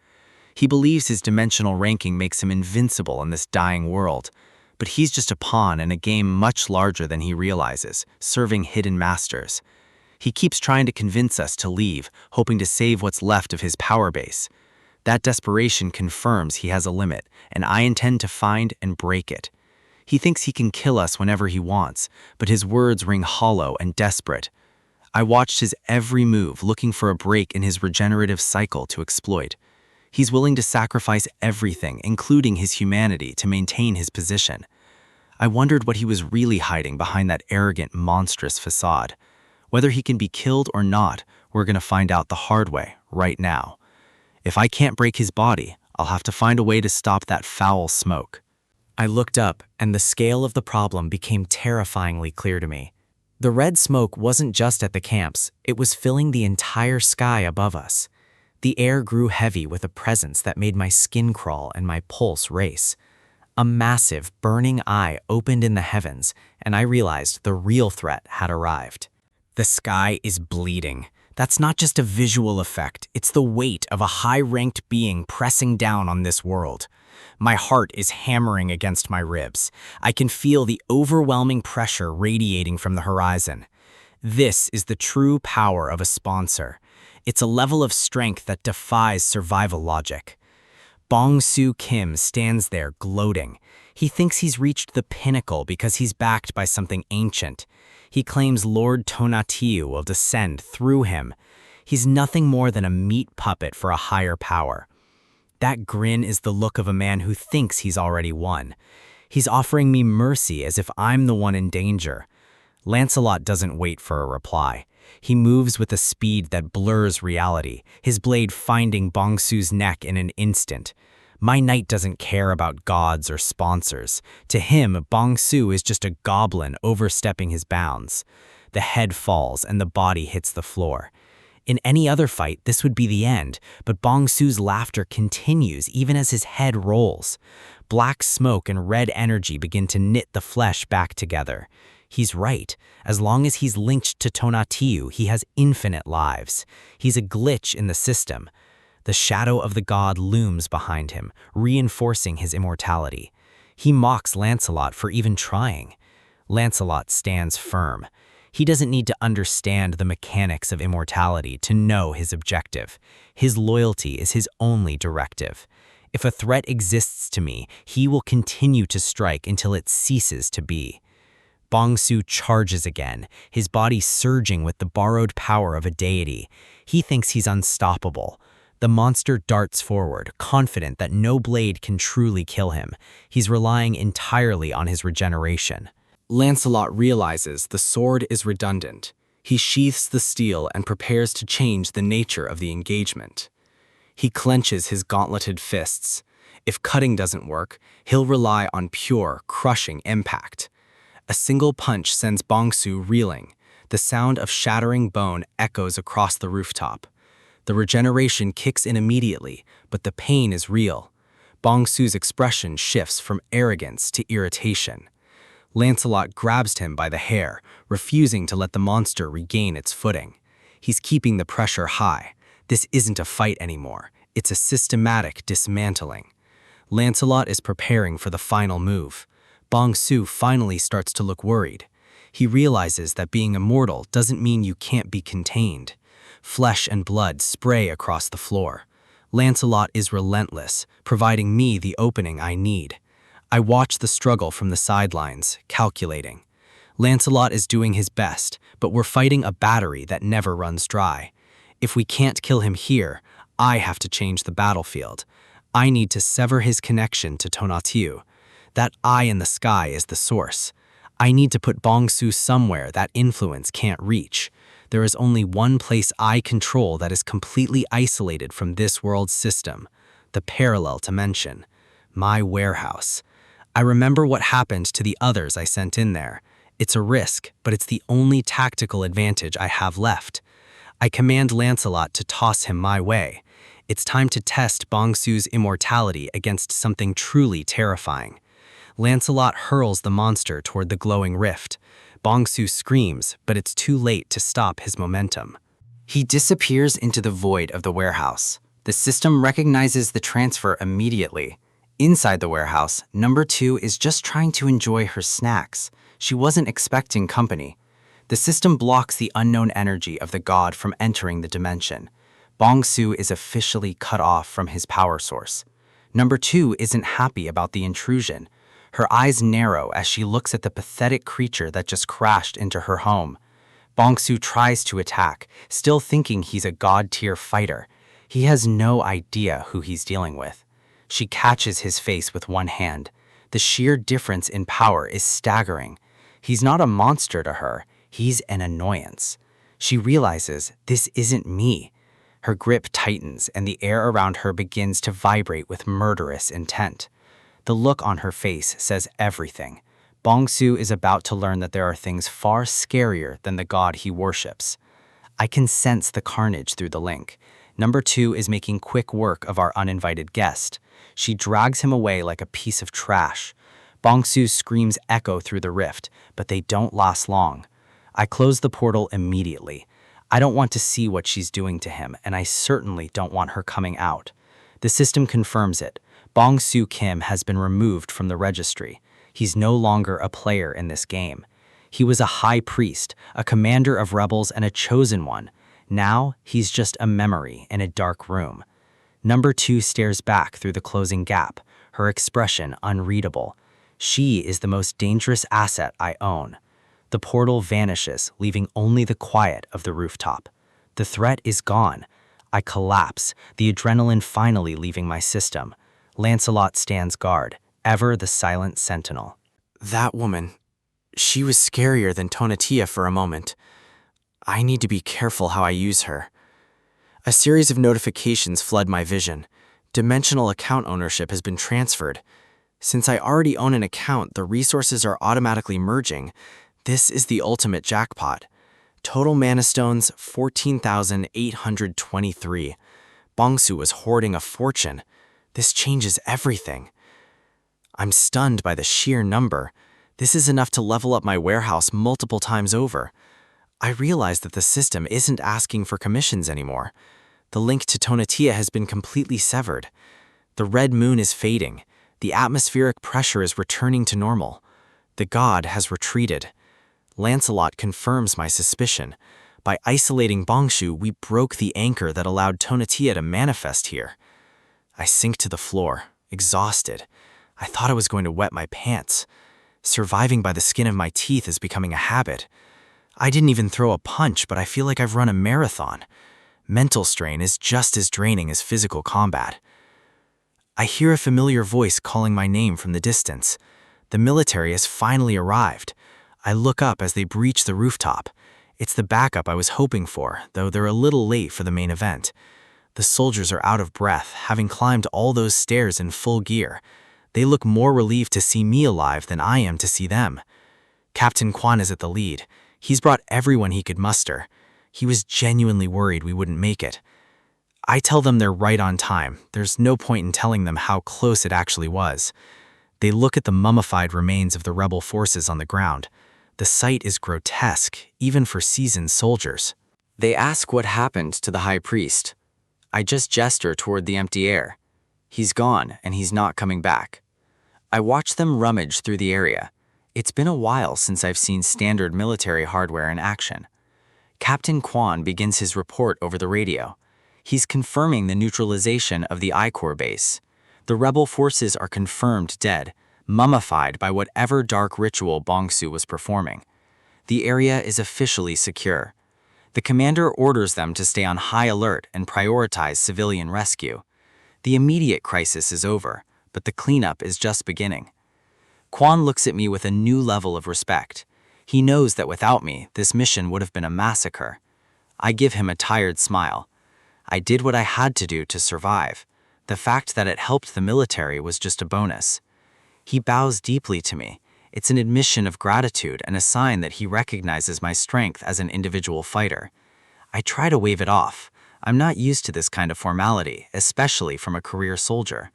He believes his dimensional ranking makes him invincible in this dying world, but he's just a pawn in a game much larger than he realizes, serving hidden masters. He keeps trying to convince us to leave, hoping to save what's left of his power base. That desperation confirms he has a limit, and I intend to find and break it. He thinks he can kill us whenever he wants, but his words ring hollow and desperate. I watched his every move, looking for a break in his regenerative cycle to exploit. He's willing to sacrifice everything, including his humanity, to maintain his position. I wondered what he was really hiding behind that arrogant, monstrous facade. Whether he can be killed or not, we're going to find out the hard way, right now. If I can't break his body, I'll have to find a way to stop that foul smoke. I looked up, and the scale of the problem became terrifyingly clear to me. The red smoke wasn't just at the camps, it was filling the entire sky above us. The air grew heavy with a presence that made my skin crawl and my pulse race. A massive, burning eye opened in the heavens, and I realized the real threat had arrived. The sky is bleeding. That's not just a visual effect, it's the weight of a high-ranked being pressing down on this world. My heart is hammering against my ribs. I can feel the overwhelming pressure radiating from the horizon. This is the true power of a sponsor. It's a level of strength that defies survival logic. Bong-Soo Kim stands there gloating. He thinks he's reached the pinnacle because he's backed by something ancient. He claims Lord Tonatiuh will descend through him. He's nothing more than a meat puppet for a higher power. That grin is the look of a man who thinks he's already won. He's offering me mercy as if I'm the one in danger. Lancelot doesn't wait for a reply. He moves with a speed that blurs reality, his blade finding Bong-Soo's neck in an instant. My knight doesn't care about gods or sponsors. To him, Bong-Soo is just a goblin overstepping his bounds. The head falls and the body hits the floor. In any other fight, this would be the end, but Bong-Soo's laughter continues even as his head rolls. Black smoke and red energy begin to knit the flesh back together. He's right. As long as he's linked to Tonatiuh, he has infinite lives. He's a glitch in the system. The shadow of the god looms behind him, reinforcing his immortality. He mocks Lancelot for even trying. Lancelot stands firm. He doesn't need to understand the mechanics of immortality to know his objective. His loyalty is his only directive. If a threat exists to me, he will continue to strike until it ceases to be. Bong-Soo charges again, his body surging with the borrowed power of a deity. He thinks he's unstoppable. The monster darts forward, confident that no blade can truly kill him. He's relying entirely on his regeneration. Lancelot realizes the sword is redundant. He sheaths the steel and prepares to change the nature of the engagement. He clenches his gauntleted fists. If cutting doesn't work, he'll rely on pure, crushing impact. A single punch sends Bongsu reeling. The sound of shattering bone echoes across the rooftop. The regeneration kicks in immediately, but the pain is real. Bongsu's expression shifts from arrogance to irritation. Lancelot grabs him by the hair, refusing to let the monster regain its footing. He's keeping the pressure high. This isn't a fight anymore. It's a systematic dismantling. Lancelot is preparing for the final move. Bongsu finally starts to look worried. He realizes that being immortal doesn't mean you can't be contained. Flesh and blood spray across the floor. Lancelot is relentless, providing me the opening I need. I watch the struggle from the sidelines, calculating. Lancelot is doing his best, but we're fighting a battery that never runs dry. If we can't kill him here, I have to change the battlefield. I need to sever his connection to Tonatiuh. That eye in the sky is the source. I need to put Bongsu somewhere that influence can't reach. There is only one place I control that is completely isolated from this world's system, the parallel dimension, my warehouse. I remember what happened to the others I sent in there. It's a risk, but it's the only tactical advantage I have left. I command Lancelot to toss him my way. It's time to test Bongsu's immortality against something truly terrifying. Lancelot hurls the monster toward the glowing rift. Bongsu screams, but it's too late to stop his momentum. He disappears into the void of the warehouse. The system recognizes the transfer immediately. Inside the warehouse, number 2 is just trying to enjoy her snacks. She wasn't expecting company. The system blocks the unknown energy of the god from entering the dimension. Bongsu is officially cut off from his power source. Number 2 isn't happy about the intrusion. Her eyes narrow as she looks at the pathetic creature that just crashed into her home. Bongsu tries to attack, still thinking he's a god-tier fighter. He has no idea who he's dealing with. She catches his face with one hand. The sheer difference in power is staggering. He's not a monster to her, he's an annoyance. She realizes this isn't me. Her grip tightens and the air around her begins to vibrate with murderous intent. The look on her face says everything. Bongsu is about to learn that there are things far scarier than the god he worships. I can sense the carnage through the link. Number 2 is making quick work of our uninvited guest. She drags him away like a piece of trash. Bongsu's screams echo through the rift, but they don't last long. I close the portal immediately. I don't want to see what she's doing to him, and I certainly don't want her coming out. The system confirms it. Bongsu Kim has been removed from the registry. He's no longer a player in this game. He was a high priest, a commander of rebels, and a chosen one. Now, he's just a memory in a dark room. Number 2 stares back through the closing gap, her expression unreadable. She is the most dangerous asset I own. The portal vanishes, leaving only the quiet of the rooftop. The threat is gone. I collapse, the adrenaline finally leaving my system. Lancelot stands guard, ever the silent sentinel. That woman, she was scarier than Tonatiuh for a moment. I need to be careful how I use her. A series of notifications flood my vision. Dimensional account ownership has been transferred. Since I already own an account, the resources are automatically merging. This is the ultimate jackpot. Total mana stones, 14,823. Bongsu was hoarding a fortune. This changes everything. I'm stunned by the sheer number. This is enough to level up my warehouse multiple times over. I realize that the system isn't asking for commissions anymore. The link to Tonatiuh has been completely severed. The red moon is fading. The atmospheric pressure is returning to normal. The god has retreated. Lancelot confirms my suspicion. By isolating Bongsu, we broke the anchor that allowed Tonatiuh to manifest here. I sink to the floor, exhausted. I thought I was going to wet my pants. Surviving by the skin of my teeth is becoming a habit. I didn't even throw a punch, but I feel like I've run a marathon. Mental strain is just as draining as physical combat. I hear a familiar voice calling my name from the distance. The military has finally arrived. I look up as they breach the rooftop. It's the backup I was hoping for, though they're a little late for the main event. The soldiers are out of breath, having climbed all those stairs in full gear. They look more relieved to see me alive than I am to see them. Captain Kwan is at the lead. He's brought everyone he could muster. He was genuinely worried we wouldn't make it. I tell them they're right on time. There's no point in telling them how close it actually was. They look at the mummified remains of the rebel forces on the ground. The sight is grotesque, even for seasoned soldiers. They ask what happened to the high priest. I just gesture toward the empty air. He's gone, and he's not coming back. I watch them rummage through the area. It's been a while since I've seen standard military hardware in action. Captain Kwan begins his report over the radio. He's confirming the neutralization of the I-Corps base. The rebel forces are confirmed dead, mummified by whatever dark ritual Bongsu was performing. The area is officially secure. The commander orders them to stay on high alert and prioritize civilian rescue. The immediate crisis is over, but the cleanup is just beginning. Kwan looks at me with a new level of respect. He knows that without me, this mission would have been a massacre. I give him a tired smile. I did what I had to do to survive. The fact that it helped the military was just a bonus. He bows deeply to me. It's an admission of gratitude and a sign that he recognizes my strength as an individual fighter. I try to wave it off. I'm not used to this kind of formality, especially from a career soldier.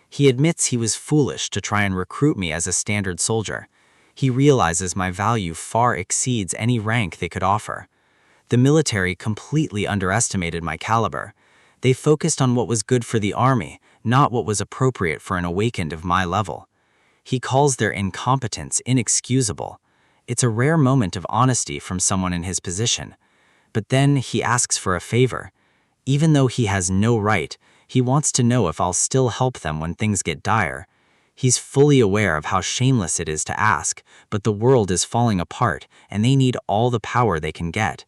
He admits he was foolish to try and recruit me as a standard soldier. He realizes my value far exceeds any rank they could offer. The military completely underestimated my caliber. They focused on what was good for the army, not what was appropriate for an awakened of my level. He calls their incompetence inexcusable. It's a rare moment of honesty from someone in his position. But then he asks for a favor. Even though he has no right, he wants to know if I'll still help them when things get dire. He's fully aware of how shameless it is to ask, but the world is falling apart and they need all the power they can get.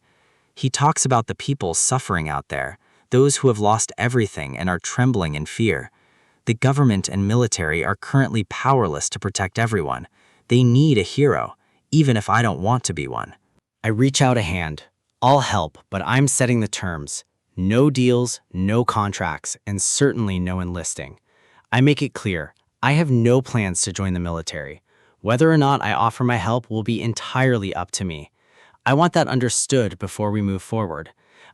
He talks about the people suffering out there, those who have lost everything and are trembling in fear. The government and military are currently powerless to protect everyone. They need a hero, even if I don't want to be one. I reach out a hand. I'll help, but I'm setting the terms. No deals, no contracts, and certainly no enlisting. I make it clear, I have no plans to join the military. Whether or not I offer my help will be entirely up to me. I want that understood before we move forward.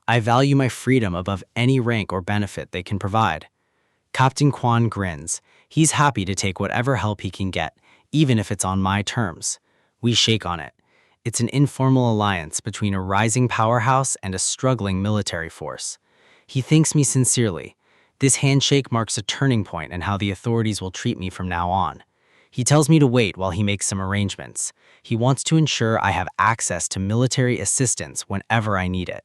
I value my freedom above any rank or benefit they can provide. Captain Kwan grins. He's happy to take whatever help he can get, even if it's on my terms. We shake on it. It's an informal alliance between a rising powerhouse and a struggling military force. He thanks me sincerely. This handshake marks a turning point in how the authorities will treat me from now on. He tells me to wait while he makes some arrangements. He wants to ensure I have access to military assistance whenever I need it.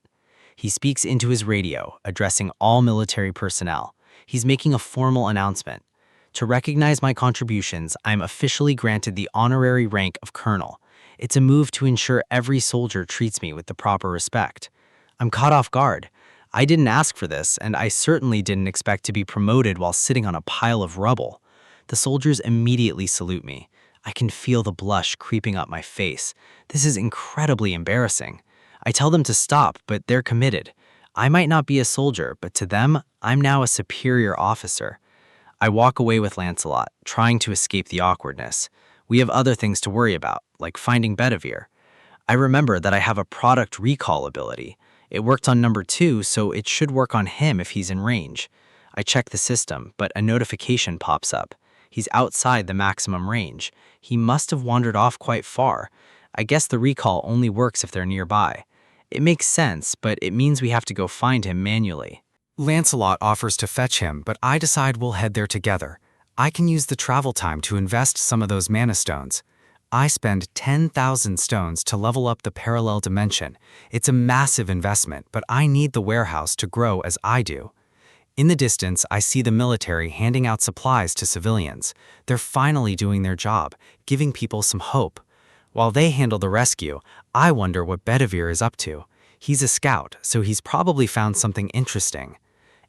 He speaks into his radio, addressing all military personnel. He's making a formal announcement. To recognize my contributions, I'm officially granted the honorary rank of colonel. It's a move to ensure every soldier treats me with the proper respect. I'm caught off guard. I didn't ask for this, and I certainly didn't expect to be promoted while sitting on a pile of rubble. The soldiers immediately salute me. I can feel the blush creeping up my face. This is incredibly embarrassing. I tell them to stop, but they're committed. I might not be a soldier, but to them, I'm now a superior officer. I walk away with Lancelot, trying to escape the awkwardness. We have other things to worry about, like finding Bedivere. I remember that I have a product recall ability. It worked on number 2, so it should work on him if he's in range. I check the system, but a notification pops up. He's outside the maximum range. He must have wandered off quite far. I guess the recall only works if they're nearby. It makes sense, but it means we have to go find him manually. Lancelot offers to fetch him, but I decide we'll head there together. I can use the travel time to invest some of those mana stones. I spend 10,000 stones to level up the parallel dimension. It's a massive investment, but I need the warehouse to grow as I do. In the distance, I see the military handing out supplies to civilians. They're finally doing their job, giving people some hope. While they handle the rescue, I wonder what Bedivere is up to. He's a scout, so he's probably found something interesting.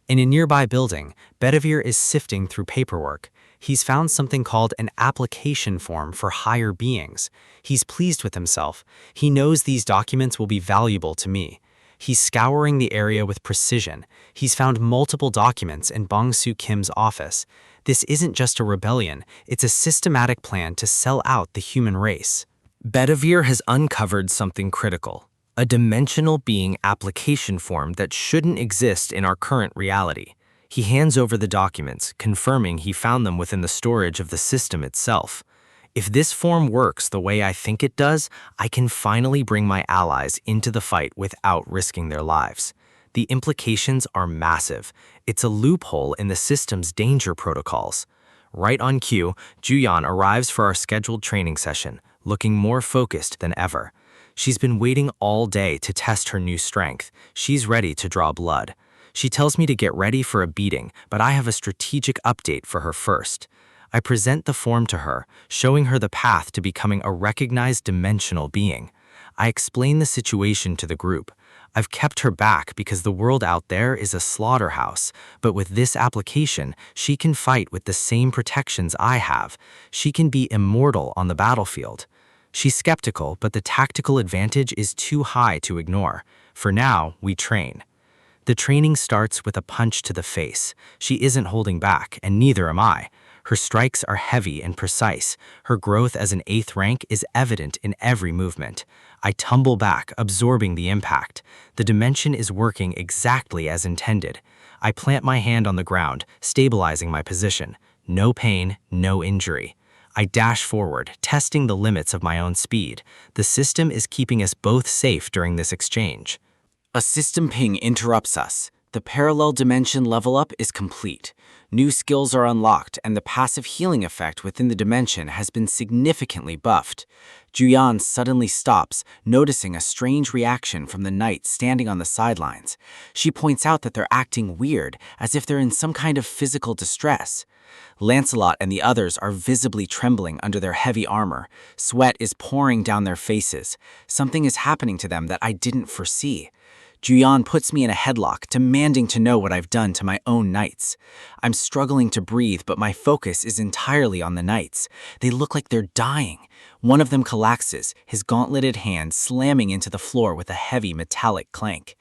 In a nearby building, Bedivere is sifting through paperwork. He's found something called an application form for higher beings. He's pleased with himself. He knows these documents will be valuable to me. He's scouring the area with precision. He's found multiple documents in Bong-soo Kim's office. This isn't just a rebellion, it's a systematic plan to sell out the human race. Bedivere has uncovered something critical, a dimensional being application form that shouldn't exist in our current reality. He hands over the documents, confirming he found them within the storage of the system itself. If this form works the way I think it does, I can finally bring my allies into the fight without risking their lives. The implications are massive. It's a loophole in the system's danger protocols. Right on cue, Juyeon arrives for our scheduled training session, looking more focused than ever. She's been waiting all day to test her new strength. She's ready to draw blood. She tells me to get ready for a beating, but I have a strategic update for her first. I present the form to her, showing her the path to becoming a recognized dimensional being. I explain the situation to the group. I've kept her back because the world out there is a slaughterhouse, but with this application, she can fight with the same protections I have. She can be immortal on the battlefield. She's skeptical, but the tactical advantage is too high to ignore. For now, we train. The training starts with a punch to the face. She isn't holding back, and neither am I. Her strikes are heavy and precise. Her growth as an 8th rank is evident in every movement. I tumble back, absorbing the impact. The dimension is working exactly as intended. I plant my hand on the ground, stabilizing my position. No pain, no injury. I dash forward, testing the limits of my own speed. The system is keeping us both safe during this exchange. A system ping interrupts us. The parallel dimension level up is complete. New skills are unlocked, and the passive healing effect within the dimension has been significantly buffed. Juyeon suddenly stops, noticing a strange reaction from the knights standing on the sidelines. She points out that they're acting weird, as if they're in some kind of physical distress. Lancelot and the others are visibly trembling under their heavy armor. Sweat is pouring down their faces. Something is happening to them that I didn't foresee. Juyeon puts me in a headlock, demanding to know what I've done to my own knights. I'm struggling to breathe, but my focus is entirely on the knights. They look like they're dying. One of them collapses, his gauntleted hand slamming into the floor with a heavy metallic clank.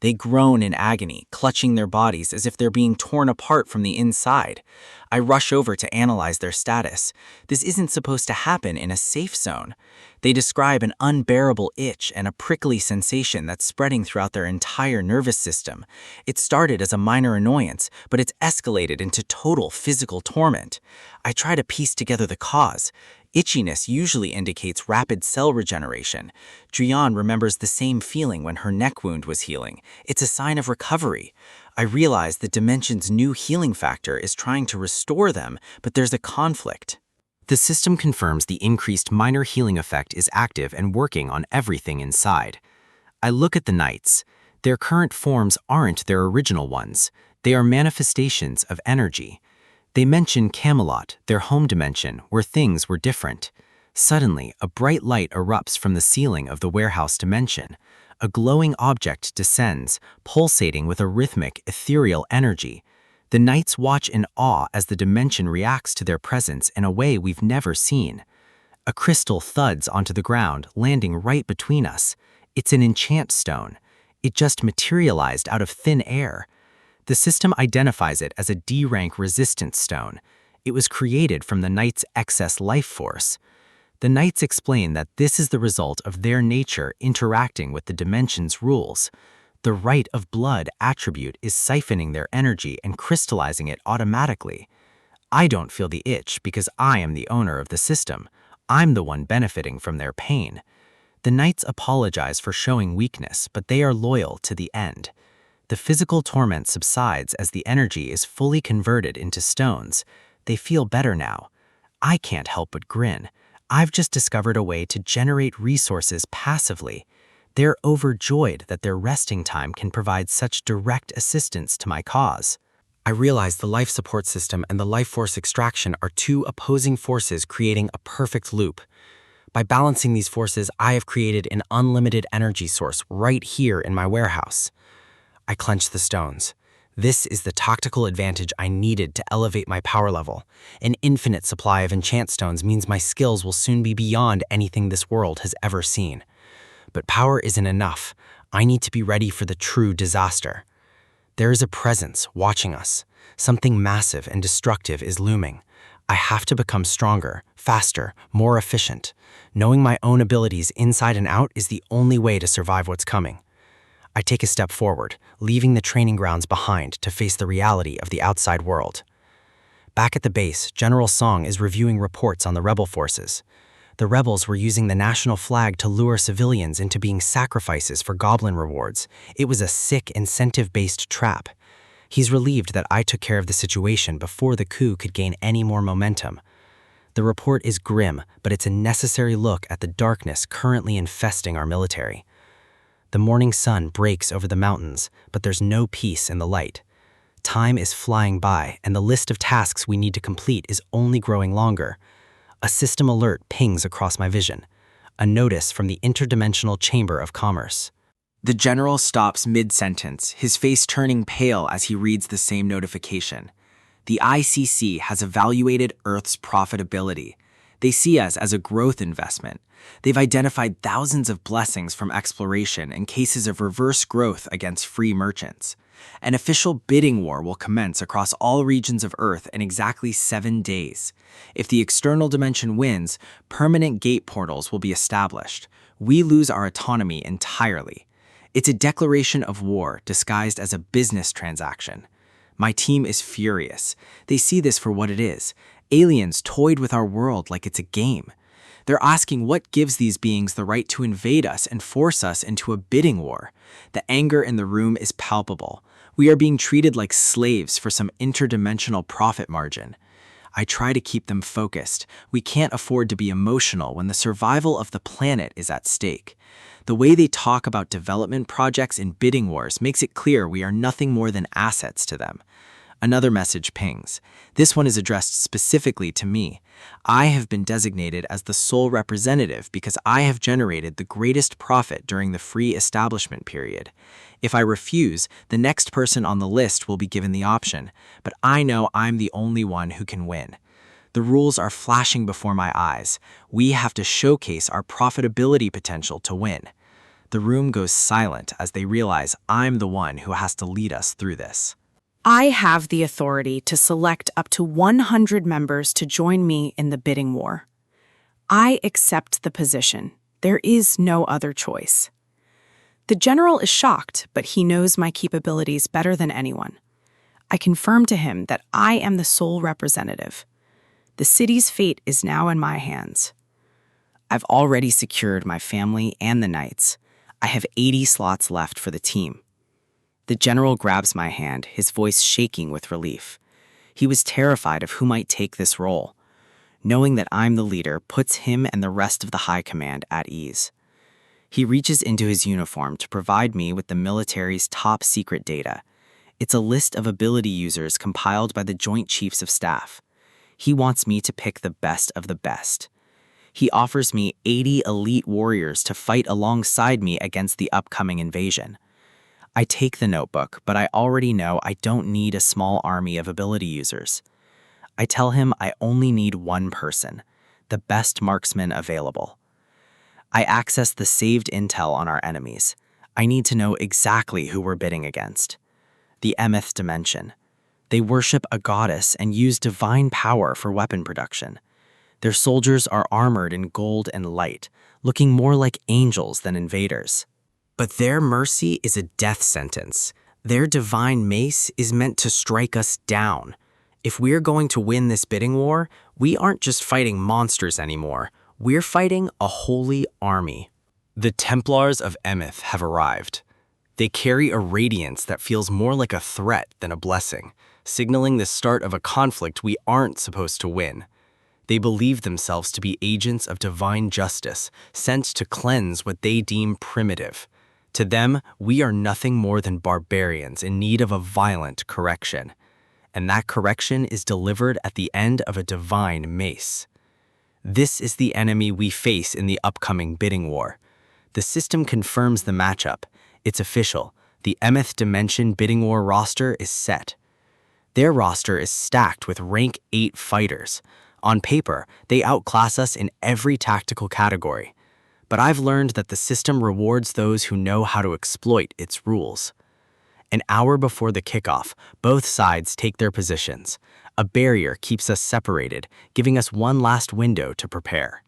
They groan in agony, clutching their bodies as if they're being torn apart from the inside. I rush over to analyze their status. This isn't supposed to happen in a safe zone. They describe an unbearable itch and a prickly sensation that's spreading throughout their entire nervous system. It started as a minor annoyance, but it's escalated into total physical torment. I try to piece together the cause. Itchiness usually indicates rapid cell regeneration. Juyeon remembers the same feeling when her neck wound was healing. It's a sign of recovery. I realize the dimension's new healing factor is trying to restore them, but there's a conflict. The system confirms the increased minor healing effect is active and working on everything inside. I look at the knights. Their current forms aren't their original ones. They are manifestations of energy. They mention Camelot, their home dimension, where things were different. Suddenly, a bright light erupts from the ceiling of the warehouse dimension. A glowing object descends, pulsating with a rhythmic, ethereal energy. The knights watch in awe as the dimension reacts to their presence in a way we've never seen. A crystal thuds onto the ground, landing right between us. It's an enchant stone. It just materialized out of thin air. The system identifies it as a D-rank resistance stone. It was created from the knight's excess life force. The knights explain that this is the result of their nature interacting with the dimension's rules. The right of blood attribute is siphoning their energy and crystallizing it automatically. I don't feel the itch because I am the owner of the system. I'm the one benefiting from their pain. The knights apologize for showing weakness, but they are loyal to the end. The physical torment subsides as the energy is fully converted into stones. They feel better now. I can't help but grin. I've just discovered a way to generate resources passively. They're overjoyed that their resting time can provide such direct assistance to my cause. I realize the life support system and the life force extraction are two opposing forces creating a perfect loop. By balancing these forces, I have created an unlimited energy source right here in my warehouse. I clench the stones. This is the tactical advantage I needed to elevate my power level. An infinite supply of enchant stones means my skills will soon be beyond anything this world has ever seen. But power isn't enough. I need to be ready for the true disaster. There is a presence watching us. Something massive and destructive is looming. I have to become stronger, faster, more efficient. Knowing my own abilities inside and out is the only way to survive what's coming. I take a step forward, leaving the training grounds behind to face the reality of the outside world. Back at the base, General Song is reviewing reports on the rebel forces. The rebels were using the national flag to lure civilians into being sacrifices for goblin rewards. It was a sick, incentive-based trap. He's relieved that I took care of the situation before the coup could gain any more momentum. The report is grim, but it's a necessary look at the darkness currently infesting our military. The morning sun breaks over the mountains, but there's no peace in the light. Time is flying by, and the list of tasks we need to complete is only growing longer. A system alert pings across my vision. A notice from the Interdimensional Chamber of Commerce. The general stops mid-sentence, his face turning pale as he reads the same notification. The ICC has evaluated Earth's profitability. They see us as a growth investment. They've identified thousands of blessings from exploration and cases of reverse growth against free merchants. An official bidding war will commence across all regions of Earth in exactly 7 days. If the external dimension wins, permanent gate portals will be established. We lose our autonomy entirely. It's a declaration of war disguised as a business transaction. My team is furious. They see this for what it is. Aliens toyed with our world like it's a game. They're asking what gives these beings the right to invade us and force us into a bidding war. The anger in the room is palpable. We are being treated like slaves for some interdimensional profit margin. I try to keep them focused. We can't afford to be emotional when the survival of the planet is at stake. The way they talk about development projects in bidding wars makes it clear we are nothing more than assets to them. Another message pings. This one is addressed specifically to me. I have been designated as the sole representative because I have generated the greatest profit during the free establishment period. If I refuse, the next person on the list will be given the option, but I know I'm the only one who can win. The rules are flashing before my eyes. We have to showcase our profitability potential to win. The room goes silent as they realize I'm the one who has to lead us through this. I have the authority to select up to 100 members to join me in the bidding war. I accept the position. There is no other choice. The general is shocked, but he knows my capabilities better than anyone. I confirm to him that I am the sole representative. The city's fate is now in my hands. I've already secured my family and the knights. I have 80 slots left for the team. The general grabs my hand, his voice shaking with relief. He was terrified of who might take this role. Knowing that I'm the leader puts him and the rest of the high command at ease. He reaches into his uniform to provide me with the military's top secret data. It's a list of ability users compiled by the Joint Chiefs of Staff. He wants me to pick the best of the best. He offers me 80 elite warriors to fight alongside me against the upcoming invasion. I take the notebook, but I already know I don't need a small army of ability users. I tell him I only need one person, the best marksman available. I access the saved intel on our enemies. I need to know exactly who we're bidding against. The Emeth dimension. They worship a goddess and use divine power for weapon production. Their soldiers are armored in gold and light, looking more like angels than invaders. But their mercy is a death sentence. Their divine mace is meant to strike us down. If we're going to win this bidding war, we aren't just fighting monsters anymore. We're fighting a holy army. The Templars of Emeth have arrived. They carry a radiance that feels more like a threat than a blessing, signaling the start of a conflict we aren't supposed to win. They believe themselves to be agents of divine justice, sent to cleanse what they deem primitive. To them, we are nothing more than barbarians in need of a violent correction. And that correction is delivered at the end of a divine mace. This is the enemy we face in the upcoming bidding war. The system confirms the matchup. It's official. The Emeth Dimension Bidding War roster is set. Their roster is stacked with rank 8 fighters. On paper, they outclass us in every tactical category. But I've learned that the system rewards those who know how to exploit its rules. An hour before the kickoff, both sides take their positions. A barrier keeps us separated, giving us one last window to prepare.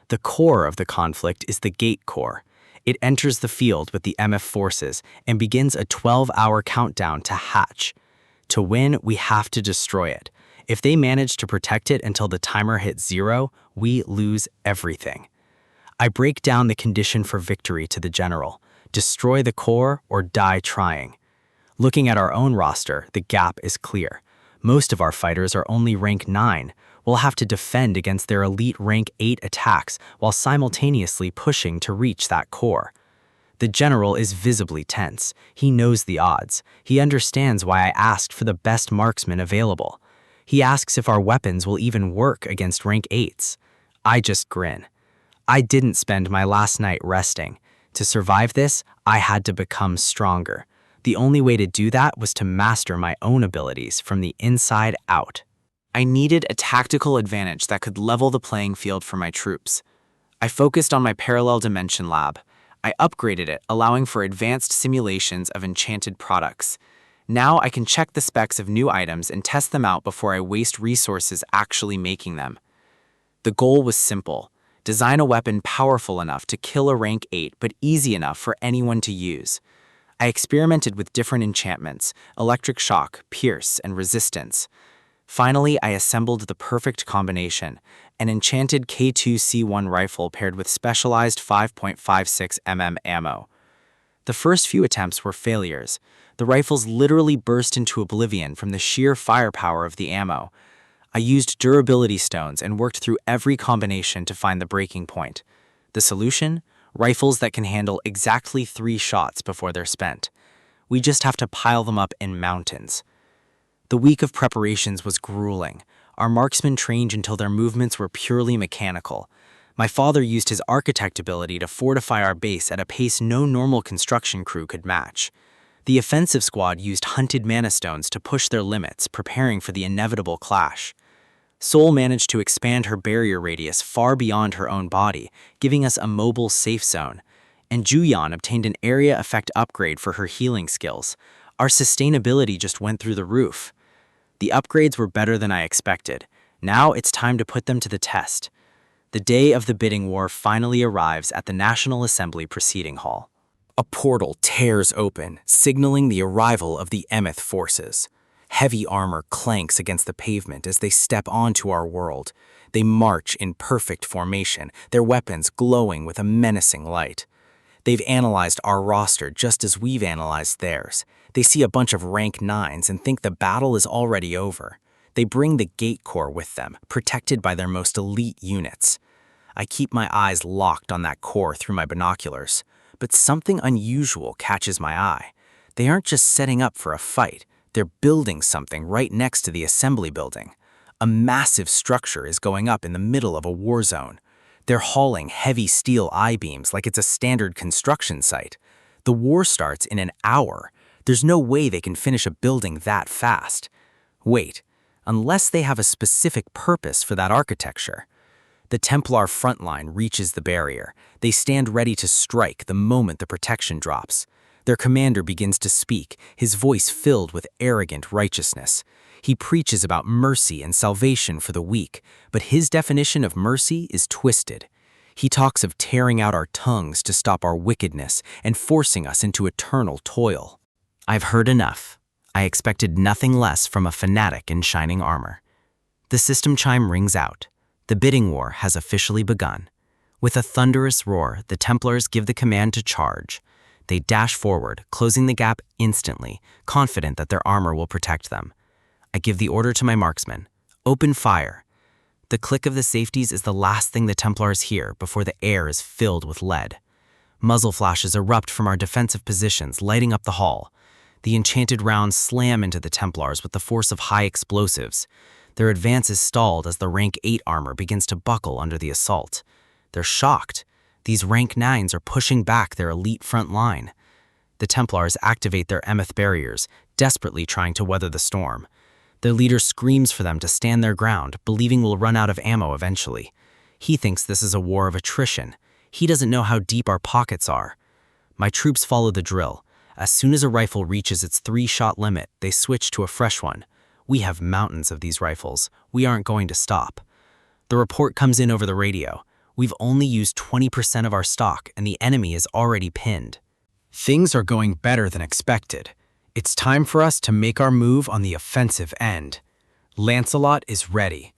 The core of the conflict is the Gate Core. It enters the field with the MF forces and begins a 12-hour countdown to hatch. To win, we have to destroy it. If they manage to protect it until the timer hits 0, we lose everything. I break down the condition for victory to the general: destroy the core or die trying. Looking at our own roster, the gap is clear. Most of our fighters are only rank 9. We'll have to defend against their elite rank 8 attacks while simultaneously pushing to reach that core. The general is visibly tense. He knows the odds. He understands why I asked for the best marksman available. He asks if our weapons will even work against rank 8s. I just grin. I didn't spend my last night resting. To survive this, I had to become stronger. The only way to do that was to master my own abilities from the inside out. I needed a tactical advantage that could level the playing field for my troops. I focused on my parallel dimension lab. I upgraded it, allowing for advanced simulations of enchanted products. Now I can check the specs of new items and test them out before I waste resources actually making them. The goal was simple: design a weapon powerful enough to kill a rank 8 but easy enough for anyone to use. I experimented with different enchantments: electric shock, pierce, and resistance. Finally, I assembled the perfect combination: an enchanted K2C1 rifle paired with specialized 5.56 mm ammo. The first few attempts were failures. The rifles literally burst into oblivion from the sheer firepower of the ammo. I used durability stones and worked through every combination to find the breaking point. The solution? Rifles that can handle exactly 3 shots before they're spent. We just have to pile them up in mountains. The week of preparations was grueling. Our marksmen trained until their movements were purely mechanical. My father used his architect ability to fortify our base at a pace no normal construction crew could match. The offensive squad used hunted mana stones to push their limits, preparing for the inevitable clash. Sol managed to expand her barrier radius far beyond her own body, giving us a mobile safe zone. And Juyan obtained an area effect upgrade for her healing skills. Our sustainability just went through the roof. The upgrades were better than I expected. Now it's time to put them to the test. The day of the bidding war finally arrives at the National Assembly Proceeding Hall. A portal tears open, signaling the arrival of the Emeth forces. Heavy armor clanks against the pavement as they step onto our world. They march in perfect formation, their weapons glowing with a menacing light. They've analyzed our roster just as we've analyzed theirs. They see a bunch of rank 9s and think the battle is already over. They bring the Gate Core with them, protected by their most elite units. I keep my eyes locked on that core through my binoculars, but something unusual catches my eye. They aren't just setting up for a fight, they're building something right next to the assembly building. A massive structure is going up in the middle of a war zone. They're hauling heavy steel I-beams like it's a standard construction site. The war starts in an hour. There's no way they can finish a building that fast. Wait, unless they have a specific purpose for that architecture. The Templar front line reaches the barrier. They stand ready to strike the moment the protection drops. Their commander begins to speak, his voice filled with arrogant righteousness. He preaches about mercy and salvation for the weak, but his definition of mercy is twisted. He talks of tearing out our tongues to stop our wickedness and forcing us into eternal toil. I've heard enough. I expected nothing less from a fanatic in shining armor. The system chime rings out. The bidding war has officially begun. With a thunderous roar, the Templars give the command to charge. They dash forward, closing the gap instantly, confident that their armor will protect them. I give the order to my marksmen. Open fire. The click of the safeties is the last thing the Templars hear before the air is filled with lead. Muzzle flashes erupt from our defensive positions, lighting up the hall. The enchanted rounds slam into the Templars with the force of high explosives. Their advance is stalled as the rank 8 armor begins to buckle under the assault. They're shocked. These rank 9s are pushing back their elite front line. The Templars activate their Emeth barriers, desperately trying to weather the storm. Their leader screams for them to stand their ground, believing we'll run out of ammo eventually. He thinks this is a war of attrition. He doesn't know how deep our pockets are. My troops follow the drill. As soon as a rifle reaches its 3-shot limit, they switch to a fresh one. We have mountains of these rifles. We aren't going to stop. The report comes in over the radio. We've only used 20% of our stock, and the enemy is already pinned. Things are going better than expected. It's time for us to make our move on the offensive end. Lancelot is ready.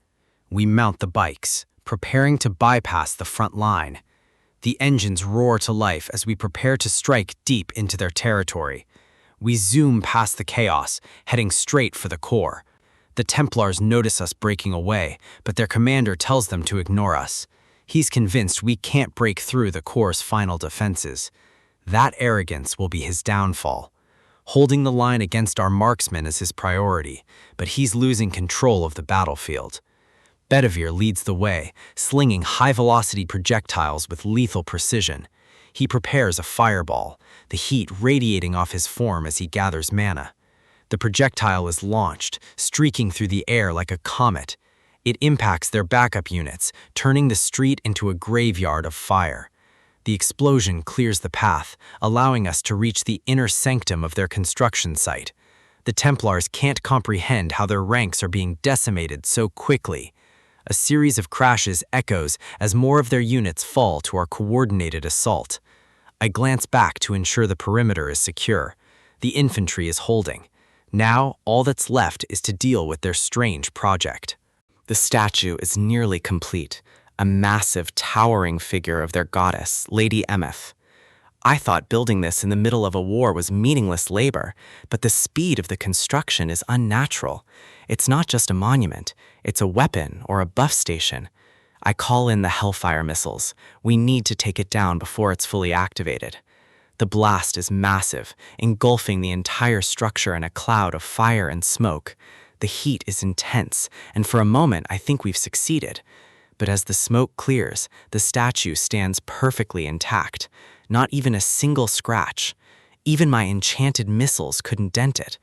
We mount the bikes, preparing to bypass the front line. The engines roar to life as we prepare to strike deep into their territory. We zoom past the chaos, heading straight for the core. The Templars notice us breaking away, but their commander tells them to ignore us. He's convinced we can't break through the core's final defenses. That arrogance will be his downfall. Holding the line against our marksmen is his priority, but he's losing control of the battlefield. Bedivere leads the way, slinging high-velocity projectiles with lethal precision. He prepares a fireball, the heat radiating off his form as he gathers mana. The projectile is launched, streaking through the air like a comet. It impacts their backup units, turning the street into a graveyard of fire. The explosion clears the path, allowing us to reach the inner sanctum of their construction site. The Templars can't comprehend how their ranks are being decimated so quickly. A series of crashes echoes as more of their units fall to our coordinated assault. I glance back to ensure the perimeter is secure. The infantry is holding. Now, all that's left is to deal with their strange project. The statue is nearly complete, a massive, towering figure of their goddess, Lady Emeth. I thought building this in the middle of a war was meaningless labor, but the speed of the construction is unnatural. It's not just a monument, it's a weapon or a buff station. I call in the Hellfire missiles. We need to take it down before it's fully activated. The blast is massive, engulfing the entire structure in a cloud of fire and smoke. The heat is intense, and for a moment I think we've succeeded. But as the smoke clears, the statue stands perfectly intact. Not even a single scratch. Even my enchanted missiles couldn't dent it.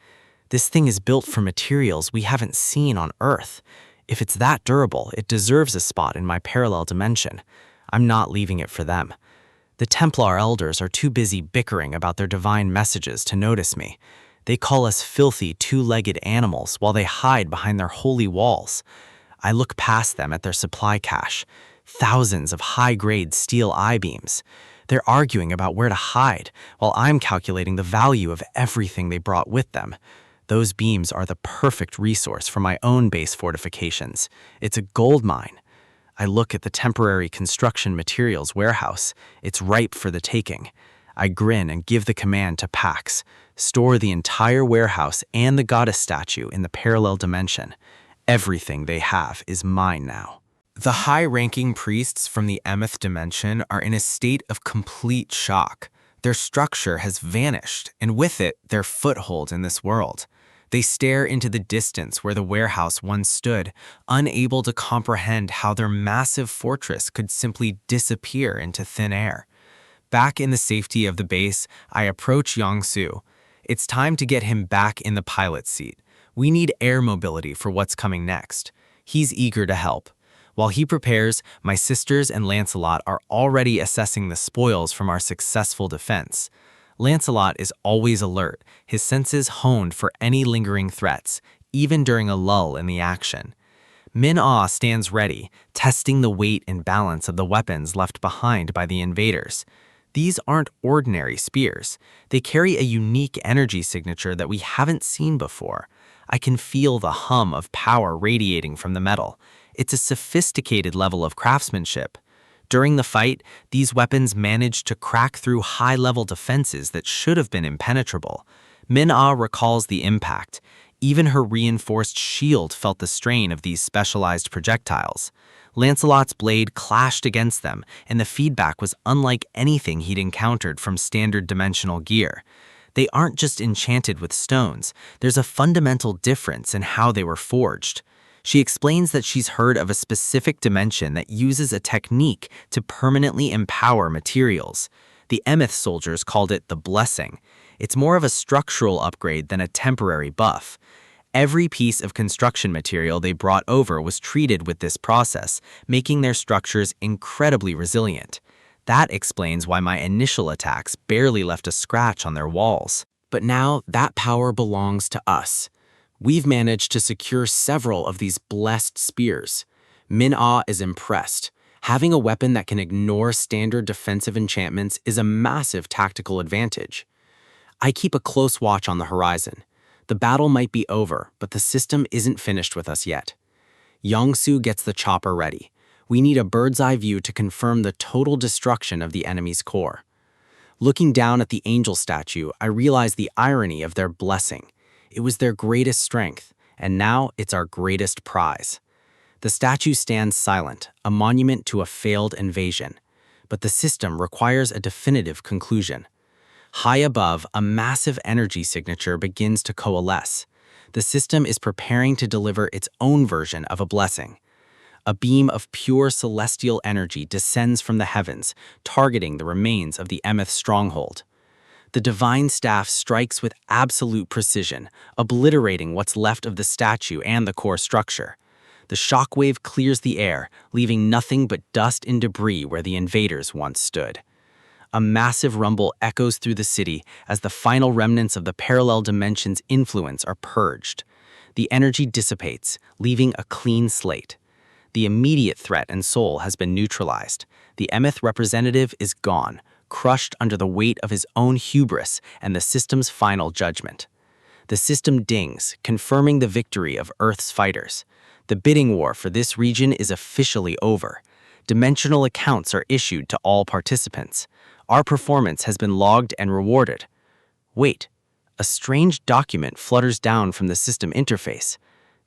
This thing is built from materials we haven't seen on Earth. If it's that durable, it deserves a spot in my parallel dimension. I'm not leaving it for them. The Templar elders are too busy bickering about their divine messages to notice me. They call us filthy, two-legged animals while they hide behind their holy walls. I look past them at their supply cache. Thousands of high-grade steel I-beams. They're arguing about where to hide, while I'm calculating the value of everything they brought with them. Those beams are the perfect resource for my own base fortifications. It's a gold mine. I look at the temporary construction materials warehouse. It's ripe for the taking. I grin and give the command to Pax. Store the entire warehouse and the goddess statue in the parallel dimension. Everything they have is mine now. The high-ranking priests from the Emeth dimension are in a state of complete shock. Their structure has vanished, and with it, their foothold in this world. They stare into the distance where the warehouse once stood, unable to comprehend how their massive fortress could simply disappear into thin air. Back in the safety of the base, I approach Yongsu. It's time to get him back in the pilot seat. We need air mobility for what's coming next. He's eager to help. While he prepares, my sisters and Lancelot are already assessing the spoils from our successful defense. Lancelot is always alert, his senses honed for any lingering threats, even during a lull in the action. Manhwa stands ready, testing the weight and balance of the weapons left behind by the invaders. These aren't ordinary spears. They carry a unique energy signature that we haven't seen before. I can feel the hum of power radiating from the metal. It's a sophisticated level of craftsmanship. During the fight, these weapons managed to crack through high-level defenses that should have been impenetrable. Manhwa recalls the impact. Even her reinforced shield felt the strain of these specialized projectiles. Lancelot's blade clashed against them, and the feedback was unlike anything he'd encountered from standard dimensional gear. They aren't just enchanted with stones. There's a fundamental difference in how they were forged. She explains that she's heard of a specific dimension that uses a technique to permanently empower materials. The Emeth soldiers called it the blessing. It's more of a structural upgrade than a temporary buff. Every piece of construction material they brought over was treated with this process, making their structures incredibly resilient. That explains why my initial attacks barely left a scratch on their walls. But now that power belongs to us. We've managed to secure several of these blessed spears. Manhwa is impressed. Having a weapon that can ignore standard defensive enchantments is a massive tactical advantage. I keep a close watch on the horizon. The battle might be over, but the system isn't finished with us yet. Yongsu gets the chopper ready. We need a bird's-eye view to confirm the total destruction of the enemy's core. Looking down at the angel statue, I realize the irony of their blessing. It was their greatest strength, and now it's our greatest prize. The statue stands silent, a monument to a failed invasion. But the system requires a definitive conclusion. High above, a massive energy signature begins to coalesce. The system is preparing to deliver its own version of a blessing. A beam of pure celestial energy descends from the heavens, targeting the remains of the Emeth stronghold. The divine staff strikes with absolute precision, obliterating what's left of the statue and the core structure. The shockwave clears the air, leaving nothing but dust and debris where the invaders once stood. A massive rumble echoes through the city as the final remnants of the parallel dimension's influence are purged. The energy dissipates, leaving a clean slate. The immediate threat and soul has been neutralized. The Emeth representative is gone, crushed under the weight of his own hubris and the system's final judgment. The system dings, confirming the victory of Earth's fighters. The bidding war for this region is officially over. Dimensional accounts are issued to all participants. Our performance has been logged and rewarded. Wait, a strange document flutters down from the system interface.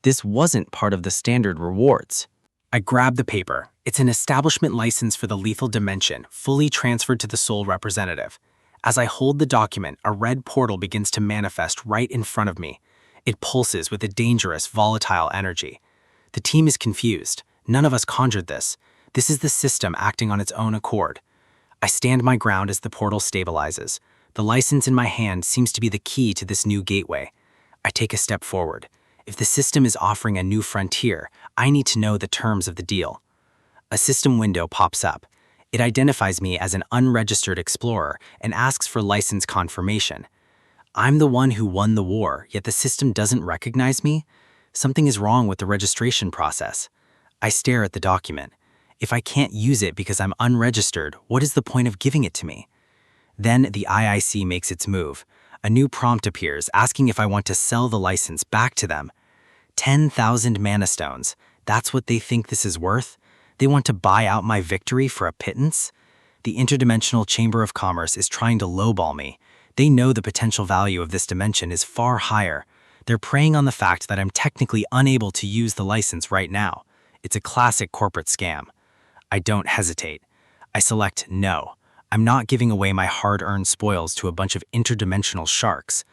This wasn't part of the standard rewards. I grab the paper. It's an establishment license for the lethal dimension, fully transferred to the sole representative. As I hold the document, a red portal begins to manifest right in front of me. It pulses with a dangerous, volatile energy. The team is confused. None of us conjured this. This is the system acting on its own accord. I stand my ground as the portal stabilizes. The license in my hand seems to be the key to this new gateway. I take a step forward. If the system is offering a new frontier, I need to know the terms of the deal. A system window pops up. It identifies me as an unregistered explorer and asks for license confirmation. I'm the one who won the war, yet the system doesn't recognize me? Something is wrong with the registration process. I stare at the document. If I can't use it because I'm unregistered, what is the point of giving it to me? Then the IIC makes its move. A new prompt appears asking if I want to sell the license back to them. 10,000 mana stones. That's what they think this is worth? They want to buy out my victory for a pittance? The Interdimensional Chamber of Commerce is trying to lowball me. They know the potential value of this dimension is far higher. They're preying on the fact that I'm technically unable to use the license right now. It's a classic corporate scam. I don't hesitate. I select no. I'm not giving away my hard-earned spoils to a bunch of interdimensional sharks.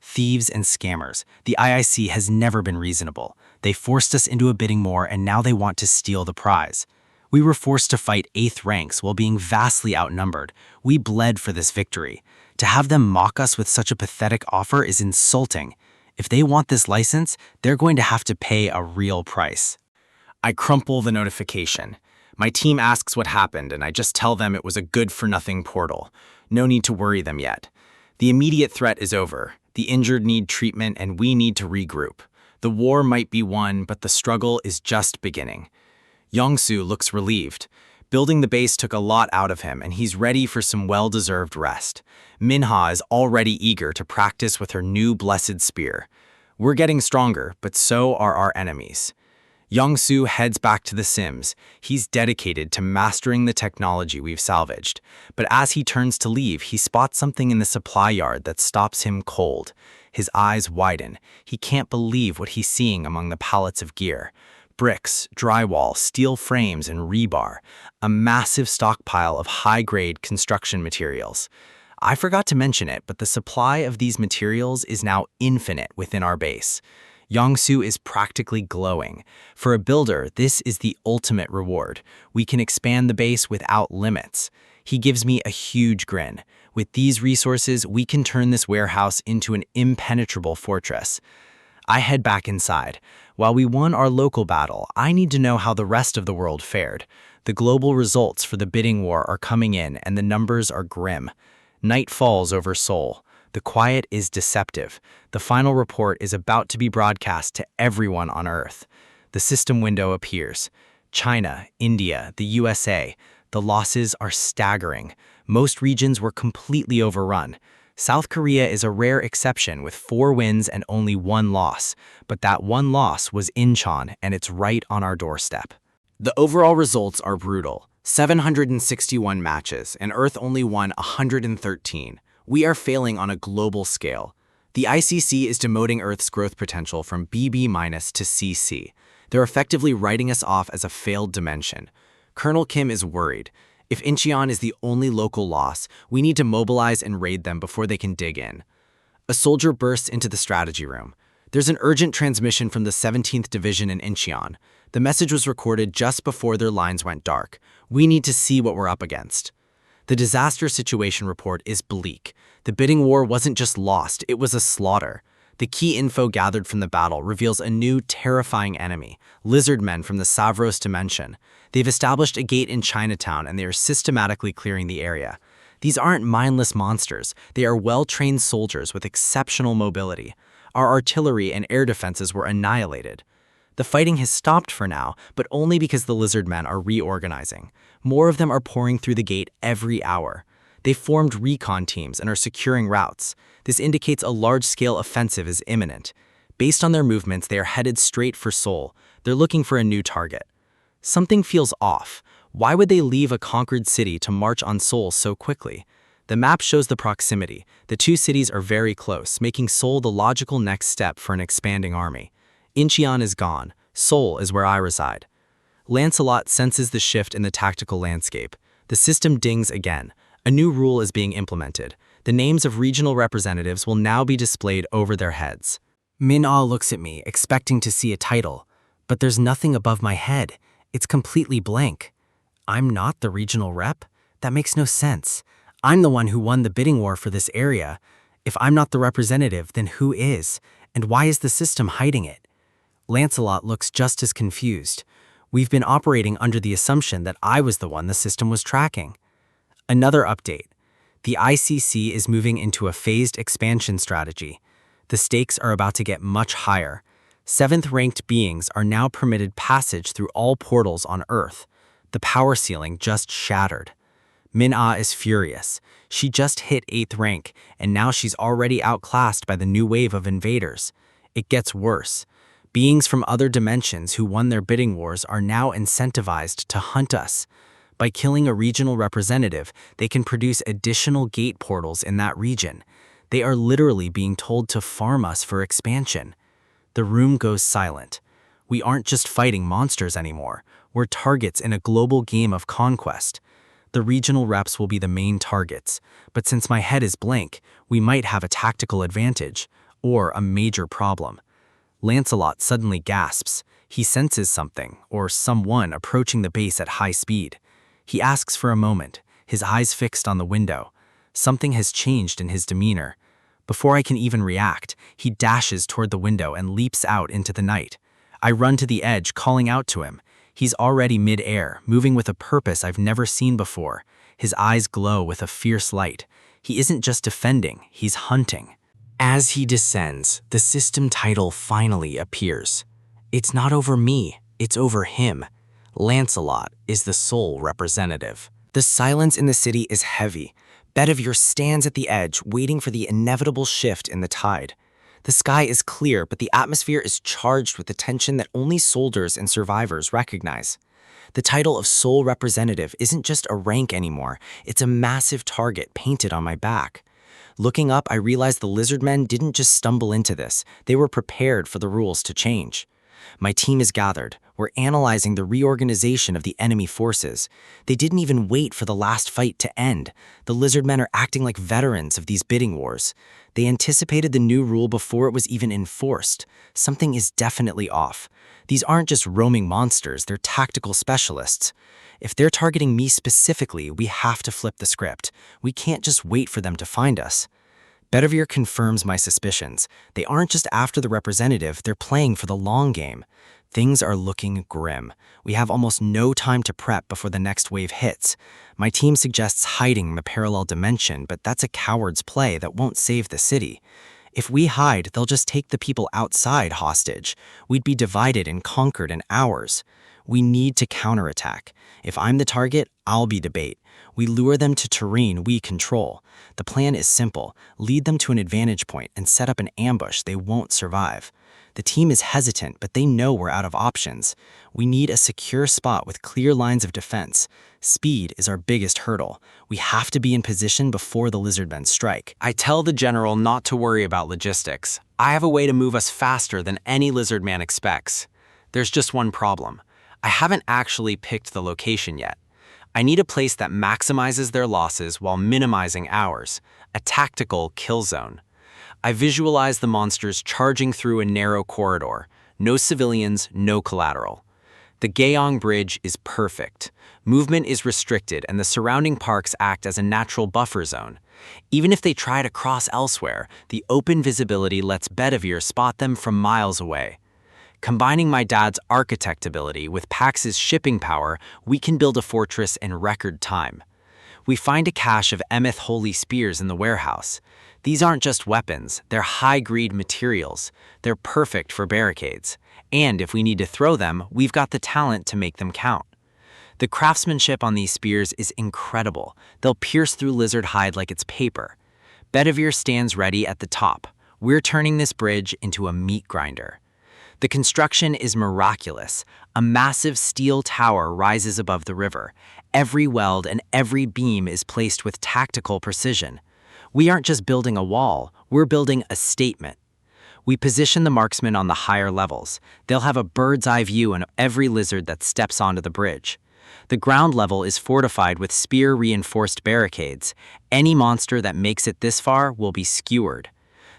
Thieves and scammers. The IIC has never been reasonable. They forced us into a bidding war and now they want to steal the prize. We were forced to fight 8th ranks while being vastly outnumbered. We bled for this victory. To have them mock us with such a pathetic offer is insulting. If they want this license, they're going to have to pay a real price. I crumple the notification. My team asks what happened, and I just tell them it was a good-for-nothing portal. No need to worry them yet. The immediate threat is over. The injured need treatment, and we need to regroup. The war might be won, but the struggle is just beginning. Yongsu looks relieved. Building the base took a lot out of him, and he's ready for some well-deserved rest. Manhwa is already eager to practice with her new blessed spear. We're getting stronger, but so are our enemies. Yongsu heads back to the Sims. He's dedicated to mastering the technology we've salvaged. But as he turns to leave, he spots something in the supply yard that stops him cold. His eyes widen. He can't believe what he's seeing among the pallets of gear. Bricks, drywall, steel frames, and rebar. A massive stockpile of high-grade construction materials. I forgot to mention it, but the supply of these materials is now infinite within our base. Yongsu is practically glowing. For a builder, this is the ultimate reward. We can expand the base without limits. He gives me a huge grin. With these resources, we can turn this warehouse into an impenetrable fortress. I head back inside. While we won our local battle, I need to know how the rest of the world fared. The global results for the bidding war are coming in, and the numbers are grim. Night falls over Seoul. The quiet is deceptive. The final report is about to be broadcast to everyone on Earth. The system window appears. China, India, the USA. The losses are staggering. Most regions were completely overrun. South Korea is a rare exception with 4 wins and only 1 loss, but that 1 loss was Incheon, and it's right on our doorstep. The overall results are brutal. 761 matches, and Earth only won 113. We are failing on a global scale. The ICC is demoting Earth's growth potential from BB- to CC. They're effectively writing us off as a failed dimension. Colonel Kim is worried. If Incheon is the only local loss, we need to mobilize and raid them before they can dig in. A soldier bursts into the strategy room. There's an urgent transmission from the 17th Division in Incheon. The message was recorded just before their lines went dark. We need to see what we're up against. The disaster situation report is bleak. The bidding war wasn't just lost, it was a slaughter. The key info gathered from the battle reveals a new, terrifying enemy, Lizardmen from the Savros dimension. They've established a gate in Chinatown, and they are systematically clearing the area. These aren't mindless monsters. They are well-trained soldiers with exceptional mobility. Our artillery and air defenses were annihilated. The fighting has stopped for now, but only because the Lizardmen are reorganizing. More of them are pouring through the gate every hour. They formed recon teams and are securing routes. This indicates a large-scale offensive is imminent. Based on their movements, they are headed straight for Seoul. They're looking for a new target. Something feels off. Why would they leave a conquered city to march on Seoul so quickly? The map shows the proximity. The 2 cities are very close, making Seoul the logical next step for an expanding army. Incheon is gone. Seoul is where I reside. Lancelot senses the shift in the tactical landscape. The system dings again. A new rule is being implemented. The names of regional representatives will now be displayed over their heads. Manhwa looks at me, expecting to see a title, but there's nothing above my head. It's completely blank. I'm not the regional rep? That makes no sense. I'm the one who won the bidding war for this area. If I'm not the representative, then who is? And why is the system hiding it? Lancelot looks just as confused. We've been operating under the assumption that I was the one the system was tracking. Another update. The ICC is moving into a phased expansion strategy. The stakes are about to get much higher. 7th-ranked beings are now permitted passage through all portals on Earth. The power ceiling just shattered. Min-Ah is furious. She just hit 8th rank, and now she's already outclassed by the new wave of invaders. It gets worse. Beings from other dimensions who won their bidding wars are now incentivized to hunt us. By killing a regional representative, they can produce additional gate portals in that region. They are literally being told to farm us for expansion. The room goes silent. We aren't just fighting monsters anymore. We're targets in a global game of conquest. The regional reps will be the main targets, but since my head is blank, we might have a tactical advantage, or a major problem. Lancelot suddenly gasps. He senses something, or someone approaching the base at high speed. He asks for a moment, his eyes fixed on the window. Something has changed in his demeanor. Before I can even react, he dashes toward the window and leaps out into the night. I run to the edge, calling out to him. He's already mid-air, moving with a purpose I've never seen before. His eyes glow with a fierce light. He isn't just defending, he's hunting. As he descends, the system title finally appears. It's not over me, it's over him. Lancelot is the sole representative. The silence in the city is heavy. Bedivere stands at the edge, waiting for the inevitable shift in the tide. The sky is clear, but the atmosphere is charged with the tension that only soldiers and survivors recognize. The title of sole representative isn't just a rank anymore, it's a massive target painted on my back. Looking up, I realized the Lizardmen didn't just stumble into this, they were prepared for the rules to change. My team is gathered. We're analyzing the reorganization of the enemy forces. They didn't even wait for the last fight to end. The Lizardmen are acting like veterans of these bidding wars. They anticipated the new rule before it was even enforced. Something is definitely off. These aren't just roaming monsters, they're tactical specialists. If they're targeting me specifically, we have to flip the script. We can't just wait for them to find us. Bedivere confirms my suspicions. They aren't just after the representative, they're playing for the long game. Things are looking grim. We have almost no time to prep before the next wave hits. My team suggests hiding in the parallel dimension, but that's a coward's play that won't save the city. If we hide, they'll just take the people outside hostage. We'd be divided and conquered in hours. We need to counterattack. If I'm the target, I'll be the bait. We lure them to terrain we control. The plan is simple. Lead them to an advantage point and set up an ambush they won't survive. The team is hesitant, but they know we're out of options. We need a secure spot with clear lines of defense. Speed is our biggest hurdle. We have to be in position before the Lizardmen strike. I tell the general not to worry about logistics. I have a way to move us faster than any Lizardman expects. There's just one problem. I haven't actually picked the location yet. I need a place that maximizes their losses while minimizing ours, a tactical kill zone. I visualize the monsters charging through a narrow corridor. No civilians, no collateral. The Gyeong Bridge is perfect. Movement is restricted and the surrounding parks act as a natural buffer zone. Even if they try to cross elsewhere, the open visibility lets Bedivere spot them from miles away. Combining my dad's architect ability with Pax's shipping power, we can build a fortress in record time. We find a cache of Emeth holy spears in the warehouse. These aren't just weapons, they're high-grade materials. They're perfect for barricades. And if we need to throw them, we've got the talent to make them count. The craftsmanship on these spears is incredible. They'll pierce through lizard hide like it's paper. Bedivere stands ready at the top. We're turning this bridge into a meat grinder. The construction is miraculous. A massive steel tower rises above the river. Every weld and every beam is placed with tactical precision. We aren't just building a wall, we're building a statement. We position the marksmen on the higher levels. They'll have a bird's eye view on every lizard that steps onto the bridge. The ground level is fortified with spear-reinforced barricades. Any monster that makes it this far will be skewered.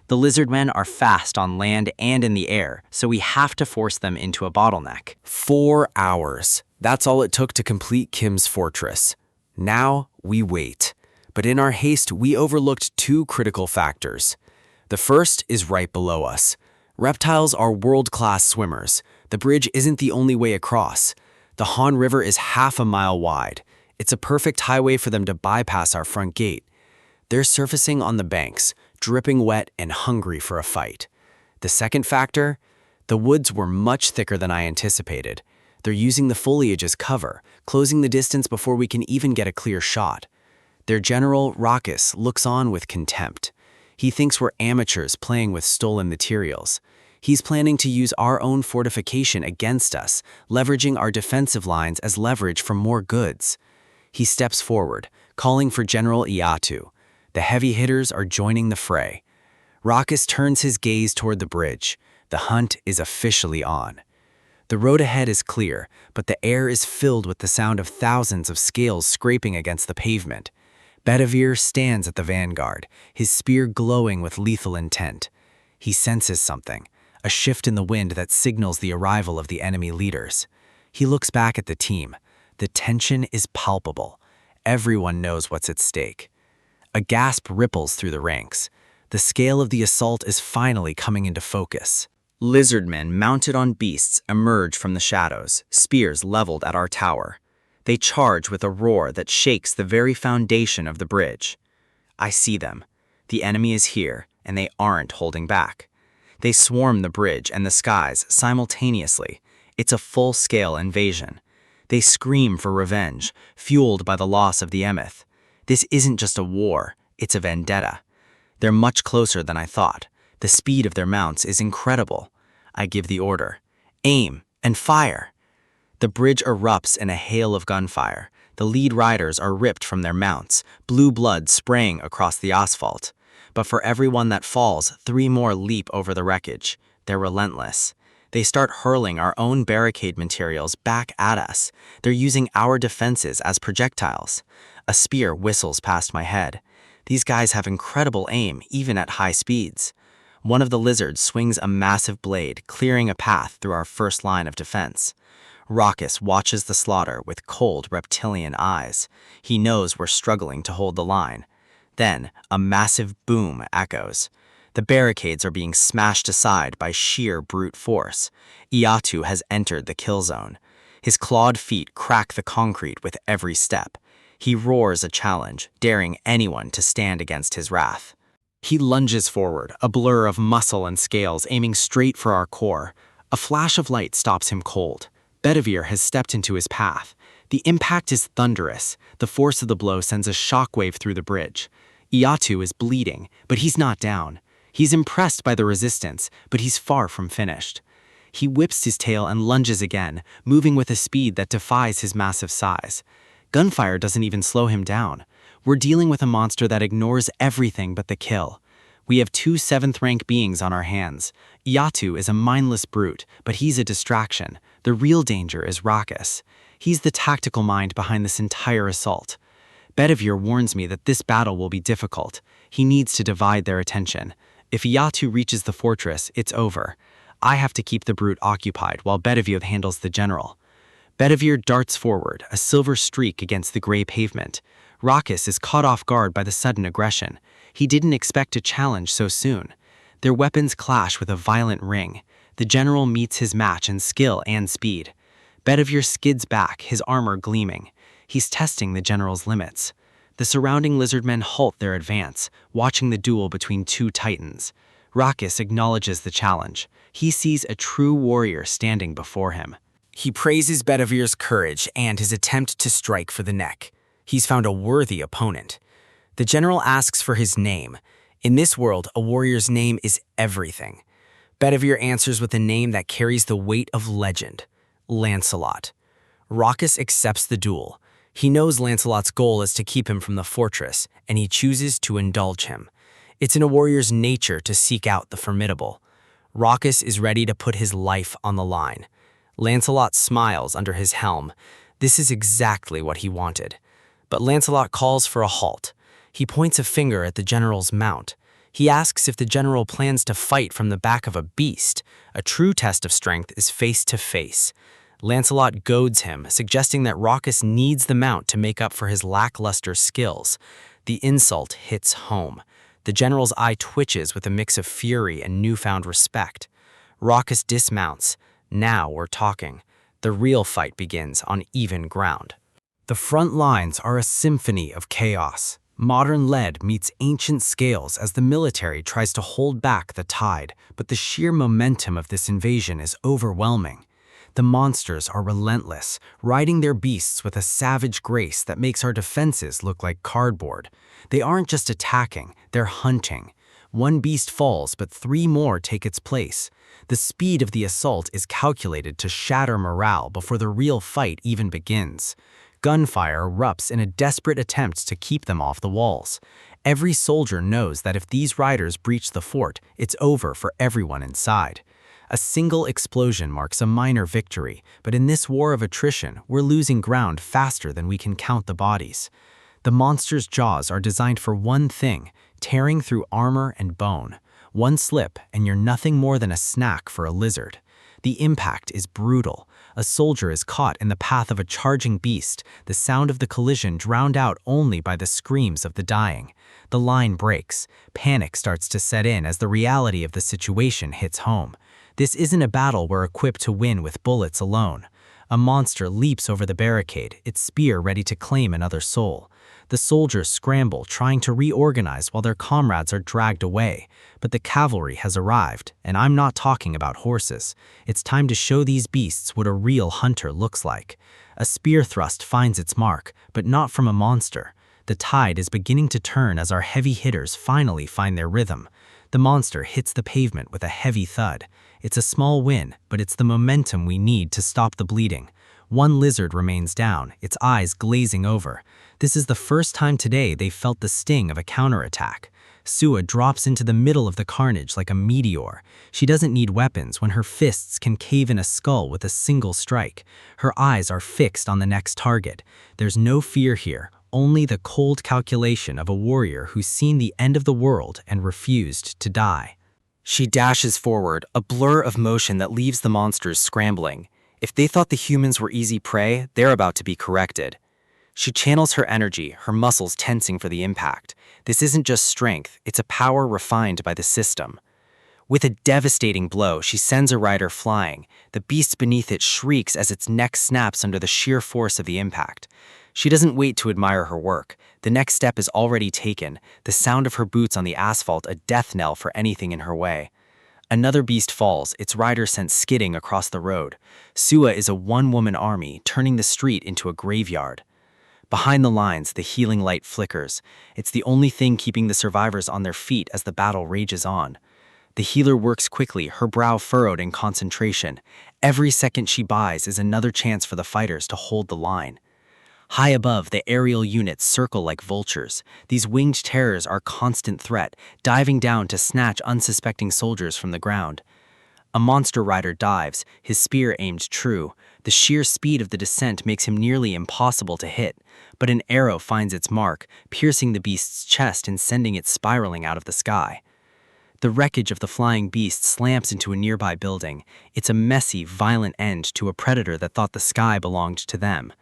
The Lizardmen are fast on land and in the air, so we have to force them into a bottleneck. 4 hours. That's all it took to complete Kim's fortress. Now we wait. But in our haste, we overlooked 2 critical factors. The first is right below us. Reptiles are world-class swimmers. The bridge isn't the only way across. The Han River is half a mile wide. It's a perfect highway for them to bypass our front gate. They're surfacing on the banks, dripping wet and hungry for a fight. The second factor? The woods were much thicker than I anticipated. They're using the foliage as cover, closing the distance before we can even get a clear shot. Their general, Raucus, looks on with contempt. He thinks we're amateurs playing with stolen materials. He's planning to use our own fortification against us, leveraging our defensive lines as leverage for more goods. He steps forward, calling for General Iatu. The heavy hitters are joining the fray. Raucus turns his gaze toward the bridge. The hunt is officially on. The road ahead is clear, but the air is filled with the sound of thousands of scales scraping against the pavement. Bedivere stands at the vanguard, his spear glowing with lethal intent. He senses something, a shift in the wind that signals the arrival of the enemy leaders. He looks back at the team. The tension is palpable. Everyone knows what's at stake. A gasp ripples through the ranks. The scale of the assault is finally coming into focus. Lizardmen mounted on beasts emerge from the shadows, spears leveled at our tower. They charge with a roar that shakes the very foundation of the bridge. I see them. The enemy is here, and they aren't holding back. They swarm the bridge and the skies simultaneously. It's a full-scale invasion. They scream for revenge, fueled by the loss of the Emeth. This isn't just a war, it's a vendetta. They're much closer than I thought. The speed of their mounts is incredible. I give the order. Aim and fire. The bridge erupts in a hail of gunfire. The lead riders are ripped from their mounts, blue blood spraying across the asphalt. But for every one that falls, 3 more leap over the wreckage. They're relentless. They start hurling our own barricade materials back at us. They're using our defenses as projectiles. A spear whistles past my head. These guys have incredible aim, even at high speeds. One of the lizards swings a massive blade, clearing a path through our first line of defense. Raucus watches the slaughter with cold reptilian eyes. He knows we're struggling to hold the line. Then, a massive boom echoes. The barricades are being smashed aside by sheer brute force. Iatu has entered the kill zone. His clawed feet crack the concrete with every step. He roars a challenge, daring anyone to stand against his wrath. He lunges forward, a blur of muscle and scales aiming straight for our core. A flash of light stops him cold. Bedivere has stepped into his path. The impact is thunderous. The force of the blow sends a shockwave through the bridge. Iatu is bleeding, but he's not down. He's impressed by the resistance, but he's far from finished. He whips his tail and lunges again, moving with a speed that defies his massive size. Gunfire doesn't even slow him down. We're dealing with a monster that ignores everything but the kill. We have 2 7th-rank beings on our hands. Iatu is a mindless brute, but he's a distraction. The real danger is Raucus. He's the tactical mind behind this entire assault. Bedivere warns me that this battle will be difficult. He needs to divide their attention. If Iatu reaches the fortress, it's over. I have to keep the brute occupied while Bedivere handles the general. Bedivere darts forward, a silver streak against the gray pavement. Raucus is caught off guard by the sudden aggression. He didn't expect a challenge so soon. Their weapons clash with a violent ring. The general meets his match in skill and speed. Bedivere skids back, his armor gleaming. He's testing the general's limits. The surrounding lizardmen halt their advance, watching the duel between 2 titans. Raucus acknowledges the challenge. He sees a true warrior standing before him. He praises Bedivere's courage and his attempt to strike for the neck. He's found a worthy opponent. The general asks for his name. In this world, a warrior's name is everything. Bedivere answers with a name that carries the weight of legend: Lancelot. Raucus accepts the duel. He knows Lancelot's goal is to keep him from the fortress, and he chooses to indulge him. It's in a warrior's nature to seek out the formidable. Raucus is ready to put his life on the line. Lancelot smiles under his helm. This is exactly what he wanted. But Lancelot calls for a halt. He points a finger at the general's mount. He asks if the general plans to fight from the back of a beast. A true test of strength is face to face. Lancelot goads him, suggesting that Raucus needs the mount to make up for his lackluster skills. The insult hits home. The general's eye twitches with a mix of fury and newfound respect. Raucus dismounts. Now we're talking. The real fight begins on even ground. The front lines are a symphony of chaos. Modern lead meets ancient scales as the military tries to hold back the tide, but the sheer momentum of this invasion is overwhelming. The monsters are relentless, riding their beasts with a savage grace that makes our defenses look like cardboard. They aren't just attacking, they're hunting. One beast falls, but 3 more take its place. The speed of the assault is calculated to shatter morale before the real fight even begins. Gunfire erupts in a desperate attempt to keep them off the walls. Every soldier knows that if these riders breach the fort, it's over for everyone inside. A single explosion marks a minor victory, but in this war of attrition, we're losing ground faster than we can count the bodies. The monster's jaws are designed for one thing: tearing through armor and bone. One slip, and you're nothing more than a snack for a lizard. The impact is brutal. A soldier is caught in the path of a charging beast, the sound of the collision drowned out only by the screams of the dying. The line breaks. Panic starts to set in as the reality of the situation hits home. This isn't a battle we're equipped to win with bullets alone. A monster leaps over the barricade, its spear ready to claim another soul. The soldiers scramble, trying to reorganize while their comrades are dragged away. But the cavalry has arrived, and I'm not talking about horses. It's time to show these beasts what a real hunter looks like. A spear thrust finds its mark, but not from a monster. The tide is beginning to turn as our heavy hitters finally find their rhythm. The monster hits the pavement with a heavy thud. It's a small win, but it's the momentum we need to stop the bleeding. One lizard remains down, its eyes glazing over. This is the first time today they've felt the sting of a counterattack. Sua drops into the middle of the carnage like a meteor. She doesn't need weapons when her fists can cave in a skull with a single strike. Her eyes are fixed on the next target. There's no fear here, only the cold calculation of a warrior who's seen the end of the world and refused to die. She dashes forward, a blur of motion that leaves the monsters scrambling. If they thought the humans were easy prey, they're about to be corrected. She channels her energy, her muscles tensing for the impact. This isn't just strength, it's a power refined by the system. With a devastating blow, she sends a rider flying. The beast beneath it shrieks as its neck snaps under the sheer force of the impact. She doesn't wait to admire her work. The next step is already taken, the sound of her boots on the asphalt a death knell for anything in her way. Another beast falls, its rider sent skidding across the road. Sua is a one-woman army, turning the street into a graveyard. Behind the lines, the healing light flickers. It's the only thing keeping the survivors on their feet as the battle rages on. The healer works quickly, her brow furrowed in concentration. Every second she buys is another chance for the fighters to hold the line. High above, the aerial units circle like vultures. These winged terrors are constant threat, diving down to snatch unsuspecting soldiers from the ground. A monster rider dives, his spear aimed true. The sheer speed of the descent makes him nearly impossible to hit, but an arrow finds its mark, piercing the beast's chest and sending it spiraling out of the sky. The wreckage of the flying beast slams into a nearby building. It's a messy, violent end to a predator that thought the sky belonged to them.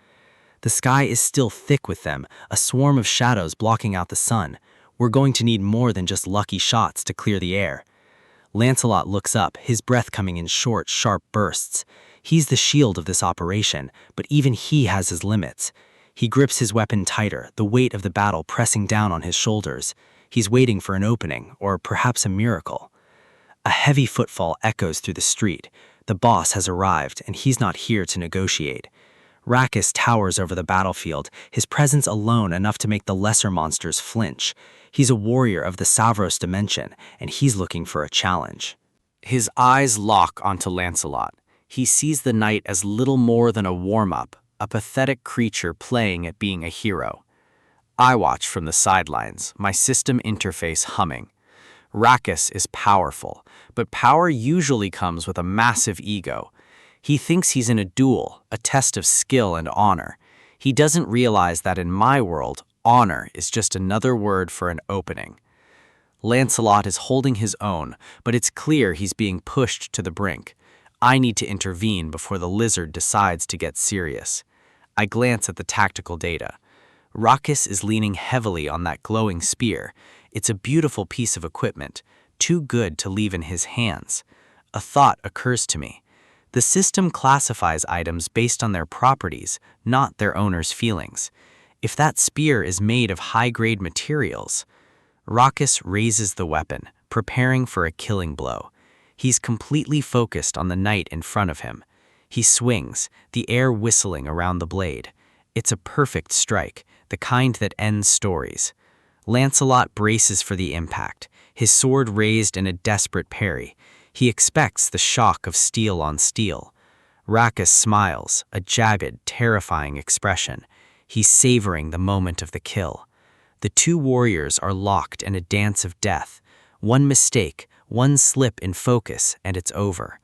The sky is still thick with them, a swarm of shadows blocking out the sun. We're going to need more than just lucky shots to clear the air. Lancelot looks up, his breath coming in short, sharp bursts. He's the shield of this operation, but even he has his limits. He grips his weapon tighter, the weight of the battle pressing down on his shoulders. He's waiting for an opening, or perhaps a miracle. A heavy footfall echoes through the street. The boss has arrived, and he's not here to negotiate. Rakkus towers over the battlefield, his presence alone enough to make the lesser monsters flinch. He's a warrior of the Savros dimension, and he's looking for a challenge. His eyes lock onto Lancelot. He sees the knight as little more than a warm-up, a pathetic creature playing at being a hero. I watch from the sidelines, my system interface humming. Rakkus is powerful, but power usually comes with a massive ego. He thinks he's in a duel, a test of skill and honor. He doesn't realize that in my world, honor is just another word for an opening. Lancelot is holding his own, but it's clear he's being pushed to the brink. I need to intervene before the lizard decides to get serious. I glance at the tactical data. Rakkus is leaning heavily on that glowing spear. It's a beautiful piece of equipment, too good to leave in his hands. A thought occurs to me. The system classifies items based on their properties, not their owner's feelings. If that spear is made of high-grade materials, Rakkus raises the weapon, preparing for a killing blow. He's completely focused on the knight in front of him. He swings, the air whistling around the blade. It's a perfect strike, the kind that ends stories. Lancelot braces for the impact, his sword raised in a desperate parry. He expects the shock of steel on steel. Rakkus smiles, a jagged, terrifying expression. He's savoring the moment of the kill. The two warriors are locked in a dance of death. One mistake, one slip in focus, and it's over.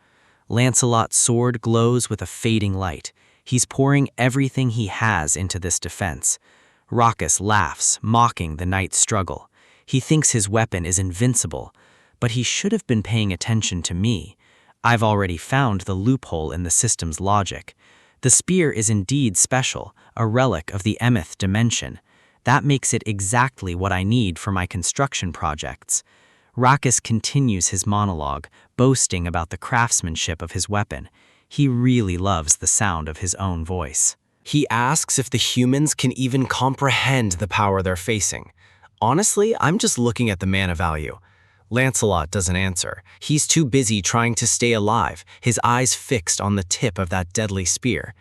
Lancelot's sword glows with a fading light. He's pouring everything he has into this defense. Rakkus laughs, mocking the knight's struggle. He thinks his weapon is invincible, but he should have been paying attention to me. I've already found the loophole in the system's logic. The spear is indeed special, a relic of the Emeth dimension. That makes it exactly what I need for my construction projects. Rakkus continues his monologue, boasting about the craftsmanship of his weapon. He really loves the sound of his own voice. He asks if the humans can even comprehend the power they're facing. Honestly, I'm just looking at the mana value. Lancelot doesn't answer. He's too busy trying to stay alive, his eyes fixed on the tip of that deadly spear.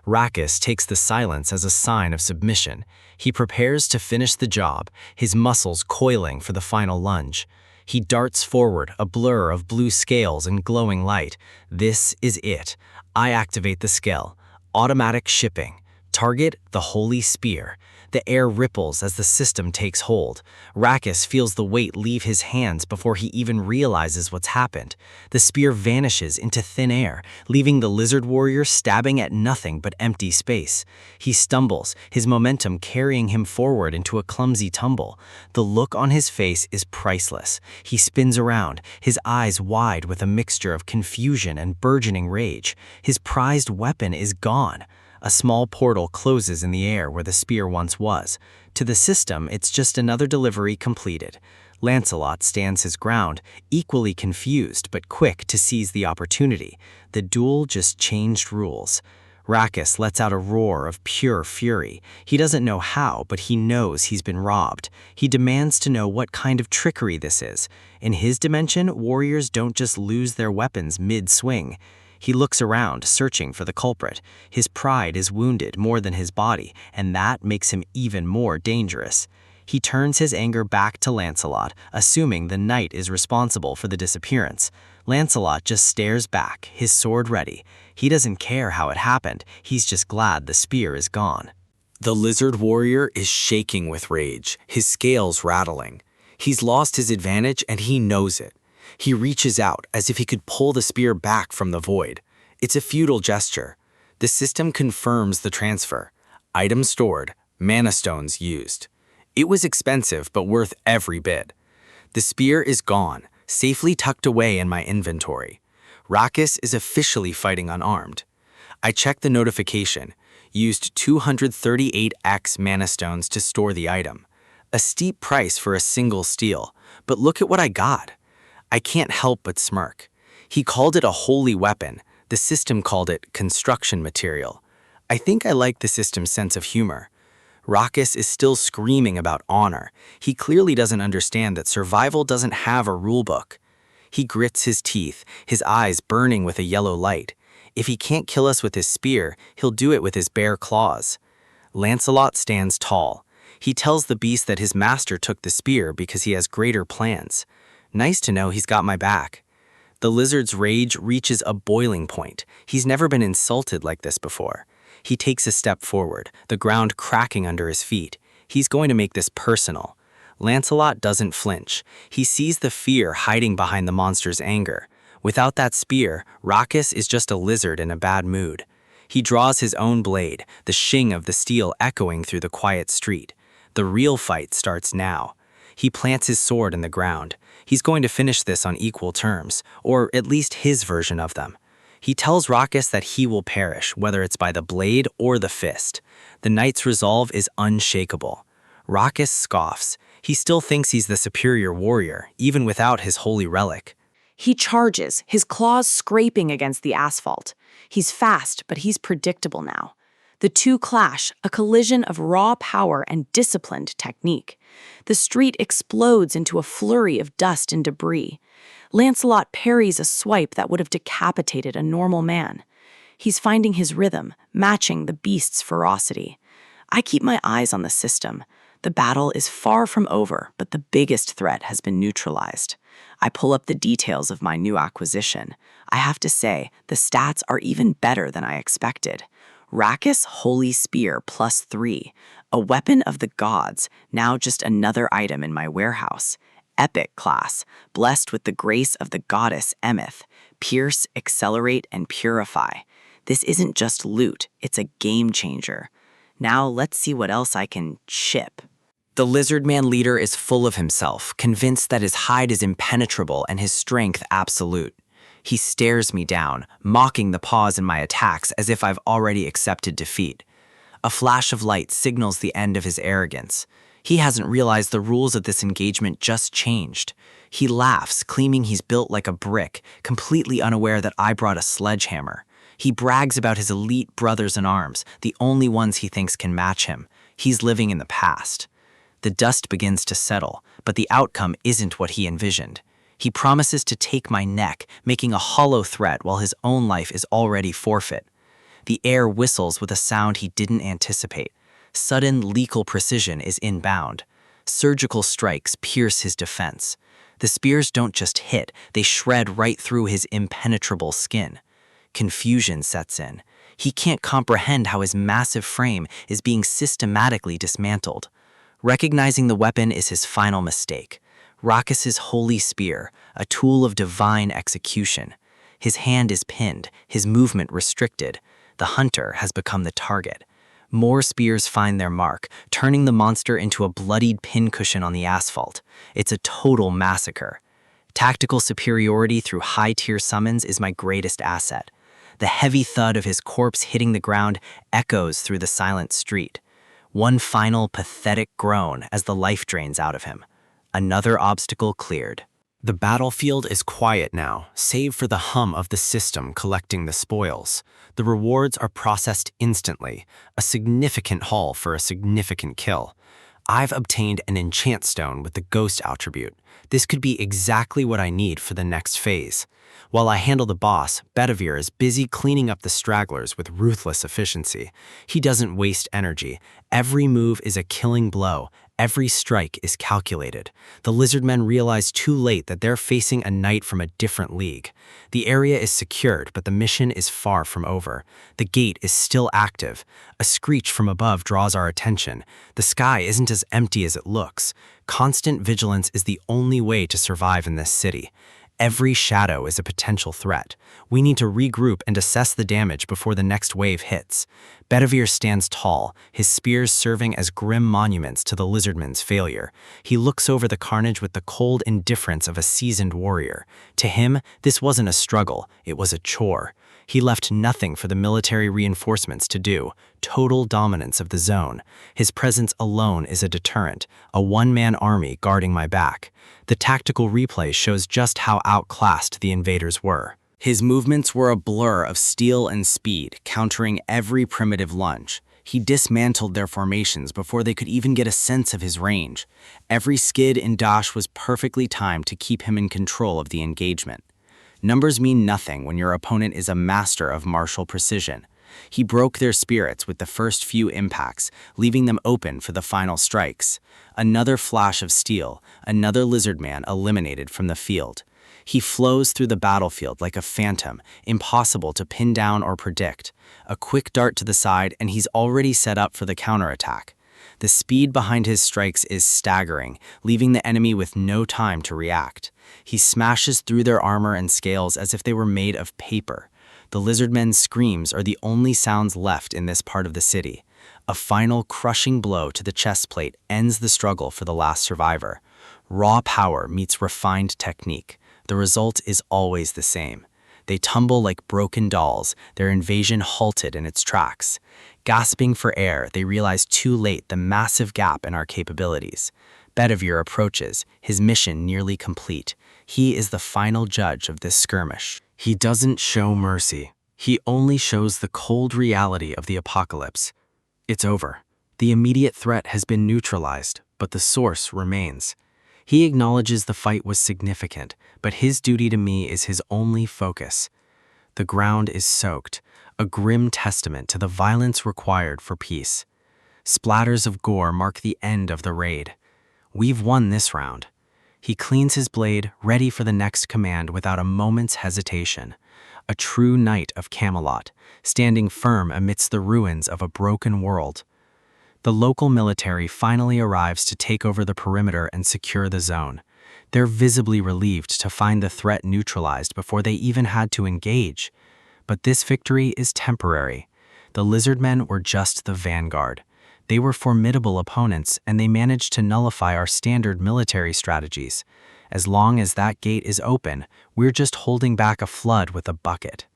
Rakkus takes the silence as a sign of submission. He prepares to finish the job, his muscles coiling for the final lunge. He darts forward, a blur of blue scales and glowing light. This is it. I activate the skill. Automatic shipping. Target the holy spear. The air ripples as the system takes hold. Rakis feels the weight leave his hands before he even realizes what's happened. The spear vanishes into thin air, leaving the lizard warrior stabbing at nothing but empty space. He stumbles, his momentum carrying him forward into a clumsy tumble. The look on his face is priceless. He spins around, his eyes wide with a mixture of confusion and burgeoning rage. His prized weapon is gone. A small portal closes in the air where the spear once was. To the system, it's just another delivery completed. Lancelot stands his ground, equally confused but quick to seize the opportunity. The duel just changed rules. Rakis lets out a roar of pure fury. He doesn't know how, but he knows he's been robbed. He demands to know what kind of trickery this is. In his dimension, warriors don't just lose their weapons mid-swing. He looks around, searching for the culprit. His pride is wounded more than his body, and that makes him even more dangerous. He turns his anger back to Lancelot, assuming the knight is responsible for the disappearance. Lancelot just stares back, his sword ready. He doesn't care how it happened, he's just glad the spear is gone. The lizard warrior is shaking with rage, his scales rattling. He's lost his advantage and he knows it. He reaches out as if he could pull the spear back from the void. It's a futile gesture. The system confirms the transfer. Items stored, mana stones used. It was expensive but worth every bit. The spear is gone, safely tucked away in my inventory. Rakis is officially fighting unarmed. I check the notification. Used 238x mana stones to store the item. A steep price for a single steal, but look at what I got. I can't help but smirk. He called it a holy weapon. The system called it construction material. I think I like the system's sense of humor. Rakis is still screaming about honor. He clearly doesn't understand that survival doesn't have a rulebook. He grits his teeth, his eyes burning with a yellow light. If he can't kill us with his spear, he'll do it with his bare claws. Lancelot stands tall. He tells the beast that his master took the spear because he has greater plans. Nice to know he's got my back. The lizard's rage reaches a boiling point. He's never been insulted like this before. He takes a step forward, the ground cracking under his feet. He's going to make this personal. Lancelot doesn't flinch. He sees the fear hiding behind the monster's anger. Without that spear, Rakis is just a lizard in a bad mood. He draws his own blade, the shing of the steel echoing through the quiet street. The real fight starts now. He plants his sword in the ground. He's going to finish this on equal terms, or at least his version of them. He tells Rakis that he will perish, whether it's by the blade or the fist. The knight's resolve is unshakable. Rakis scoffs. He still thinks he's the superior warrior, even without his holy relic. He charges, his claws scraping against the asphalt. He's fast, but he's predictable now. The two clash, a collision of raw power and disciplined technique. The street explodes into a flurry of dust and debris. Lancelot parries a swipe that would have decapitated a normal man. He's finding his rhythm, matching the beast's ferocity. I keep my eyes on the system. The battle is far from over, but the biggest threat has been neutralized. I pull up the details of my new acquisition. I have to say, the stats are even better than I expected. Rakis Holy Spear +3, a weapon of the gods, now just another item in my warehouse. Epic class, blessed with the grace of the goddess Emeth, pierce, accelerate, and purify. This isn't just loot, it's a game changer. Now let's see what else I can ship. The Lizardman leader is full of himself, convinced that his hide is impenetrable and his strength absolute. He stares me down, mocking the pause in my attacks as if I've already accepted defeat. A flash of light signals the end of his arrogance. He hasn't realized the rules of this engagement just changed. He laughs, claiming he's built like a brick, completely unaware that I brought a sledgehammer. He brags about his elite brothers in arms, the only ones he thinks can match him. He's living in the past. The dust begins to settle, but the outcome isn't what he envisioned. He promises to take my neck, making a hollow threat while his own life is already forfeit. The air whistles with a sound he didn't anticipate. Sudden lethal precision is inbound. Surgical strikes pierce his defense. The spears don't just hit, they shred right through his impenetrable skin. Confusion sets in. He can't comprehend how his massive frame is being systematically dismantled. Recognizing the weapon is his final mistake. Rakis's holy spear, a tool of divine execution. His hand is pinned, his movement restricted. The hunter has become the target. More spears find their mark, turning the monster into a bloodied pincushion on the asphalt. It's a total massacre. Tactical superiority through high-tier summons is my greatest asset. The heavy thud of his corpse hitting the ground echoes through the silent street. One final pathetic groan as the life drains out of him. Another obstacle cleared. The battlefield is quiet now, save for the hum of the system collecting the spoils. The rewards are processed instantly, a significant haul for a significant kill. I've obtained an enchant stone with the ghost attribute. This could be exactly what I need for the next phase. While I handle the boss, Bedivere is busy cleaning up the stragglers with ruthless efficiency. He doesn't waste energy. Every move is a killing blow. Every strike is calculated. The Lizardmen realize too late that they're facing a knight from a different league. The area is secured, but the mission is far from over. The gate is still active. A screech from above draws our attention. The sky isn't as empty as it looks. Constant vigilance is the only way to survive in this city. Every shadow is a potential threat. We need to regroup and assess the damage before the next wave hits. Bedivere stands tall, his spears serving as grim monuments to the Lizardmen's failure. He looks over the carnage with the cold indifference of a seasoned warrior. To him, this wasn't a struggle, it was a chore. He left nothing for the military reinforcements to do. Total dominance of the zone. His presence alone is a deterrent, a one-man army guarding my back. The tactical replay shows just how outclassed the invaders were. His movements were a blur of steel and speed, countering every primitive lunge. He dismantled their formations before they could even get a sense of his range. Every skid and dash was perfectly timed to keep him in control of the engagement. Numbers mean nothing when your opponent is a master of martial precision. He broke their spirits with the first few impacts, leaving them open for the final strikes. Another flash of steel, another Lizardman eliminated from the field. He flows through the battlefield like a phantom, impossible to pin down or predict. A quick dart to the side and he's already set up for the counterattack. The speed behind his strikes is staggering, leaving the enemy with no time to react. He smashes through their armor and scales as if they were made of paper. The Lizardmen's screams are the only sounds left in this part of the city. A final crushing blow to the chest plate ends the struggle for the last survivor. Raw power meets refined technique. The result is always the same. They tumble like broken dolls, their invasion halted in its tracks. Gasping for air, they realize too late the massive gap in our capabilities. Bedivere approaches, his mission nearly complete. He is the final judge of this skirmish. He doesn't show mercy. He only shows the cold reality of the apocalypse. It's over. The immediate threat has been neutralized, but the source remains. He acknowledges the fight was significant, but his duty to me is his only focus. The ground is soaked, a grim testament to the violence required for peace. Splatters of gore mark the end of the raid. We've won this round. He cleans his blade, ready for the next command without a moment's hesitation. A true knight of Camelot, standing firm amidst the ruins of a broken world. The local military finally arrives to take over the perimeter and secure the zone. They're visibly relieved to find the threat neutralized before they even had to engage. But this victory is temporary. The Lizardmen were just the vanguard. They were formidable opponents, and they managed to nullify our standard military strategies. As long as that gate is open, we're just holding back a flood with a bucket.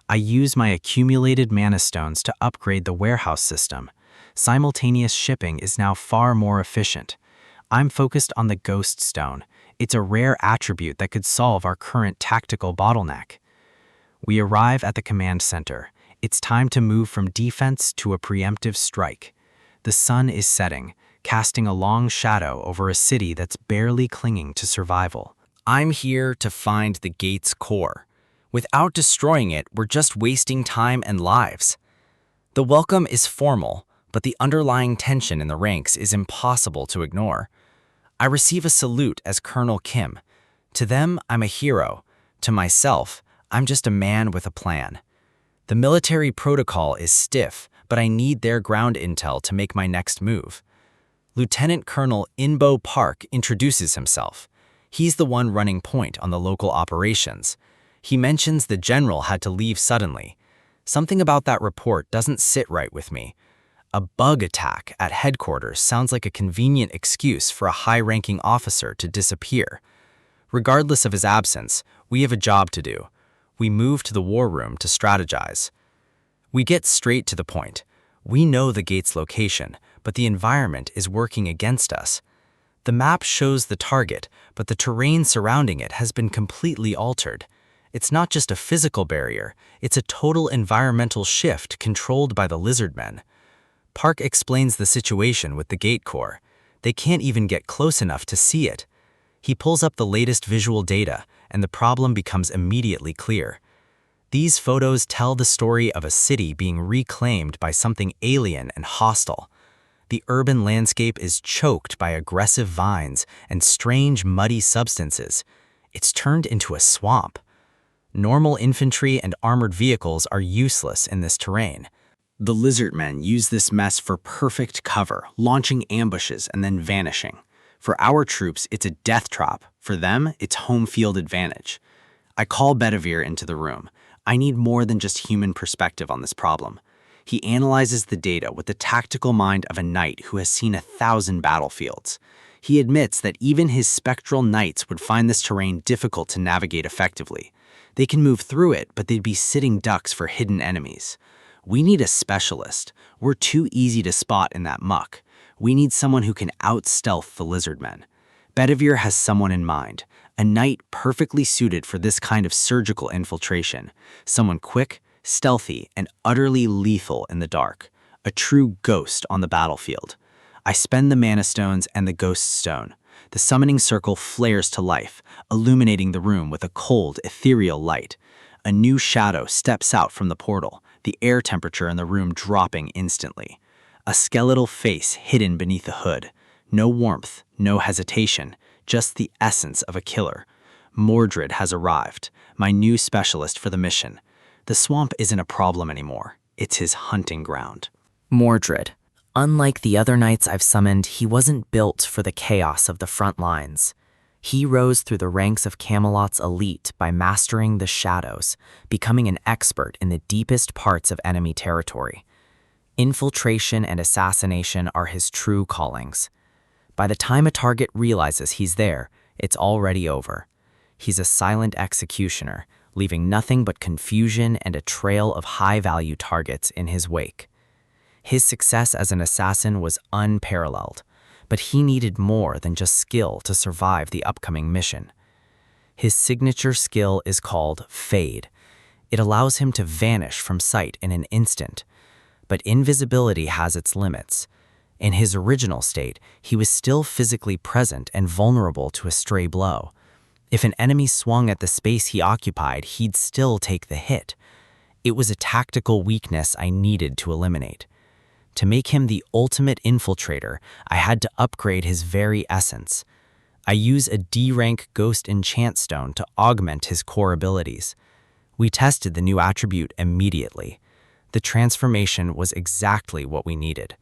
I use my accumulated mana stones to upgrade the warehouse system. Simultaneous shipping is now far more efficient. I'm focused on the Ghost Stone. It's a rare attribute that could solve our current tactical bottleneck. We arrive at the command center. It's time to move from defense to a preemptive strike. The sun is setting, casting a long shadow over a city that's barely clinging to survival. I'm here to find the gate's core. Without destroying it, we're just wasting time and lives. The welcome is formal, but the underlying tension in the ranks is impossible to ignore. I receive a salute as Colonel Kim. To them, I'm a hero. To myself, I'm just a man with a plan. The military protocol is stiff, but I need their ground intel to make my next move. Lieutenant Colonel Inbo Park introduces himself. He's the one running point on the local operations. He mentions the general had to leave suddenly. Something about that report doesn't sit right with me. A bug attack at headquarters sounds like a convenient excuse for a high-ranking officer to disappear. Regardless of his absence, we have a job to do. We move to the war room to strategize. We get straight to the point. We know the gate's location, but the environment is working against us. The map shows the target, but the terrain surrounding it has been completely altered. It's not just a physical barrier, it's a total environmental shift controlled by the Lizardmen. Park explains the situation with the gate core. They can't even get close enough to see it. He pulls up the latest visual data, and the problem becomes immediately clear. These photos tell the story of a city being reclaimed by something alien and hostile. The urban landscape is choked by aggressive vines and strange muddy substances. It's turned into a swamp. Normal infantry and armored vehicles are useless in this terrain. The Lizardmen use this mess for perfect cover, launching ambushes and then vanishing. For our troops, it's a death trap. For them, it's home field advantage. I call Bedivere into the room. I need more than just human perspective on this problem. He analyzes the data with the tactical mind of a knight who has seen 1,000 battlefields. He admits that even his spectral knights would find this terrain difficult to navigate effectively. They can move through it, but they'd be sitting ducks for hidden enemies. We need a specialist. We're too easy to spot in that muck. We need someone who can out-stealth the Lizardmen. Bedivere has someone in mind, a knight perfectly suited for this kind of surgical infiltration, someone quick, stealthy, and utterly lethal in the dark, a true ghost on the battlefield. I spend the mana stones and the ghost stone. The summoning circle flares to life, illuminating the room with a cold, ethereal light. A new shadow steps out from the portal, the air temperature in the room dropping instantly. A skeletal face hidden beneath the hood. No warmth, no hesitation, just the essence of a killer. Mordred has arrived, my new specialist for the mission. The swamp isn't a problem anymore. It's his hunting ground. Mordred. Unlike the other knights I've summoned, he wasn't built for the chaos of the front lines. He rose through the ranks of Camelot's elite by mastering the shadows, becoming an expert in the deepest parts of enemy territory. Infiltration and assassination are his true callings. By the time a target realizes he's there, it's already over. He's a silent executioner, leaving nothing but confusion and a trail of high-value targets in his wake. His success as an assassin was unparalleled, but he needed more than just skill to survive the upcoming mission. His signature skill is called Fade. It allows him to vanish from sight in an instant, but invisibility has its limits. In his original state, he was still physically present and vulnerable to a stray blow. If an enemy swung at the space he occupied, he'd still take the hit. It was a tactical weakness I needed to eliminate. To make him the ultimate infiltrator, I had to upgrade his very essence. I use a D-rank Ghost Enchant Stone to augment his core abilities. We tested the new attribute immediately. The transformation was exactly what we needed.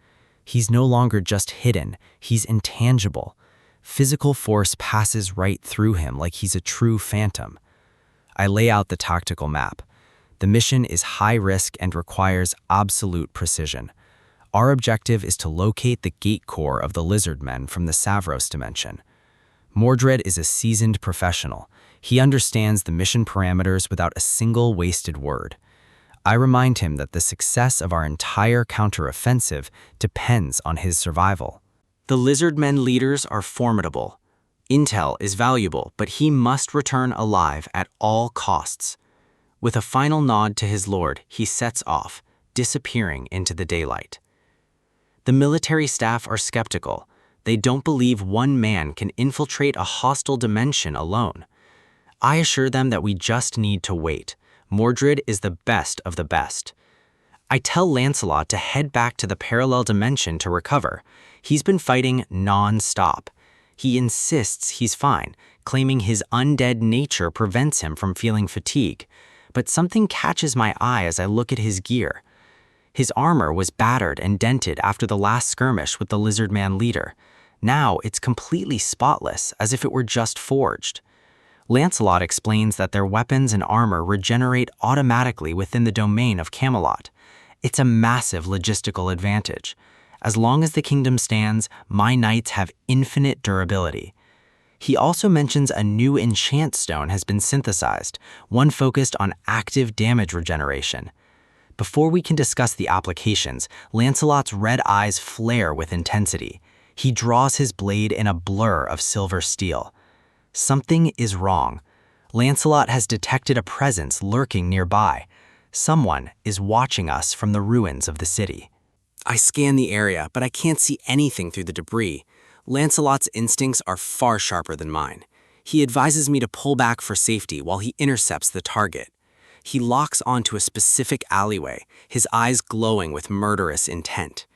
He's no longer just hidden, he's intangible. Physical force passes right through him like he's a true phantom. I lay out the tactical map. The mission is high risk and requires absolute precision. Our objective is to locate the gate core of the Lizardmen from the Savros dimension. Mordred is a seasoned professional. He understands the mission parameters without a single wasted word. I remind him that the success of our entire counteroffensive depends on his survival. The Lizardmen leaders are formidable. Intel is valuable, but he must return alive at all costs. With a final nod to his lord, he sets off, disappearing into the daylight. The military staff are skeptical. They don't believe one man can infiltrate a hostile dimension alone. I assure them that we just need to wait. Mordred is the best of the best. I tell Lancelot to head back to the parallel dimension to recover. He's been fighting non-stop. He insists he's fine, claiming his undead nature prevents him from feeling fatigue. but something catches my eye as I look at his gear. His armor was battered and dented after the last skirmish with the Lizardman leader. Now it's completely spotless, as if it were just forged. Lancelot explains that their weapons and armor regenerate automatically within the domain of Camelot. It's a massive logistical advantage. As long as the kingdom stands, my knights have infinite durability. He also mentions a new enchant stone has been synthesized, one focused on active damage regeneration. Before we can discuss the applications, Lancelot's red eyes flare with intensity. He draws his blade in a blur of silver steel. Something is wrong. Lancelot has detected a presence lurking nearby. Someone is watching us from the ruins of the city. I scan the area, but I can't see anything through the debris. Lancelot's instincts are far sharper than mine. He advises me to pull back for safety while he intercepts the target. He locks onto a specific alleyway, his eyes glowing with murderous intent.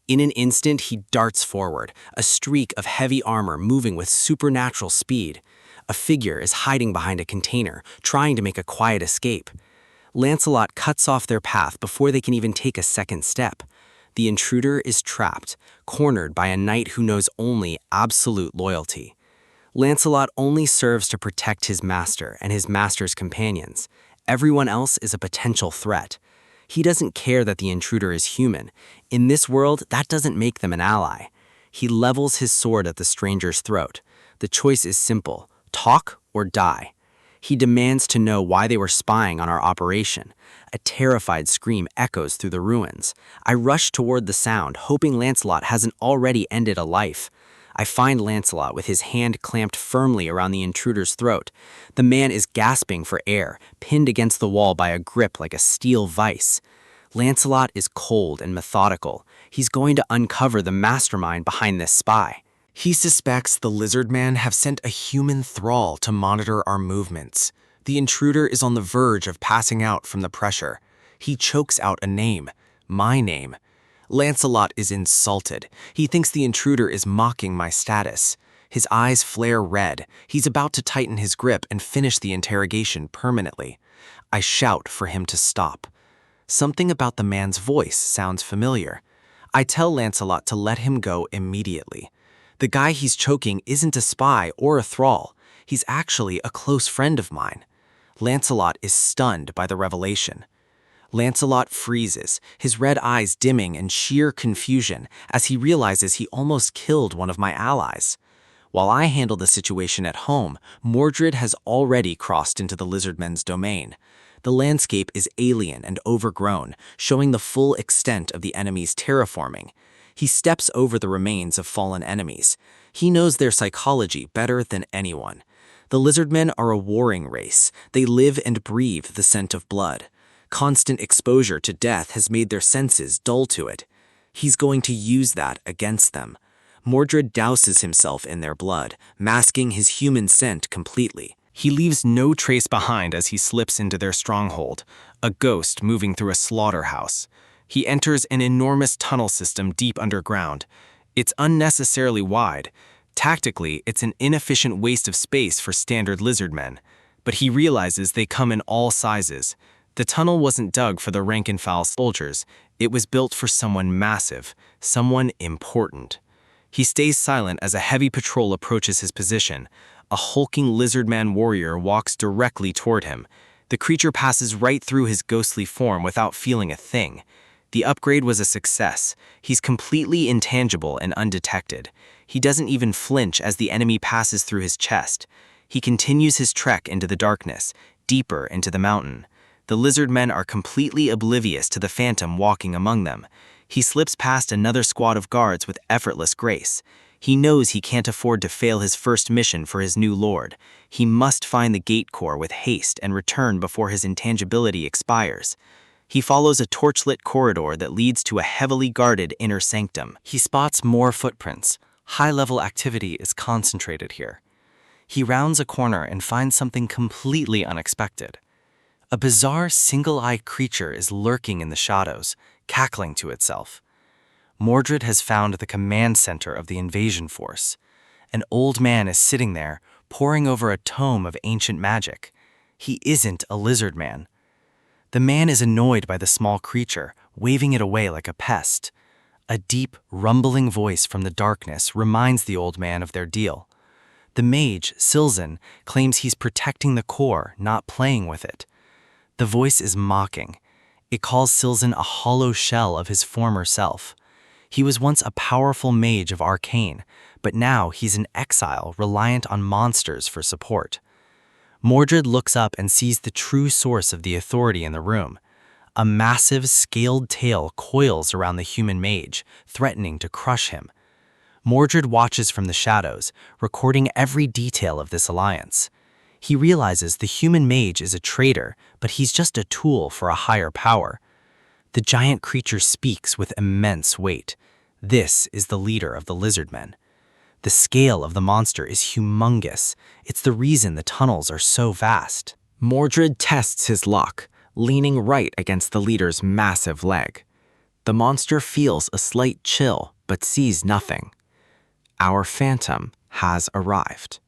In an instant, he darts forward, a streak of heavy armor moving with supernatural speed. A figure is hiding behind a container, trying to make a quiet escape. Lancelot cuts off their path before they can even take a second step. The intruder is trapped, cornered by a knight who knows only absolute loyalty. Lancelot only serves to protect his master and his master's companions. Everyone else is a potential threat. He doesn't care that the intruder is human. In this world, that doesn't make them an ally. He levels his sword at the stranger's throat. The choice is simple: talk or die. He demands to know why they were spying on our operation. A terrified scream echoes through the ruins. I rush toward the sound, hoping Lancelot hasn't already ended a life. I find Lancelot with his hand clamped firmly around the intruder's throat. The man is gasping for air, pinned against the wall by a grip like a steel vice. Lancelot is cold and methodical. He's going to uncover the mastermind behind this spy. He suspects the Lizardmen have sent a human thrall to monitor our movements. The intruder is on the verge of passing out from the pressure. He chokes out a name, my name. Lancelot is insulted. He thinks the intruder is mocking my status. His eyes flare red. He's about to tighten his grip and finish the interrogation permanently. I shout for him to stop. Something about the man's voice sounds familiar. I tell Lancelot to let him go immediately. The guy he's choking isn't a spy or a thrall. He's actually a close friend of mine. Lancelot is stunned by the revelation. Lancelot freezes, his red eyes dimming in sheer confusion as he realizes he almost killed one of my allies. While I handle the situation at home, Mordred has already crossed into the Lizardmen's domain. The landscape is alien and overgrown, showing the full extent of the enemy's terraforming. He steps over the remains of fallen enemies. He knows their psychology better than anyone. The Lizardmen are a warring race. They live and breathe the scent of blood. Constant exposure to death has made their senses dull to it. He's going to use that against them. Mordred douses himself in their blood, masking his human scent completely. He leaves no trace behind as he slips into their stronghold, a ghost moving through a slaughterhouse. He enters an enormous tunnel system deep underground. It's unnecessarily wide. Tactically, it's an inefficient waste of space for standard Lizardmen, but he realizes they come in all sizes. The tunnel wasn't dug for the rank-and-file soldiers. It was built for someone massive, someone important. He stays silent as a heavy patrol approaches his position. A hulking Lizardman warrior walks directly toward him. The creature passes right through his ghostly form without feeling a thing. The upgrade was a success. He's completely intangible and undetected. He doesn't even flinch as the enemy passes through his chest. He continues his trek into the darkness, deeper into the mountain. The Lizardmen are completely oblivious to the phantom walking among them. He slips past another squad of guards with effortless grace. He knows he can't afford to fail his first mission for his new lord. He must find the gate core with haste and return before his intangibility expires. He follows a torchlit corridor that leads to a heavily guarded inner sanctum. He spots more footprints. High-level activity is concentrated here. He rounds a corner and finds something completely unexpected. A bizarre single-eyed creature is lurking in the shadows, cackling to itself. Mordred has found the command center of the invasion force. An old man is sitting there, poring over a tome of ancient magic. He isn't a Lizardman. The man is annoyed by the small creature, waving it away like a pest. A deep, rumbling voice from the darkness reminds the old man of their deal. The mage, Silzen, claims he's protecting the core, not playing with it. The voice is mocking. It calls Silzen a hollow shell of his former self. He was once a powerful mage of arcane, but now he's an exile reliant on monsters for support. Mordred looks up and sees the true source of the authority in the room. A massive, scaled tail coils around the human mage, threatening to crush him. Mordred watches from the shadows, recording every detail of this alliance. He realizes the human mage is a traitor, but he's just a tool for a higher power. The giant creature speaks with immense weight. This is the leader of the Lizardmen. The scale of the monster is humongous. It's the reason the tunnels are so vast. Mordred tests his luck, leaning right against the leader's massive leg. The monster feels a slight chill, but sees nothing. Our phantom has arrived.